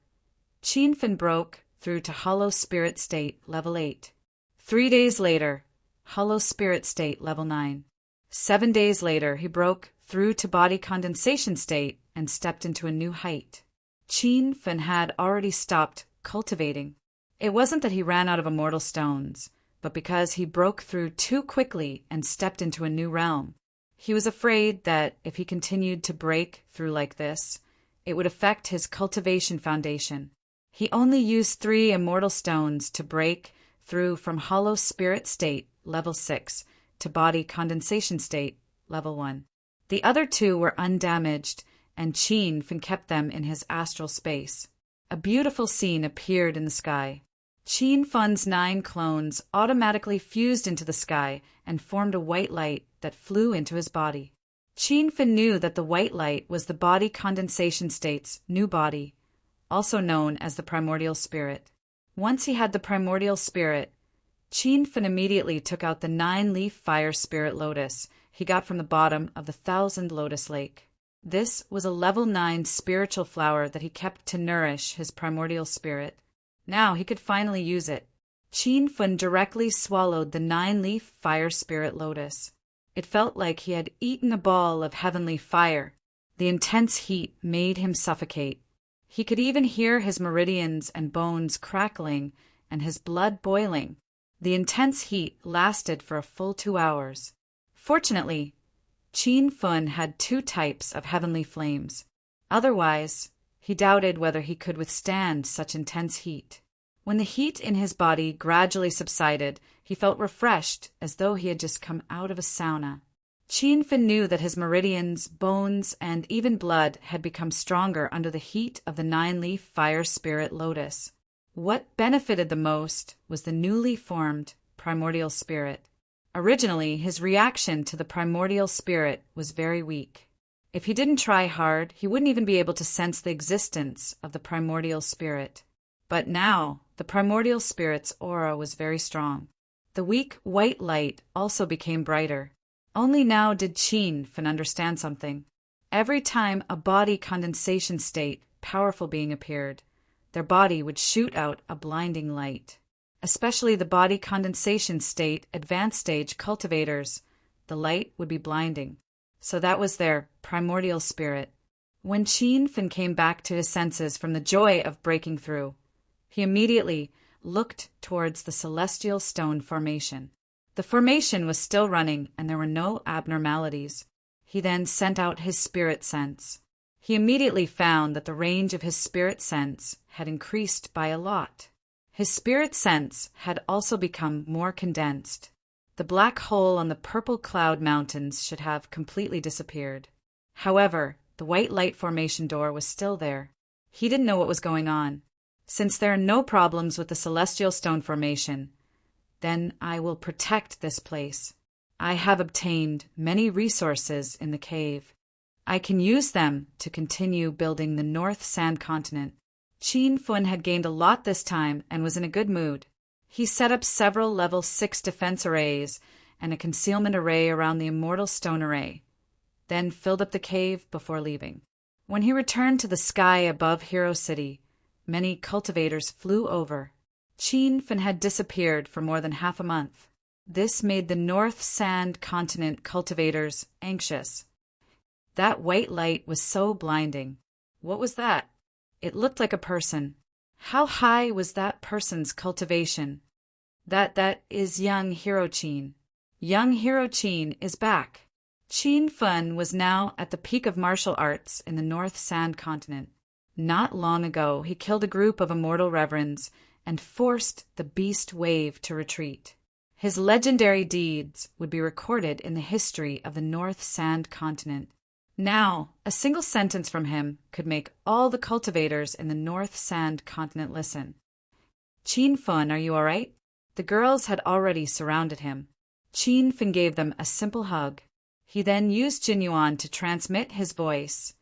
Qin Feng broke through to hollow spirit state level 8. 3 days later, hollow spirit state level 9. 7 days later, he broke through to body condensation state and stepped into a new height. Qin Feng had already stopped cultivating. It wasn't that he ran out of immortal stones, but because he broke through too quickly and stepped into a new realm. He was afraid that if he continued to break through like this, it would affect his cultivation foundation. He only used 3 immortal stones to break through from hollow spirit state, level 6, to body condensation state, level 1. The other 2 were undamaged, and Qin Feng kept them in his astral space. A beautiful scene appeared in the sky. Qin Fun's 9 clones automatically fused into the sky and formed a white light that flew into his body. Qin Fun knew that the white light was the body condensation state's new body, also known as the primordial spirit. Once he had the primordial spirit, Qin Fun immediately took out the 9-leaf fire spirit lotus he got from the bottom of the 1,000 Lotus Lake. This was a level 9 spiritual flower that he kept to nourish his primordial spirit. Now he could finally use it. Qin Fun directly swallowed the 9-leaf fire spirit lotus. It felt like he had eaten a ball of heavenly fire. The intense heat made him suffocate. He could even hear his meridians and bones crackling and his blood boiling. The intense heat lasted for a full 2 hours. Fortunately, Qin Fun had 2 types of heavenly flames. Otherwise, he doubted whether he could withstand such intense heat. When the heat in his body gradually subsided, he felt refreshed as though he had just come out of a sauna. Qin Fun knew that his meridians, bones, and even blood had become stronger under the heat of the 9-leaf fire spirit lotus. What benefited the most was the newly formed primordial spirit. Originally, his reaction to the primordial spirit was very weak. If he didn't try hard, he wouldn't even be able to sense the existence of the primordial spirit. But now, the primordial spirit's aura was very strong. The weak white light also became brighter. Only now did Qin Fun understand something. Every time a body condensation state, powerful being appeared, their body would shoot out a blinding light. Especially the body condensation state advanced stage cultivators, the light would be blinding. So that was their primordial spirit. When Qin Fun came back to his senses from the joy of breaking through, he immediately looked towards the celestial stone formation. The formation was still running and there were no abnormalities. He then sent out his spirit sense. He immediately found that the range of his spirit sense had increased by a lot. His spirit sense had also become more condensed. The black hole on the purple cloud mountains should have completely disappeared. However, the white light formation door was still there. He didn't know what was going on. Since there are no problems with the celestial stone formation, then I will protect this place. I have obtained many resources in the cave. I can use them to continue building the North Sand Continent. Qin Fun had gained a lot this time and was in a good mood. He set up several level 6 defense arrays and a concealment array around the immortal stone array, then filled up the cave before leaving. When he returned to the sky above Hero City, many cultivators flew over. Qin Fun had disappeared for more than half a month. This made the North Sand Continent cultivators anxious. That white light was so blinding. What was that? It looked like a person. How high was that person's cultivation? That is young Hero Qin. Young Hero Qin is back. Qin Fun was now at the peak of martial arts in the North Sand Continent. Not long ago, he killed a group of immortal reverends and forced the beast wave to retreat. His legendary deeds would be recorded in the history of the North Sand Continent. Now, a single sentence from him could make all the cultivators in the North Sand Continent listen. Qin Fun, are you all right? The girls had already surrounded him. Qin Fun gave them a simple hug. He then used Jinyuan to transmit his voice.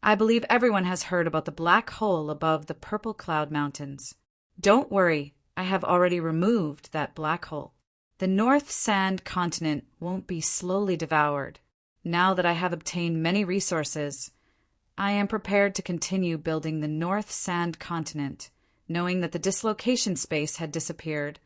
I believe everyone has heard about the black hole above the purple cloud mountains. Don't worry, I have already removed that black hole. The North Sand Continent won't be slowly devoured. Now that I have obtained many resources, I am prepared to continue building the North Sand Continent. Knowing that the dislocation space had disappeared,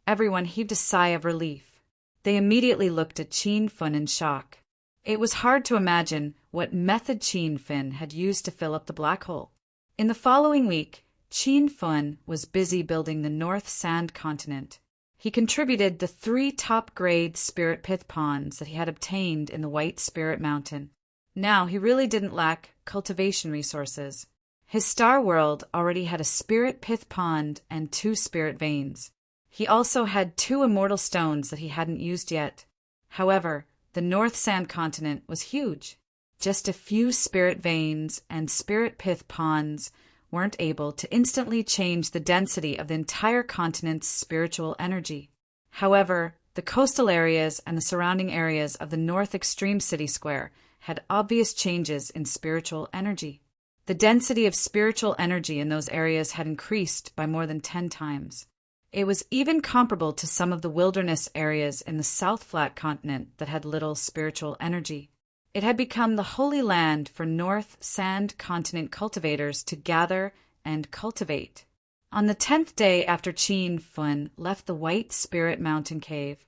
everyone heaved a sigh of relief. They immediately looked at Qin Fun in shock. It was hard to imagine what method Qin Fun had used to fill up the black hole. In the following week, Qin Fun was busy building the North Sand Continent. He contributed the 3 top-grade spirit pith ponds that he had obtained in the White Spirit Mountain. Now he really didn't lack cultivation resources. His star world already had a spirit pith pond and 2 spirit veins. He also had 2 immortal stones that he hadn't used yet. However, the North Sand Continent was huge. Just a few spirit veins and spirit pith ponds weren't able to instantly change the density of the entire continent's spiritual energy. However, the coastal areas and the surrounding areas of the North Extreme City Square had obvious changes in spiritual energy. The density of spiritual energy in those areas had increased by more than 10 times. It was even comparable to some of the wilderness areas in the South Flat continent that had little spiritual energy. It had become the holy land for North Sand Continent cultivators to gather and cultivate. On the 10th day after Qin Fun left the White Spirit Mountain Cave,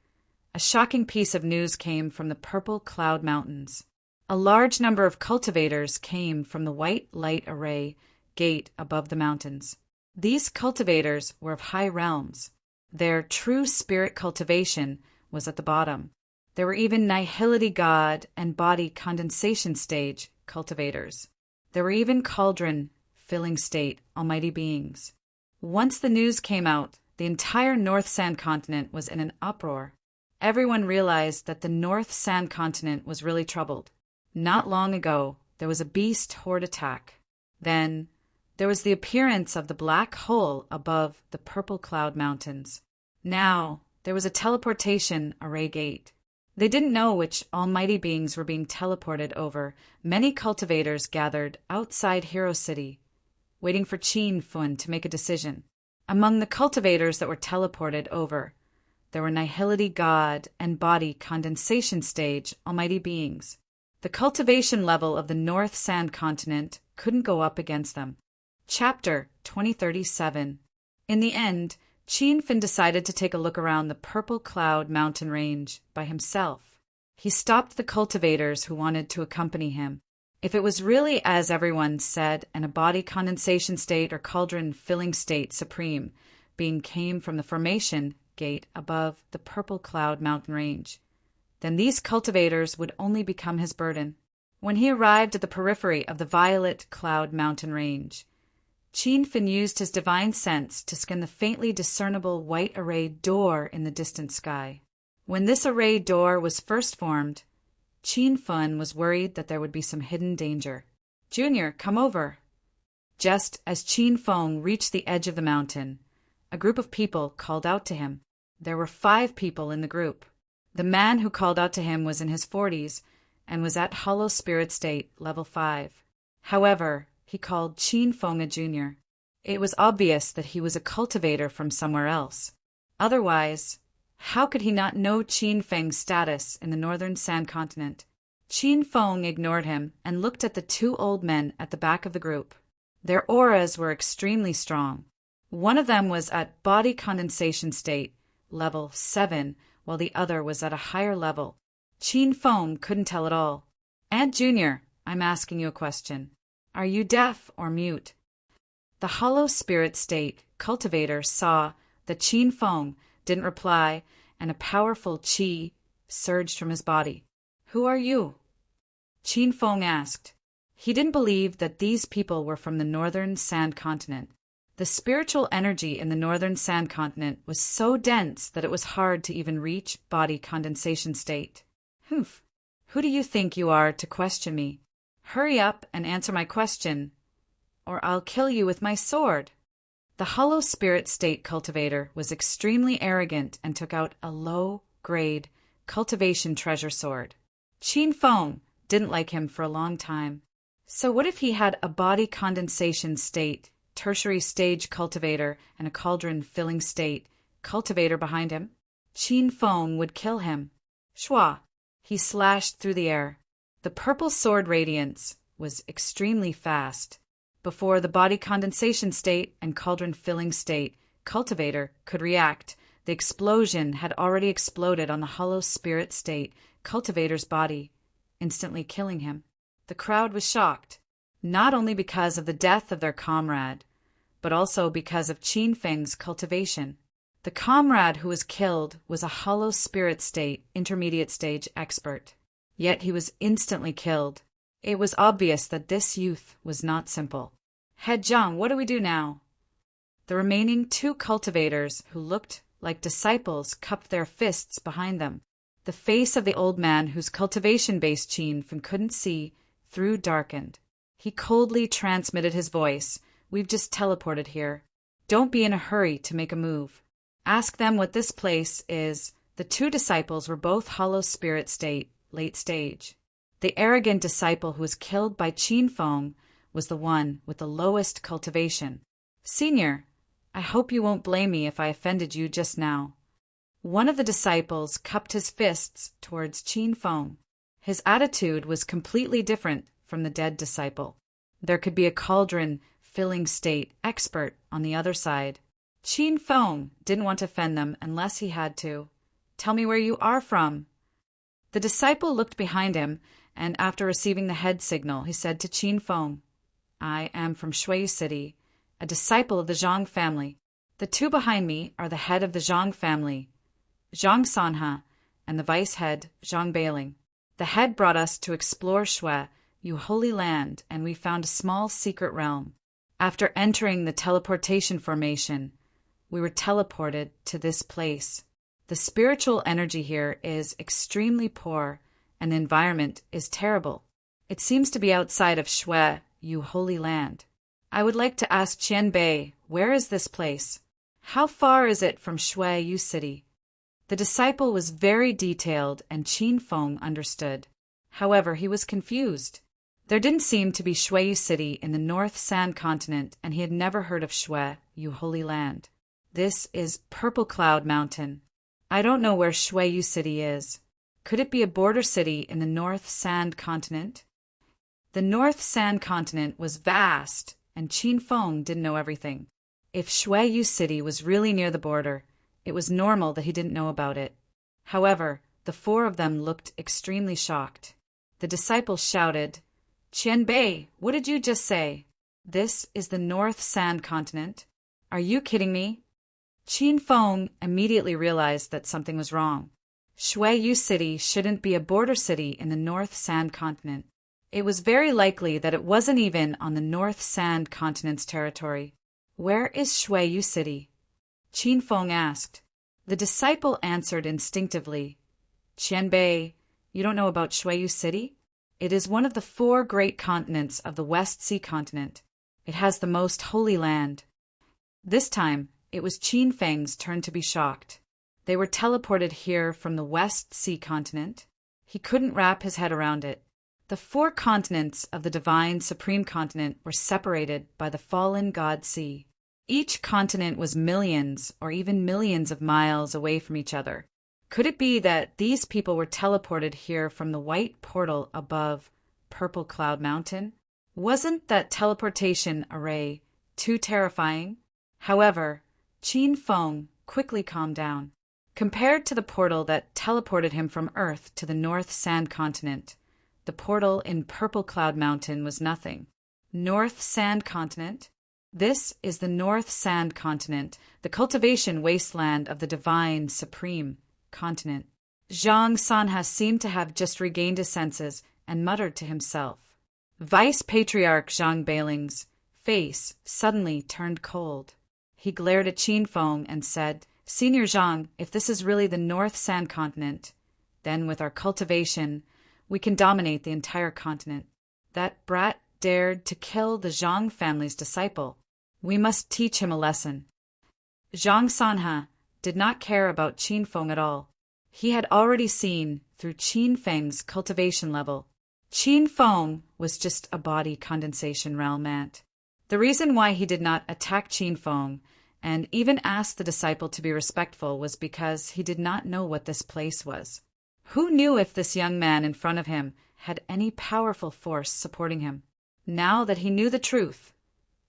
a shocking piece of news came from the Purple Cloud Mountains. A large number of cultivators came from the White Light Array gate above the mountains. These cultivators were of high realms. Their true spirit cultivation was at the bottom. There were even Nihility God and Body Condensation Stage cultivators. There were even Cauldron Filling State Almighty Beings. Once the news came out, the entire North Sand Continent was in an uproar. Everyone realized that the North Sand Continent was really troubled. Not long ago, there was a beast horde attack. Then, there was the appearance of the black hole above the Purple Cloud Mountains. Now, there was a teleportation array gate. They didn't know which almighty beings were being teleported over. Many cultivators gathered outside Hero City, waiting for Qin Fun to make a decision. Among the cultivators that were teleported over, there were Nihility God and Body Condensation Stage almighty beings. The cultivation level of the North Sand Continent couldn't go up against them. Chapter 2037. In the end, Qin Fun decided to take a look around the Purple Cloud mountain range by himself. He stopped the cultivators who wanted to accompany him. If it was really as everyone said, and a body condensation state or cauldron filling state supreme being came from the formation gate above the Purple Cloud mountain range, then these cultivators would only become his burden. When he arrived at the periphery of the Violet Cloud mountain range, Qin Fun used his divine sense to scan the faintly discernible white array door in the distant sky. When this array door was first formed, Qin Fun was worried that there would be some hidden danger. "Junior, come over." Just as Qin Fun reached the edge of the mountain, a group of people called out to him. There were 5 people in the group. The man who called out to him was in his 40s and was at Hollow Spirit State, level 5. However, he called Qin Fun a junior. It was obvious that he was a cultivator from somewhere else. Otherwise, how could he not know Qin Feng's status in the Northern Sand Continent? Qin Feng ignored him and looked at the 2 old men at the back of the group. Their auras were extremely strong. One of them was at Body Condensation State, level 7, while the other was at a higher level. Qin Feng couldn't tell at all. "Aunt Junior, I'm asking you a question. Are you deaf or mute?" The Hollow Spirit State cultivator saw that Qin Feng didn't reply, and a powerful qi surged from his body. "Who are you?" Qin Feng asked. He didn't believe that these people were from the Northern Sand Continent. The spiritual energy in the Northern Sand Continent was so dense that it was hard to even reach Body Condensation State. "Humph! Who do you think you are to question me? Hurry up and answer my question, or I'll kill you with my sword." The Hollow Spirit State cultivator was extremely arrogant and took out a low-grade cultivation treasure sword. Qin Feng didn't like him for a long time. So what if he had a Body Condensation State tertiary stage cultivator and a cauldron filling state cultivator behind him? Qin Feng would kill him. Shua! He slashed through the air. The purple sword radiance was extremely fast. Before the Body Condensation State and cauldron filling state cultivator could react, the explosion had already exploded on the Hollow Spirit State cultivator's body, instantly killing him. The crowd was shocked, not only because of the death of their comrade, but also because of Qin Feng's cultivation. The comrade who was killed was a Hollow Spirit State intermediate stage expert. Yet he was instantly killed. It was obvious that this youth was not simple. "Head Zhang, what do we do now?" The remaining 2 cultivators, who looked like disciples, cupped their fists behind them. The face of the old man whose cultivation-based Qin Feng couldn't see through darkened. He coldly transmitted his voice, We've just teleported here. Don't be in a hurry to make a move. Ask them what this place is. The two disciples were both hollow spirit state, late stage. The arrogant disciple who was killed by Qin Feng was the one with the lowest cultivation. Senior, I hope you won't blame me if I offended you just now. One of the disciples cupped his fists towards Qin Feng. His attitude was completely different from the dead disciple. There could be a cauldron-filling state expert on the other side. Qin Feng didn't want to offend them unless he had to. Tell me where you are from. The disciple looked behind him, and after receiving the head signal, he said to Qin Feng, I am from Shui City, a disciple of the Zhang family. The two behind me are the head of the Zhang family, Zhang Sanha, and the vice head, Zhang Beiling. The head brought us to explore Shui, you holy land, and we found a small secret realm. After entering the teleportation formation, we were teleported to this place. The spiritual energy here is extremely poor, and the environment is terrible. It seems to be outside of Shui, you holy land. I would like to ask Qianbei, where is this place? How far is it from Shui Yu City? The disciple was very detailed, and Qin Feng understood. However, he was confused. There didn't seem to be Shui Yu City in the North Sand Continent, and he had never heard of Shui, you holy land. This is Purple Cloud Mountain. I don't know where Shui Yu City is. Could it be a border city in the North Sand Continent? The North Sand Continent was vast, and Qin Feng didn't know everything. If Shui Yu City was really near the border, it was normal that he didn't know about it. However, the four of them looked extremely shocked. The disciple shouted, Qianbei, what did you just say? This is the North Sand Continent? Are you kidding me? Qin Feng immediately realized that something was wrong. Shui Yu City shouldn't be a border city in the North Sand Continent. It was very likely that it wasn't even on the North Sand Continent's territory. Where is Shui Yu City? Qin Feng asked. The disciple answered instinctively, Qianbei, you don't know about Shui Yu City? It is one of the 4 great continents of the West Sea Continent. It has the most holy land. This time, it was Qin Feng's turn to be shocked. They were teleported here from the West Sea Continent. He couldn't wrap his head around it. The 4 continents of the divine supreme continent were separated by the fallen God Sea. Each continent was millions or even millions of miles away from each other. Could it be that these people were teleported here from the white portal above Purple Cloud Mountain? Wasn't that teleportation array too terrifying? However, Qin Feng quickly calmed down. Compared to the portal that teleported him from Earth to the North Sand Continent, the portal in Purple Cloud Mountain was nothing. North Sand Continent? This is the North Sand Continent, the cultivation wasteland of the divine supreme continent. Zhang Sanha seemed to have just regained his senses and muttered to himself. Vice Patriarch Zhang Beiling's face suddenly turned cold. He glared at Qin Feng and said, Senior Zhang, if this is really the North Sand Continent, then with our cultivation, we can dominate the entire continent. That brat dared to kill the Zhang family's disciple. We must teach him a lesson. Zhang Sanha did not care about Qin Feng at all. He had already seen through Qin Feng's cultivation level. Qin Feng was just a body condensation realm ant. The reason why he did not attack Qin Feng and even ask the disciple to be respectful was because he did not know what this place was. Who knew if this young man in front of him had any powerful force supporting him? Now that he knew the truth,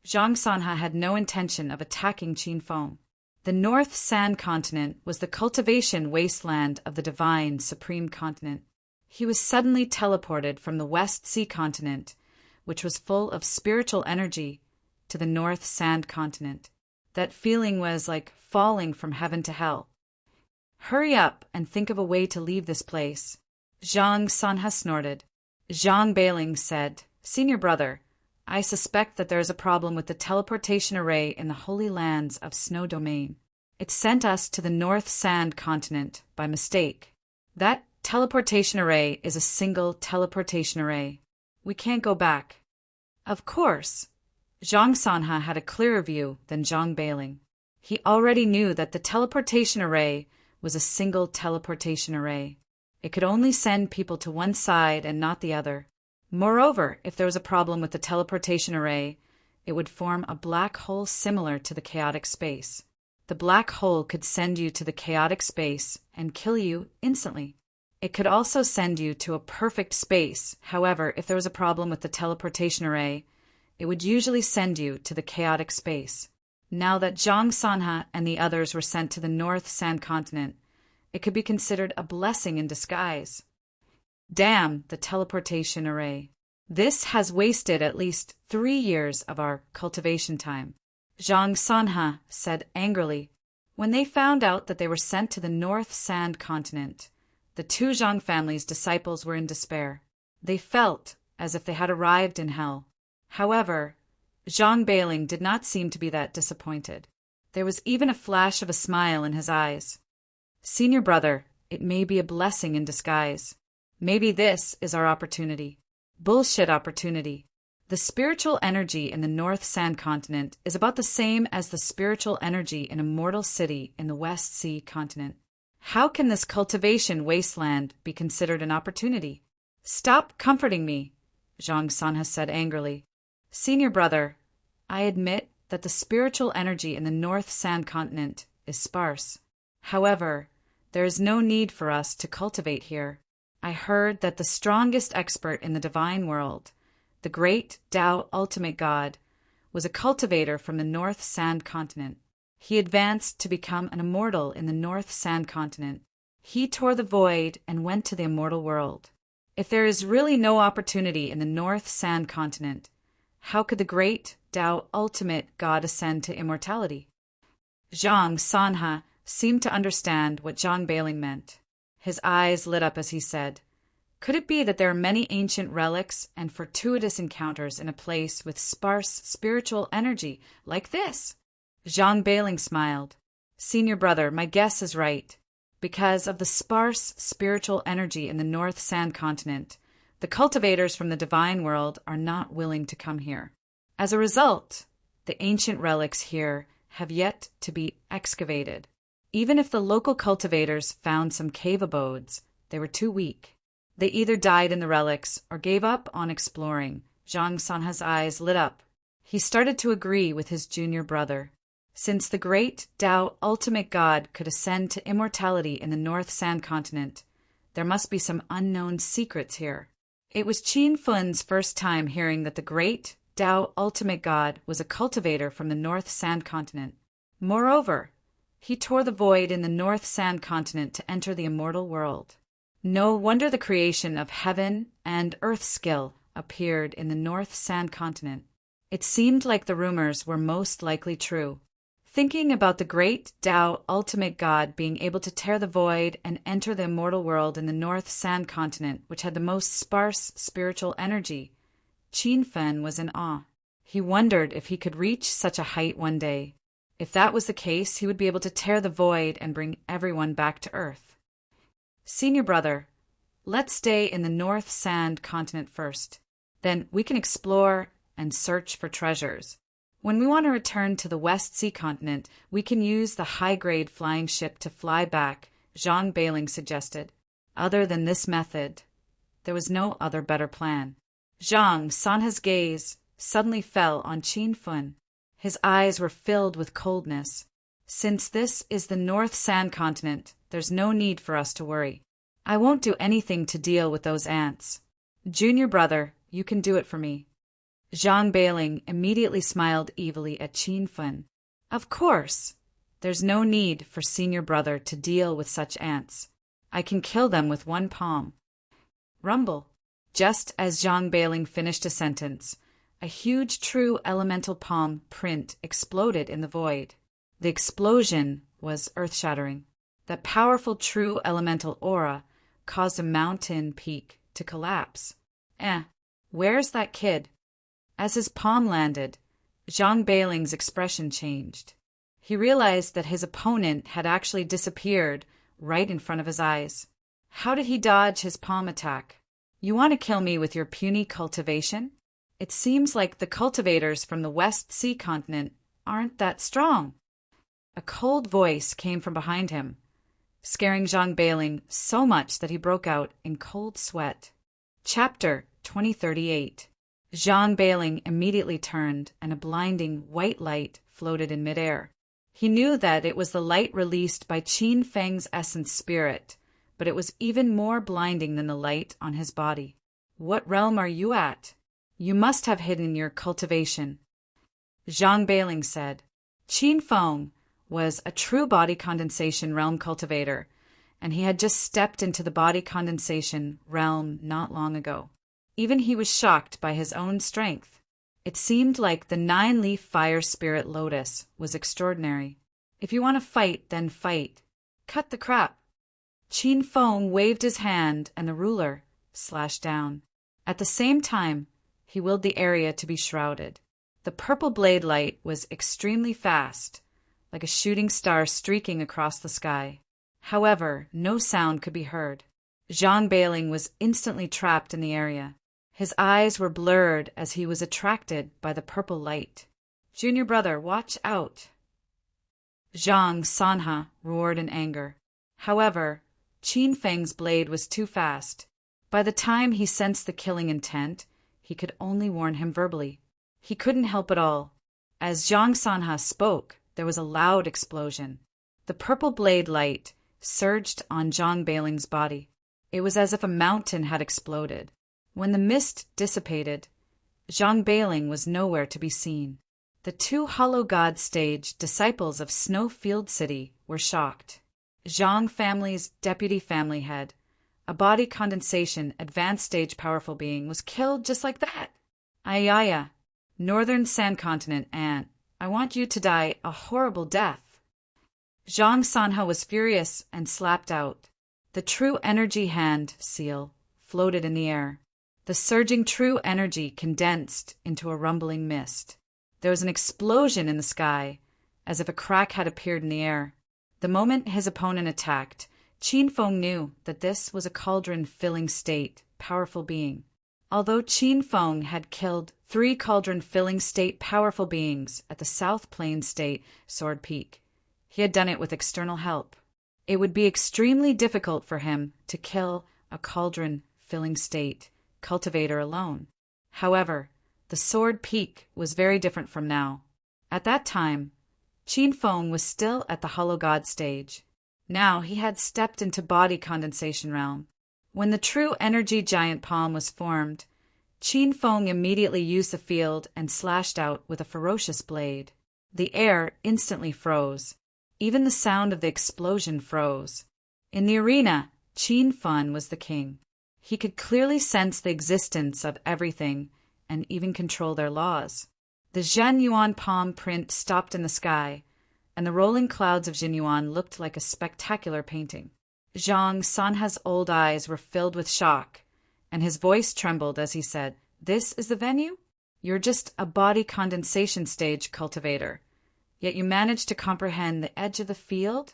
Zhang Sanha had no intention of attacking Qin Feng. The North Sand Continent was the cultivation wasteland of the divine supreme continent. He was suddenly teleported from the West Sea Continent, which was full of spiritual energy, to the North Sand Continent. That feeling was like falling from heaven to hell. Hurry up and think of a way to leave this place. Zhang Sanha snorted. Zhang Beiling said, Senior brother, I suspect that there is a problem with the teleportation array in the holy lands of Snow Domain. It sent us to the North Sand Continent by mistake. That teleportation array is a single teleportation array. We can't go back. Of course. Zhang Sanha had a clearer view than Zhang Beiling. He already knew that the teleportation array was a single teleportation array. It could only send people to one side and not the other. Moreover, if there was a problem with the teleportation array, it would form a black hole similar to the chaotic space. The black hole could send you to the chaotic space and kill you instantly. It could also send you to a perfect space. However, if there was a problem with the teleportation array, it would usually send you to the chaotic space. Now that Zhang Sanha and the others were sent to the North Sand Continent, it could be considered a blessing in disguise. Damn the teleportation array. This has wasted at least 3 years of our cultivation time, Zhang Sanha said angrily. When they found out that they were sent to the North Sand Continent, the two Zhang family's disciples were in despair. They felt as if they had arrived in hell. However, Zhang Beiling did not seem to be that disappointed. There was even a flash of a smile in his eyes. Senior brother, it may be a blessing in disguise. Maybe this is our opportunity. Bullshit opportunity. The spiritual energy in the North Sand Continent is about the same as the spiritual energy in a mortal city in the West Sea Continent. How can this cultivation wasteland be considered an opportunity? Stop comforting me, Zhang Sanha said angrily. Senior brother, I admit that the spiritual energy in the North Sand Continent is sparse. However, there is no need for us to cultivate here. I heard that the strongest expert in the divine world, the great Tao ultimate God, was a cultivator from the North Sand Continent. He advanced to become an immortal in the North Sand Continent. He tore the void and went to the immortal world. If there is really no opportunity in the North Sand Continent, how could the great Tao ultimate God ascend to immortality? Zhang Sanha seemed to understand what Zhang Beiling meant. His eyes lit up as he said, could it be that there are many ancient relics and fortuitous encounters in a place with sparse spiritual energy like this? Zhang Beiling smiled. Senior brother, my guess is right. Because of the sparse spiritual energy in the North Sand Continent, the cultivators from the divine world are not willing to come here. As a result, the ancient relics here have yet to be excavated. Even if the local cultivators found some cave abodes, they were too weak. They either died in the relics or gave up on exploring. Zhang Sanha's eyes lit up. He started to agree with his junior brother. Since the great Tao ultimate God could ascend to immortality in the North Sand Continent, there must be some unknown secrets here. It was Qin Fun's first time hearing that the great Tao ultimate God was a cultivator from the North Sand Continent. Moreover, he tore the void in the North Sand Continent to enter the immortal world. No wonder the creation of heaven and earth skill appeared in the North Sand Continent. It seemed like the rumors were most likely true. Thinking about the great Tao ultimate God being able to tear the void and enter the immortal world in the North Sand Continent, which had the most sparse spiritual energy, Qin Fen was in awe. He wondered if he could reach such a height one day. If that was the case, he would be able to tear the void and bring everyone back to Earth. Senior brother, let's stay in the North Sand Continent first. Then we can explore and search for treasures. When we want to return to the West Sea Continent, we can use the high-grade flying ship to fly back, Zhang Beiling suggested. Other than this method, there was no other better plan. Zhang Sanha's gaze suddenly fell on Qin Fun. His eyes were filled with coldness. Since this is the North Sand Continent, there's no need for us to worry. I won't do anything to deal with those ants. Junior brother, you can do it for me. Zhang Beiling immediately smiled evilly at Qin Fun. Of course. There's no need for senior brother to deal with such ants. I can kill them with one palm. Rumble. Just as Zhang Beiling finished a sentence, a huge true elemental palm print exploded in the void. The explosion was earth-shattering. That powerful true elemental aura caused a mountain peak to collapse. Where's that kid? As his palm landed, Zhang Beiling's expression changed. He realized that his opponent had actually disappeared right in front of his eyes. How did he dodge his palm attack? You want to kill me with your puny cultivation? It seems like the cultivators from the West Sea continent aren't that strong. A cold voice came from behind him, scaring Zhang Beiling so much that he broke out in cold sweat. Chapter 2038. Zhang Beiling immediately turned, and a blinding white light floated in midair. He knew that it was the light released by Qin Feng's essence spirit, but it was even more blinding than the light on his body. What realm are you at? You must have hidden your cultivation. Zhang Beiling said. Qin Feng was a true body condensation realm cultivator, and he had just stepped into the body condensation realm not long ago. Even he was shocked by his own strength. It seemed like the 9-leaf fire spirit lotus was extraordinary. If you want to fight, then fight. Cut the crap. Qin Feng waved his hand, and the ruler slashed down. At the same time, he willed the area to be shrouded. The purple blade light was extremely fast, like a shooting star streaking across the sky. However, no sound could be heard. Zhang Beiling was instantly trapped in the area. His eyes were blurred as he was attracted by the purple light. Junior brother, watch out! Zhang Sanha roared in anger. However, Qin Feng's blade was too fast. By the time he sensed the killing intent, he could only warn him verbally. He couldn't help it all. As Zhang Sanha spoke, there was a loud explosion. The purple blade light surged on Zhang Beiling's body. It was as if a mountain had exploded. When the mist dissipated, Zhang Beiling was nowhere to be seen. The 2 Hollow God Stage disciples of Snowfield City were shocked. Zhang family's deputy family head, a body condensation advanced stage powerful being, was killed just like that. Ayaya, Northern Sand Continent Ant, I want you to die a horrible death. Zhang Sanha was furious and slapped out. The true energy hand seal floated in the air. The surging true energy condensed into a rumbling mist. There was an explosion in the sky, as if a crack had appeared in the air. The moment his opponent attacked, Qin Feng knew that this was a cauldron-filling state, powerful being. Although Qin Feng had killed 3 cauldron-filling state powerful beings at the South Plain State Sword Peak, he had done it with external help. It would be extremely difficult for him to kill a cauldron-filling state cultivator alone. However, the Sword Peak was very different from now. At that time, Qin Feng was still at the Hollow God stage. Now he had stepped into body condensation realm. When the true energy giant palm was formed, Qin Feng immediately used the field and slashed out with a ferocious blade. The air instantly froze. Even the sound of the explosion froze. In the arena, Qin Feng was the king. He could clearly sense the existence of everything and even control their laws. The Zhenyuan palm print stopped in the sky, and the rolling clouds of Zhenyuan looked like a spectacular painting. Zhang Sanha's old eyes were filled with shock, and his voice trembled as he said, "This is the venue? You're just a body condensation stage cultivator, yet you managed to comprehend the edge of the field?"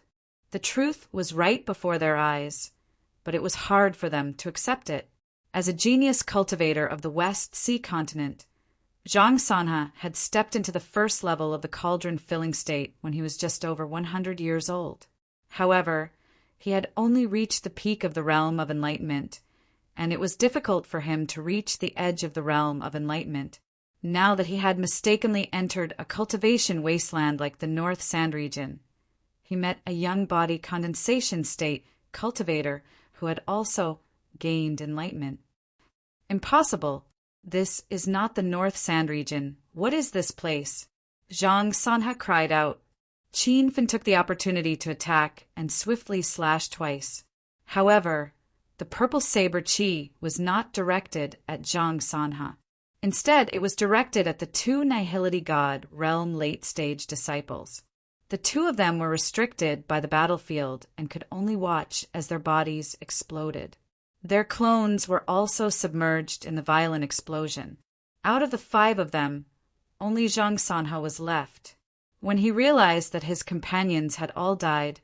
The truth was right before their eyes, but it was hard for them to accept it. As a genius cultivator of the West Sea continent, Zhang Sanha had stepped into the first level of the cauldron-filling state when he was just over 100 years old. However, he had only reached the peak of the realm of enlightenment, and it was difficult for him to reach the edge of the realm of enlightenment, now that he had mistakenly entered a cultivation wasteland like the North Sand region. He met a young body condensation state cultivator who had also gained enlightenment. "Impossible. This is not the North Sand region. What is this place?" Zhang Sanha cried out. Qin Feng took the opportunity to attack and swiftly slashed twice. However, the purple saber chi was not directed at Zhang Sanha. Instead, it was directed at the 2 Nihility God realm late-stage disciples. The 2 of them were restricted by the battlefield and could only watch as their bodies exploded. Their clones were also submerged in the violent explosion. Out of the 5 of them, only Zhang Sanha was left. When he realized that his companions had all died,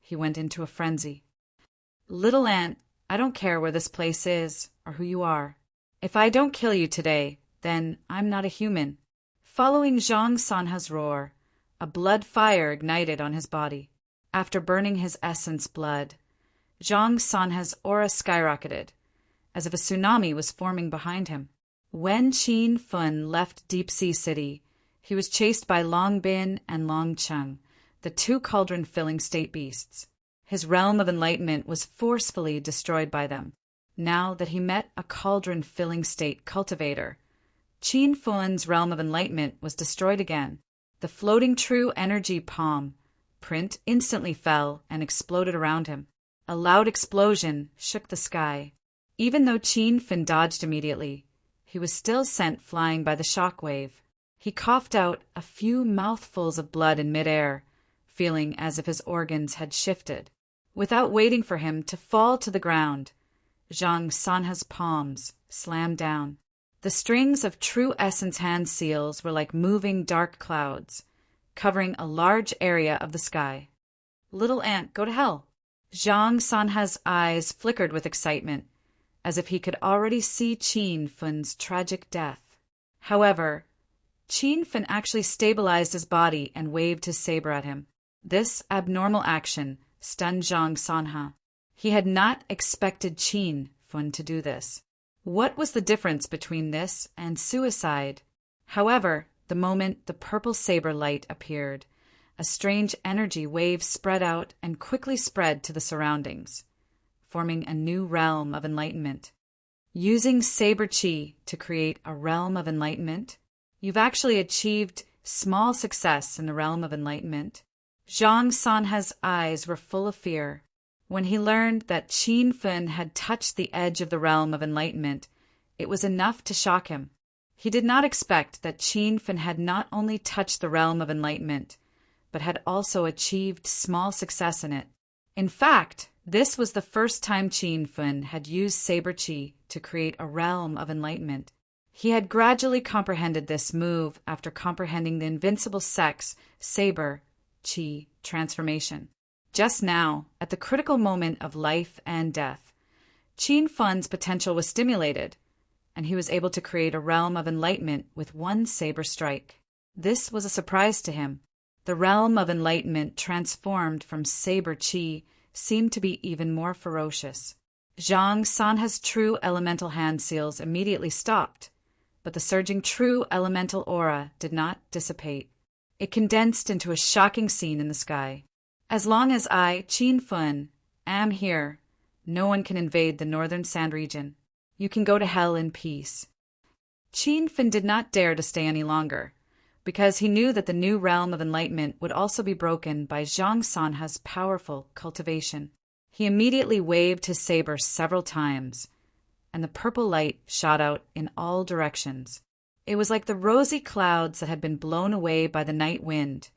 he went into a frenzy. "Little ant, I don't care where this place is or who you are. If I don't kill you today, then I'm not a human. Following Zhang Sanha's roar, a blood fire ignited on his body. After burning his essence blood, Zhang Sanha's aura skyrocketed, as if a tsunami was forming behind him. When Qin Fun left Deep Sea City, he was chased by Long Bin and Long Cheng, the two cauldron-filling state beasts. His realm of enlightenment was forcefully destroyed by them. Now that he met a cauldron-filling state cultivator, Qin Fun's realm of enlightenment was destroyed again. The floating true energy palm print instantly fell and exploded around him. A loud explosion shook the sky. Even though Qin Fun dodged immediately, he was still sent flying by the shock wave. He coughed out a few mouthfuls of blood in midair, feeling as if his organs had shifted. Without waiting for him to fall to the ground, Zhang Sanha's palms slammed down. The strings of true essence hand seals were like moving dark clouds, covering a large area of the sky. Little ant, go to hell. Zhang Sanha's eyes flickered with excitement, as if he could already see Qin Fun's tragic death. However, Qin Fun actually stabilized his body and waved his saber at him. This abnormal action stunned Zhang Sanha. He had not expected Qin Fun to do this. What was the difference between this and suicide? However, the moment the purple saber light appeared, a strange energy wave spread out and quickly spread to the surroundings, forming a new realm of enlightenment. Using saber chi to create a realm of enlightenment, you've actually achieved small success in the realm of enlightenment. Zhang Sanha's eyes were full of fear. When he learned that Qin Fun had touched the edge of the realm of enlightenment, it was enough to shock him. He did not expect that Qin Fun had not only touched the realm of enlightenment, but had also achieved small success in it. In fact, this was the first time Qin Fun had used saber chi to create a realm of enlightenment. He had gradually comprehended this move after comprehending the invincible sex, saber, chi, transformation. Just now, at the critical moment of life and death, Qin Fun's potential was stimulated, and he was able to create a realm of enlightenment with one saber strike. This was a surprise to him. The realm of enlightenment transformed from saber chi seemed to be even more ferocious. Zhang Sanha's true elemental hand seals immediately stopped, but the surging true elemental aura did not dissipate. It condensed into a shocking scene in the sky. As long as I, Qin Fun, am here, no one can invade the northern sand region. You can go to hell in peace. Qin Fun did not dare to stay any longer, because he knew that the new realm of enlightenment would also be broken by Zhang Sanha's powerful cultivation. He immediately waved his saber several times, and the purple light shot out in all directions. It was like the rosy clouds that had been blown away by the night wind,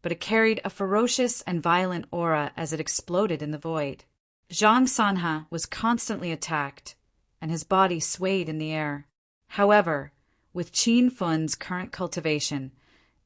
but it carried a ferocious and violent aura as it exploded in the void. Zhang Sanha was constantly attacked, and his body swayed in the air. However, with Qin Fun's current cultivation,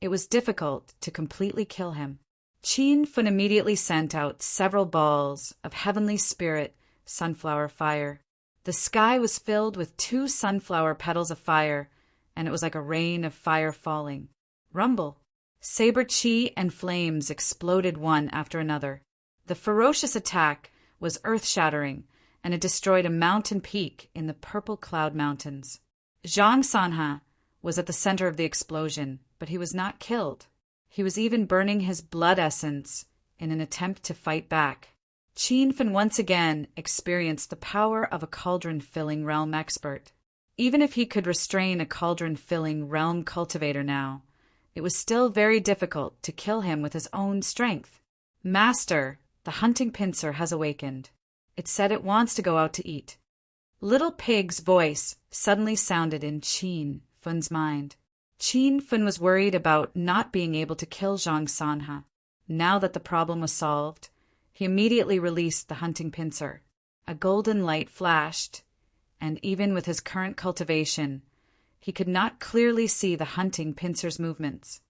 it was difficult to completely kill him. Qin Fun immediately sent out several balls of heavenly spirit sunflower fire. The sky was filled with 2 sunflower petals of fire, and it was like a rain of fire falling. Rumble! Saber chi and flames exploded one after another. The ferocious attack was earth-shattering, and it destroyed a mountain peak in the purple cloud mountains. Zhang Sanha was at the center of the explosion, but he was not killed. He was even burning his blood essence in an attempt to fight back. Qin Fun once again experienced the power of a cauldron-filling realm expert. Even if he could restrain a cauldron-filling realm cultivator now, it was still very difficult to kill him with his own strength. Master, the hunting pincer has awakened. It said it wants to go out to eat. Little Pig's voice suddenly sounded in Qin Fun's mind. Qin Fun was worried about not being able to kill Zhang Sanha. Now that the problem was solved, he immediately released the hunting pincer. A golden light flashed, and even with his current cultivation, he could not clearly see the hunting pincer's movements.